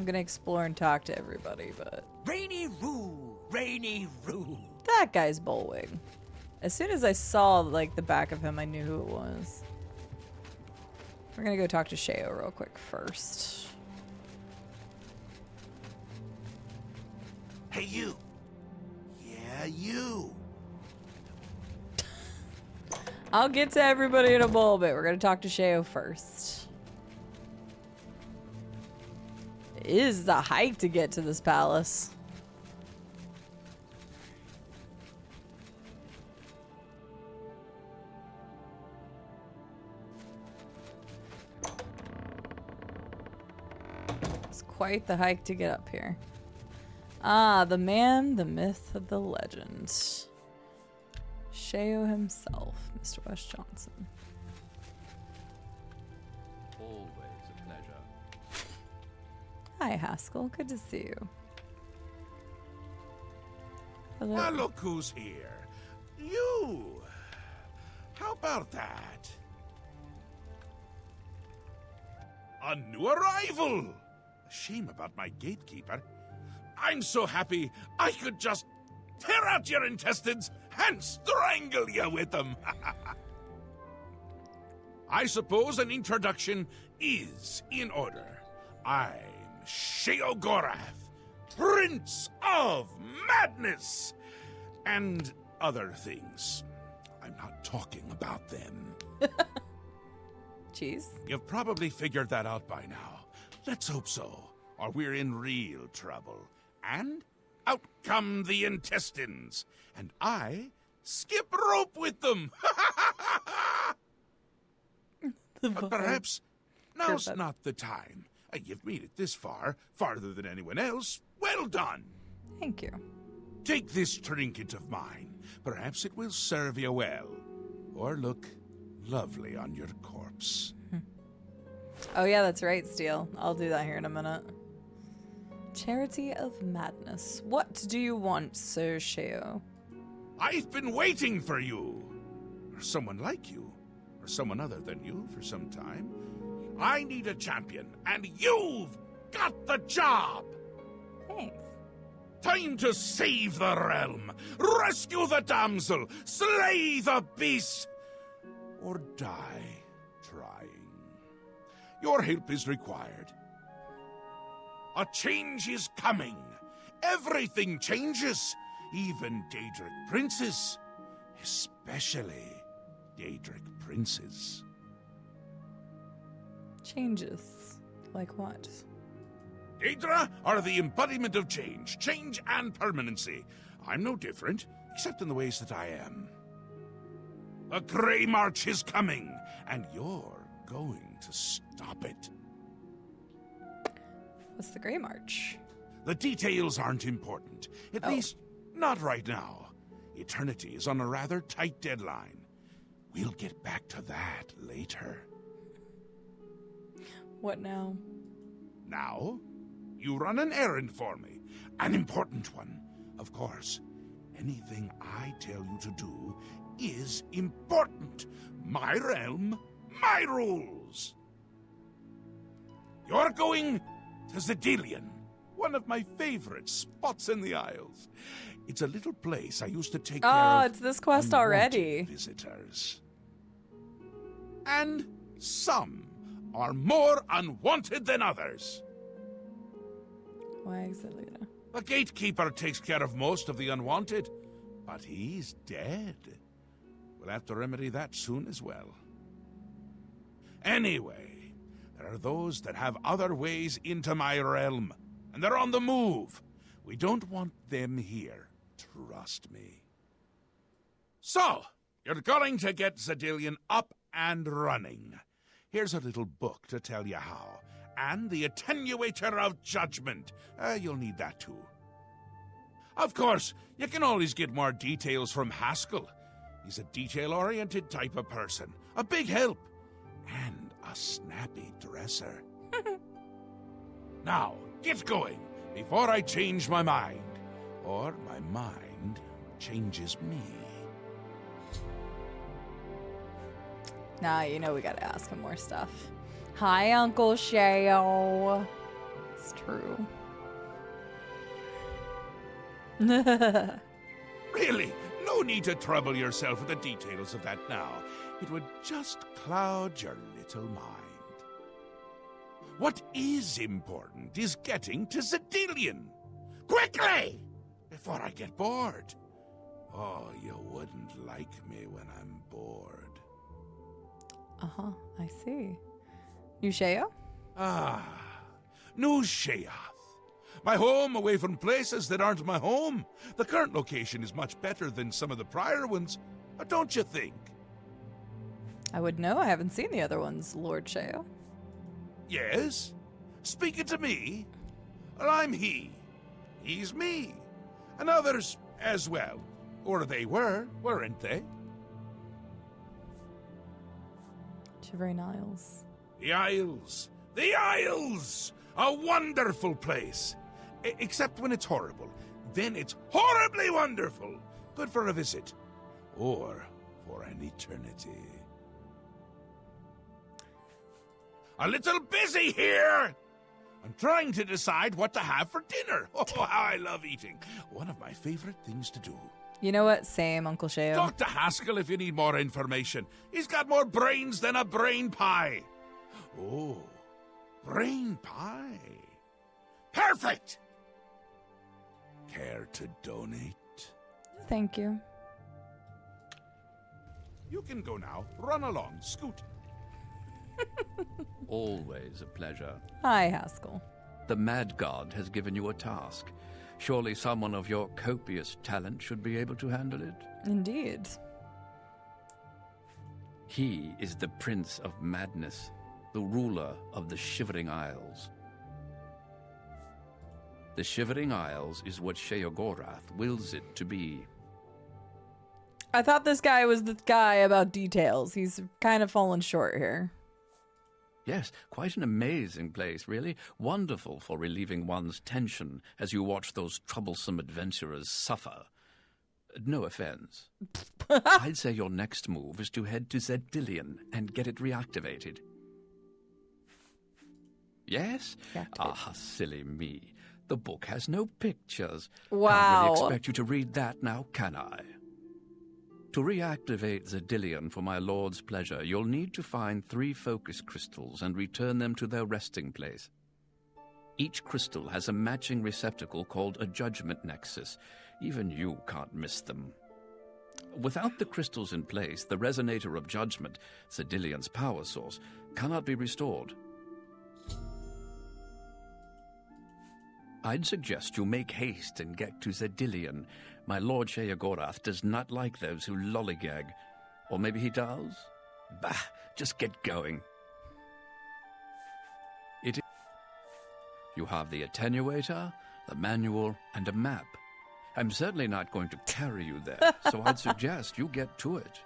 gonna explore and talk to everybody, but... Rainy Roo! Rainy Roo! That guy's Bullwig. As soon as I saw, like, the back of him, I knew who it was. We're gonna go talk to Sheo real quick first. Hey, you! Yeah, you! I'll get to everybody in a little bit. We're gonna talk to Sheo first. It is a hike to get to this palace. It's quite the hike to get up here. Ah, the man, the myth, the legend. Sheo himself, Mr. West Johnson. Always a pleasure. Hi, Haskell. Good to see you. Hello. Now look who's here. You! How about that? A new arrival! Shame about my gatekeeper. I'm so happy I could just tear out your intestines and strangle you with them. I suppose an introduction is in order. I'm Sheo Gorath, Prince of Madness, and other things. I'm not talking about them. Jeez. You've probably figured that out by now. Let's hope so, or we're in real trouble. And out come the intestines, and I skip rope with them. But perhaps now's not the time. You've made it this far, farther than anyone else. Well done. Thank you. Take this trinket of mine. Perhaps it will serve you well, or look lovely on your corpse. Oh yeah, that's right, Steel. I'll do that here in a minute. Charity of Madness. What do you want, Sir Sheo? I've been waiting for you. Or someone like you. Or someone other than you for some time. I need a champion, and you've got the job! Thanks. Time to save the realm, rescue the damsel, slay the beast, or die trying. Your help is required. A change is coming. Everything changes, even Daedric princes, especially Daedric princes. Changes? Like what? Daedra are the embodiment of change and permanency. I'm no different, except in the ways that I am. A Grey March is coming, and you're going to stop it. What's the Grey March? The details aren't important. At least, not right now. Eternity is on a rather tight deadline. We'll get back to that later. What now? Now, you run an errand for me. An important one, of course. Anything I tell you to do is important. My realm, my rules. You're going to Zedilian, one of my favorite spots in the Isles. It's a little place I used to take care of. It's this quest unwanted already. Visitors. And some are more unwanted than others. Why Xelina? The gatekeeper takes care of most of the unwanted, but he's dead. We'll have to remedy that soon as well. Anyway, there are those that have other ways into my realm, and they're on the move. We don't want them here. Trust me. So, you're going to get Zedilian up and running. Here's a little book to tell you how. And the Attenuator of Judgment. You'll need that too. Of course, you can always get more details from Haskell. He's a detail-oriented type of person. A big help. And a snappy dresser. Now, get going before I change my mind. Or my mind changes me. Nah, you know we gotta ask him more stuff. Hi, Uncle Sheo. It's true. Really, no need to trouble yourself with the details of that now. It would just cloud your little mind. What is important is getting to Zedilian. Quickly! Before I get bored. Oh, you wouldn't like me when I'm bored. Uh-huh, I see. New Sheo? New Sheath. My home away from places that aren't my home. The current location is much better than some of the prior ones, don't you think? I would know. I haven't seen the other ones, Lord Sheo. Yes? Speaking to me? Well, I'm he. He's me. And others as well. Or they were, weren't they? Shivering Isles. The Isles. The Isles! A wonderful place. Except when it's horrible. Then it's horribly wonderful. Good for a visit. Or for an eternity. A little busy here! I'm trying to decide what to have for dinner. Oh, how I love eating. One of my favorite things to do. You know what? Same, Uncle Sheo. Talk to Haskell if you need more information. He's got more brains than a brain pie. Oh, brain pie. Perfect! Care to donate? Thank you. You can go now. Run along. Scoot. Always a pleasure. Hi, Haskell. The Mad God has given you a task. Surely someone of your copious talent should be able to handle it. Indeed. He is the Prince of Madness, the ruler of the Shivering Isles. The Shivering Isles is what Sheogorath wills it to be. I thought this guy was the guy about details. He's kind of fallen short here. Yes, quite an amazing place, really. Wonderful for relieving one's tension as you watch those troublesome adventurers suffer. No offense. I'd say your next move is to head to Zedilian and get it reactivated. Yes? Ah, silly me. The book has no pictures. Wow. Can't really expect you to read that now, can I? To reactivate Zedilian for my lord's pleasure, you'll need to find 3 focus crystals and return them to their resting place. Each crystal has a matching receptacle called a judgment nexus. Even you can't miss them. Without the crystals in place, the resonator of judgment, Zedilian's power source, cannot be restored. I'd suggest you make haste and get to Zedilian. My Lord Sheogorath does not like those who lollygag. Or maybe he does? Bah, just get going. You have the attenuator, the manual, and a map. I'm certainly not going to carry you there, so I'd suggest you get to it.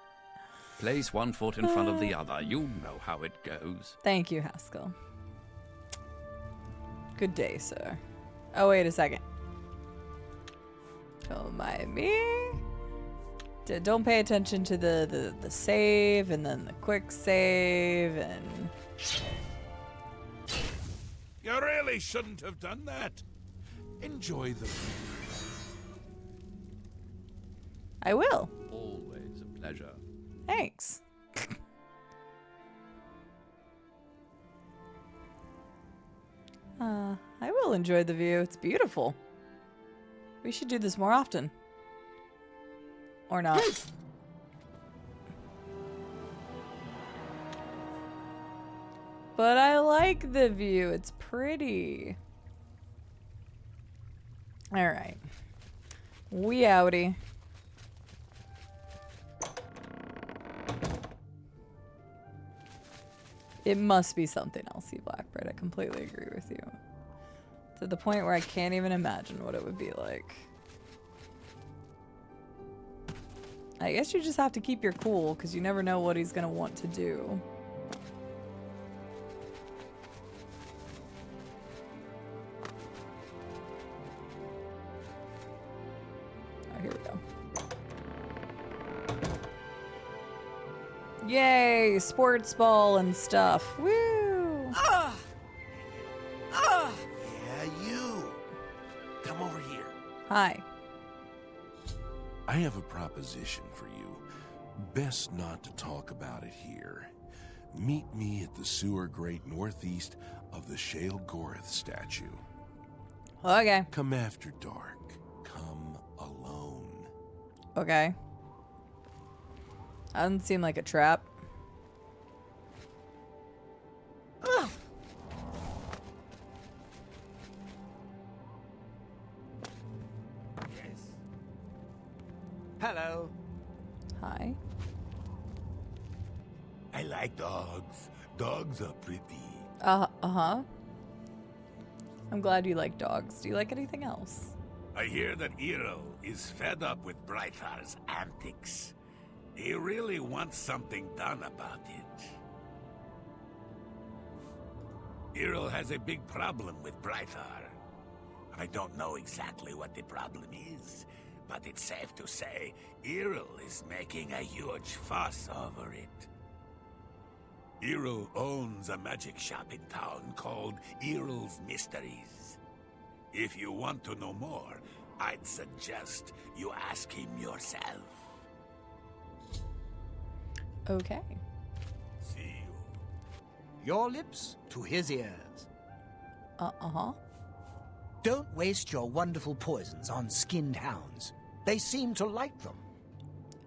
Place one foot in front of the other. You know how it goes. Thank you, Haskell. Good day, sir. Oh, wait a second. Don't mind me. Don't pay attention to the save and then the quick save and... You really shouldn't have done that. Enjoy the view. I will. Always a pleasure. Thanks. I will enjoy the view. It's beautiful. We should do this more often. Or not. But I like the view. It's pretty. Alright. We outie. It must be something else, see Blackbird. I completely agree with you. To the point where I can't even imagine what it would be like. I guess you just have to keep your cool, because you never know what he's going to want to do. Oh, here we go. Yay! Sports ball and stuff. Woo! Yeah, you. Come over here. Hi. I have a proposition for you. Best not to talk about it here. Meet me at the sewer grate northeast of the Shale Goreth statue. Okay. Come after dark. Come alone. Okay. That doesn't seem like a trap. Yes. Hello. Hi. I like dogs. Dogs are pretty. Uh-huh. I'm glad you like dogs. Do you like anything else? I hear that Ero is fed up with Brythar's antics. He really wants something done about it. Ero has a big problem with Brythar. I don't know exactly what the problem is, but it's safe to say Ero is making a huge fuss over it. Ero owns a magic shop in town called Ero's Mysteries. If you want to know more, I'd suggest you ask him yourself. Okay. See you. Your lips to his ears. Uh-huh. Don't waste your wonderful poisons on skinned hounds. They seem to like them.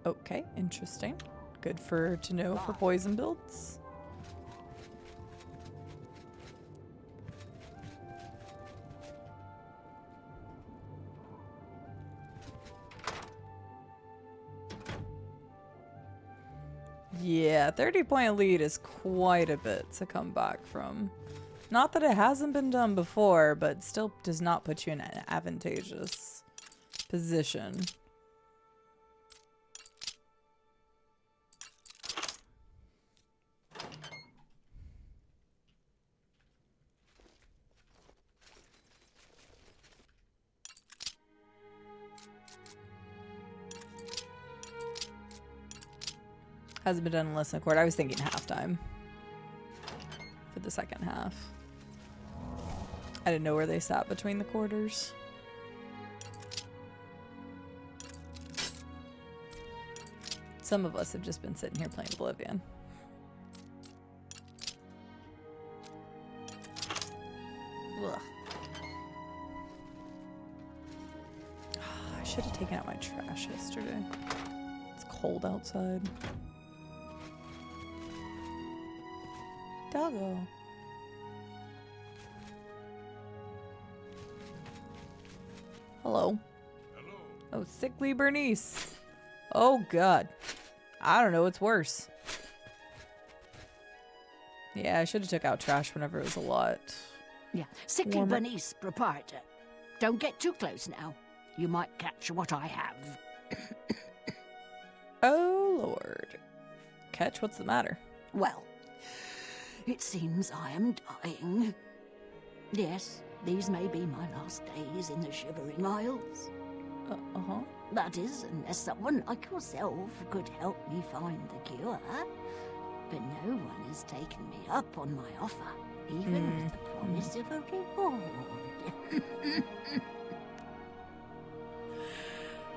Okay, interesting. Good to know for poison builds. Yeah, 30-point lead is quite a bit to come back from. Not that it hasn't been done before, but still does not put you in an advantageous position. Hasn't been done in less than a quarter. I was thinking halftime for the second half. I didn't know where they sat between the quarters. Some of us have just been sitting here playing Oblivion. Ugh. I should have taken out my trash yesterday. It's cold outside. Doggo. Hello. Hello. Oh, sickly Bernice. Oh, God. I don't know. It's worse. Yeah, I should have took out trash whenever it was a lot. Yeah, sickly Warmer. Bernice, proprietor. Don't get too close now. You might catch what I have. Oh, Lord. Catch? What's the matter? Well, it seems I am dying. Yes, these may be my last days in the Shivering Isles. Uh-huh. That is, unless someone like yourself could help me find the cure. But no one has taken me up on my offer, even with the promise of a reward.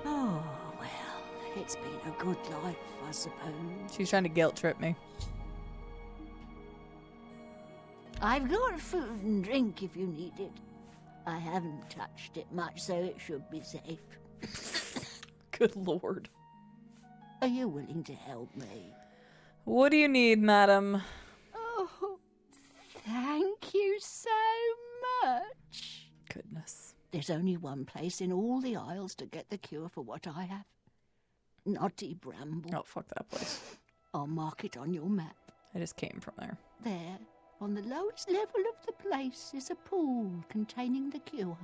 Oh, well, it's been a good life, I suppose. She's trying to guilt trip me. I've got food and drink if you need it. I haven't touched it much, so it should be safe. Good Lord. Are you willing to help me? What do you need, madam? Oh, thank you so much. Goodness. There's only one place in all the Isles to get the cure for what I have. Knotty Bramble. Oh, fuck that place. I'll mark it on your map. I just came from there. There, on the lowest level of the place, is a pool containing the cure.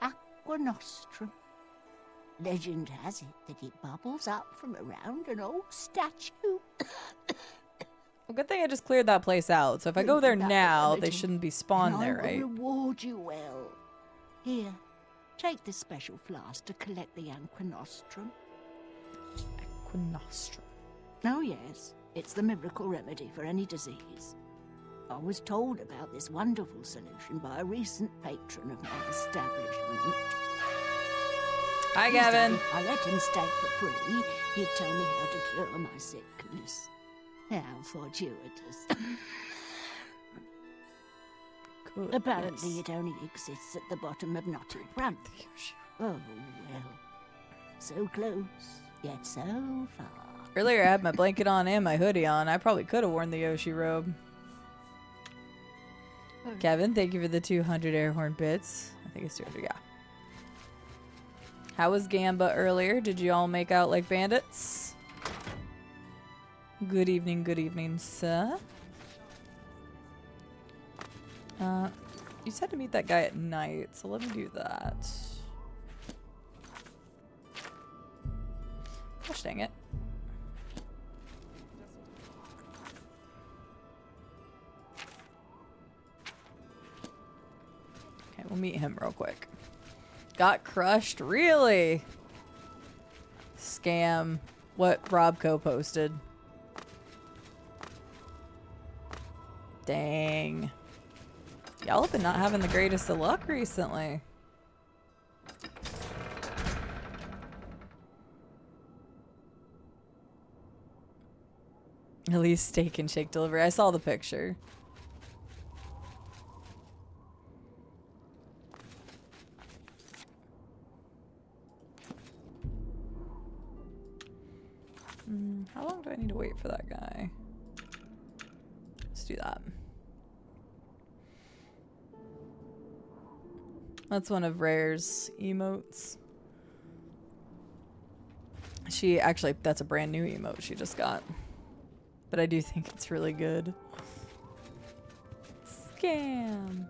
Aqua Nostrum. Legend has it that it bubbles up from around an old statue. Well, good thing I just cleared that place out. So if I go there now, they shouldn't be spawned there, right? I will reward you well. Here, take this special flask to collect the Aqua Nostrum. Aqua Nostrum. Oh yes, it's the miracle remedy for any disease. I was told about this wonderful solution by a recent patron of my establishment. Hi, He Gavin. said if I let him stay for free, he'd tell me how to cure my sickness. How fortuitous. Goodness. Apparently it only exists at the bottom of Knotty Bramble. Oh, well. So close, yet so far. Earlier, I had my blanket on and my hoodie on. I probably could have worn the Yoshi robe. Kevin, thank you for the 200 air horn bits. I think it's 200, yeah. How was Gamba earlier? Did you all make out like bandits? Good evening, sir. You said to meet that guy at night, so let me do that. Gosh dang it. Okay, we'll meet him real quick. Got crushed? Really? Scam. What Robco posted. Dang. Y'all have been not having the greatest of luck recently. At least steak and shake delivery. I saw the picture. How long do I need to wait for that guy? Let's do that. That's one of Rare's emotes. She actually, that's a brand new emote she just got. But I do think it's really good. Scam.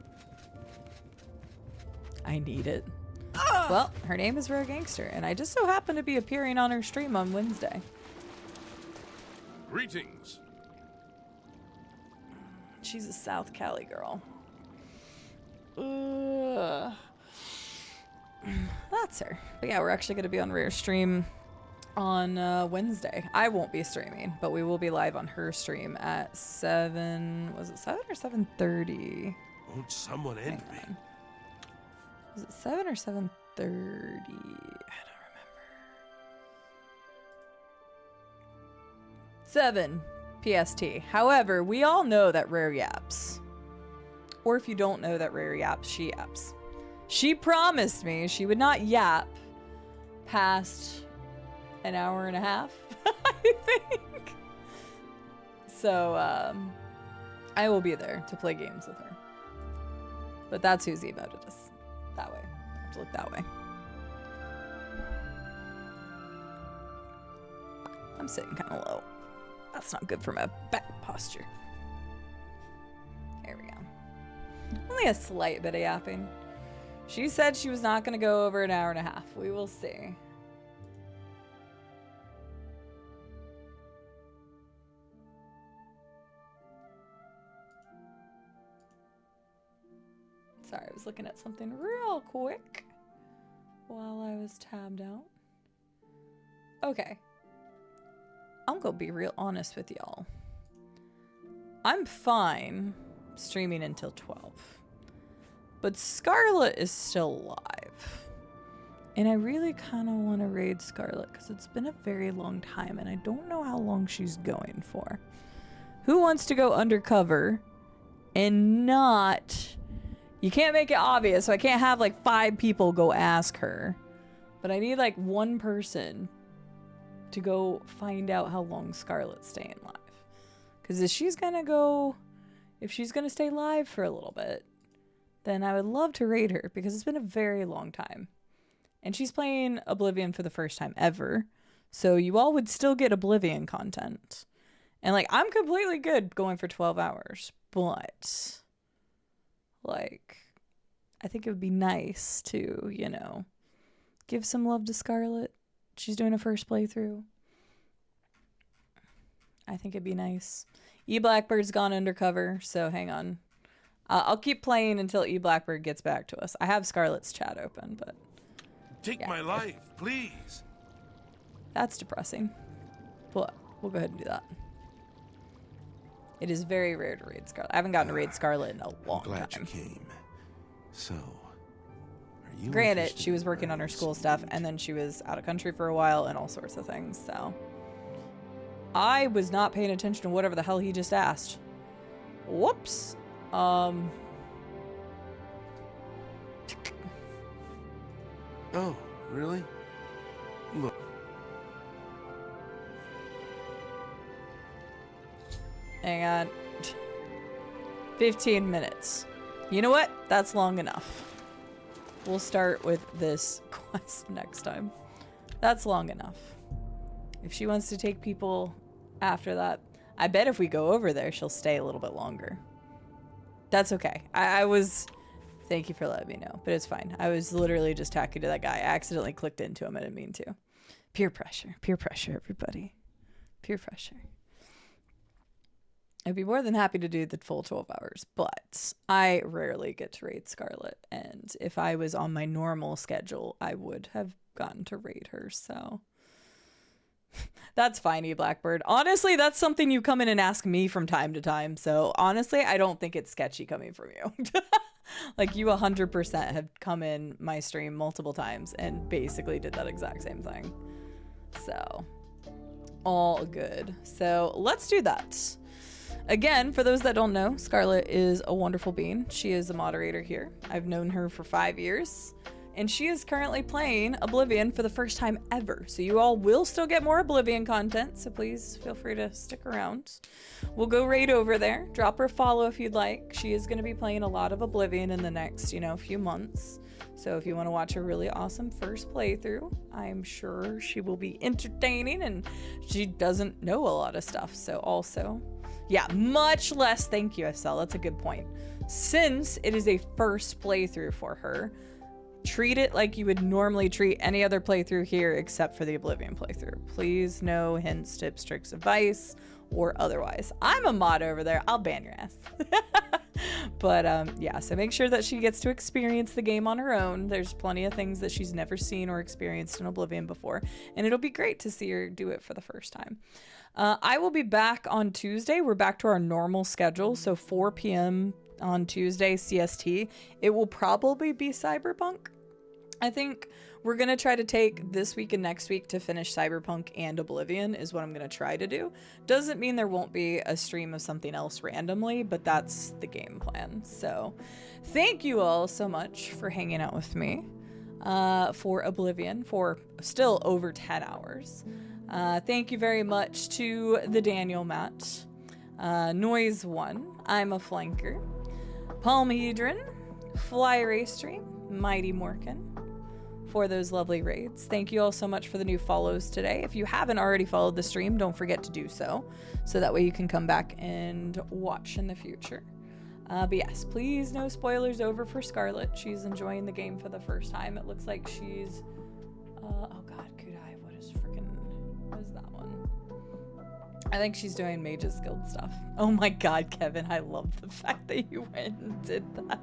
I need it. Well, her name is Rare Gangster, and I just so happen to be appearing on her stream on Wednesday. Greetings. She's a South Cali girl. Ugh. That's her. But yeah, we're actually going to be on Rare stream on Wednesday. I won't be streaming, but we will be live on her stream at 7... Was it 7 or 7:30? Won't someone end me? Was it 7 or 7:30? I don't remember. 7 PST. However, we all know that Rare yaps. Or if you don't know that Rare yaps, she yaps. She promised me she would not yap past an hour and a half, I think. So, I will be there to play games with her. But that's who's emoted us. That way. I have to look that way. I'm sitting kind of low. That's not good for my back posture. There we go. Only a slight bit of yapping. She said she was not going to go over an hour and a half. We will see. Sorry, I was looking at something real quick while I was tabbed out. Okay. I'm gonna be real honest with y'all. I'm fine streaming until 12. But Scarlet is still live. And I really kind of want to raid Scarlet because it's been a very long time and I don't know how long she's going for. Who wants to go undercover and not... You can't make it obvious, so I can't have like 5 people go ask her. But I need like 1 person to go find out how long Scarlet's staying live. Because if she's gonna stay live for a little bit, then I would love to raid her because it's been a very long time. And she's playing Oblivion for the first time ever. So you all would still get Oblivion content. And like, I'm completely good going for 12 hours, but like, I think it would be nice to, you know, give some love to Scarlet. She's doing a first playthrough. I think it'd be nice. E Blackbird's gone undercover, so hang on. I'll keep playing until E Blackbird gets back to us. I have Scarlet's chat open, but Take my life, please. That's depressing. But we'll go ahead and do that. It is very rare to raid Scarlet. I haven't gotten to raid Scarlet in a long time. Glad you came. So, are you Granted, interested she was in working on her learning school some stuff, magic? and then she was out of country for a while and all sorts of things, so. I was not paying attention to whatever the hell he just asked. Whoops. Oh, really? Look. Hang on. 15 minutes. You know what? That's long enough. We'll start with this quest next time. That's long enough. If she wants to take people after that, I bet if we go over there, she'll stay a little bit longer. That's okay. I was... Thank you for letting me know, but it's fine. I was literally just talking to that guy. I accidentally clicked into him. I didn't mean to. Peer pressure, everybody. Peer pressure. I'd be more than happy to do the full 12 hours, but I rarely get to raid Scarlet, and if I was on my normal schedule, I would have gotten to raid her, so... That's fine, E Blackbird. Honestly, that's something you come in and ask me from time to time, so honestly, I don't think it's sketchy coming from you. Like, you 100% have come in my stream multiple times and basically did that exact same thing. So, all good. So, let's do that. Again, for those that don't know, Scarlet is a wonderful being. She is a moderator here. I've known her for 5 years. And she is currently playing Oblivion for the first time ever. So you all will still get more Oblivion content. So please feel free to stick around. We'll go right over there. Drop her a follow if you'd like. She is going to be playing a lot of Oblivion in the next, few months. So if you want to watch a really awesome first playthrough, I'm sure she will be entertaining, and she doesn't know a lot of stuff. So also, yeah, much less, thank you, SL. That's a good point. Since it is a first playthrough for her, treat it like you would normally treat any other playthrough here except for the Oblivion playthrough. Please, no hints, tips, tricks, advice, or otherwise. I'm a mod over there. I'll ban your ass. But yeah, so make sure that she gets to experience the game on her own. There's plenty of things that she's never seen or experienced in Oblivion before, and it'll be great to see her do it for the first time. I will be back on Tuesday. We're back to our normal schedule, so 4 p.m. on Tuesday CST. It will probably be Cyberpunk. I think we're going to try to take this week and next week to finish Cyberpunk and Oblivion is what I'm going to try to do. Doesn't mean there won't be a stream of something else randomly, but that's the game plan. So thank you all so much for hanging out with me for Oblivion for still over 10 hours. Thank you very much to the Daniel Matt, Noise One, I'm a Flanker, Palmhedron, Fly Race Stream, Mighty Morkin, for those lovely raids. Thank you all so much for the new follows today. If you haven't already followed the stream, don't forget to do so that way you can come back and watch in the future. But yes, please no spoilers over for Scarlet. She's enjoying the game for the first time. It looks like she's oh god, Kudai, what is that one? I think she's doing Mage's Guild stuff. Oh my god, Kevin, I love the fact that you went and did that.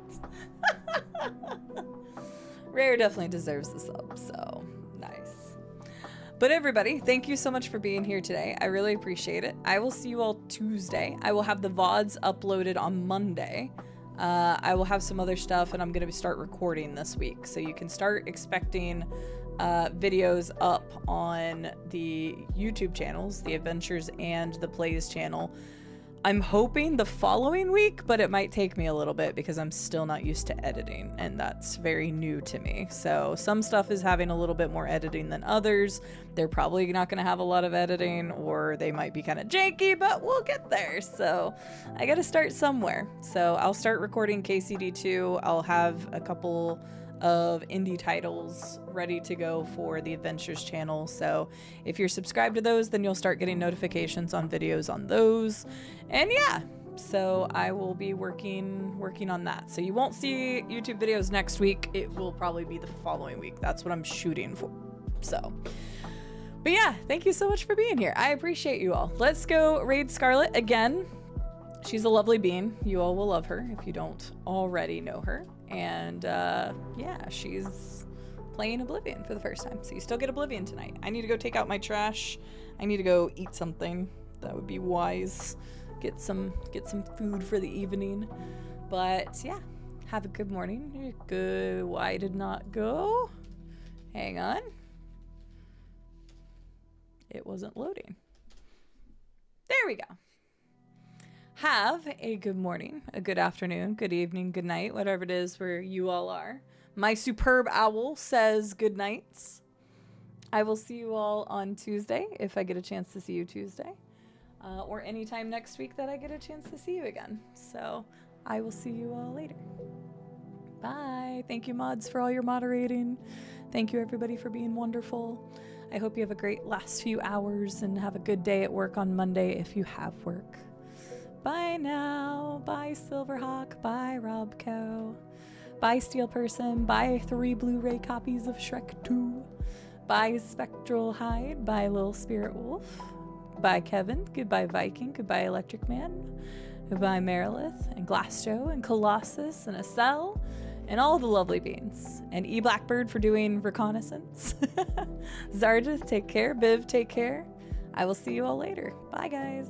Rare definitely deserves the sub, so nice. But everybody, thank you so much for being here today. I really appreciate it. I will see you all Tuesday. I will have the VODs uploaded on Monday. I will have some other stuff, and I'm going to start recording this week. So you can start expecting videos up on the YouTube channels, the Adventures and the Plays channel. I'm hoping the following week, but it might take me a little bit because I'm still not used to editing, and that's very new to me. So some stuff is having a little bit more editing than others. They're probably not going to have a lot of editing, or they might be kind of janky, but we'll get there. So I got to start somewhere. So I'll start recording KCD2. I'll have a couple of indie titles ready to go for the Adventures channel. So if you're subscribed to those, then you'll start getting notifications on videos on those. And yeah, so I will be working on that. So you won't see YouTube videos next week. It will probably be the following week. That's what I'm shooting for. So, but yeah, thank you so much for being here. I appreciate you all. Let's go raid Scarlet again. She's a lovely being. You all will love her if you don't already know her. And yeah, she's playing Oblivion for the first time. So you still get Oblivion tonight. I need to go take out my trash. I need to go eat something. That would be wise. Get some food for the evening. But yeah, have a good morning. Good. Why did not go? Hang on. It wasn't loading. There we go. Have a good morning, a good afternoon, good evening, good night, whatever it is where you all are. My superb owl says good nights. I will see you all on Tuesday, if I get a chance to see you Tuesday. Or anytime next week that I get a chance to see you again. So I will see you all later. Bye. Thank you, mods, for all your moderating. Thank you, everybody, for being wonderful. I hope you have a great last few hours and have a good day at work on Monday if you have work. Bye now. Bye, Silverhawk. Bye, Robco. Bye, Steel Person. Bye, 3 Blu-ray copies of Shrek 2. Bye, Spectral Hide. Bye, Little Spirit Wolf. Bye, Kevin. Goodbye, Viking. Goodbye, Electric Man. Goodbye, Marilith, and Glassjoe, and Colossus, and Acel, and all the lovely beans. And E Blackbird for doing reconnaissance. Zarda, take care. Biv, take care. I will see you all later. Bye, guys.